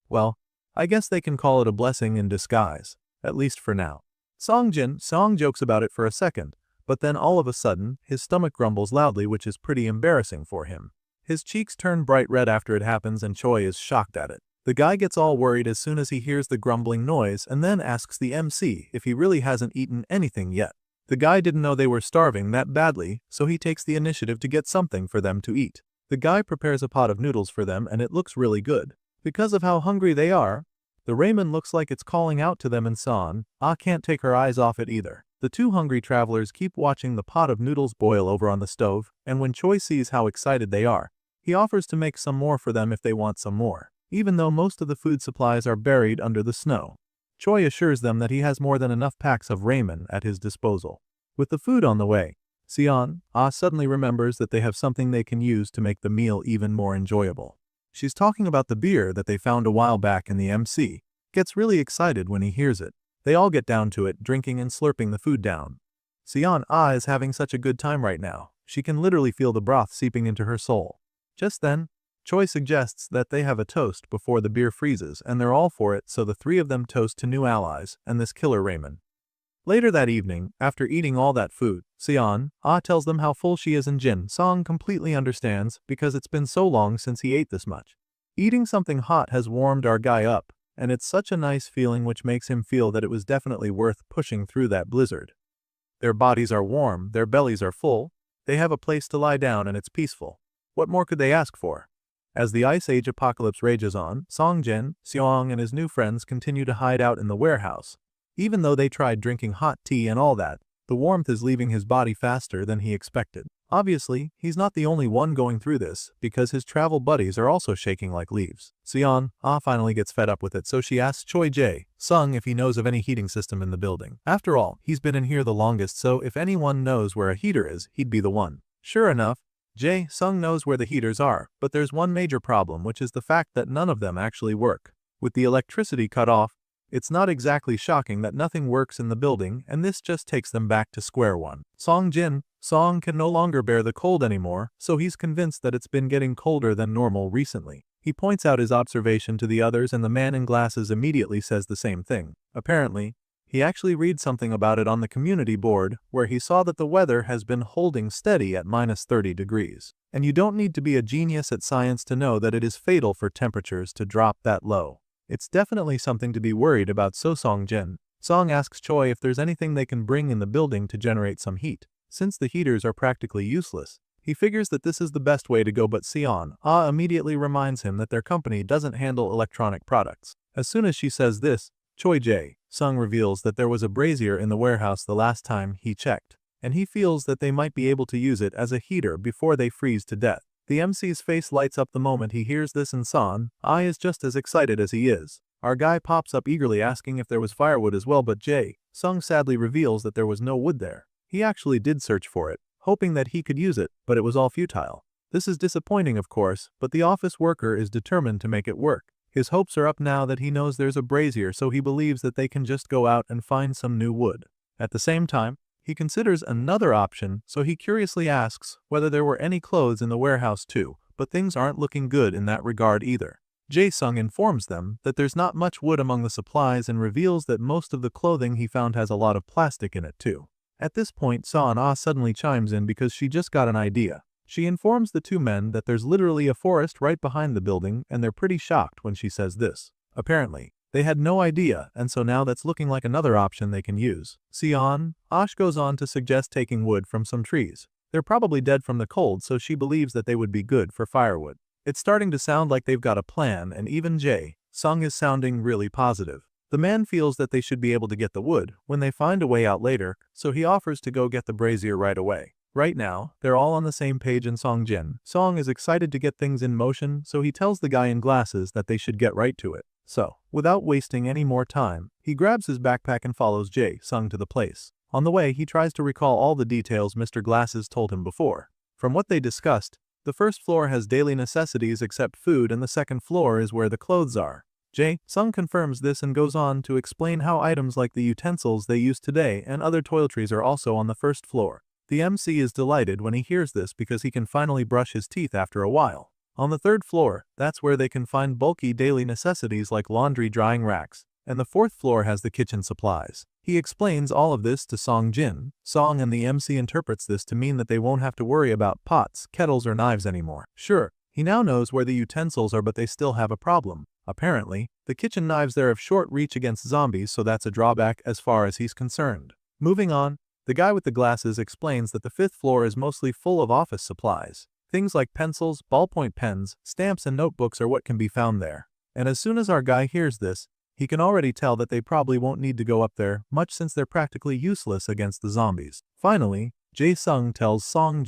Well, I guess they can call it a blessing in disguise, at least for now. Song jokes about it for a second, but then all of a sudden, his stomach grumbles loudly, which is pretty embarrassing for him. His cheeks turn bright red after it happens and Choi is shocked at it. The guy gets all worried as soon as he hears the grumbling noise and then asks the MC if he really hasn't eaten anything yet. The guy didn't know they were starving that badly, so he takes the initiative to get something for them to eat. The guy prepares a pot of noodles for them and it looks really good. Because of how hungry they are, the ramen looks like it's calling out to them, and San can't take her eyes off it either. The two hungry travelers keep watching the pot of noodles boil over on the stove, and when Choi sees how excited they are, he offers to make some more for them if they want some more, even though most of the food supplies are buried under the snow. Choi assures them that he has more than enough packs of ramen at his disposal. With the food on the way, Sion suddenly remembers that they have something they can use to make the meal even more enjoyable. She's talking about the beer that they found a while back, and the MC gets really excited when he hears it. They all get down to it, drinking and slurping the food down. Sion is having such a good time right now. She can literally feel the broth seeping into her soul. Just then, Choi suggests that they have a toast before the beer freezes, and they're all for it, so the three of them toast to new allies and this killer ramen. Later that evening, after eating all that food, Sion tells them how full she is, and Jin Song completely understands because it's been so long since he ate this much. Eating something hot has warmed our guy up, and it's such a nice feeling, which makes him feel that it was definitely worth pushing through that blizzard. Their bodies are warm, their bellies are full, they have a place to lie down, and it's peaceful. What more could they ask for? As the Ice Age apocalypse rages on, Song Jin, Seong and his new friends continue to hide out in the warehouse. Even though they tried drinking hot tea and all that, the warmth is leaving his body faster than he expected. Obviously, he's not the only one going through this, because his travel buddies are also shaking like leaves. Seon, finally gets fed up with it, so she asks Choi Jae-sung if he knows of any heating system in the building. After all, he's been in here the longest, so if anyone knows where a heater is, he'd be the one. Sure enough, Jae-sung knows where the heaters are, but there's one major problem, which is the fact that none of them actually work. With the electricity cut off, it's not exactly shocking that nothing works in the building, and this just takes them back to square one. Song can no longer bear the cold anymore, so he's convinced that it's been getting colder than normal recently. He points out his observation to the others and the man in glasses immediately says the same thing. Apparently, he actually read something about it on the community board, where he saw that the weather has been holding steady at -30 degrees. And you don't need to be a genius at science to know that it is fatal for temperatures to drop that low. It's definitely something to be worried about, so Song asks Choi if there's anything they can bring in the building to generate some heat. Since the heaters are practically useless, he figures that this is the best way to go, but Seon immediately reminds him that their company doesn't handle electronic products. As soon as she says this, Choi Jae-sung reveals that there was a brazier in the warehouse the last time he checked, and he feels that they might be able to use it as a heater before they freeze to death. The MC's face lights up the moment he hears this, and Son is just as excited as he is. Our guy pops up eagerly asking if there was firewood as well, but Jae-sung sadly reveals that there was no wood there. He actually did search for it, hoping that he could use it, but it was all futile. This is disappointing, of course, but the office worker is determined to make it work. His hopes are up now that he knows there's a brazier, so he believes that they can just go out and find some new wood. At the same time, he considers another option, so he curiously asks whether there were any clothes in the warehouse too, but things aren't looking good in that regard either. Jae-sung informs them that there's not much wood among the supplies and reveals that most of the clothing he found has a lot of plastic in it too. At this point, Son suddenly chimes in because she just got an idea. She informs the two men that there's literally a forest right behind the building, and they're pretty shocked when she says this. Apparently, they had no idea, and so now that's looking like another option they can use. Ash goes on to suggest taking wood from some trees. They're probably dead from the cold, so she believes that they would be good for firewood. It's starting to sound like they've got a plan, and even Jae-sung is sounding really positive. The man feels that they should be able to get the wood when they find a way out later, so he offers to go get the brazier right away. Right now, they're all on the same page, and Song is excited to get things in motion, so he tells the guy in glasses that they should get right to it. So, without wasting any more time, he grabs his backpack and follows Jae-sung to the place. On the way, he tries to recall all the details Mr. Glasses told him before. From what they discussed, the first floor has daily necessities except food, and the second floor is where the clothes are. Jae-sung confirms this and goes on to explain how items like the utensils they use today and other toiletries are also on the first floor. The MC is delighted when he hears this because he can finally brush his teeth after a while. On the third floor, that's where they can find bulky daily necessities like laundry drying racks, and the fourth floor has the kitchen supplies. He explains all of this to Song and the MC interprets this to mean that they won't have to worry about pots, kettles, or knives anymore. Sure, he now knows where the utensils are, but they still have a problem. Apparently, the kitchen knives there have short reach against zombies, so that's a drawback as far as he's concerned. Moving on, the guy with the glasses explains that the fifth floor is mostly full of office supplies. Things like pencils, ballpoint pens, stamps, and notebooks are what can be found there. And as soon as our guy hears this, he can already tell that they probably won't need to go up there much since they're practically useless against the zombies. Finally, Jae-sung tells Song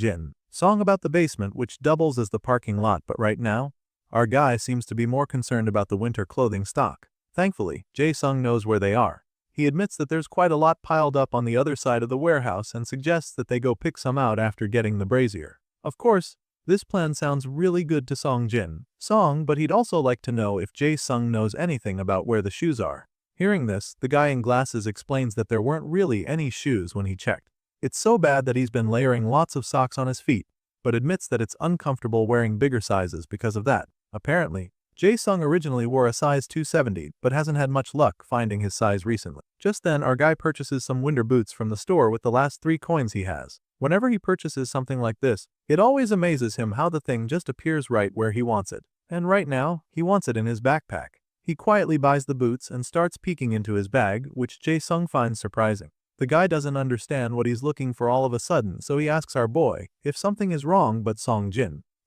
about the basement, which doubles as the parking lot, but right now, our guy seems to be more concerned about the winter clothing stock. Thankfully, Jae-sung knows where they are. He admits that there's quite a lot piled up on the other side of the warehouse and suggests that they go pick some out after getting the brazier. Of course, this plan sounds really good to Song, but he'd also like to know if Jae-sung knows anything about where the shoes are. Hearing this, the guy in glasses explains that there weren't really any shoes when he checked. It's so bad that he's been layering lots of socks on his feet, but admits that it's uncomfortable wearing bigger sizes because of that. Apparently, Jae-sung originally wore a size 270, but hasn't had much luck finding his size recently. Just then, our guy purchases some winter boots from the store with the last 3 coins he has. Whenever he purchases something like this, it always amazes him how the thing just appears right where he wants it. And right now, he wants it in his backpack. He quietly buys the boots and starts peeking into his bag, which Jae-sung finds surprising. The guy doesn't understand what he's looking for all of a sudden, so he asks our boy if something is wrong, but Song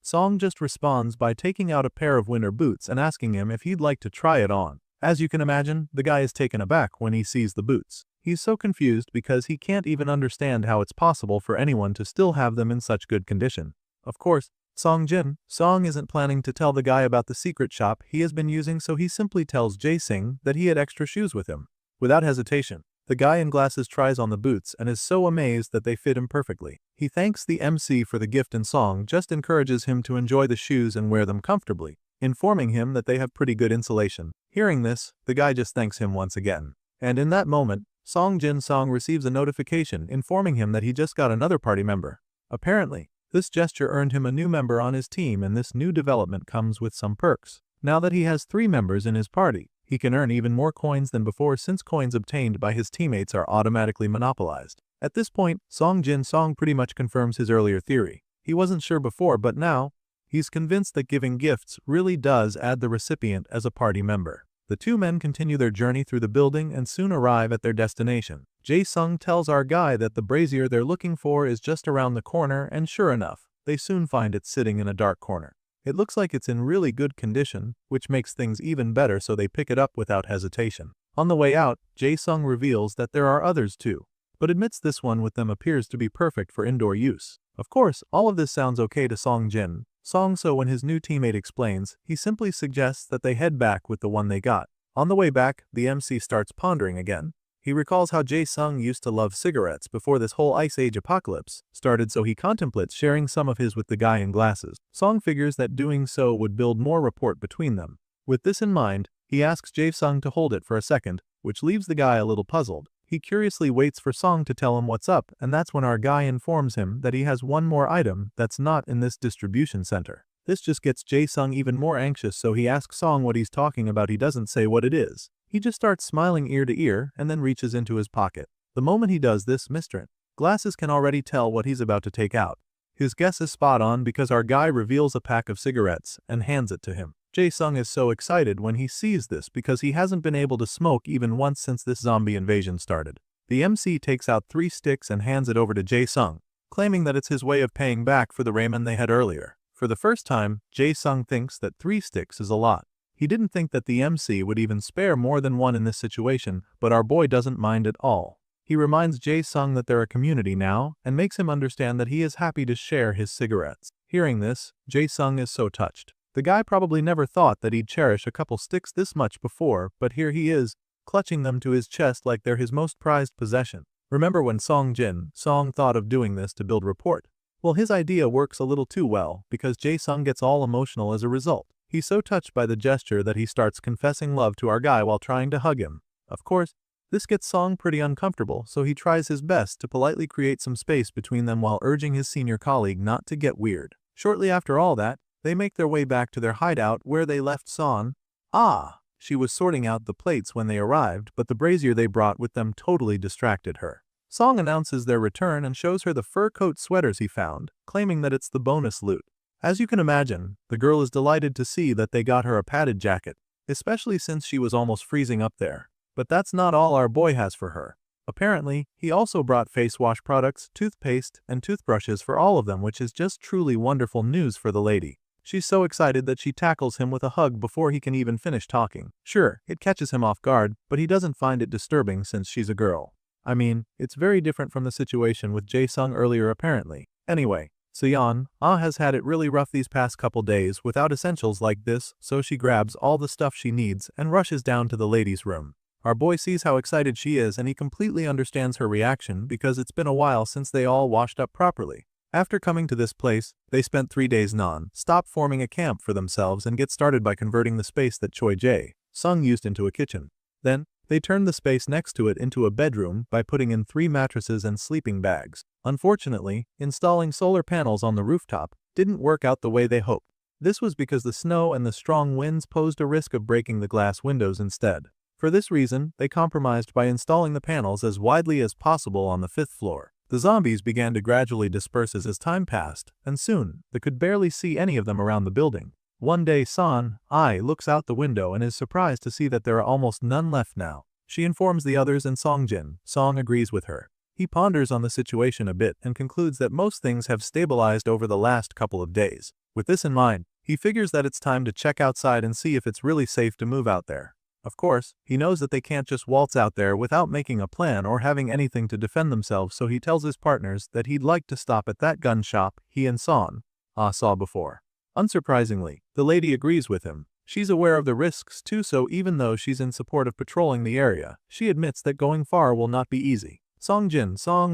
Song just responds by taking out a pair of winter boots and asking him if he'd like to try it on. As you can imagine, the guy is taken aback when he sees the boots. He's so confused because he can't even understand how it's possible for anyone to still have them in such good condition. Of course, Song isn't planning to tell the guy about the secret shop he has been using, so he simply tells Jae-sing that he had extra shoes with him. Without hesitation, the guy in glasses tries on the boots and is so amazed that they fit him perfectly. He thanks the MC for the gift, and Song just encourages him to enjoy the shoes and wear them comfortably, informing him that they have pretty good insulation. Hearing this, the guy just thanks him once again. And in that moment, Song receives a notification informing him that he just got another party member. Apparently, this gesture earned him a new member on his team, and this new development comes with some perks. Now that he has 3 members in his party, he can earn even more coins than before, since coins obtained by his teammates are automatically monopolized. At this point, Song pretty much confirms his earlier theory. He wasn't sure before, but now, he's convinced that giving gifts really does add the recipient as a party member. The 2 men continue their journey through the building and soon arrive at their destination. Jae-sung tells our guy that the brazier they're looking for is just around the corner, and sure enough, they soon find it sitting in a dark corner. It looks like it's in really good condition, which makes things even better, so they pick it up without hesitation. On the way out, Jae-sung reveals that there are others too, but admits this one with them appears to be perfect for indoor use. Of course, all of this sounds okay to Song, so when his new teammate explains, he simply suggests that they head back with the one they got. On the way back, the MC starts pondering again. He recalls how Jae-sung used to love cigarettes before this whole Ice Age apocalypse started, so he contemplates sharing some of his with the guy in glasses. Song figures that doing so would build more rapport between them. With this in mind, he asks Jae-sung to hold it for a second, which leaves the guy a little puzzled. He curiously waits for Song to tell him what's up, and that's when our guy informs him that he has one more item that's not in this distribution center. This just gets Jae-sung even more anxious, so he asks Song what he's talking about. He doesn't say what it is. He just starts smiling ear to ear and then reaches into his pocket. The moment he does this, Mr. Glasses can already tell what he's about to take out. His guess is spot on because our guy reveals a pack of cigarettes and hands it to him. Jae-sung is so excited when he sees this because he hasn't been able to smoke even once since this zombie invasion started. The MC takes out 3 sticks and hands it over to Jae-sung, claiming that it's his way of paying back for the ramen they had earlier. For the first time, Jae-sung thinks that 3 sticks is a lot. He didn't think that the MC would even spare more than one in this situation, but our boy doesn't mind at all. He reminds Jae-sung that they're a community now and makes him understand that he is happy to share his cigarettes. Hearing this, Jae-sung is so touched. The guy probably never thought that he'd cherish a couple sticks this much before, but here he is, clutching them to his chest like they're his most prized possession. Remember when Song thought of doing this to build rapport? Well, his idea works a little too well because Jae-sung gets all emotional as a result. He's so touched by the gesture that he starts confessing love to our guy while trying to hug him. Of course, this gets Song pretty uncomfortable, so he tries his best to politely create some space between them while urging his senior colleague not to get weird. Shortly after all that, they make their way back to their hideout where they left Song. She was sorting out the plates when they arrived, but the brazier they brought with them totally distracted her. Song announces their return and shows her the fur coat sweaters he found, claiming that it's the bonus loot. As you can imagine, the girl is delighted to see that they got her a padded jacket, especially since she was almost freezing up there. But that's not all our boy has for her. Apparently, he also brought face wash products, toothpaste, and toothbrushes for all of them, which is just truly wonderful news for the lady. She's so excited that she tackles him with a hug before he can even finish talking. Sure, it catches him off guard, but he doesn't find it disturbing since she's a girl. I mean, it's very different from the situation with Jae-sung earlier apparently. Anyway, Seon has had it really rough these past couple days without essentials like this, so she grabs all the stuff she needs and rushes down to the ladies' room. Our boy sees how excited she is and he completely understands her reaction because it's been a while since they all washed up properly. After coming to this place, they spent 3 days non-stop forming a camp for themselves and get started by converting the space that Choi Jae-sung used into a kitchen. Then, they turned the space next to it into a bedroom by putting in 3 mattresses and sleeping bags. Unfortunately, installing solar panels on the rooftop didn't work out the way they hoped. This was because the snow and the strong winds posed a risk of breaking the glass windows instead. For this reason, they compromised by installing the panels as widely as possible on the 5th floor. The zombies began to gradually disperse as time passed, and soon, they could barely see any of them around the building. One day Son looks out the window and is surprised to see that there are almost none left now. She informs the others and Song agrees with her. He ponders on the situation a bit and concludes that most things have stabilized over the last couple of days. With this in mind, he figures that it's time to check outside and see if it's really safe to move out there. Of course, he knows that they can't just waltz out there without making a plan or having anything to defend themselves, so he tells his partners that he'd like to stop at that gun shop he and saw before. Unsurprisingly, the lady agrees with him. She's aware of the risks too, so even though she's in support of patrolling the area, she admits that going far will not be easy. Song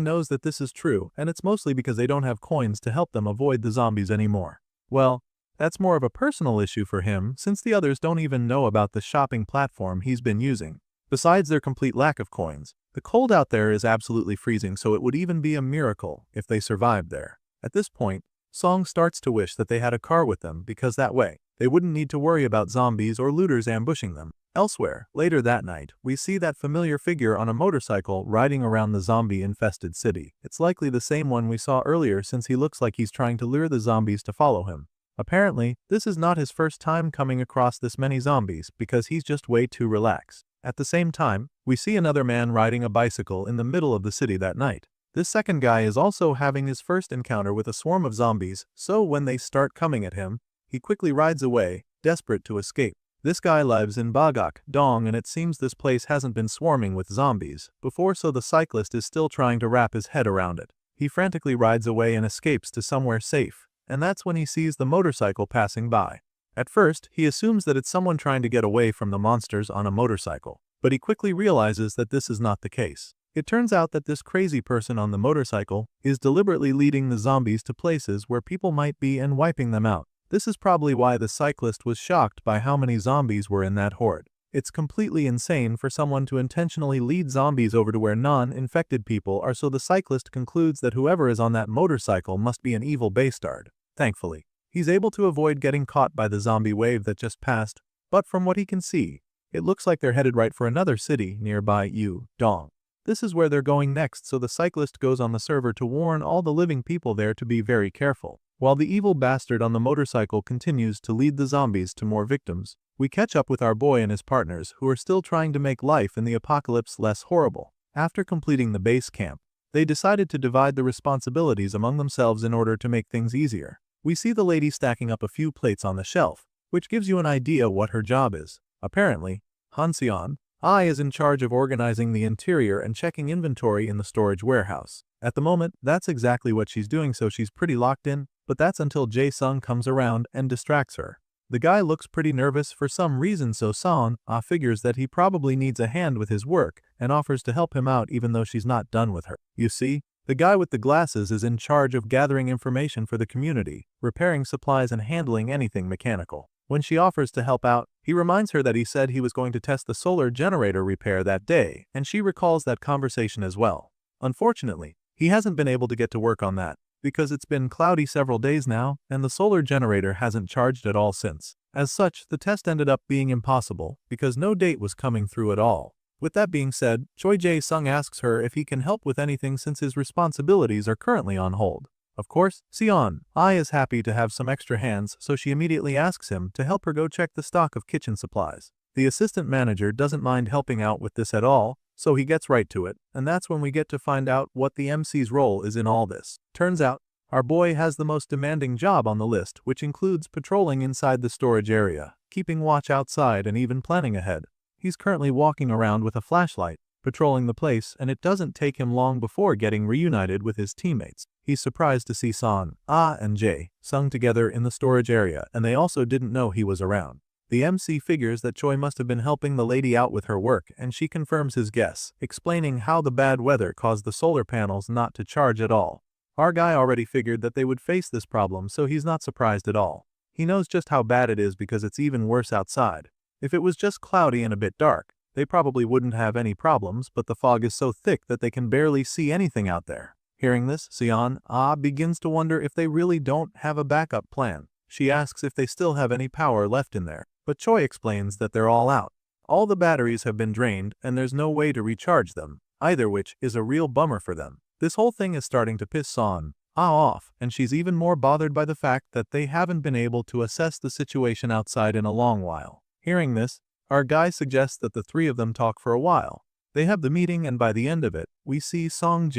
knows that this is true, and it's mostly because they don't have coins to help them avoid the zombies anymore. Well, that's more of a personal issue for him, since the others don't even know about the shopping platform he's been using. Besides their complete lack of coins, the cold out there is absolutely freezing, so it would even be a miracle if they survived there. At this point, Song starts to wish that they had a car with them, because that way, they wouldn't need to worry about zombies or looters ambushing them. Elsewhere, later that night, we see that familiar figure on a motorcycle riding around the zombie-infested city. It's likely the same one we saw earlier, since he looks like he's trying to lure the zombies to follow him. Apparently, this is not his first time coming across this many zombies, because he's just way too relaxed. At the same time, we see another man riding a bicycle in the middle of the city that night. This second guy is also having his first encounter with a swarm of zombies, so when they start coming at him, he quickly rides away, desperate to escape. This guy lives in Dong, and it seems this place hasn't been swarming with zombies before, so the cyclist is still trying to wrap his head around it. He frantically rides away and escapes to somewhere safe, and that's when he sees the motorcycle passing by. At first, he assumes that it's someone trying to get away from the monsters on a motorcycle, but he quickly realizes that this is not the case. It turns out that this crazy person on the motorcycle is deliberately leading the zombies to places where people might be and wiping them out. This is probably why the cyclist was shocked by how many zombies were in that horde. It's completely insane for someone to intentionally lead zombies over to where non-infected people are, so the cyclist concludes that whoever is on that motorcycle must be an evil bastard. Thankfully, he's able to avoid getting caught by the zombie wave that just passed, but from what he can see, it looks like they're headed right for another city nearby Dong. This is where they're going next, so the cyclist goes on the server to warn all the living people there to be very careful. While the evil bastard on the motorcycle continues to lead the zombies to more victims, we catch up with our boy and his partners, who are still trying to make life in the apocalypse less horrible. After completing the base camp, they decided to divide the responsibilities among themselves in order to make things easier. We see the lady stacking up a few plates on the shelf, which gives you an idea what her job is. Apparently, Hanseon is in charge of organizing the interior and checking inventory in the storage warehouse. At the moment, that's exactly what she's doing, so she's pretty locked in, but that's until Jae-sung comes around and distracts her. The guy looks pretty nervous for some reason, so Son figures that he probably needs a hand with his work and offers to help him out even though she's not done with her. You see, the guy with the glasses is in charge of gathering information for the community, repairing supplies and handling anything mechanical. When she offers to help out, he reminds her that he said he was going to test the solar generator repair that day, and she recalls that conversation as well. Unfortunately, he hasn't been able to get to work on that, because it's been cloudy several days now, and the solar generator hasn't charged at all since. As such, the test ended up being impossible, because no date was coming through at all. With that being said, Choi Jae-sung asks her if he can help with anything since his responsibilities are currently on hold. Of course, Seon is happy to have some extra hands, so she immediately asks him to help her go check the stock of kitchen supplies. The assistant manager doesn't mind helping out with this at all, so he gets right to it, and that's when we get to find out what the MC's role is in all this. Turns out, our boy has the most demanding job on the list, which includes patrolling inside the storage area, keeping watch outside, and even planning ahead. He's currently walking around with a flashlight, patrolling the place, and it doesn't take him long before getting reunited with his teammates. He's surprised to see Son and Jae-sung together in the storage area, and they also didn't know he was around. The MC figures that Choi must have been helping the lady out with her work, and she confirms his guess, explaining how the bad weather caused the solar panels not to charge at all. Our guy already figured that they would face this problem, so he's not surprised at all. He knows just how bad it is because it's even worse outside. If it was just cloudy and a bit dark, they probably wouldn't have any problems, but the fog is so thick that they can barely see anything out there. Hearing this, Seon begins to wonder if they really don't have a backup plan. She asks if they still have any power left in there, but Choi explains that they're all out. All the batteries have been drained and there's no way to recharge them, either, which is a real bummer for them. This whole thing is starting to piss Son off, and she's even more bothered by the fact that they haven't been able to assess the situation outside in a long while. Hearing this, our guy suggests that the three of them talk for a while. They have the meeting, and by the end of it, we see Song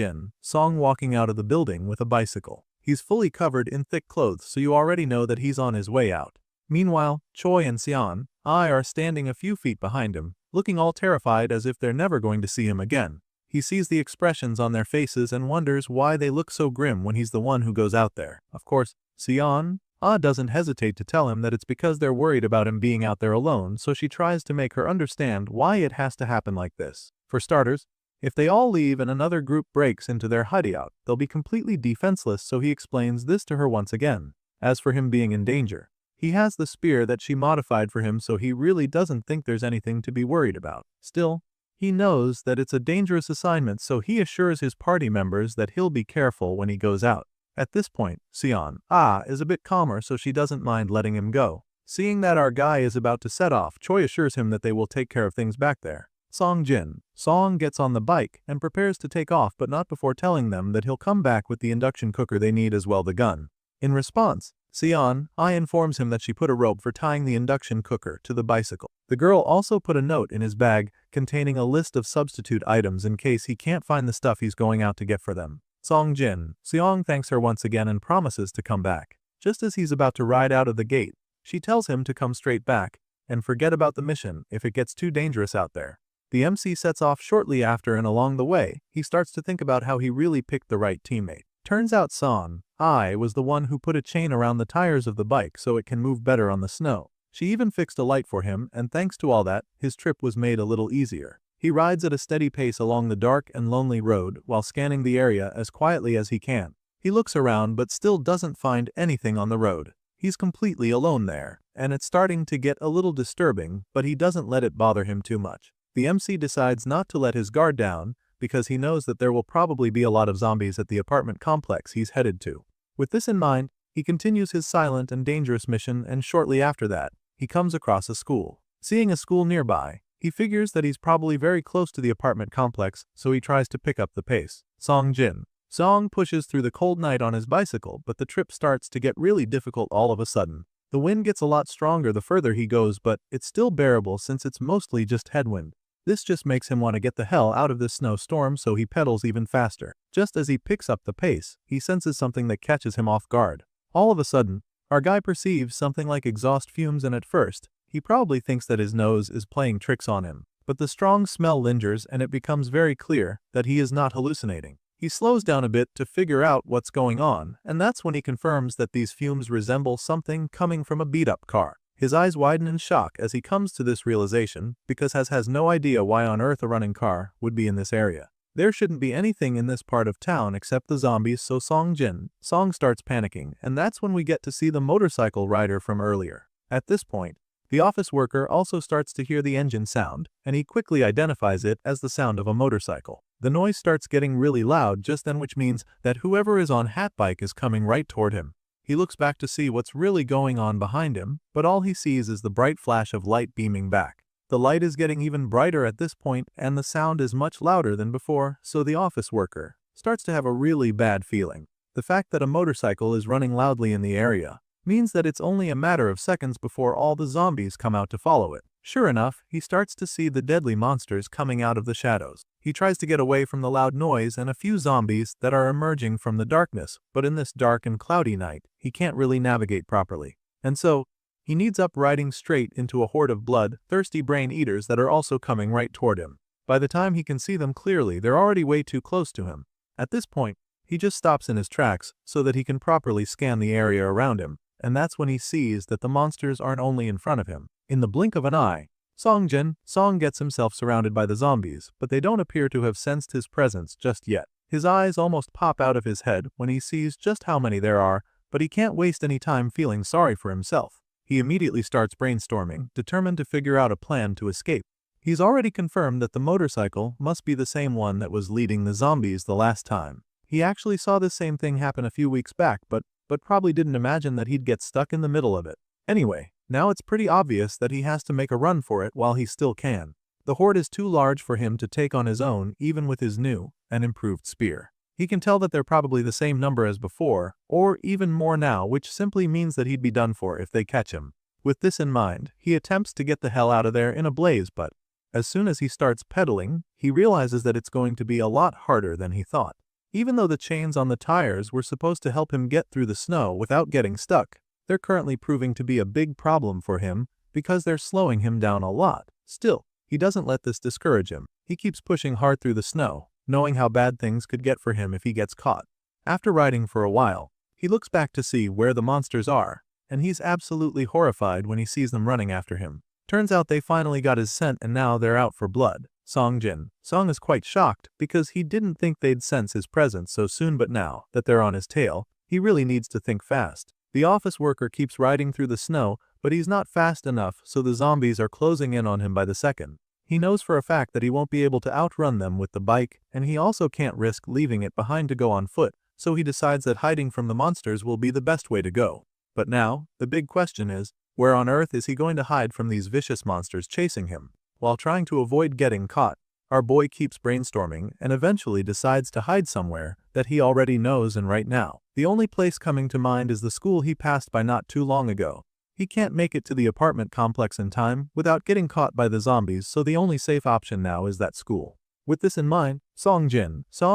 walking out of the building with a bicycle. He's fully covered in thick clothes, so you already know that he's on his way out. Meanwhile, Choi and Sion are standing a few feet behind him, looking all terrified as if they're never going to see him again. He sees the expressions on their faces and wonders why they look so grim when he's the one who goes out there. Of course, Sion doesn't hesitate to tell him that it's because they're worried about him being out there alone, so she tries to make her understand why it has to happen like this. For starters, if they all leave and another group breaks into their hideout, they'll be completely defenseless, so he explains this to her once again. As for him being in danger, he has the spear that she modified for him, so he really doesn't think there's anything to be worried about. Still, he knows that it's a dangerous assignment, so he assures his party members that he'll be careful when he goes out. At this point, Sion is a bit calmer, so she doesn't mind letting him go. Seeing that our guy is about to set off, Choi assures him that they will take care of things back there. Song gets on the bike and prepares to take off, but not before telling them that he'll come back with the induction cooker they need as well the gun. In response, Sion informs him that she put a rope for tying the induction cooker to the bicycle. The girl also put a note in his bag containing a list of substitute items in case he can't find the stuff he's going out to get for them. Seong thanks her once again and promises to come back. Just as he's about to ride out of the gate, she tells him to come straight back and forget about the mission if it gets too dangerous out there. The MC sets off shortly after, and along the way, he starts to think about how he really picked the right teammate. Turns out Son was the one who put a chain around the tires of the bike so it can move better on the snow. She even fixed a light for him, and thanks to all that, his trip was made a little easier. He rides at a steady pace along the dark and lonely road while scanning the area as quietly as he can. He looks around but still doesn't find anything on the road. He's completely alone there, and it's starting to get a little disturbing, but he doesn't let it bother him too much. The MC decides not to let his guard down because he knows that there will probably be a lot of zombies at the apartment complex he's headed to. With this in mind, he continues his silent and dangerous mission, and shortly after that, he comes across a school. Seeing a school nearby, he figures that he's probably very close to the apartment complex, so he tries to pick up the pace. Song pushes through the cold night on his bicycle, but the trip starts to get really difficult all of a sudden. The wind gets a lot stronger the further he goes, but it's still bearable since it's mostly just headwind. This just makes him want to get the hell out of this snowstorm, so he pedals even faster. Just as he picks up the pace, he senses something that catches him off guard. All of a sudden, our guy perceives something like exhaust fumes, and at first, he probably thinks that his nose is playing tricks on him. But the strong smell lingers and it becomes very clear that he is not hallucinating. He slows down a bit to figure out what's going on, and that's when he confirms that these fumes resemble something coming from a beat-up car. His eyes widen in shock as he comes to this realization, because has no idea why on earth a running car would be in this area. There shouldn't be anything in this part of town except the zombies, so Song starts panicking, and that's when we get to see the motorcycle rider from earlier. At this point, the office worker also starts to hear the engine sound, and he quickly identifies it as the sound of a motorcycle. The noise starts getting really loud just then, which means that whoever is on Hatbike is coming right toward him. He looks back to see what's really going on behind him, but all he sees is the bright flash of light beaming back. The light is getting even brighter at this point, and the sound is much louder than before, so the office worker starts to have a really bad feeling. The fact that a motorcycle is running loudly in the area means that it's only a matter of seconds before all the zombies come out to follow it. Sure enough, he starts to see the deadly monsters coming out of the shadows. He tries to get away from the loud noise and a few zombies that are emerging from the darkness, but in this dark and cloudy night, he can't really navigate properly. And so, he needs up riding straight into a horde of blood-thirsty brain eaters that are also coming right toward him. By the time he can see them clearly, they're already way too close to him. At this point, he just stops in his tracks so that he can properly scan the area around him. And that's when he sees that the monsters aren't only in front of him. In the blink of an eye, Song gets himself surrounded by the zombies, but they don't appear to have sensed his presence just yet. His eyes almost pop out of his head when he sees just how many there are, but he can't waste any time feeling sorry for himself. He immediately starts brainstorming, determined to figure out a plan to escape. He's already confirmed that the motorcycle must be the same one that was leading the zombies the last time. He actually saw the same thing happen a few weeks back, but probably didn't imagine that he'd get stuck in the middle of it. Anyway, now it's pretty obvious that he has to make a run for it while he still can. The horde is too large for him to take on his own, even with his new and improved spear. He can tell that they're probably the same number as before, or even more now, which simply means that he'd be done for if they catch him. With this in mind, he attempts to get the hell out of there in a blaze, but as soon as he starts pedaling, he realizes that it's going to be a lot harder than he thought. Even though the chains on the tires were supposed to help him get through the snow without getting stuck, they're currently proving to be a big problem for him because they're slowing him down a lot. Still, he doesn't let this discourage him. He keeps pushing hard through the snow, knowing how bad things could get for him if he gets caught. After riding for a while, he looks back to see where the monsters are, and he's absolutely horrified when he sees them running after him. Turns out they finally got his scent and now they're out for blood. Song is quite shocked because he didn't think they'd sense his presence so soon, but now that they're on his tail, he really needs to think fast. The office worker keeps riding through the snow, but he's not fast enough, so the zombies are closing in on him by the second. He knows for a fact that he won't be able to outrun them with the bike, and he also can't risk leaving it behind to go on foot, so he decides that hiding from the monsters will be the best way to go. But now, the big question is, where on earth is he going to hide from these vicious monsters chasing him? While trying to avoid getting caught, our boy keeps brainstorming and eventually decides to hide somewhere that he already knows, and right now, the only place coming to mind is the school he passed by not too long ago. He can't make it to the apartment complex in time without getting caught by the zombies, so the only safe option now is that school. With this in mind, Song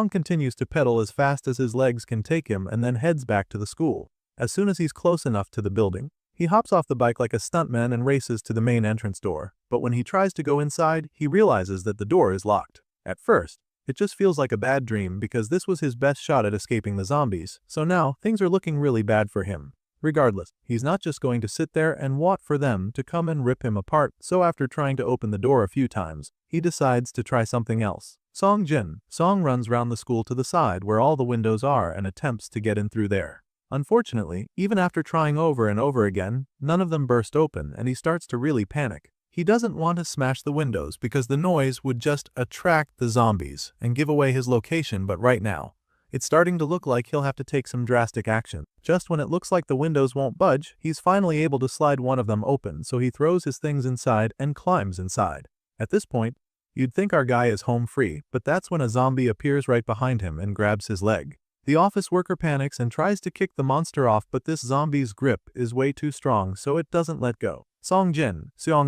continues to pedal as fast as his legs can take him and then heads back to the school. As soon as he's close enough to the building, he hops off the bike like a stuntman and races to the main entrance door, but when he tries to go inside, he realizes that the door is locked. At first, it just feels like a bad dream because this was his best shot at escaping the zombies, so now things are looking really bad for him. Regardless, he's not just going to sit there and wait for them to come and rip him apart, so after trying to open the door a few times, he decides to try something else. Song runs round the school to the side where all the windows are and attempts to get in through there. Unfortunately, even after trying over and over again, none of them burst open and he starts to really panic. He doesn't want to smash the windows because the noise would just attract the zombies and give away his location, but right now, it's starting to look like he'll have to take some drastic action. Just when it looks like the windows won't budge, he's finally able to slide one of them open, so he throws his things inside and climbs inside. At this point, you'd think our guy is home free, but that's when a zombie appears right behind him and grabs his leg. The office worker panics and tries to kick the monster off, but this zombie's grip is way too strong, so it doesn't let go. Song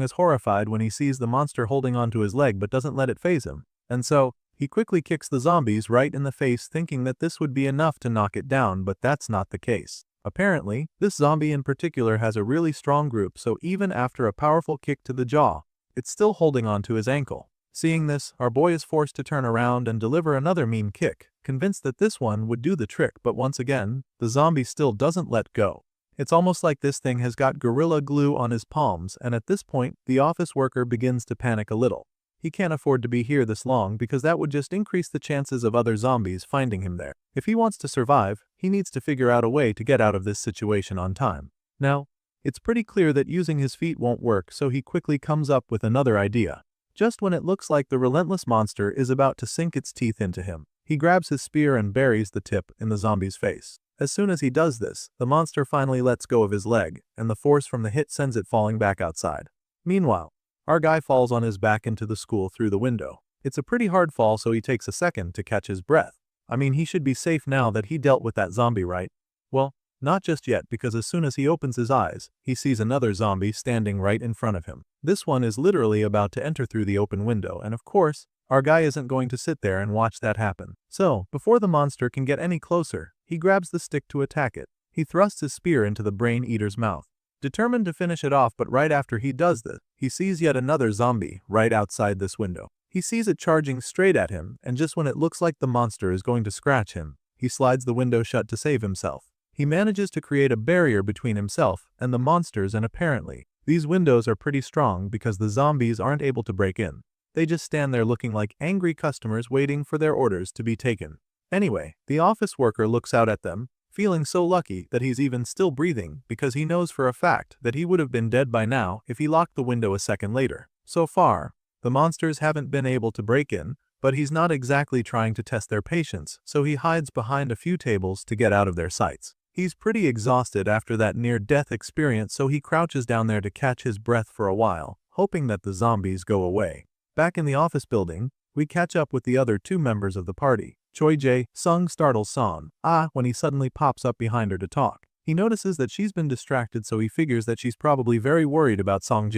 is horrified when he sees the monster holding onto his leg but doesn't let it faze him, and so he quickly kicks the zombies right in the face, thinking that this would be enough to knock it down, but that's not the case. Apparently, this zombie in particular has a really strong grip, so even after a powerful kick to the jaw, it's still holding onto his ankle. Seeing this, our boy is forced to turn around and deliver another mean kick, convinced that this one would do the trick, but once again, the zombie still doesn't let go. It's almost like this thing has got gorilla glue on his palms, and at this point, the office worker begins to panic a little. He can't afford to be here this long because that would just increase the chances of other zombies finding him there. If he wants to survive, he needs to figure out a way to get out of this situation on time. Now, it's pretty clear that using his feet won't work, so he quickly comes up with another idea. Just when it looks like the relentless monster is about to sink its teeth into him, he grabs his spear and buries the tip in the zombie's face. As soon as he does this, the monster finally lets go of his leg, and the force from the hit sends it falling back outside. Meanwhile, our guy falls on his back into the school through the window. It's a pretty hard fall, so he takes a second to catch his breath. I mean, he should be safe now that he dealt with that zombie, right? Well, not just yet, because as soon as he opens his eyes, he sees another zombie standing right in front of him. This one is literally about to enter through the open window, and of course, our guy isn't going to sit there and watch that happen. So, before the monster can get any closer, he grabs the stick to attack it. He thrusts his spear into the brain eater's mouth, determined to finish it off, but right after he does this, he sees yet another zombie right outside this window. He sees it charging straight at him, and just when it looks like the monster is going to scratch him, he slides the window shut to save himself. He manages to create a barrier between himself and the monsters, and apparently, these windows are pretty strong because the zombies aren't able to break in. They just stand there looking like angry customers waiting for their orders to be taken. Anyway, the office worker looks out at them, feeling so lucky that he's even still breathing because he knows for a fact that he would have been dead by now if he locked the window a second later. So far, the monsters haven't been able to break in, but he's not exactly trying to test their patience, so he hides behind a few tables to get out of their sights. He's pretty exhausted after that near-death experience, so he crouches down there to catch his breath for a while, hoping that the zombies go away. Back in the office building, we catch up with the other two members of the party. Choi Jae-sung startles Son when he suddenly pops up behind her to talk. He notices that she's been distracted, so he figures that she's probably very worried about Song.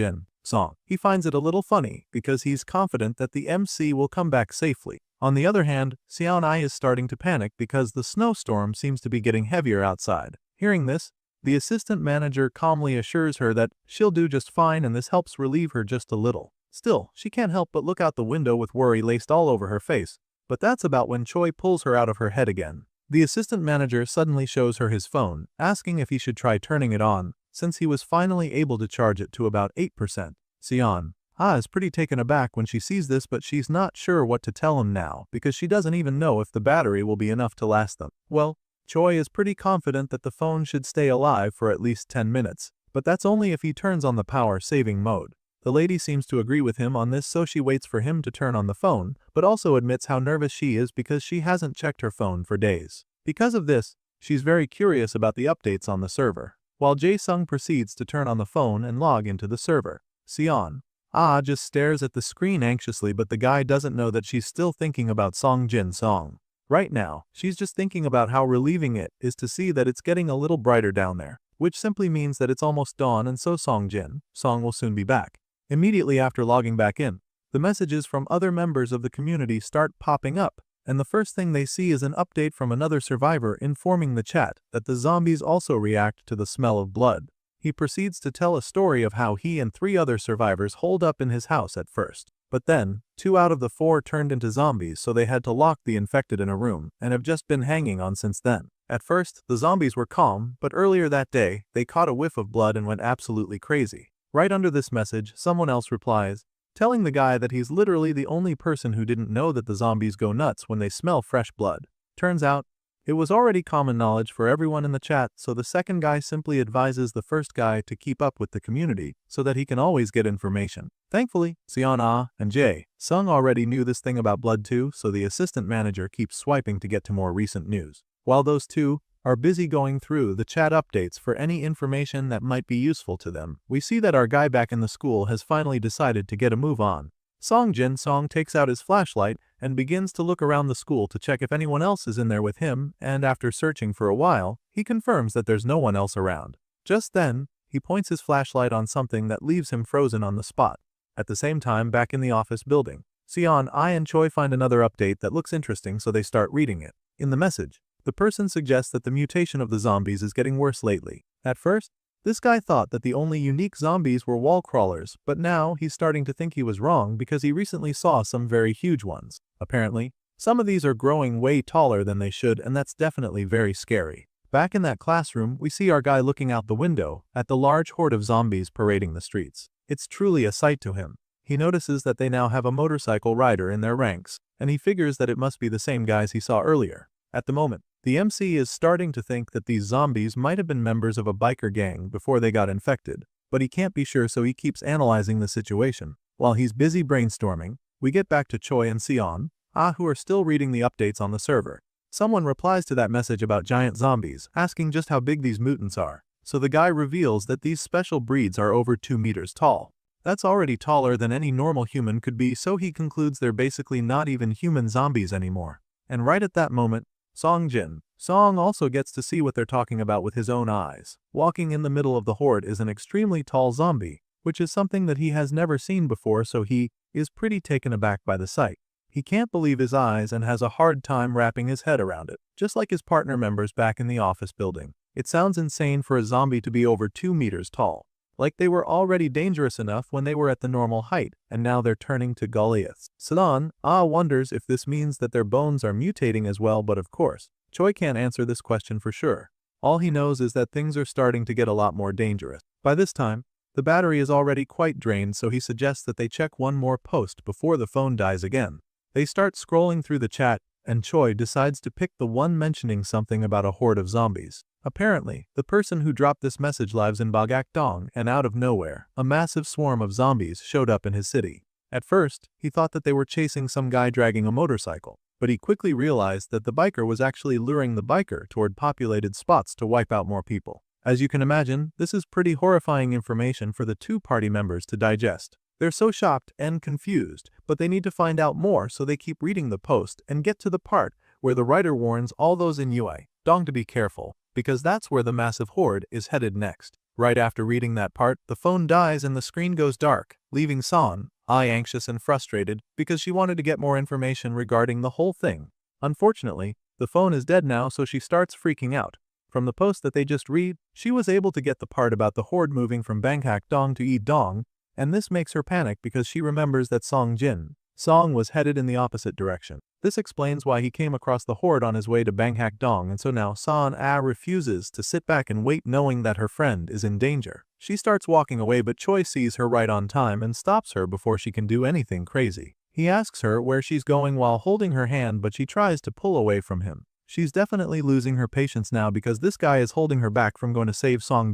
He finds it a little funny because he's confident that the MC will come back safely. On the other hand, Xian Ai is starting to panic because the snowstorm seems to be getting heavier outside. Hearing this, the assistant manager calmly assures her that she'll do just fine and this helps relieve her just a little. Still, she can't help but look out the window with worry laced all over her face. But that's about when Choi pulls her out of her head again. The assistant manager suddenly shows her his phone, asking if he should try turning it on, since he was finally able to charge it to about 8%. Xian Ai is pretty taken aback when she sees this, but she's not sure what to tell him now because she doesn't even know if the battery will be enough to last them. Well, Choi is pretty confident that the phone should stay alive for at least 10 minutes, but that's only if he turns on the power-saving mode. The lady seems to agree with him on this, so she waits for him to turn on the phone, but also admits how nervous she is because she hasn't checked her phone for days. Because of this, she's very curious about the updates on the server. While Jae-sung proceeds to turn on the phone and log into the server, Xian Ai just stares at the screen anxiously, but the guy doesn't know that she's still thinking about Song Jin's song. Right now, she's just thinking about how relieving it is to see that it's getting a little brighter down there, which simply means that it's almost dawn and so Song will soon be back. Immediately after logging back in, the messages from other members of the community start popping up, and the first thing they see is an update from another survivor informing the chat that the zombies also react to the smell of blood. He proceeds to tell a story of how he and 3 other survivors holed up in his house at first. But then, 2 out of the 4 turned into zombies, so they had to lock the infected in a room and have just been hanging on since then. At first, the zombies were calm, but earlier that day, they caught a whiff of blood and went absolutely crazy. Right under this message, someone else replies, telling the guy that he's literally the only person who didn't know that the zombies go nuts when they smell fresh blood. Turns out, it was already common knowledge for everyone in the chat, so the second guy simply advises the first guy to keep up with the community so that he can always get information. Thankfully, Xian Ai and Jae-sung already knew this thing about blood too, so the assistant manager keeps swiping to get to more recent news. While those two are busy going through the chat updates for any information that might be useful to them, we see that our guy back in the school has finally decided to get a move on. Song takes out his flashlight and begins to look around the school to check if anyone else is in there with him, and after searching for a while, he confirms that there's no one else around. Just then, he points his flashlight on something that leaves him frozen on the spot. At the same time, back in the office building, Xian Ai and Choi find another update that looks interesting, so they start reading it. In the message, the person suggests that the mutation of the zombies is getting worse lately. At first, this guy thought that the only unique zombies were wall crawlers, but now he's starting to think he was wrong because he recently saw some very huge ones. Apparently, some of these are growing way taller than they should, and that's definitely very scary. Back in that classroom, we see our guy looking out the window at the large horde of zombies parading the streets. It's truly a sight to him. He notices that they now have a motorcycle rider in their ranks, and he figures that it must be the same guys he saw earlier. At the moment, the MC is starting to think that these zombies might have been members of a biker gang before they got infected, but he can't be sure, so he keeps analyzing the situation. While he's busy brainstorming, we get back to Choi and Xian Ai, who are still reading the updates on the server. Someone replies to that message about giant zombies, asking just how big these mutants are, so the guy reveals that these special breeds are over 2 meters tall. That's already taller than any normal human could be, so he concludes they're basically not even human zombies anymore. And right at that moment, Song also gets to see what they're talking about with his own eyes. Walking in the middle of the horde is an extremely tall zombie, which is something that he has never seen before, so he is pretty taken aback by the sight. He can't believe his eyes and has a hard time wrapping his head around it, just like his partner members back in the office building. It sounds insane for a zombie to be over 2 meters tall. Like they were already dangerous enough when they were at the normal height, and now they're turning to Goliaths. Xian Ai wonders if this means that their bones are mutating as well, but of course, Choi can't answer this question for sure. All he knows is that things are starting to get a lot more dangerous. By this time, the battery is already quite drained, so he suggests that they check one more post before the phone dies again. They start scrolling through the chat, and Choi decides to pick the one mentioning something about a horde of zombies. Apparently, the person who dropped this message lives in Bagakdong, and out of nowhere, a massive swarm of zombies showed up in his city. At first, he thought that they were chasing some guy dragging a motorcycle, but he quickly realized that the biker was actually luring the biker toward populated spots to wipe out more people. As you can imagine, this is pretty horrifying information for the 2 party members to digest. They're so shocked and confused, but they need to find out more, so they keep reading the post and get to the part where the writer warns all those in Dong to be careful, because that's where the massive horde is headed next. Right after reading that part, the phone dies and the screen goes dark, leaving Xian I anxious and frustrated because she wanted to get more information regarding the whole thing. Unfortunately, the phone is dead now, so she starts freaking out. From the post that they just read, she was able to get the part about the horde moving from Bangkok Dong to Yi-dong, and this makes her panic because she remembers that Song was headed in the opposite direction. This explains why he came across the horde on his way to Bangkok Dong, and so now Son-a refuses to sit back and wait, knowing that her friend is in danger. She starts walking away, but Choi sees her right on time and stops her before she can do anything crazy. He asks her where she's going while holding her hand, but she tries to pull away from him. She's definitely losing her patience now because this guy is holding her back from going to save Song.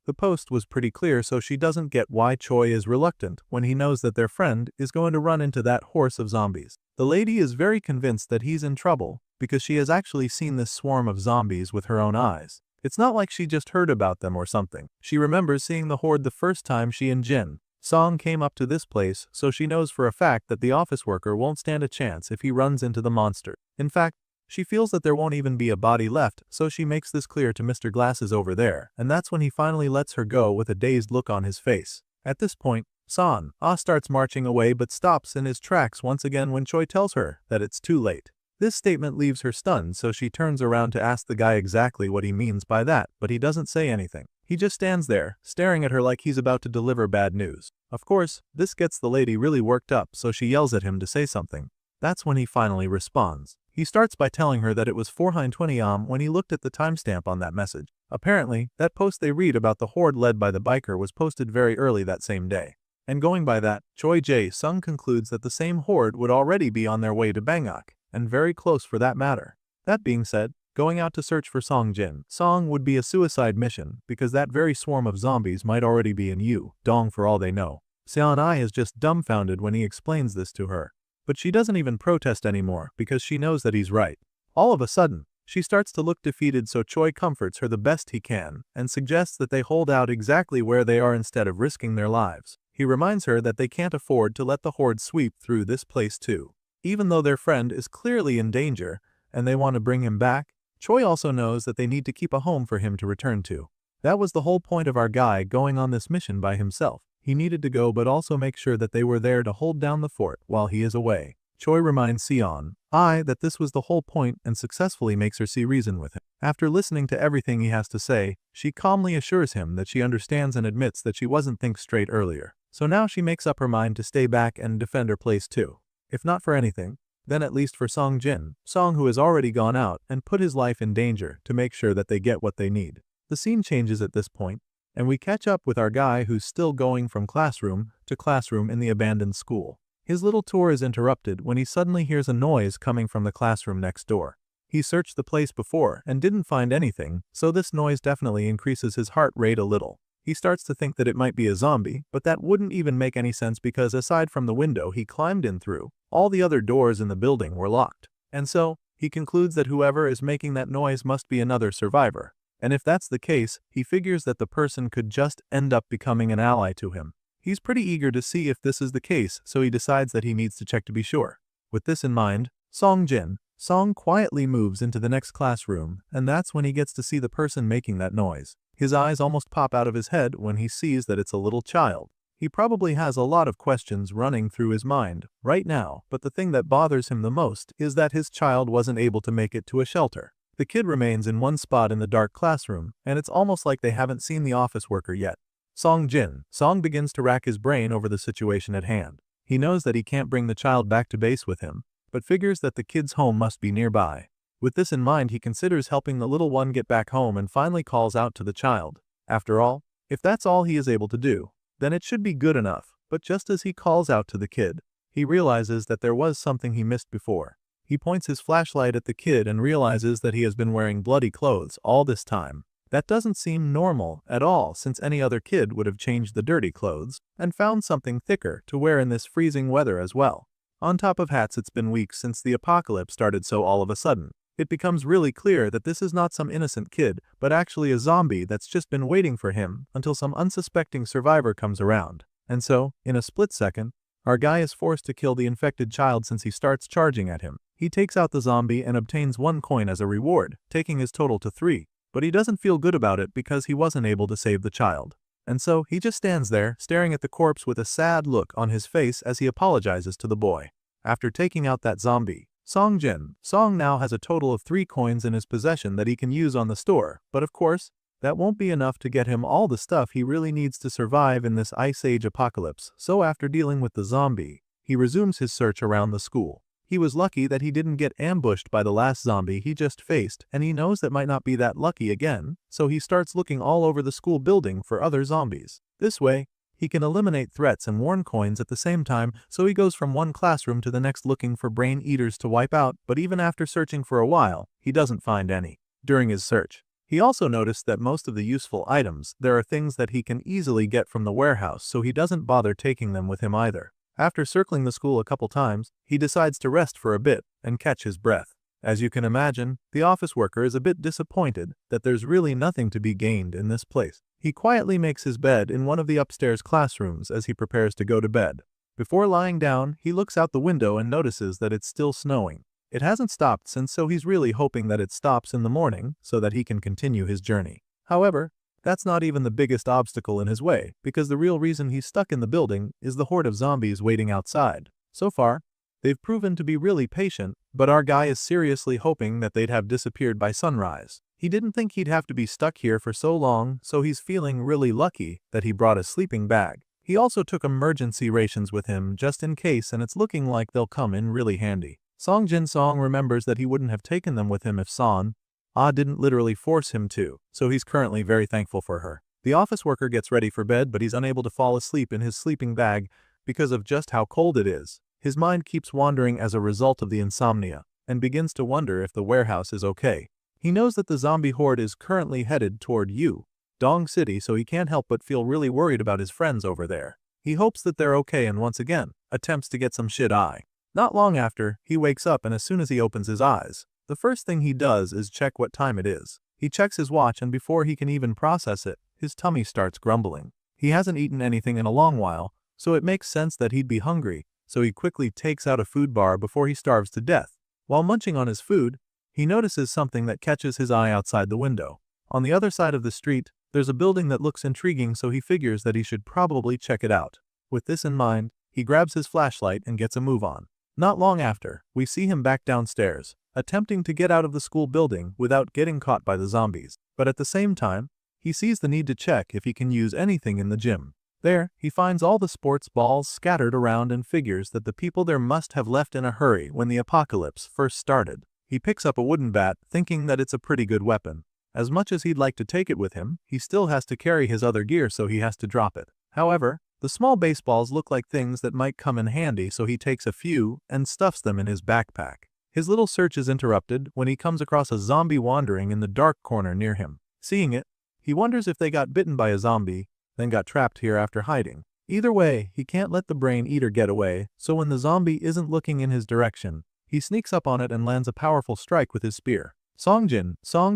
The post was pretty clear, so she doesn't get why Choi is reluctant when he knows that their friend is going to run into that horse of zombies. The lady is very convinced that he's in trouble because she has actually seen this swarm of zombies with her own eyes. It's not like she just heard about them or something. She remembers seeing the horde the first time she and Song came up to this place, so she knows for a fact that the office worker won't stand a chance if he runs into the monster. In fact, she feels that there won't even be a body left, so she makes this clear to Mr. Glasses over there, and that's when he finally lets her go with a dazed look on his face. At this point, Son-a starts marching away but stops in his tracks once again when Choi tells her that it's too late. This statement leaves her stunned, so she turns around to ask the guy exactly what he means by that, but he doesn't say anything. He just stands there, staring at her like he's about to deliver bad news. Of course, this gets the lady really worked up, so she yells at him to say something. That's when he finally responds. He starts by telling her that it was 4:20 am when he looked at the timestamp on that message. Apparently, that post they read about the horde led by the biker was posted very early that same day. And going by that, Choi Jae-sung concludes that the same horde would already be on their way to Bangkok, and very close for that matter. That being said, going out to search for Song would be a suicide mission because that very swarm of zombies might already be in Yi-dong for all they know. Seon-ai is just dumbfounded when he explains this to her. But she doesn't even protest anymore because she knows that he's right. All of a sudden, she starts to look defeated, so Choi comforts her the best he can and suggests that they hold out exactly where they are instead of risking their lives. He reminds her that they can't afford to let the horde sweep through this place too. Even though their friend is clearly in danger and they want to bring him back, Choi also knows that they need to keep a home for him to return to. That was the whole point of our guy going on this mission by himself. He needed to go but also make sure that they were there to hold down the fort while he is away. Choi reminds Seon-ai that this was the whole point and successfully makes her see reason with him. After listening to everything he has to say, she calmly assures him that she understands and admits that she wasn't think straight earlier. So now she makes up her mind to stay back and defend her place too. If not for anything, then at least for Song, who has already gone out and put his life in danger to make sure that they get what they need. The scene changes at this point, and we catch up with our guy who's still going from classroom to classroom in the abandoned school. His little tour is interrupted when he suddenly hears a noise coming from the classroom next door. He searched the place before and didn't find anything, so this noise definitely increases his heart rate a little. He starts to think that it might be a zombie, but that wouldn't even make any sense because aside from the window he climbed in through, all the other doors in the building were locked. And so, he concludes that whoever is making that noise must be another survivor. And if that's the case, he figures that the person could just end up becoming an ally to him. He's pretty eager to see if this is the case, so he decides that he needs to check to be sure. With this in mind, Song quietly moves into the next classroom, and that's when he gets to see the person making that noise. His eyes almost pop out of his head when he sees that it's a little child. He probably has a lot of questions running through his mind right now, but the thing that bothers him the most is that his child wasn't able to make it to a shelter. The kid remains in one spot in the dark classroom, and it's almost like they haven't seen the office worker yet. Song begins to rack his brain over the situation at hand. He knows that he can't bring the child back to base with him, but figures that the kid's home must be nearby. With this in mind, he considers helping the little one get back home and finally calls out to the child. After all, if that's all he is able to do, then it should be good enough. But just as he calls out to the kid, he realizes that there was something he missed before. He points his flashlight at the kid and realizes that he has been wearing bloody clothes all this time. That doesn't seem normal at all, since any other kid would have changed the dirty clothes and found something thicker to wear in this freezing weather as well. On top of hats, it's been weeks since the apocalypse started, so all of a sudden, it becomes really clear that this is not some innocent kid, but actually a zombie that's just been waiting for him until some unsuspecting survivor comes around. And so, in a split second, our guy is forced to kill the infected child since he starts charging at him. He takes out the zombie and obtains 1 coin as a reward, taking his total to 3. But he doesn't feel good about it because he wasn't able to save the child. And so he just stands there, staring at the corpse with a sad look on his face as he apologizes to the boy. After taking out that zombie, Song now has a total of 3 coins in his possession that he can use on the store, but of course, that won't be enough to get him all the stuff he really needs to survive in this Ice Age apocalypse, so after dealing with the zombie, he resumes his search around the school. He was lucky that he didn't get ambushed by the last zombie he just faced, and he knows that might not be that lucky again, so he starts looking all over the school building for other zombies. This way, he can eliminate threats and warn coins at the same time, so he goes from one classroom to the next looking for brain eaters to wipe out, but even after searching for a while, he doesn't find any. During his search, he also noticed that most of the useful items, there are things that he can easily get from the warehouse, so he doesn't bother taking them with him either. After circling the school a couple times, he decides to rest for a bit and catch his breath. As you can imagine, the office worker is a bit disappointed that there's really nothing to be gained in this place. He quietly makes his bed in one of the upstairs classrooms as he prepares to go to bed. Before lying down, he looks out the window and notices that it's still snowing. It hasn't stopped since, so he's really hoping that it stops in the morning so that he can continue his journey. However, that's not even the biggest obstacle in his way, because the real reason he's stuck in the building is the horde of zombies waiting outside. So far, they've proven to be really patient, but our guy is seriously hoping that they'd have disappeared by sunrise. He didn't think he'd have to be stuck here for so long, so he's feeling really lucky that he brought a sleeping bag. He also took emergency rations with him just in case, and it's looking like they'll come in really handy. Song remembers that he wouldn't have taken them with him if didn't literally force him to, so he's currently very thankful for her. The office worker gets ready for bed, but he's unable to fall asleep in his sleeping bag because of just how cold it is. His mind keeps wandering as a result of the insomnia, and begins to wonder if the warehouse is okay. He knows that the zombie horde is currently headed toward Dong City, so he can't help but feel really worried about his friends over there. He hopes that they're okay and once again, attempts to get some shit-eye. Not long after, he wakes up, and as soon as he opens his eyes, the first thing he does is check what time it is. He checks his watch, and before he can even process it, his tummy starts grumbling. He hasn't eaten anything in a long while, so it makes sense that he'd be hungry, so he quickly takes out a food bar before he starves to death. While munching on his food, he notices something that catches his eye outside the window. On the other side of the street, there's a building that looks intriguing, so he figures that he should probably check it out. With this in mind, he grabs his flashlight and gets a move on. Not long after, we see him back downstairs, attempting to get out of the school building without getting caught by the zombies. But at the same time, he sees the need to check if he can use anything in the gym. There, he finds all the sports balls scattered around and figures that the people there must have left in a hurry when the apocalypse first started. He picks up a wooden bat, thinking that it's a pretty good weapon. As much as he'd like to take it with him, he still has to carry his other gear, so he has to drop it. However, the small baseballs look like things that might come in handy, so he takes a few and stuffs them in his backpack. His little search is interrupted when he comes across a zombie wandering in the dark corner near him. Seeing it, he wonders if they got bitten by a zombie, then got trapped here after hiding. Either way, he can't let the brain eater get away, so when the zombie isn't looking in his direction, he sneaks up on it and lands a powerful strike with his spear. Song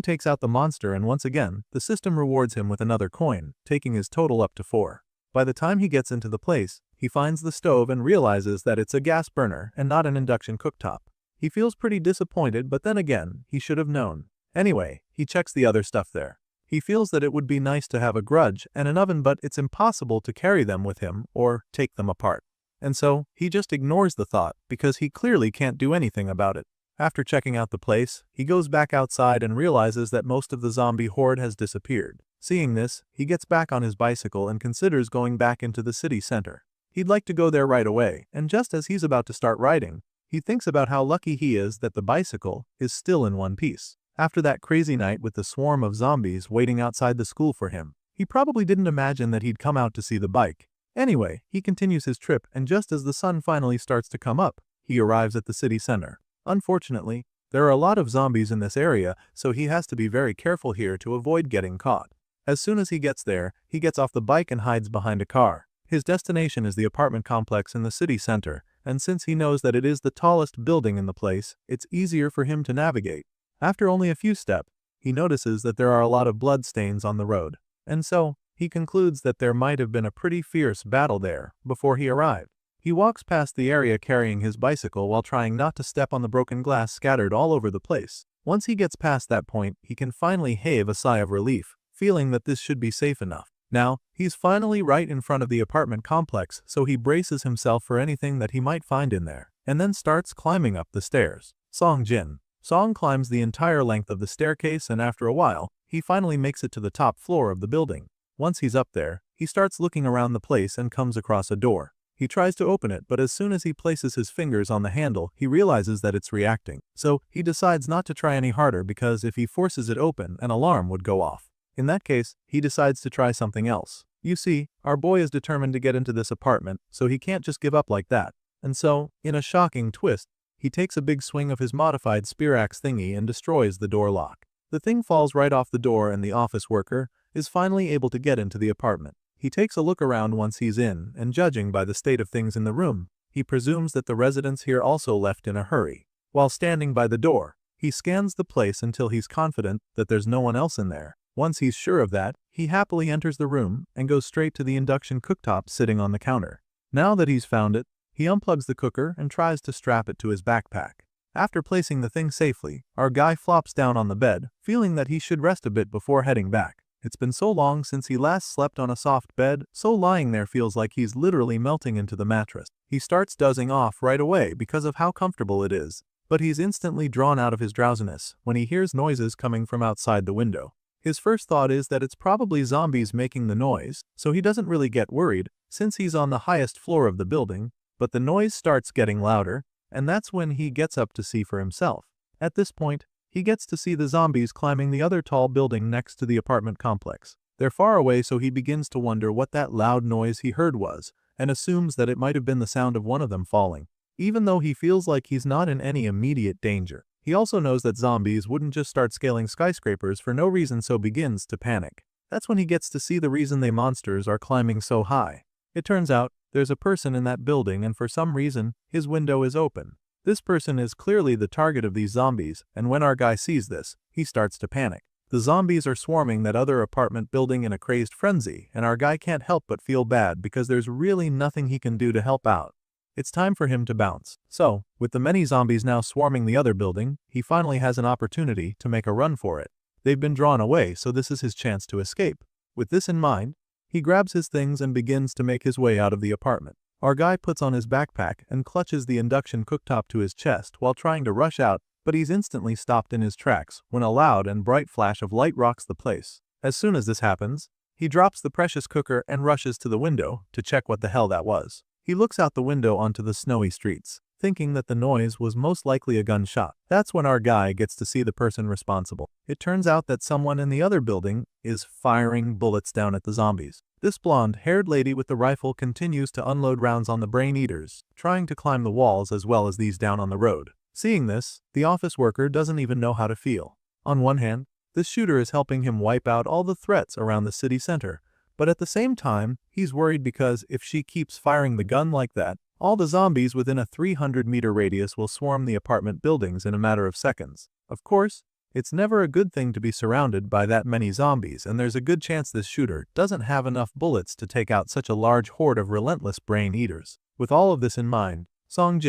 takes out the monster, and once again, the system rewards him with another coin, taking his total up to 4. By the time he gets into the place, he finds the stove and realizes that it's a gas burner and not an induction cooktop. He feels pretty disappointed, but then again, he should have known. Anyway, he checks the other stuff there. He feels that it would be nice to have a grudge and an oven, but it's impossible to carry them with him or take them apart. And so, he just ignores the thought because he clearly can't do anything about it. After checking out the place, he goes back outside and realizes that most of the zombie horde has disappeared. Seeing this, he gets back on his bicycle and considers going back into the city center. He'd like to go there right away, and just as he's about to start riding, he thinks about how lucky he is that the bicycle is still in one piece. After that crazy night with the swarm of zombies waiting outside the school for him, he probably didn't imagine that he'd come out to see the bike. Anyway, he continues his trip, and just as the sun finally starts to come up, he arrives at the city center. Unfortunately, there are a lot of zombies in this area, so he has to be very careful here to avoid getting caught. As soon as he gets there, he gets off the bike and hides behind a car. His destination is the apartment complex in the city center, and since he knows that it is the tallest building in the place, it's easier for him to navigate. After only a few steps, he notices that there are a lot of blood stains on the road, and so, he concludes that there might have been a pretty fierce battle there before he arrived. He walks past the area carrying his bicycle while trying not to step on the broken glass scattered all over the place. Once he gets past that point, he can finally heave a sigh of relief, feeling that this should be safe enough. Now, he's finally right in front of the apartment complex, so he braces himself for anything that he might find in there, and then starts climbing up the stairs. Song Jin. Song climbs the entire length of the staircase, and after a while, he finally makes it to the top floor of the building. Once he's up there, he starts looking around the place and comes across a door. He tries to open it, but as soon as he places his fingers on the handle, he realizes that it's reacting. So, he decides not to try any harder because if he forces it open, an alarm would go off. In that case, he decides to try something else. You see, our boy is determined to get into this apartment, so he can't just give up like that. And so, in a shocking twist, he takes a big swing of his modified spear axe thingy and destroys the door lock. The thing falls right off the door and the office worker is finally able to get into the apartment. He takes a look around once he's in, and judging by the state of things in the room, he presumes that the residents here also left in a hurry. While standing by the door, he scans the place until he's confident that there's no one else in there. Once he's sure of that, he happily enters the room and goes straight to the induction cooktop sitting on the counter. Now that he's found it, he unplugs the cooker and tries to strap it to his backpack. After placing the thing safely, our guy flops down on the bed, feeling that he should rest a bit before heading back. It's been so long since he last slept on a soft bed, so lying there feels like he's literally melting into the mattress. He starts dozing off right away because of how comfortable it is, but he's instantly drawn out of his drowsiness when he hears noises coming from outside the window. His first thought is that it's probably zombies making the noise, so he doesn't really get worried since he's on the highest floor of the building, but the noise starts getting louder, and that's when he gets up to see for himself. At this point, he gets to see the zombies climbing the other tall building next to the apartment complex. They're far away, so he begins to wonder what that loud noise he heard was, and assumes that it might have been the sound of one of them falling. Even though he feels like he's not in any immediate danger, he also knows that zombies wouldn't just start scaling skyscrapers for no reason, so begins to panic. That's when he gets to see the reason they monsters are climbing so high. It turns out, there's a person in that building, and for some reason, his window is open. This person is clearly the target of these zombies, and when our guy sees this, he starts to panic. The zombies are swarming that other apartment building in a crazed frenzy, and our guy can't help but feel bad because there's really nothing he can do to help out. It's time for him to bounce. So, with the many zombies now swarming the other building, he finally has an opportunity to make a run for it. They've been drawn away, so this is his chance to escape. With this in mind, he grabs his things and begins to make his way out of the apartment. Our guy puts on his backpack and clutches the induction cooktop to his chest while trying to rush out, but he's instantly stopped in his tracks when a loud and bright flash of light rocks the place. As soon as this happens, he drops the precious cooker and rushes to the window to check what the hell that was. He looks out the window onto the snowy streets, thinking that the noise was most likely a gunshot. That's when our guy gets to see the person responsible. It turns out that someone in the other building is firing bullets down at the zombies. This blonde-haired lady with the rifle continues to unload rounds on the brain eaters, trying to climb the walls as well as these down on the road. Seeing this, the office worker doesn't even know how to feel. On one hand, this shooter is helping him wipe out all the threats around the city center, but at the same time, he's worried because if she keeps firing the gun like that, all the zombies within a 300-meter radius will swarm the apartment buildings in a matter of seconds. Of course, it's never a good thing to be surrounded by that many zombies, and there's a good chance this shooter doesn't have enough bullets to take out such a large horde of relentless brain eaters. With all of this in mind, Song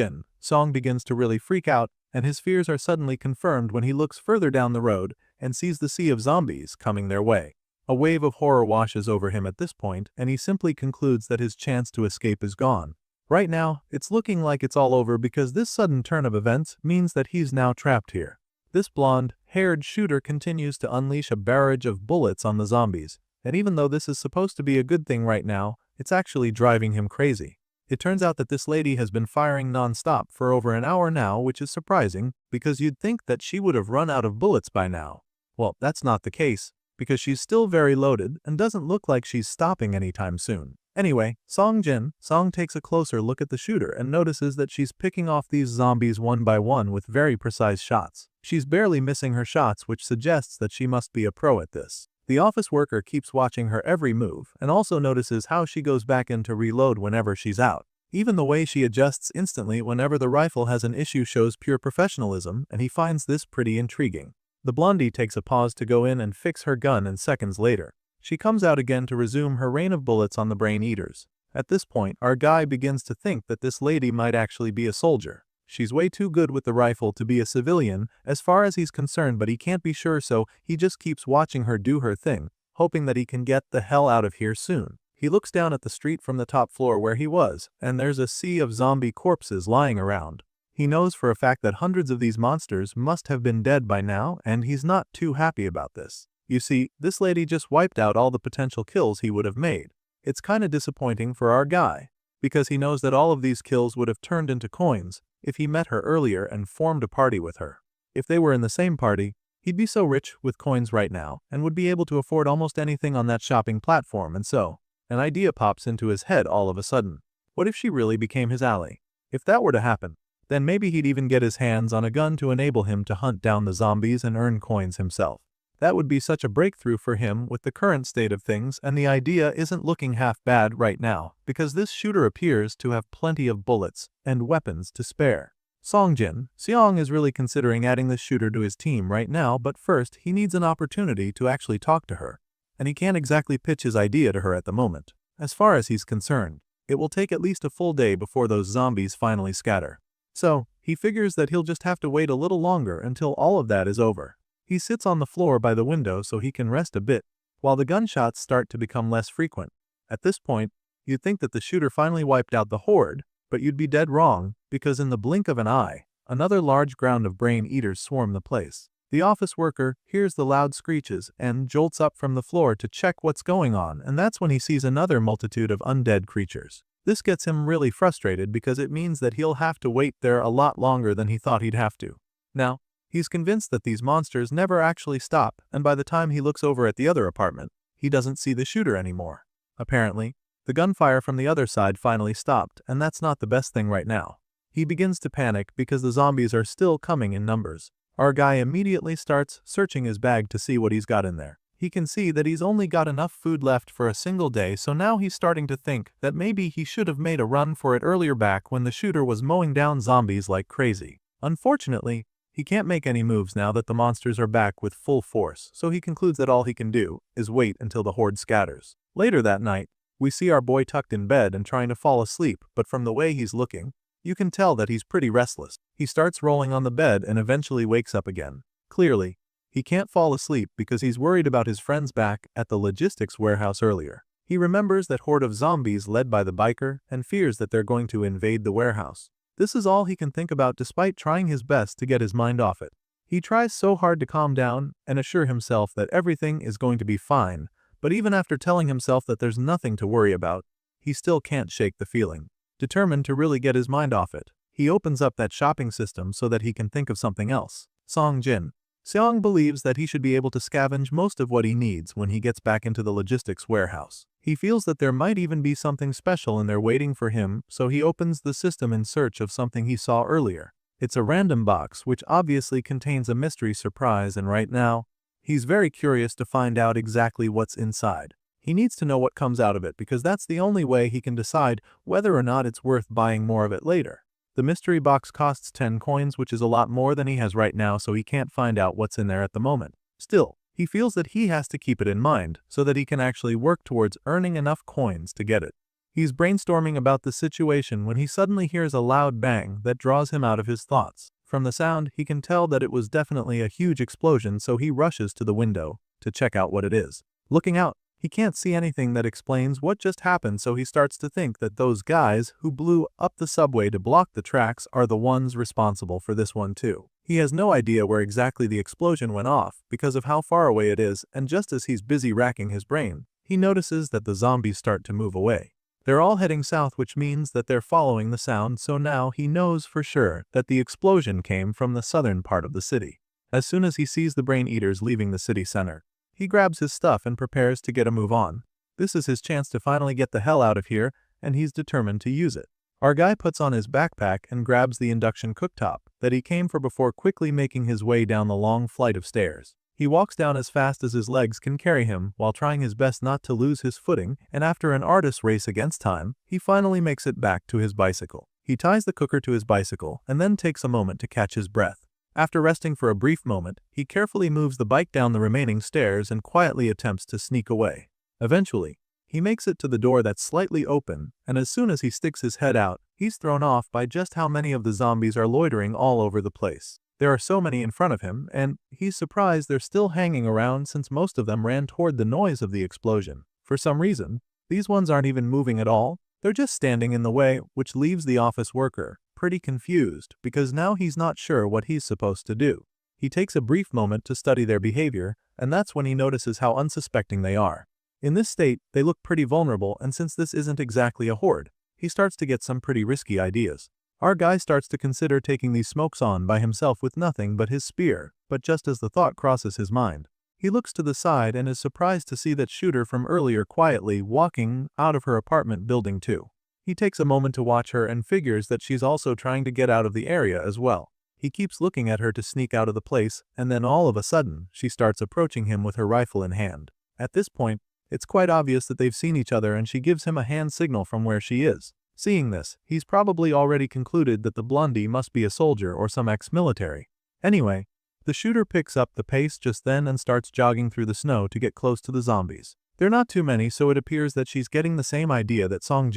begins to really freak out, and his fears are suddenly confirmed when he looks further down the road and sees the sea of zombies coming their way. A wave of horror washes over him at this point, and he simply concludes that his chance to escape is gone. Right now, it's looking like it's all over because this sudden turn of events means that he's now trapped here. This blonde-haired shooter continues to unleash a barrage of bullets on the zombies, and even though this is supposed to be a good thing right now, it's actually driving him crazy. It turns out that this lady has been firing non-stop for over an hour now, which is surprising because you'd think that she would have run out of bullets by now. Well, that's not the case, because she's still very loaded and doesn't look like she's stopping anytime soon. Anyway, Song takes a closer look at the shooter and notices that she's picking off these zombies one by one with very precise shots. She's barely missing her shots, which suggests that she must be a pro at this. The office worker keeps watching her every move and also notices how she goes back in to reload whenever she's out. Even the way she adjusts instantly whenever the rifle has an issue shows pure professionalism, and he finds this pretty intriguing. The blondie takes a pause to go in and fix her gun, and seconds later, she comes out again to resume her rain of bullets on the brain eaters. At this point, our guy begins to think that this lady might actually be a soldier. She's way too good with the rifle to be a civilian as far as he's concerned, but he can't be sure, so he just keeps watching her do her thing, hoping that he can get the hell out of here soon. He looks down at the street from the top floor where he was, and there's a sea of zombie corpses lying around. He knows for a fact that hundreds of these monsters must have been dead by now, and he's not too happy about this. You see, this lady just wiped out all the potential kills he would have made. It's kinda disappointing for our guy, because he knows that all of these kills would have turned into coins if he met her earlier and formed a party with her. If they were in the same party, he'd be so rich with coins right now and would be able to afford almost anything on that shopping platform, and so an idea pops into his head all of a sudden. What if she really became his ally? If that were to happen, then maybe he'd even get his hands on a gun to enable him to hunt down the zombies and earn coins himself. That would be such a breakthrough for him with the current state of things, and the idea isn't looking half bad right now, because this shooter appears to have plenty of bullets and weapons to spare. Seong is really considering adding this shooter to his team right now, but first he needs an opportunity to actually talk to her, and he can't exactly pitch his idea to her at the moment. As far as he's concerned, it will take at least a full day before those zombies finally scatter. So, he figures that he'll just have to wait a little longer until all of that is over. He sits on the floor by the window so he can rest a bit, while the gunshots start to become less frequent. At this point, you'd think that the shooter finally wiped out the horde, but you'd be dead wrong, because in the blink of an eye, another large ground of brain eaters swarm the place. The office worker hears the loud screeches and jolts up from the floor to check what's going on, and that's when he sees another multitude of undead creatures. This gets him really frustrated because it means that he'll have to wait there a lot longer than he thought he'd have to. Now, he's convinced that these monsters never actually stop, and by the time he looks over at the other apartment, he doesn't see the shooter anymore. Apparently, the gunfire from the other side finally stopped, and that's not the best thing right now. He begins to panic because the zombies are still coming in numbers. Our guy immediately starts searching his bag to see what he's got in there. He can see that he's only got enough food left for a single day, so now he's starting to think that maybe he should have made a run for it earlier back when the shooter was mowing down zombies like crazy. Unfortunately, he can't make any moves now that the monsters are back with full force, so he concludes that all he can do is wait until the horde scatters. Later that night, we see our boy tucked in bed and trying to fall asleep, but from the way he's looking, you can tell that he's pretty restless. He starts rolling on the bed and eventually wakes up again. Clearly, he can't fall asleep because he's worried about his friends back at the logistics warehouse earlier. He remembers that horde of zombies led by the biker and fears that they're going to invade the warehouse. This is all he can think about despite trying his best to get his mind off it. He tries so hard to calm down and assure himself that everything is going to be fine, but even after telling himself that there's nothing to worry about, he still can't shake the feeling. Determined to really get his mind off it, he opens up that shopping system so that he can think of something else. Seong believes that he should be able to scavenge most of what he needs when he gets back into the logistics warehouse. He feels that there might even be something special in there waiting for him, so he opens the system in search of something he saw earlier. It's a random box which obviously contains a mystery surprise, and right now, he's very curious to find out exactly what's inside. He needs to know what comes out of it because that's the only way he can decide whether or not it's worth buying more of it later. The mystery box costs 10 coins, which is a lot more than he has right now, so he can't find out what's in there at the moment. Still, he feels that he has to keep it in mind so that he can actually work towards earning enough coins to get it. He's brainstorming about the situation when he suddenly hears a loud bang that draws him out of his thoughts. From the sound, he can tell that it was definitely a huge explosion, so he rushes to the window to check out what it is. Looking out, he can't see anything that explains what just happened, so he starts to think that those guys who blew up the subway to block the tracks are the ones responsible for this one too. He has no idea where exactly the explosion went off because of how far away it is, and just as he's busy racking his brain, he notices that the zombies start to move away. They're all heading south, which means that they're following the sound, so now he knows for sure that the explosion came from the southern part of the city. As soon as he sees the brain eaters leaving the city center, he grabs his stuff and prepares to get a move on. This is his chance to finally get the hell out of here, and he's determined to use it. Our guy puts on his backpack and grabs the induction cooktop that he came for before quickly making his way down the long flight of stairs. He walks down as fast as his legs can carry him while trying his best not to lose his footing, and after an arduous race against time, he finally makes it back to his bicycle. He ties the cooker to his bicycle and then takes a moment to catch his breath. After resting for a brief moment, he carefully moves the bike down the remaining stairs and quietly attempts to sneak away. Eventually, he makes it to the door that's slightly open, and as soon as he sticks his head out, he's thrown off by just how many of the zombies are loitering all over the place. There are so many in front of him, and he's surprised they're still hanging around since most of them ran toward the noise of the explosion. For some reason, these ones aren't even moving at all. They're just standing in the way, which leaves the office worker pretty confused because now he's not sure what he's supposed to do. He takes a brief moment to study their behavior, and that's when he notices how unsuspecting they are. In this state, they look pretty vulnerable, and since this isn't exactly a horde, he starts to get some pretty risky ideas. Our guy starts to consider taking these smokes on by himself with nothing but his spear, but just as the thought crosses his mind, he looks to the side and is surprised to see that shooter from earlier quietly walking out of her apartment building too. He takes a moment to watch her and figures that she's also trying to get out of the area as well. He keeps looking at her to sneak out of the place, and then all of a sudden, she starts approaching him with her rifle in hand. At this point, it's quite obvious that they've seen each other and she gives him a hand signal from where she is. Seeing this, he's probably already concluded that the blondie must be a soldier or some ex-military. Anyway, the shooter picks up the pace just then and starts jogging through the snow to get close to the zombies. They're not too many, so it appears that she's getting the same idea that Song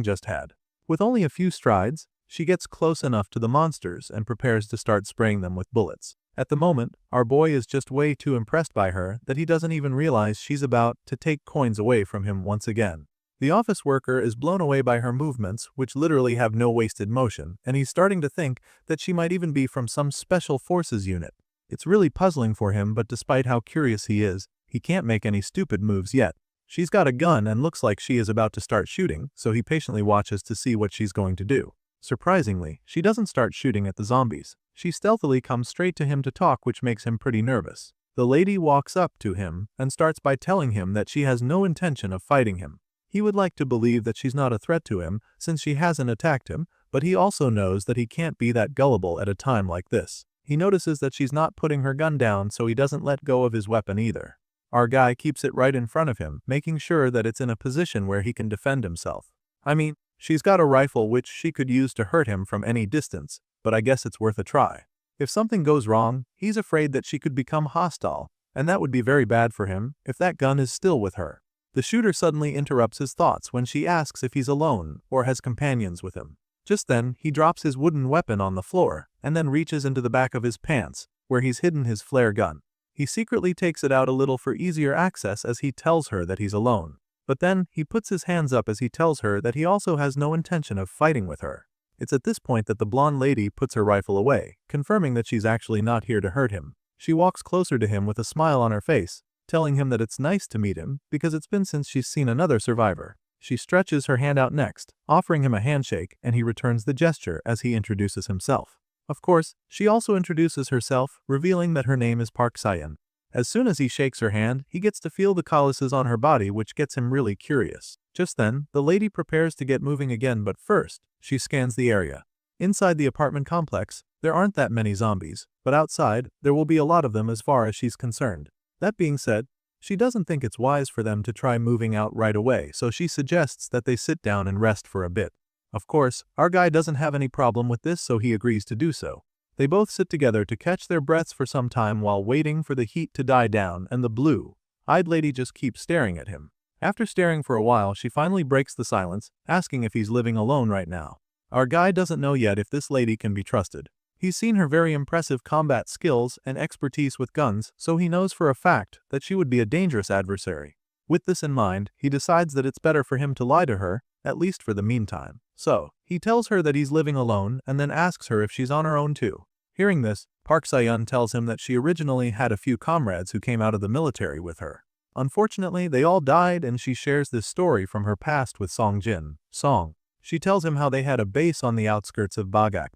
just had. With only a few strides, she gets close enough to the monsters and prepares to start spraying them with bullets. At the moment, our boy is just way too impressed by her that he doesn't even realize she's about to take coins away from him once again. The office worker is blown away by her movements, which literally have no wasted motion, and he's starting to think that she might even be from some special forces unit. It's really puzzling for him, but despite how curious he is, he can't make any stupid moves yet. She's got a gun and looks like she is about to start shooting, so he patiently watches to see what she's going to do. Surprisingly, she doesn't start shooting at the zombies. She stealthily comes straight to him to talk, which makes him pretty nervous. The lady walks up to him and starts by telling him that she has no intention of fighting him. He would like to believe that she's not a threat to him since she hasn't attacked him, but he also knows that he can't be that gullible at a time like this. He notices that she's not putting her gun down, so he doesn't let go of his weapon either. Our guy keeps it right in front of him, making sure that it's in a position where he can defend himself. I mean, she's got a rifle which she could use to hurt him from any distance, but I guess it's worth a try. If something goes wrong, he's afraid that she could become hostile, and that would be very bad for him if that gun is still with her. The shooter suddenly interrupts his thoughts when she asks if he's alone or has companions with him. Just then, he drops his wooden weapon on the floor and then reaches into the back of his pants, where he's hidden his flare gun. He secretly takes it out a little for easier access as he tells her that he's alone. But then, he puts his hands up as he tells her that he also has no intention of fighting with her. It's at this point that the blonde lady puts her rifle away, confirming that she's actually not here to hurt him. She walks closer to him with a smile on her face, telling him that it's nice to meet him because it's been since she's seen another survivor. She stretches her hand out next, offering him a handshake, and he returns the gesture as he introduces himself. Of course, she also introduces herself, revealing that her name is Park Sayan. As soon as he shakes her hand, he gets to feel the calluses on her body, which gets him really curious. Just then, the lady prepares to get moving again, but first, she scans the area. Inside the apartment complex, there aren't that many zombies, but outside, there will be a lot of them as far as she's concerned. That being said, she doesn't think it's wise for them to try moving out right away, so she suggests that they sit down and rest for a bit. Of course, our guy doesn't have any problem with this, so he agrees to do so. They both sit together to catch their breaths for some time while waiting for the heat to die down, and the blue-eyed lady just keeps staring at him. After staring for a while, she finally breaks the silence, asking if he's living alone right now. Our guy doesn't know yet if this lady can be trusted. He's seen her very impressive combat skills and expertise with guns, so he knows for a fact that she would be a dangerous adversary. With this in mind, he decides that it's better for him to lie to her, at least for the meantime. So, he tells her that he's living alone and then asks her if she's on her own too. Hearing this, Park Sayan tells him that she originally had a few comrades who came out of the military with her. Unfortunately, they all died, and she shares this story from her past with Song. She tells him how they had a base on the outskirts of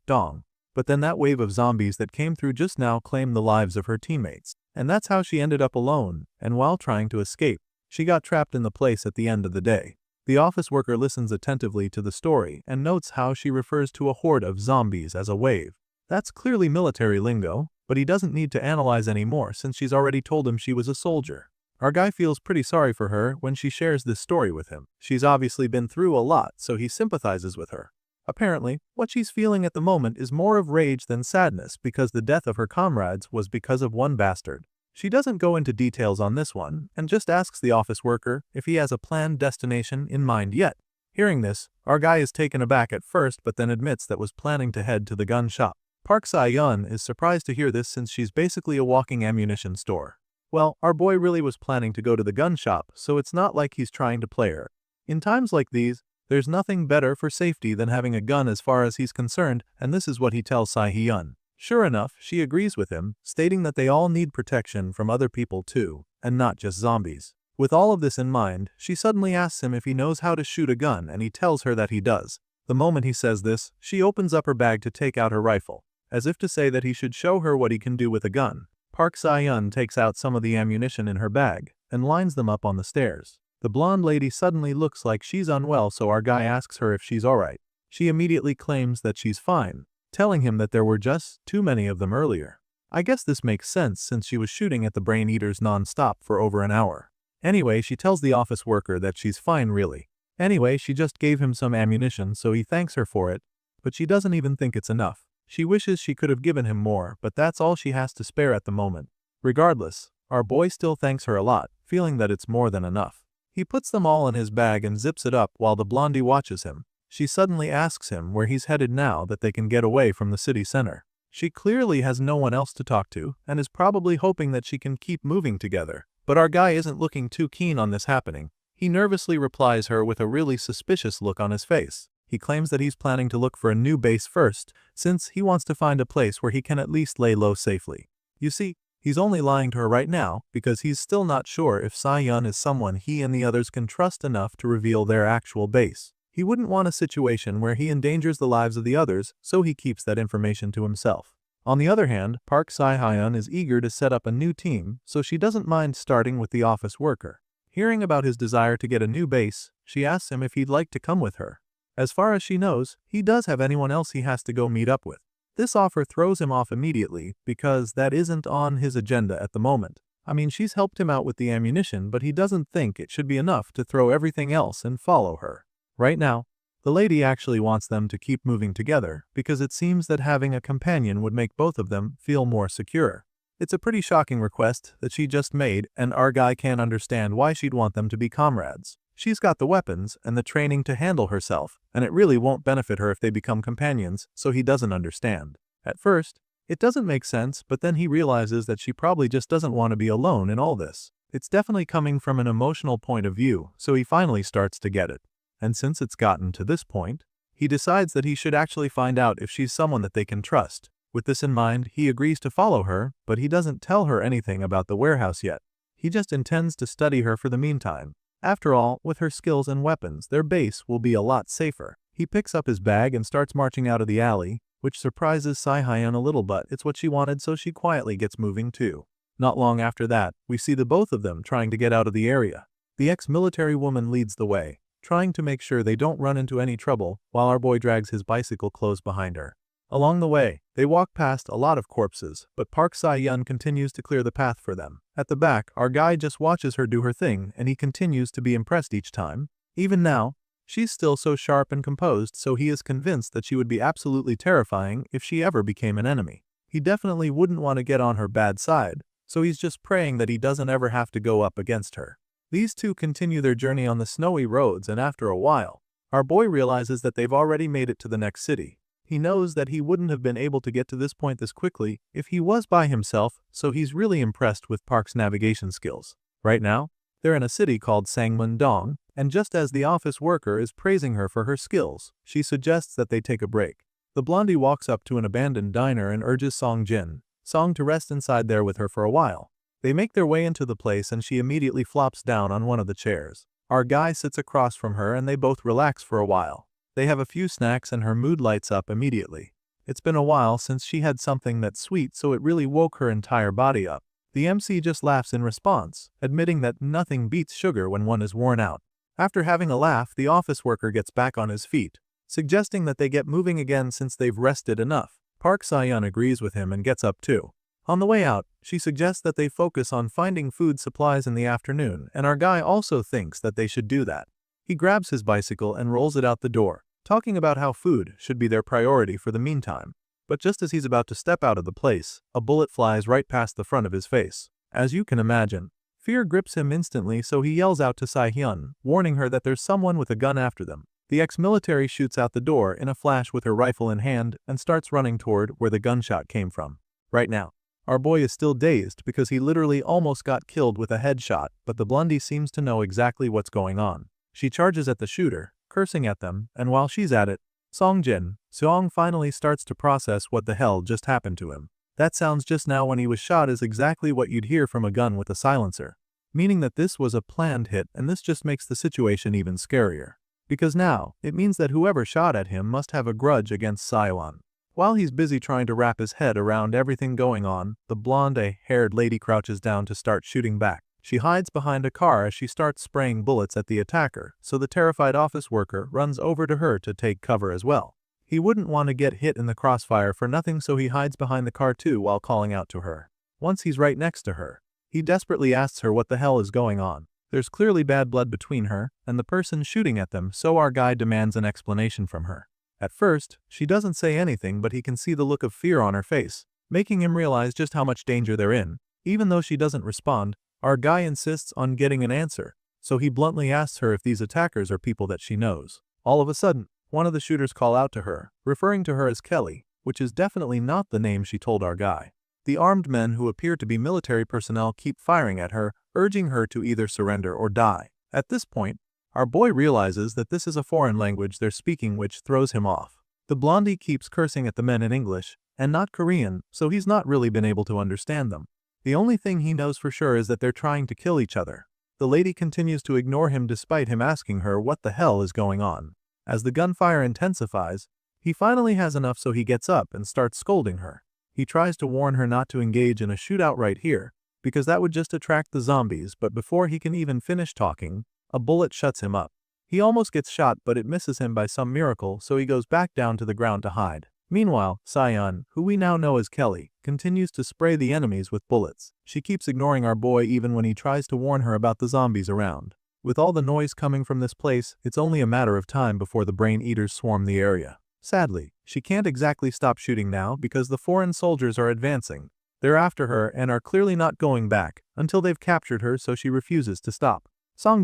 Dong. But then that wave of zombies that came through just now claimed the lives of her teammates. And that's how she ended up alone, and while trying to escape, she got trapped in the place at the end of the day. The office worker listens attentively to the story and notes how she refers to a horde of zombies as a wave. That's clearly military lingo, but he doesn't need to analyze anymore since she's already told him she was a soldier. Our guy feels pretty sorry for her when she shares this story with him. She's obviously been through a lot, so he sympathizes with her. Apparently, what she's feeling at the moment is more of rage than sadness because the death of her comrades was because of one bastard. She doesn't go into details on this one and just asks the office worker if he has a planned destination in mind yet. Hearing this, our guy is taken aback at first but then admits that was planning to head to the gun shop. Park Sa-yeon is surprised to hear this since she's basically a walking ammunition store. Well, our boy really was planning to go to the gun shop, so it's not like he's trying to play her. In times like these, there's nothing better for safety than having a gun as far as he's concerned, and this is what he tells Sa-yeon. Sure enough, she agrees with him, stating that they all need protection from other people too, and not just zombies. With all of this in mind, she suddenly asks him if he knows how to shoot a gun, and he tells her that he does. The moment he says this, she opens up her bag to take out her rifle, as if to say that he should show her what he can do with a gun. Park Sa-yeon takes out some of the ammunition in her bag and lines them up on the stairs. The blonde lady suddenly looks like she's unwell, so our guy asks her if she's alright. She immediately claims that she's fine, telling him that there were just too many of them earlier. I guess this makes sense since she was shooting at the brain eaters non-stop for over an hour. Anyway, she tells the office worker that she's fine really. Anyway, she just gave him some ammunition, so he thanks her for it, but she doesn't even think it's enough. She wishes she could have given him more, but that's all she has to spare at the moment. Regardless, our boy still thanks her a lot, feeling that it's more than enough. He puts them all in his bag and zips it up while the blondie watches him. She suddenly asks him where he's headed now that they can get away from the city center. She clearly has no one else to talk to and is probably hoping that she can keep moving together, but our guy isn't looking too keen on this happening. He nervously replies her with a really suspicious look on his face. He claims that he's planning to look for a new base first, since he wants to find a place where he can at least lay low safely. You see, he's only lying to her right now because he's still not sure if Sa-yeon is someone he and the others can trust enough to reveal their actual base. He wouldn't want a situation where he endangers the lives of the others, so he keeps that information to himself. On the other hand, Park Sa-yeon is eager to set up a new team, so she doesn't mind starting with the office worker. Hearing about his desire to get a new base, she asks him if he'd like to come with her. As far as she knows, he does have anyone else he has to go meet up with. This offer throws him off immediately because that isn't on his agenda at the moment. I mean, she's helped him out with the ammunition, but he doesn't think it should be enough to throw everything else and follow her. Right now, the lady actually wants them to keep moving together because it seems that having a companion would make both of them feel more secure. It's a pretty shocking request that she just made, and our guy can't understand why she'd want them to be comrades. She's got the weapons and the training to handle herself, and it really won't benefit her if they become companions, so he doesn't understand. At first, it doesn't make sense, but then he realizes that she probably just doesn't want to be alone in all this. It's definitely coming from an emotional point of view, so he finally starts to get it. And since it's gotten to this point, he decides that he should actually find out if she's someone that they can trust. With this in mind, he agrees to follow her, but he doesn't tell her anything about the warehouse yet. He just intends to study her for the meantime. After all, with her skills and weapons, their base will be a lot safer. He picks up his bag and starts marching out of the alley, which surprises Sa-yeon a little, but it's what she wanted, so she quietly gets moving too. Not long after that, we see the both of them trying to get out of the area. The ex-military woman leads the way, trying to make sure they don't run into any trouble, while our boy drags his bicycle close behind her. Along the way, they walk past a lot of corpses, but Park Sa-yeon continues to clear the path for them. At the back, our guy just watches her do her thing, and he continues to be impressed each time. Even now, she's still so sharp and composed, so he is convinced that she would be absolutely terrifying if she ever became an enemy. He definitely wouldn't want to get on her bad side, so he's just praying that he doesn't ever have to go up against her. These two continue their journey on the snowy roads, and after a while, our boy realizes that they've already made it to the next city. He knows that he wouldn't have been able to get to this point this quickly if he was by himself, so he's really impressed with Park's navigation skills. Right now, they're in a city called Sangmun-dong, and just as the office worker is praising her for her skills, she suggests that they take a break. The blondie walks up to an abandoned diner and urges Song to rest inside there with her for a while. They make their way into the place and she immediately flops down on one of the chairs. Our guy sits across from her and they both relax for a while. They have a few snacks and her mood lights up immediately. It's been a while since she had something that sweet, so it really woke her entire body up. The MC just laughs in response, admitting that nothing beats sugar when one is worn out. After having a laugh, the office worker gets back on his feet, suggesting that they get moving again since they've rested enough. Park Sa-yeon agrees with him and gets up too. On the way out, she suggests that they focus on finding food supplies in the afternoon, and our guy also thinks that they should do that. He grabs his bicycle and rolls it out the door, talking about how food should be their priority for the meantime. But just as he's about to step out of the place, a bullet flies right past the front of his face. As you can imagine, fear grips him instantly, so he yells out to Sa-yeon, warning her that there's someone with a gun after them. The ex-military shoots out the door in a flash with her rifle in hand and starts running toward where the gunshot came from. Right now, our boy is still dazed because he literally almost got killed with a headshot, but the blondie seems to know exactly what's going on. She charges at the shooter, cursing at them, and while she's at it, Song finally starts to process what the hell just happened to him. That sounds just now when he was shot is exactly what you'd hear from a gun with a silencer. Meaning that this was a planned hit, and this just makes the situation even scarier. Because now, it means that whoever shot at him must have a grudge against Sion. While he's busy trying to wrap his head around everything going on, the blonde-haired lady crouches down to start shooting back. She hides behind a car as she starts spraying bullets at the attacker, so the terrified office worker runs over to her to take cover as well. He wouldn't want to get hit in the crossfire for nothing, so he hides behind the car too while calling out to her. Once he's right next to her, he desperately asks her what the hell is going on. There's clearly bad blood between her and the person shooting at them, so our guy demands an explanation from her. At first, she doesn't say anything, but he can see the look of fear on her face, making him realize just how much danger they're in. Even though she doesn't respond, our guy insists on getting an answer, so he bluntly asks her if these attackers are people that she knows. All of a sudden, one of the shooters call out to her, referring to her as Kelly, which is definitely not the name she told our guy. The armed men who appear to be military personnel keep firing at her, urging her to either surrender or die. At this point, our boy realizes that this is a foreign language they're speaking, which throws him off. The blondie keeps cursing at the men in English, and not Korean, so he's not really been able to understand them. The only thing he knows for sure is that they're trying to kill each other. The lady continues to ignore him despite him asking her what the hell is going on. As the gunfire intensifies, he finally has enough, so he gets up and starts scolding her. He tries to warn her not to engage in a shootout right here, because that would just attract the zombies, but before he can even finish talking, a bullet shuts him up. He almost gets shot, but it misses him by some miracle, so he goes back down to the ground to hide. Meanwhile, Sion, who we now know as Kelly, continues to spray the enemies with bullets. She keeps ignoring our boy even when he tries to warn her about the zombies around. With all the noise coming from this place, it's only a matter of time before the brain eaters swarm the area. Sadly, she can't exactly stop shooting now because the foreign soldiers are advancing. They're after her and are clearly not going back until they've captured her, so she refuses to stop. Song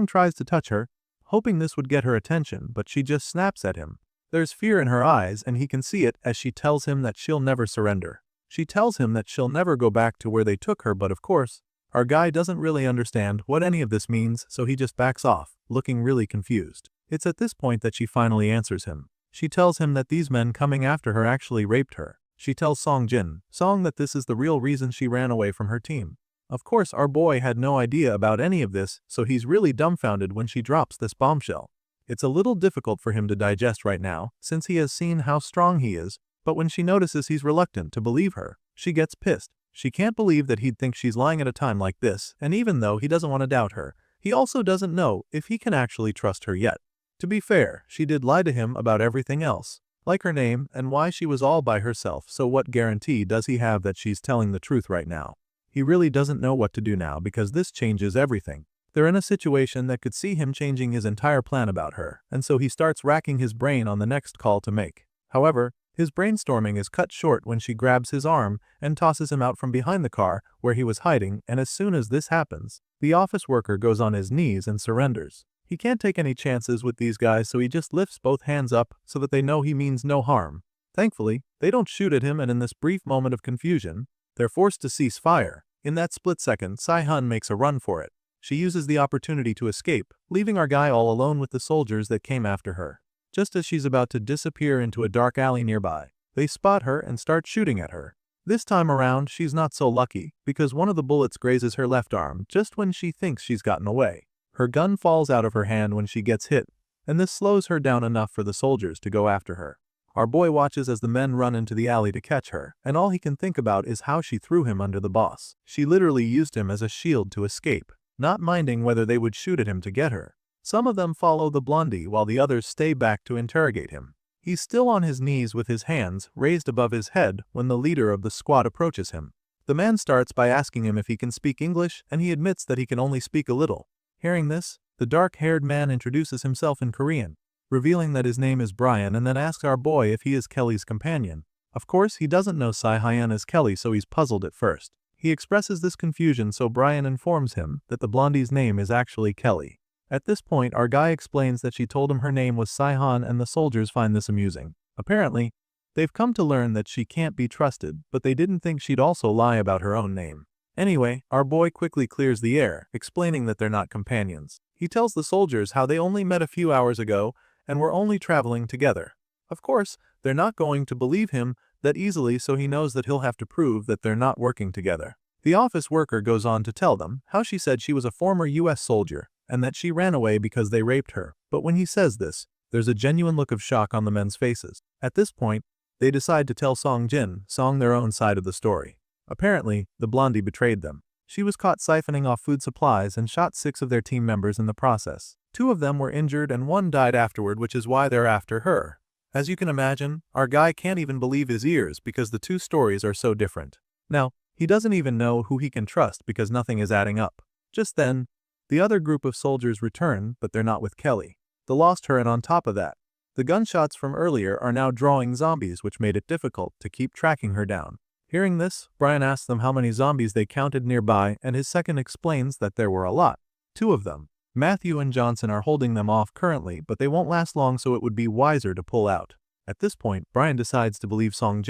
tries to touch her, hoping this would get her attention, but she just snaps at him. There's fear in her eyes, and he can see it as she tells him that she'll never surrender. She tells him that she'll never go back to where they took her, but of course, our guy doesn't really understand what any of this means, so he just backs off, looking really confused. It's at this point that she finally answers him. She tells him that these men coming after her actually raped her. She tells Song that this is the real reason she ran away from her team. Of course, our boy had no idea about any of this, so he's really dumbfounded when she drops this bombshell. It's a little difficult for him to digest right now, since he has seen how strong he is, but when she notices he's reluctant to believe her, she gets pissed. She can't believe that he'd think she's lying at a time like this, and even though he doesn't want to doubt her, he also doesn't know if he can actually trust her yet. To be fair, she did lie to him about everything else, like her name and why she was all by herself, so what guarantee does he have that she's telling the truth right now? He really doesn't know what to do now because this changes everything. They're in a situation that could see him changing his entire plan about her, and so he starts racking his brain on the next call to make. However, his brainstorming is cut short when she grabs his arm and tosses him out from behind the car where he was hiding, and as soon as this happens, the office worker goes on his knees and surrenders. He can't take any chances with these guys, so he just lifts both hands up so that they know he means no harm. Thankfully, they don't shoot at him, and in this brief moment of confusion, they're forced to cease fire. In that split second, Si-hun makes a run for it. She uses the opportunity to escape, leaving our guy all alone with the soldiers that came after her. Just as she's about to disappear into a dark alley nearby, they spot her and start shooting at her. This time around, she's not so lucky, because one of the bullets grazes her left arm just when she thinks she's gotten away. Her gun falls out of her hand when she gets hit, and this slows her down enough for the soldiers to go after her. Our boy watches as the men run into the alley to catch her, and all he can think about is how she threw him under the boss. She literally used him as a shield to escape, not minding whether they would shoot at him to get her. Some of them follow the blondie while the others stay back to interrogate him. He's still on his knees with his hands raised above his head when the leader of the squad approaches him. The man starts by asking him if he can speak English, and he admits that he can only speak a little. Hearing this, the dark-haired man introduces himself in Korean, revealing that his name is Brian, and then asks our boy if he is Kelly's companion. Of course, he doesn't know Si-hyun as Kelly, so he's puzzled at first. He expresses this confusion, so Brian informs him that the blondie's name is actually Kelly. At this point, our guy explains that she told him her name was Saihan and the soldiers find this amusing. Apparently, they've come to learn that she can't be trusted, but they didn't think she'd also lie about her own name. Anyway, our boy quickly clears the air, explaining that they're not companions. He tells the soldiers how they only met a few hours ago and were only traveling together. Of course, they're not going to believe him that easily, so he knows that he'll have to prove that they're not working together. The office worker goes on to tell them how she said she was a former US soldier and that she ran away because they raped her. But when he says this, there's a genuine look of shock on the men's faces. At this point, they decide to tell Song their own side of the story. Apparently, the blondie betrayed them. She was caught siphoning off food supplies and shot 6 of their team members in the process. 2 of them were injured and 1 died afterward, which is why they're after her. As you can imagine, our guy can't even believe his ears because the 2 stories are so different. Now, he doesn't even know who he can trust because nothing is adding up. Just then, the other group of soldiers return, but they're not with Kelly. The lost her, and on top of that, the gunshots from earlier are now drawing zombies, which made it difficult to keep tracking her down. Hearing this, Brian asks them how many zombies they counted nearby, and his second explains that there were a lot. 2 of them, Matthew and Johnson, are holding them off currently, but they won't last long, so it would be wiser to pull out. At this point, Brian decides to believe Song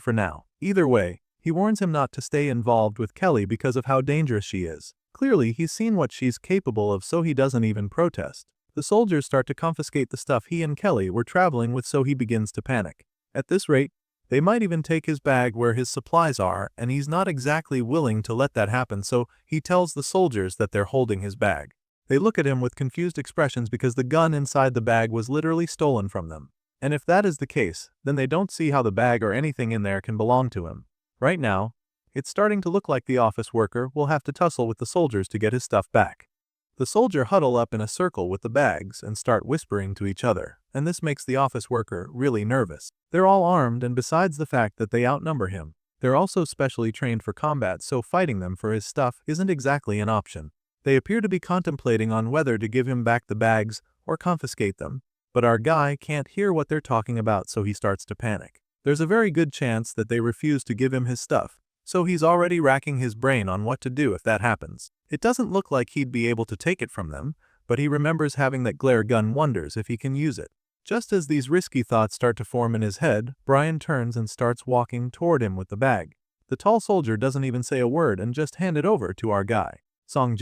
for now. Either way, he warns him not to stay involved with Kelly because of how dangerous she is. Clearly, he's seen what she's capable of, so he doesn't even protest. The soldiers start to confiscate the stuff he and Kelly were traveling with, so he begins to panic. At this rate, they might even take his bag where his supplies are, and he's not exactly willing to let that happen, so he tells the soldiers that they're holding his bag. They look at him with confused expressions because the gun inside the bag was literally stolen from them. And if that is the case, then they don't see how the bag or anything in there can belong to him. Right now, it's starting to look like the office worker will have to tussle with the soldiers to get his stuff back. The soldiers huddle up in a circle with the bags and start whispering to each other, and this makes the office worker really nervous. They're all armed, and besides the fact that they outnumber him, they're also specially trained for combat, so fighting them for his stuff isn't exactly an option. They appear to be contemplating on whether to give him back the bags or confiscate them, but our guy can't hear what they're talking about, so he starts to panic. There's a very good chance that they refuse to give him his stuff, so he's already racking his brain on what to do if that happens. It doesn't look like he'd be able to take it from them, but he remembers having that glare gun, wonders if he can use it. Just as these risky thoughts start to form in his head, Brian turns and starts walking toward him with the bag. The tall soldier doesn't even say a word and just hand it over to our guy, Song.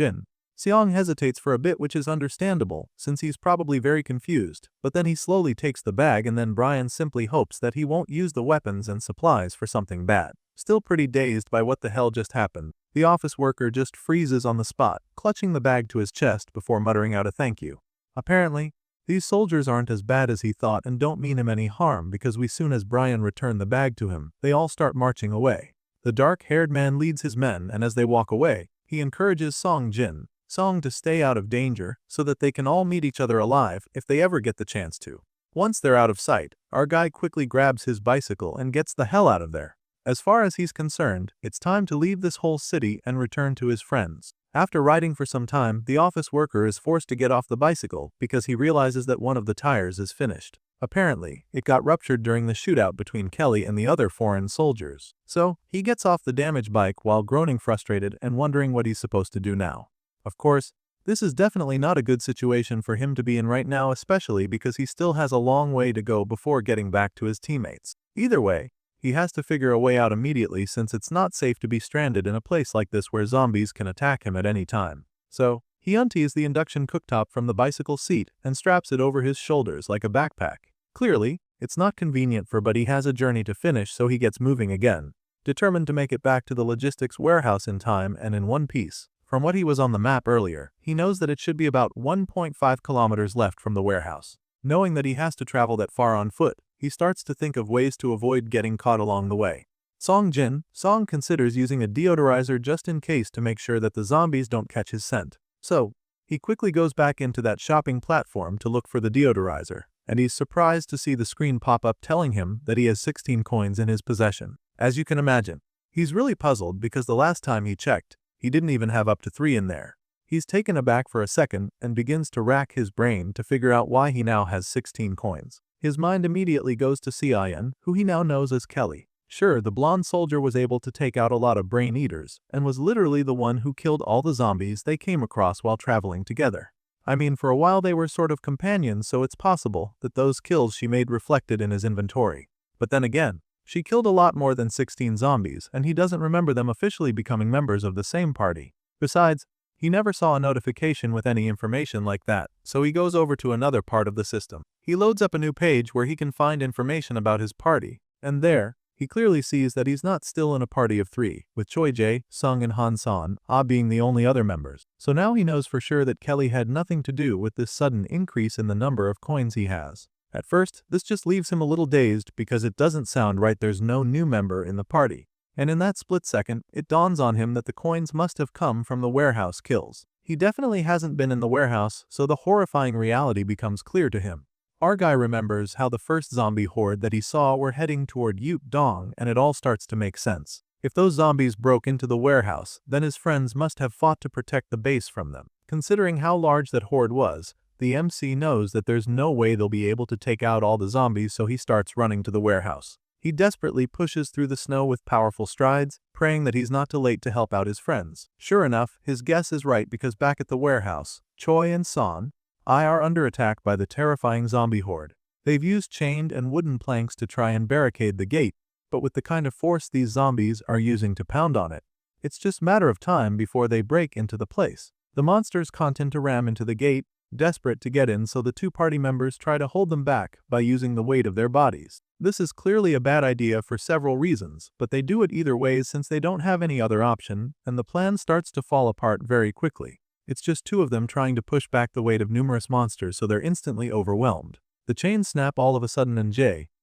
Seong hesitates for a bit, which is understandable, since he's probably very confused, but then he slowly takes the bag, and then Brian simply hopes that he won't use the weapons and supplies for something bad. Still pretty dazed by what the hell just happened, the office worker just freezes on the spot, clutching the bag to his chest before muttering out a thank you. Apparently, these soldiers aren't as bad as he thought and don't mean him any harm, because as soon as Brian returned the bag to him, they all start marching away. The dark-haired man leads his men, and as they walk away, he encourages Song to stay out of danger so that they can all meet each other alive if they ever get the chance to. Once they're out of sight, our guy quickly grabs his bicycle and gets the hell out of there. As far as he's concerned, it's time to leave this whole city and return to his friends. After riding for some time, the office worker is forced to get off the bicycle because he realizes that one of the tires is finished. Apparently, it got ruptured during the shootout between Kelly and the other foreign soldiers. So, he gets off the damaged bike while groaning frustrated and wondering what he's supposed to do now. Of course, this is definitely not a good situation for him to be in right now, especially because he still has a long way to go before getting back to his teammates. Either way, he has to figure a way out immediately, since it's not safe to be stranded in a place like this where zombies can attack him at any time. So, he untees the induction cooktop from the bicycle seat and straps it over his shoulders like a backpack. Clearly, it's not convenient but he has a journey to finish, so he gets moving again, determined to make it back to the logistics warehouse in time and in one piece. From what he was on the map earlier, he knows that it should be about 1.5 kilometers left from the warehouse. Knowing that he has to travel that far on foot, he starts to think of ways to avoid getting caught along the way. Song considers using a deodorizer just in case to make sure that the zombies don't catch his scent. So, he quickly goes back into that shopping platform to look for the deodorizer, and he's surprised to see the screen pop up telling him that he has 16 coins in his possession. As you can imagine, he's really puzzled because the last time he checked, he didn't even have up to 3 in there. He's taken aback for a second and begins to rack his brain to figure out why he now has 16 coins. His mind immediately goes to Cian, who he now knows as Kelly. Sure, the blonde soldier was able to take out a lot of brain eaters and was literally the one who killed all the zombies they came across while traveling together. I mean, for a while they were sort of companions, so it's possible that those kills she made reflected in his inventory. But then again, she killed a lot more than 16 zombies, and he doesn't remember them officially becoming members of the same party. Besides, he never saw a notification with any information like that, so he goes over to another part of the system. He loads up a new page where he can find information about his party, and there, he clearly sees that he's not still in a party of 3, with Choi Jae, Sung and Han San, being the only other members. So now he knows for sure that Kelly had nothing to do with this sudden increase in the number of coins he has. At first, this just leaves him a little dazed because it doesn't sound right, there's no new member in the party. And in that split second, it dawns on him that the coins must have come from the warehouse kills. He definitely hasn't been in the warehouse, so the horrifying reality becomes clear to him. Our guy remembers how the first zombie horde that he saw were heading toward Yut Dong, and it all starts to make sense. If those zombies broke into the warehouse, then his friends must have fought to protect the base from them. Considering how large that horde was, the MC knows that there's no way they'll be able to take out all the zombies, so he starts running to the warehouse. He desperately pushes through the snow with powerful strides, praying that he's not too late to help out his friends. Sure enough, his guess is right because back at the warehouse, Choi and San are under attack by the terrifying zombie horde. They've used chained and wooden planks to try and barricade the gate, but with the kind of force these zombies are using to pound on it, it's just a matter of time before they break into the place. The monsters continue to ram into the gate, desperate to get in, so the two party members try to hold them back by using the weight of their bodies. This is clearly a bad idea for several reasons, but they do it either way since they don't have any other option, and the plan starts to fall apart very quickly. It's just two of them trying to push back the weight of numerous monsters, so they're instantly overwhelmed. The chains snap all of a sudden and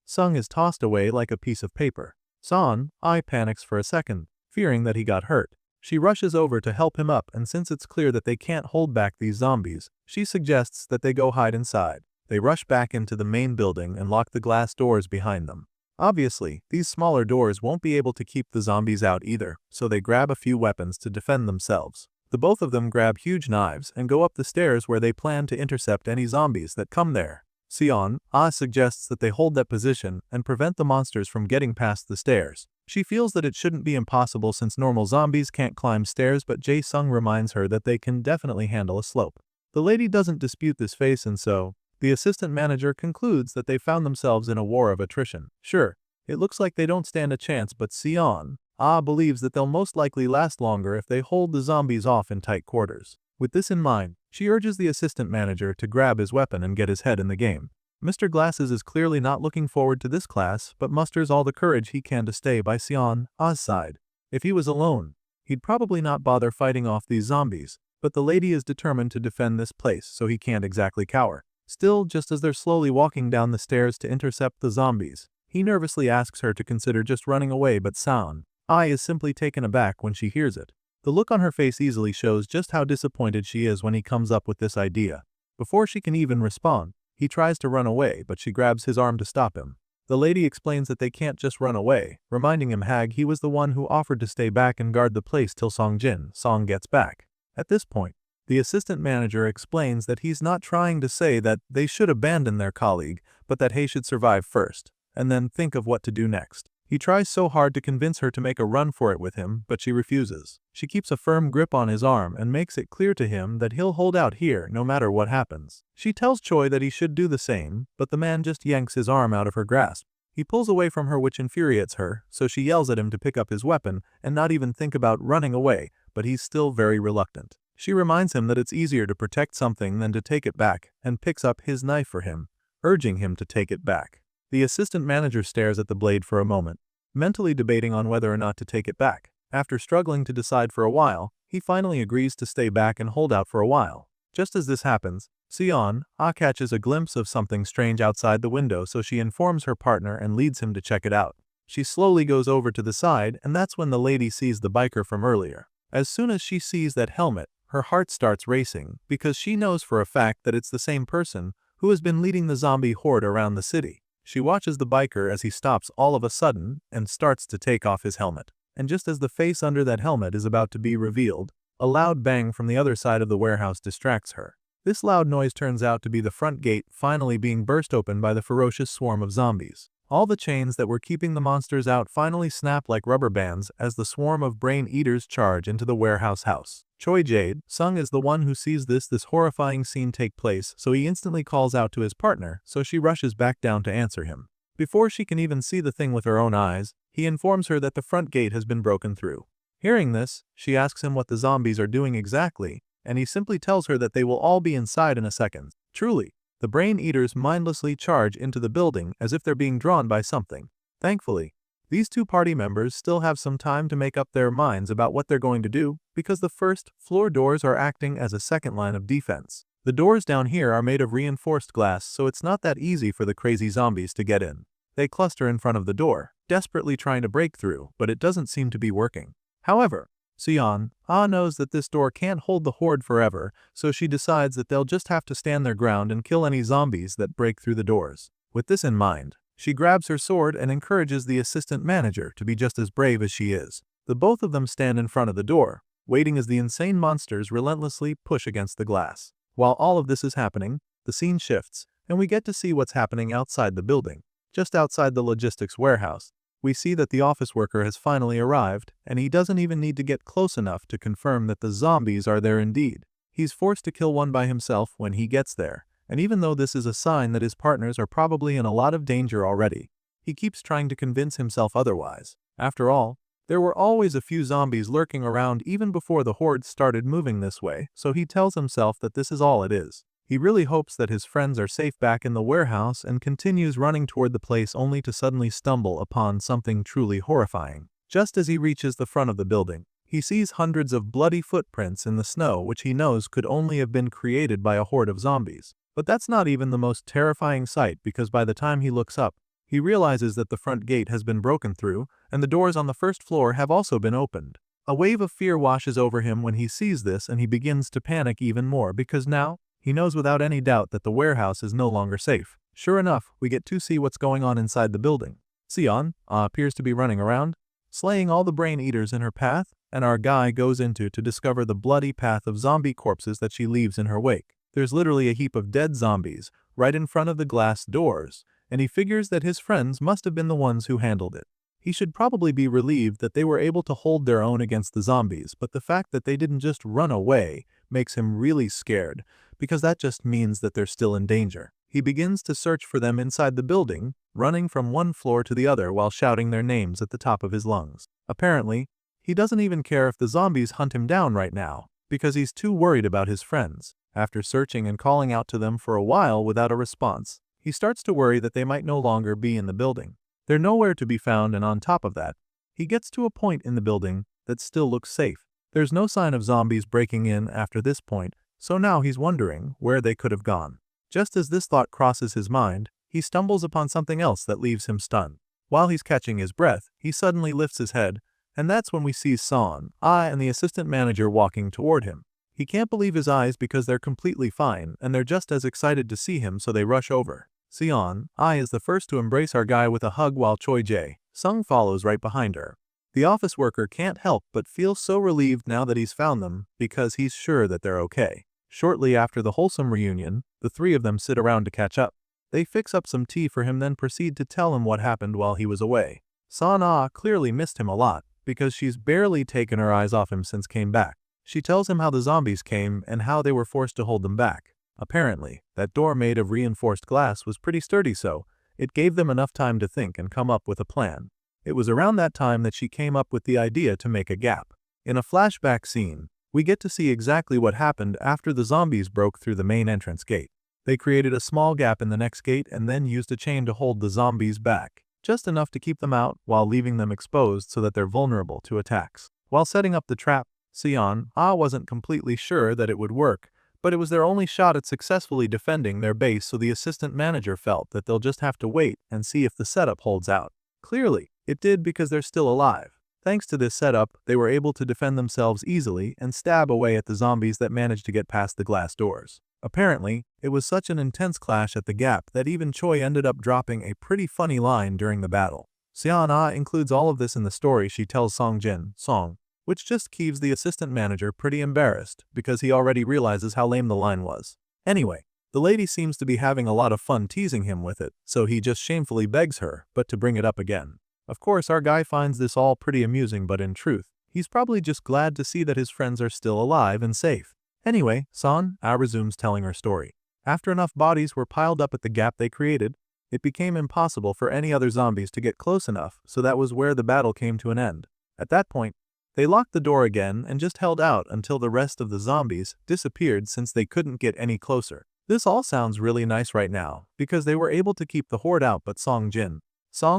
Sung is tossed away like a piece of paper. San panics for a second, fearing that he got hurt. She rushes over to help him up, and since it's clear that they can't hold back these zombies, she suggests that they go hide inside. They rush back into the main building and lock the glass doors behind them. Obviously, these smaller doors won't be able to keep the zombies out either, so they grab a few weapons to defend themselves. The both of them grab huge knives and go up the stairs where they plan to intercept any zombies that come there. Sion suggests that they hold that position and prevent the monsters from getting past the stairs. She feels that it shouldn't be impossible since normal zombies can't climb stairs, but Jae-sung reminds her that they can definitely handle a slope. The lady doesn't dispute this face, and so the assistant manager concludes that they found themselves in a war of attrition. Sure, it looks like they don't stand a chance, but Sion believes that they'll most likely last longer if they hold the zombies off in tight quarters. With this in mind, she urges the assistant manager to grab his weapon and get his head in the game. Mr. Glasses is clearly not looking forward to this class, but musters all the courage he can to stay by Sion's side. If he was alone, he'd probably not bother fighting off these zombies, but the lady is determined to defend this place, so he can't exactly cower. Still, just as they're slowly walking down the stairs to intercept the zombies, he nervously asks her to consider just running away, but San is simply taken aback when she hears it. The look on her face easily shows just how disappointed she is when he comes up with this idea. Before she can even respond, he tries to run away, but she grabs his arm to stop him. The lady explains that they can't just run away, reminding him he was the one who offered to stay back and guard the place till Song gets back. At this point, the assistant manager explains that he's not trying to say that they should abandon their colleague, but that he should survive first, and then think of what to do next. He tries so hard to convince her to make a run for it with him, but she refuses. She keeps a firm grip on his arm and makes it clear to him that he'll hold out here no matter what happens. She tells Choi that he should do the same, but the man just yanks his arm out of her grasp. He pulls away from her, which infuriates her, so she yells at him to pick up his weapon and not even think about running away, but he's still very reluctant. She reminds him that it's easier to protect something than to take it back, and picks up his knife for him, urging him to take it back. The assistant manager stares at the blade for a moment, mentally debating on whether or not to take it back. After struggling to decide for a while, he finally agrees to stay back and hold out for a while. Just as this happens, Sion catches a glimpse of something strange outside the window, so she informs her partner and leads him to check it out. She slowly goes over to the side, and that's when the lady sees the biker from earlier. As soon as she sees that helmet, her heart starts racing, because she knows for a fact that it's the same person who has been leading the zombie horde around the city. She watches the biker as he stops all of a sudden and starts to take off his helmet. And just as the face under that helmet is about to be revealed, a loud bang from the other side of the warehouse distracts her. This loud noise turns out to be the front gate finally being burst open by the ferocious swarm of zombies. All the chains that were keeping the monsters out finally snap like rubber bands as the swarm of brain eaters charge into the warehouse house. Choi Jade, Sung is the one who sees this horrifying scene take place, so he instantly calls out to his partner, so she rushes back down to answer him. Before she can even see the thing with her own eyes, he informs her that the front gate has been broken through. Hearing this, she asks him what the zombies are doing exactly, and he simply tells her that they will all be inside in a second. Truly, the brain eaters mindlessly charge into the building as if they're being drawn by something. Thankfully, these two party members still have some time to make up their minds about what they're going to do, because the first floor doors are acting as a second line of defense. The doors down here are made of reinforced glass, so it's not that easy for the crazy zombies to get in. They cluster in front of the door, desperately trying to break through, but it doesn't seem to be working. However, Seon knows that this door can't hold the horde forever, so she decides that they'll just have to stand their ground and kill any zombies that break through the doors. With this in mind, she grabs her sword and encourages the assistant manager to be just as brave as she is. The both of them stand in front of the door, waiting as the insane monsters relentlessly push against the glass. While all of this is happening, the scene shifts, and we get to see what's happening outside the building. Just outside the logistics warehouse, we see that the office worker has finally arrived, and he doesn't even need to get close enough to confirm that the zombies are there indeed. He's forced to kill one by himself when he gets there, and even though this is a sign that his partners are probably in a lot of danger already, he keeps trying to convince himself otherwise. After all, there were always a few zombies lurking around even before the horde started moving this way, so he tells himself that this is all it is. He really hopes that his friends are safe back in the warehouse and continues running toward the place only to suddenly stumble upon something truly horrifying. Just as he reaches the front of the building, he sees hundreds of bloody footprints in the snow which he knows could only have been created by a horde of zombies. But that's not even the most terrifying sight, because by the time he looks up, he realizes that the front gate has been broken through and the doors on the first floor have also been opened. A wave of fear washes over him when he sees this, and he begins to panic even more because now, he knows without any doubt that the warehouse is no longer safe. Sure enough, we get to see what's going on inside the building. Seon appears to be running around, slaying all the brain eaters in her path, and our guy goes into to discover the bloody path of zombie corpses that she leaves in her wake. There's literally a heap of dead zombies right in front of the glass doors, and he figures that his friends must have been the ones who handled it. He should probably be relieved that they were able to hold their own against the zombies, but the fact that they didn't just run away makes him really scared, because that just means that they're still in danger. He begins to search for them inside the building, running from one floor to the other while shouting their names at the top of his lungs. Apparently, he doesn't even care if the zombies hunt him down right now, because he's too worried about his friends. After searching and calling out to them for a while without a response, he starts to worry that they might no longer be in the building. They're nowhere to be found, and on top of that, he gets to a point in the building that still looks safe. There's no sign of zombies breaking in after this point, so now he's wondering where they could have gone. Just as this thought crosses his mind, he stumbles upon something else that leaves him stunned. While he's catching his breath, he suddenly lifts his head, and that's when we see Son and the assistant manager walking toward him. He can't believe his eyes because they're completely fine, and they're just as excited to see him, so they rush over. Seon is the first to embrace our guy with a hug, while Choi Jae-sung follows right behind her. The office worker can't help but feel so relieved now that he's found them, because he's sure that they're okay. Shortly after the wholesome reunion, the three of them sit around to catch up. They fix up some tea for him, then proceed to tell him what happened while he was away. Son clearly missed him a lot, because she's barely taken her eyes off him since came back. She tells him how the zombies came and how they were forced to hold them back. Apparently, that door made of reinforced glass was pretty sturdy, so it gave them enough time to think and come up with a plan. It was around that time that she came up with the idea to make a gap. In a flashback scene, we get to see exactly what happened after the zombies broke through the main entrance gate. They created a small gap in the next gate and then used a chain to hold the zombies back, just enough to keep them out while leaving them exposed so that they're vulnerable to attacks. While setting up the trap, Seon wasn't completely sure that it would work, but it was their only shot at successfully defending their base, so the assistant manager felt that they'll just have to wait and see if the setup holds out. Clearly, it did, because they're still alive. Thanks to this setup, they were able to defend themselves easily and stab away at the zombies that managed to get past the glass doors. Apparently, it was such an intense clash at the gap that even Choi ended up dropping a pretty funny line during the battle. Seon includes all of this in the story she tells Song, which just keeps the assistant manager pretty embarrassed because he already realizes how lame the line was. Anyway, the lady seems to be having a lot of fun teasing him with it, so he just shamefully begs her but to bring it up again. Of course, our guy finds this all pretty amusing, but in truth, He's probably just glad to see that his friends are still alive and safe. Anyway, Son, resumes telling her story. After enough bodies were piled up at the gap they created, it became impossible for any other zombies to get close enough, so that was where the battle came to an end. At that point, they locked the door again and just held out until the rest of the zombies disappeared since they couldn't get any closer. This all sounds really nice right now, because they were able to keep the horde out, but Song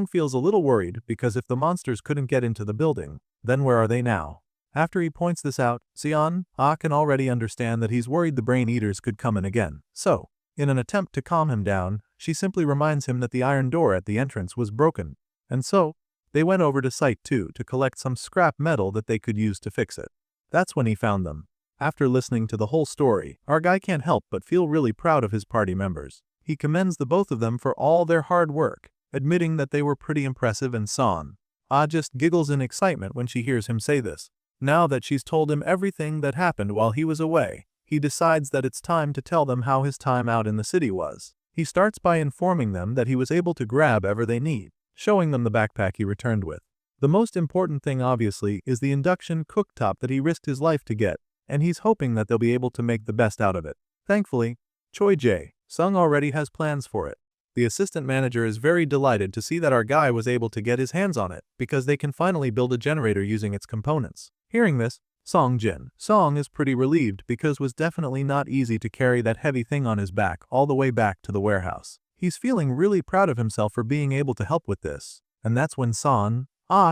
feels a little worried because if the monsters couldn't get into the building, then where are they now? After he points this out, Sion can already understand that he's worried the brain eaters could come in again. So, in an attempt to calm him down, she simply reminds him that the iron door at the entrance was broken, and so, they went over to Site 2 to collect some scrap metal that they could use to fix it. That's when he found them. After listening to the whole story, our guy can't help but feel really proud of his party members. He commends the both of them for all their hard work, admitting that they were pretty impressive, and Son just giggles in excitement when she hears him say this. Now that she's told him everything that happened while he was away, he decides that it's time to tell them how his time out in the city was. He starts by informing them that he was able to grab whatever they need, showing them the backpack he returned with. The most important thing obviously is the induction cooktop that he risked his life to get, and he's hoping that they'll be able to make the best out of it. Thankfully, Choi Jae-sung already has plans for it. The assistant manager is very delighted to see that our guy was able to get his hands on it, because they can finally build a generator using its components. Hearing this, Song is pretty relieved because it was definitely not easy to carry that heavy thing on his back all the way back to the warehouse. He's feeling really proud of himself for being able to help with this, and that's when Son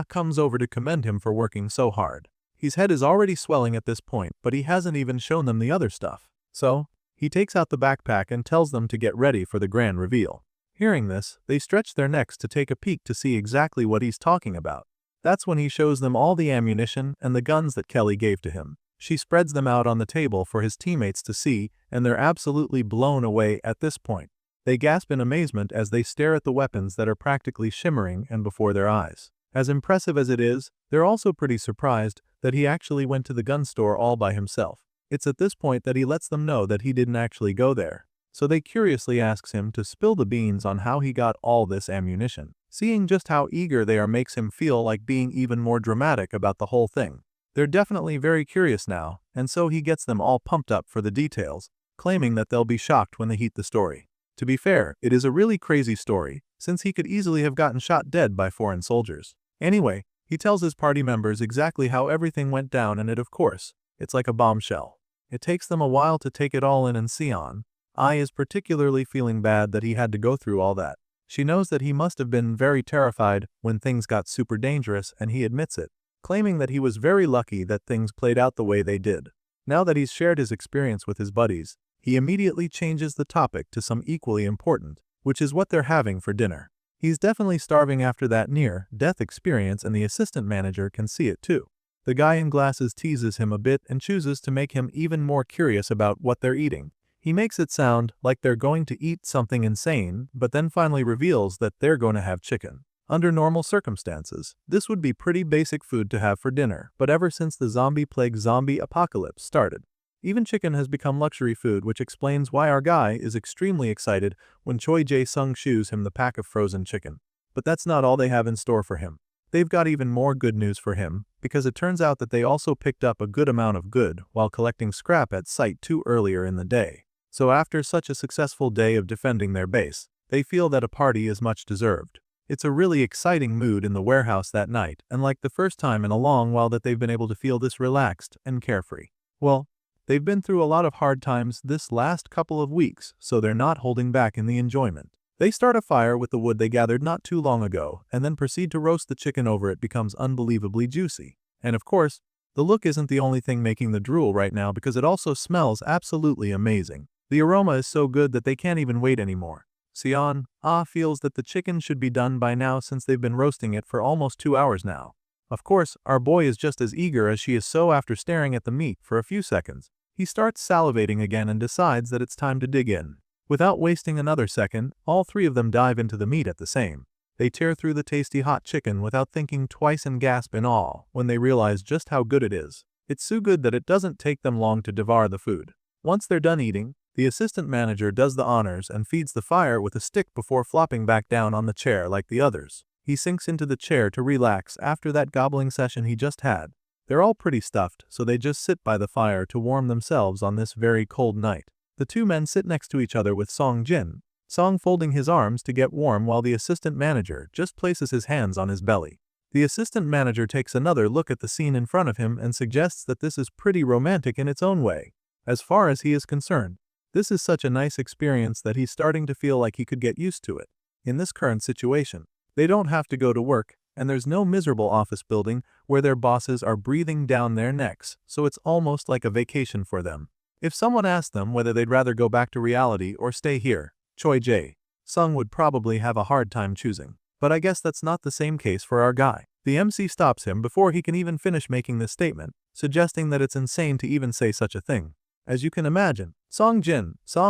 comes over to commend him for working so hard. His head is already swelling at this point, but he hasn't even shown them the other stuff. So, he takes out the backpack and tells them to get ready for the grand reveal. Hearing this, they stretch their necks to take a peek to see exactly what he's talking about. That's when he shows them all the ammunition and the guns that Kelly gave to him. She spreads them out on the table for his teammates to see, and they're absolutely blown away at this point. They gasp in amazement as they stare at the weapons that are practically shimmering and before their eyes. As impressive as it is, they're also pretty surprised that he actually went to the gun store all by himself. It's at this point that he lets them know that he didn't actually go there. So they curiously asks him to spill the beans on how he got all this ammunition. Seeing just how eager they are makes him feel like being even more dramatic about the whole thing. They're definitely very curious now, and so he gets them all pumped up for the details, claiming that they'll be shocked when they hear the story. To be fair, it is a really crazy story, since he could easily have gotten shot dead by foreign soldiers. Anyway, he tells his party members exactly how everything went down, and of course, it's like a bombshell. It takes them a while to take it all in, and Sion is particularly feeling bad that he had to go through all that. She knows that he must have been very terrified when things got super dangerous, and he admits it, claiming that he was very lucky that things played out the way they did. Now that he's shared his experience with his buddies, he immediately changes the topic to some equally important, which is what they're having for dinner. He's definitely starving after that near-death experience, and the assistant manager can see it too. The guy in glasses teases him a bit and chooses to make him even more curious about what they're eating. He makes it sound like they're going to eat something insane, but then finally reveals that they're going to have chicken. Under normal circumstances, this would be pretty basic food to have for dinner, but ever since the zombie apocalypse started, even chicken has become luxury food, which explains why our guy is extremely excited when Choi Jae-sung shows him the pack of frozen chicken. But that's not all they have in store for him. They've got even more good news for him, because it turns out that they also picked up a good amount of good while collecting scrap at Site 2 earlier in the day. So after such a successful day of defending their base, they feel that a party is much deserved. It's a really exciting mood in the warehouse that night, and like the first time in a long while that they've been able to feel this relaxed and carefree. Well, they've been through a lot of hard times this last couple of weeks, so they're not holding back in the enjoyment. They start a fire with the wood they gathered not too long ago, and then proceed to roast the chicken over it becomes unbelievably juicy. And of course, the look isn't the only thing making the drool right now, because it also smells absolutely amazing. The aroma is so good that they can't even wait anymore. Sion feels that the chicken should be done by now since they've been roasting it for almost 2 hours now. Of course, our boy is just as eager as she is, so after staring at the meat for a few seconds, he starts salivating again and decides that it's time to dig in. Without wasting another second, all three of them dive into the meat at the same. They tear through the tasty hot chicken without thinking twice and gasp in awe when they realize just how good it is. It's so good that it doesn't take them long to devour the food. Once they're done eating, the assistant manager does the honors and feeds the fire with a stick before flopping back down on the chair like the others. He sinks into the chair to relax after that gobbling session he just had. They're all pretty stuffed, so they just sit by the fire to warm themselves on this very cold night. The two men sit next to each other with Song Jin, Song folding his arms to get warm while the assistant manager just places his hands on his belly. The assistant manager takes another look at the scene in front of him and suggests that this is pretty romantic in its own way. As far as he is concerned, this is such a nice experience that he's starting to feel like he could get used to it. In this current situation, they don't have to go to work, and there's no miserable office building where their bosses are breathing down their necks, so it's almost like a vacation for them. If someone asked them whether they'd rather go back to reality or stay here, Choi Jae-sung would probably have a hard time choosing. But I guess that's not the same case for our guy. The MC stops him before he can even finish making this statement, suggesting that it's insane to even say such a thing. As you can imagine, Song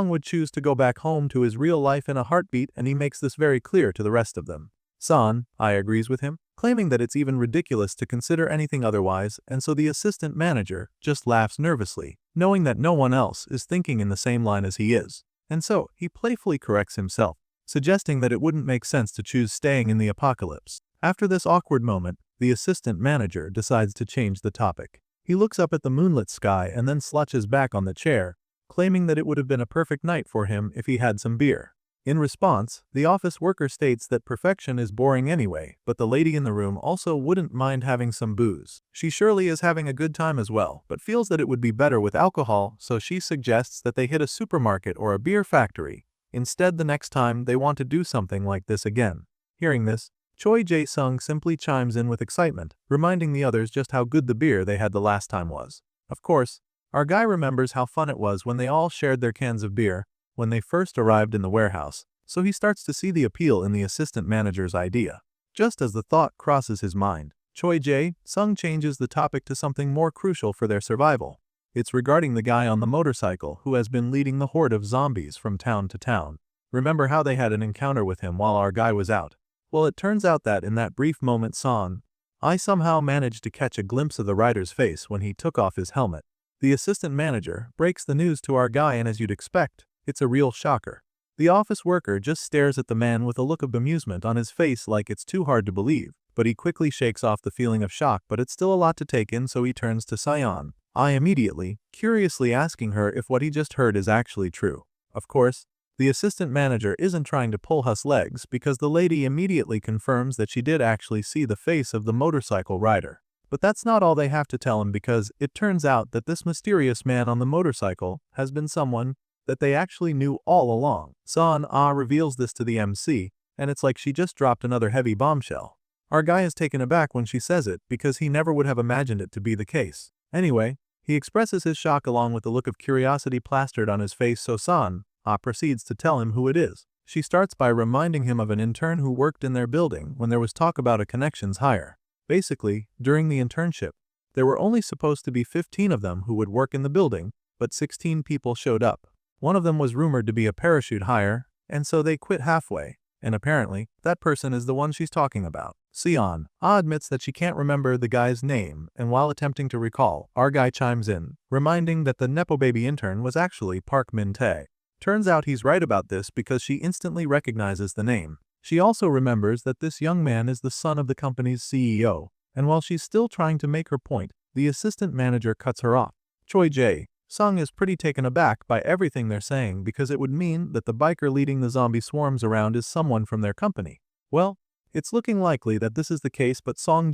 would choose to go back home to his real life in a heartbeat, and he makes this very clear to the rest of them. I agrees with him, claiming that it's even ridiculous to consider anything otherwise, and so the assistant manager just laughs nervously, knowing that no one else is thinking in the same line as he is. And so, he playfully corrects himself, suggesting that it wouldn't make sense to choose staying in the apocalypse. After this awkward moment, the assistant manager decides to change the topic. He looks up at the moonlit sky and then slouches back on the chair, claiming that it would have been a perfect night for him if he had some beer. In response, the office worker states that perfection is boring anyway, but the lady in the room also wouldn't mind having some booze. She surely is having a good time as well, but feels that it would be better with alcohol, so she suggests that they hit a supermarket or a beer factory instead the next time they want to do something like this again. Hearing this, Choi Jae-sung simply chimes in with excitement, reminding the others just how good the beer they had the last time was. Of course, our guy remembers how fun it was when they all shared their cans of beer when they first arrived in the warehouse, so he starts to see the appeal in the assistant manager's idea. Just as the thought crosses his mind, Choi Jae-sung changes the topic to something more crucial for their survival. It's regarding the guy on the motorcycle who has been leading the horde of zombies from town to town. Remember how they had an encounter with him while our guy was out? Well, it turns out that in that brief moment I somehow managed to catch a glimpse of the rider's face when he took off his helmet. The assistant manager breaks the news to our guy, and as you'd expect, it's a real shocker. The office worker just stares at the man with a look of bemusement on his face like it's too hard to believe, but he quickly shakes off the feeling of shock, but it's still a lot to take in, so he turns to Sion. Immediately, curiously asking her if what he just heard is actually true. Of course, the assistant manager isn't trying to pull Huss legs because the lady immediately confirms that she did actually see the face of the motorcycle rider. But that's not all they have to tell him, because it turns out that this mysterious man on the motorcycle has been someone that they actually knew all along. Reveals this to the MC, and it's like she just dropped another heavy bombshell. Our guy is taken aback when she says it because he never would have imagined it to be the case. Anyway, he expresses his shock along with the look of curiosity plastered on his face, so proceeds to tell him who it is. She starts by reminding him of an intern who worked in their building when there was talk about a connections hire. Basically, during the internship, there were only supposed to be 15 of them who would work in the building, but 16 people showed up. One of them was rumored to be a parachute hire, and so they quit halfway, and apparently, that person is the one she's talking about. Admits that she can't remember the guy's name, and while attempting to recall, our guy chimes in, reminding that the Nepo baby intern was actually Park Min-tae. Turns out he's right about this because she instantly recognizes the name. She also remembers that this young man is the son of the company's CEO, and while she's still trying to make her point, the assistant manager cuts her off. Choi Jae-sung is pretty taken aback by everything they're saying because it would mean that the biker leading the zombie swarms around is someone from their company. Well, it's looking likely that this is the case, but Song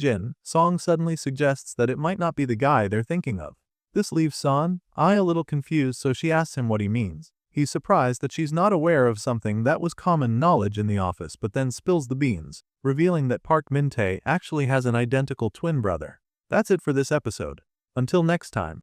suddenly suggests that it might not be the guy they're thinking of. This leaves a little confused, so she asks him what he means. He's surprised that she's not aware of something that was common knowledge in the office, but then spills the beans, revealing that Park Min-tae actually has an identical twin brother. That's it for this episode. Until next time.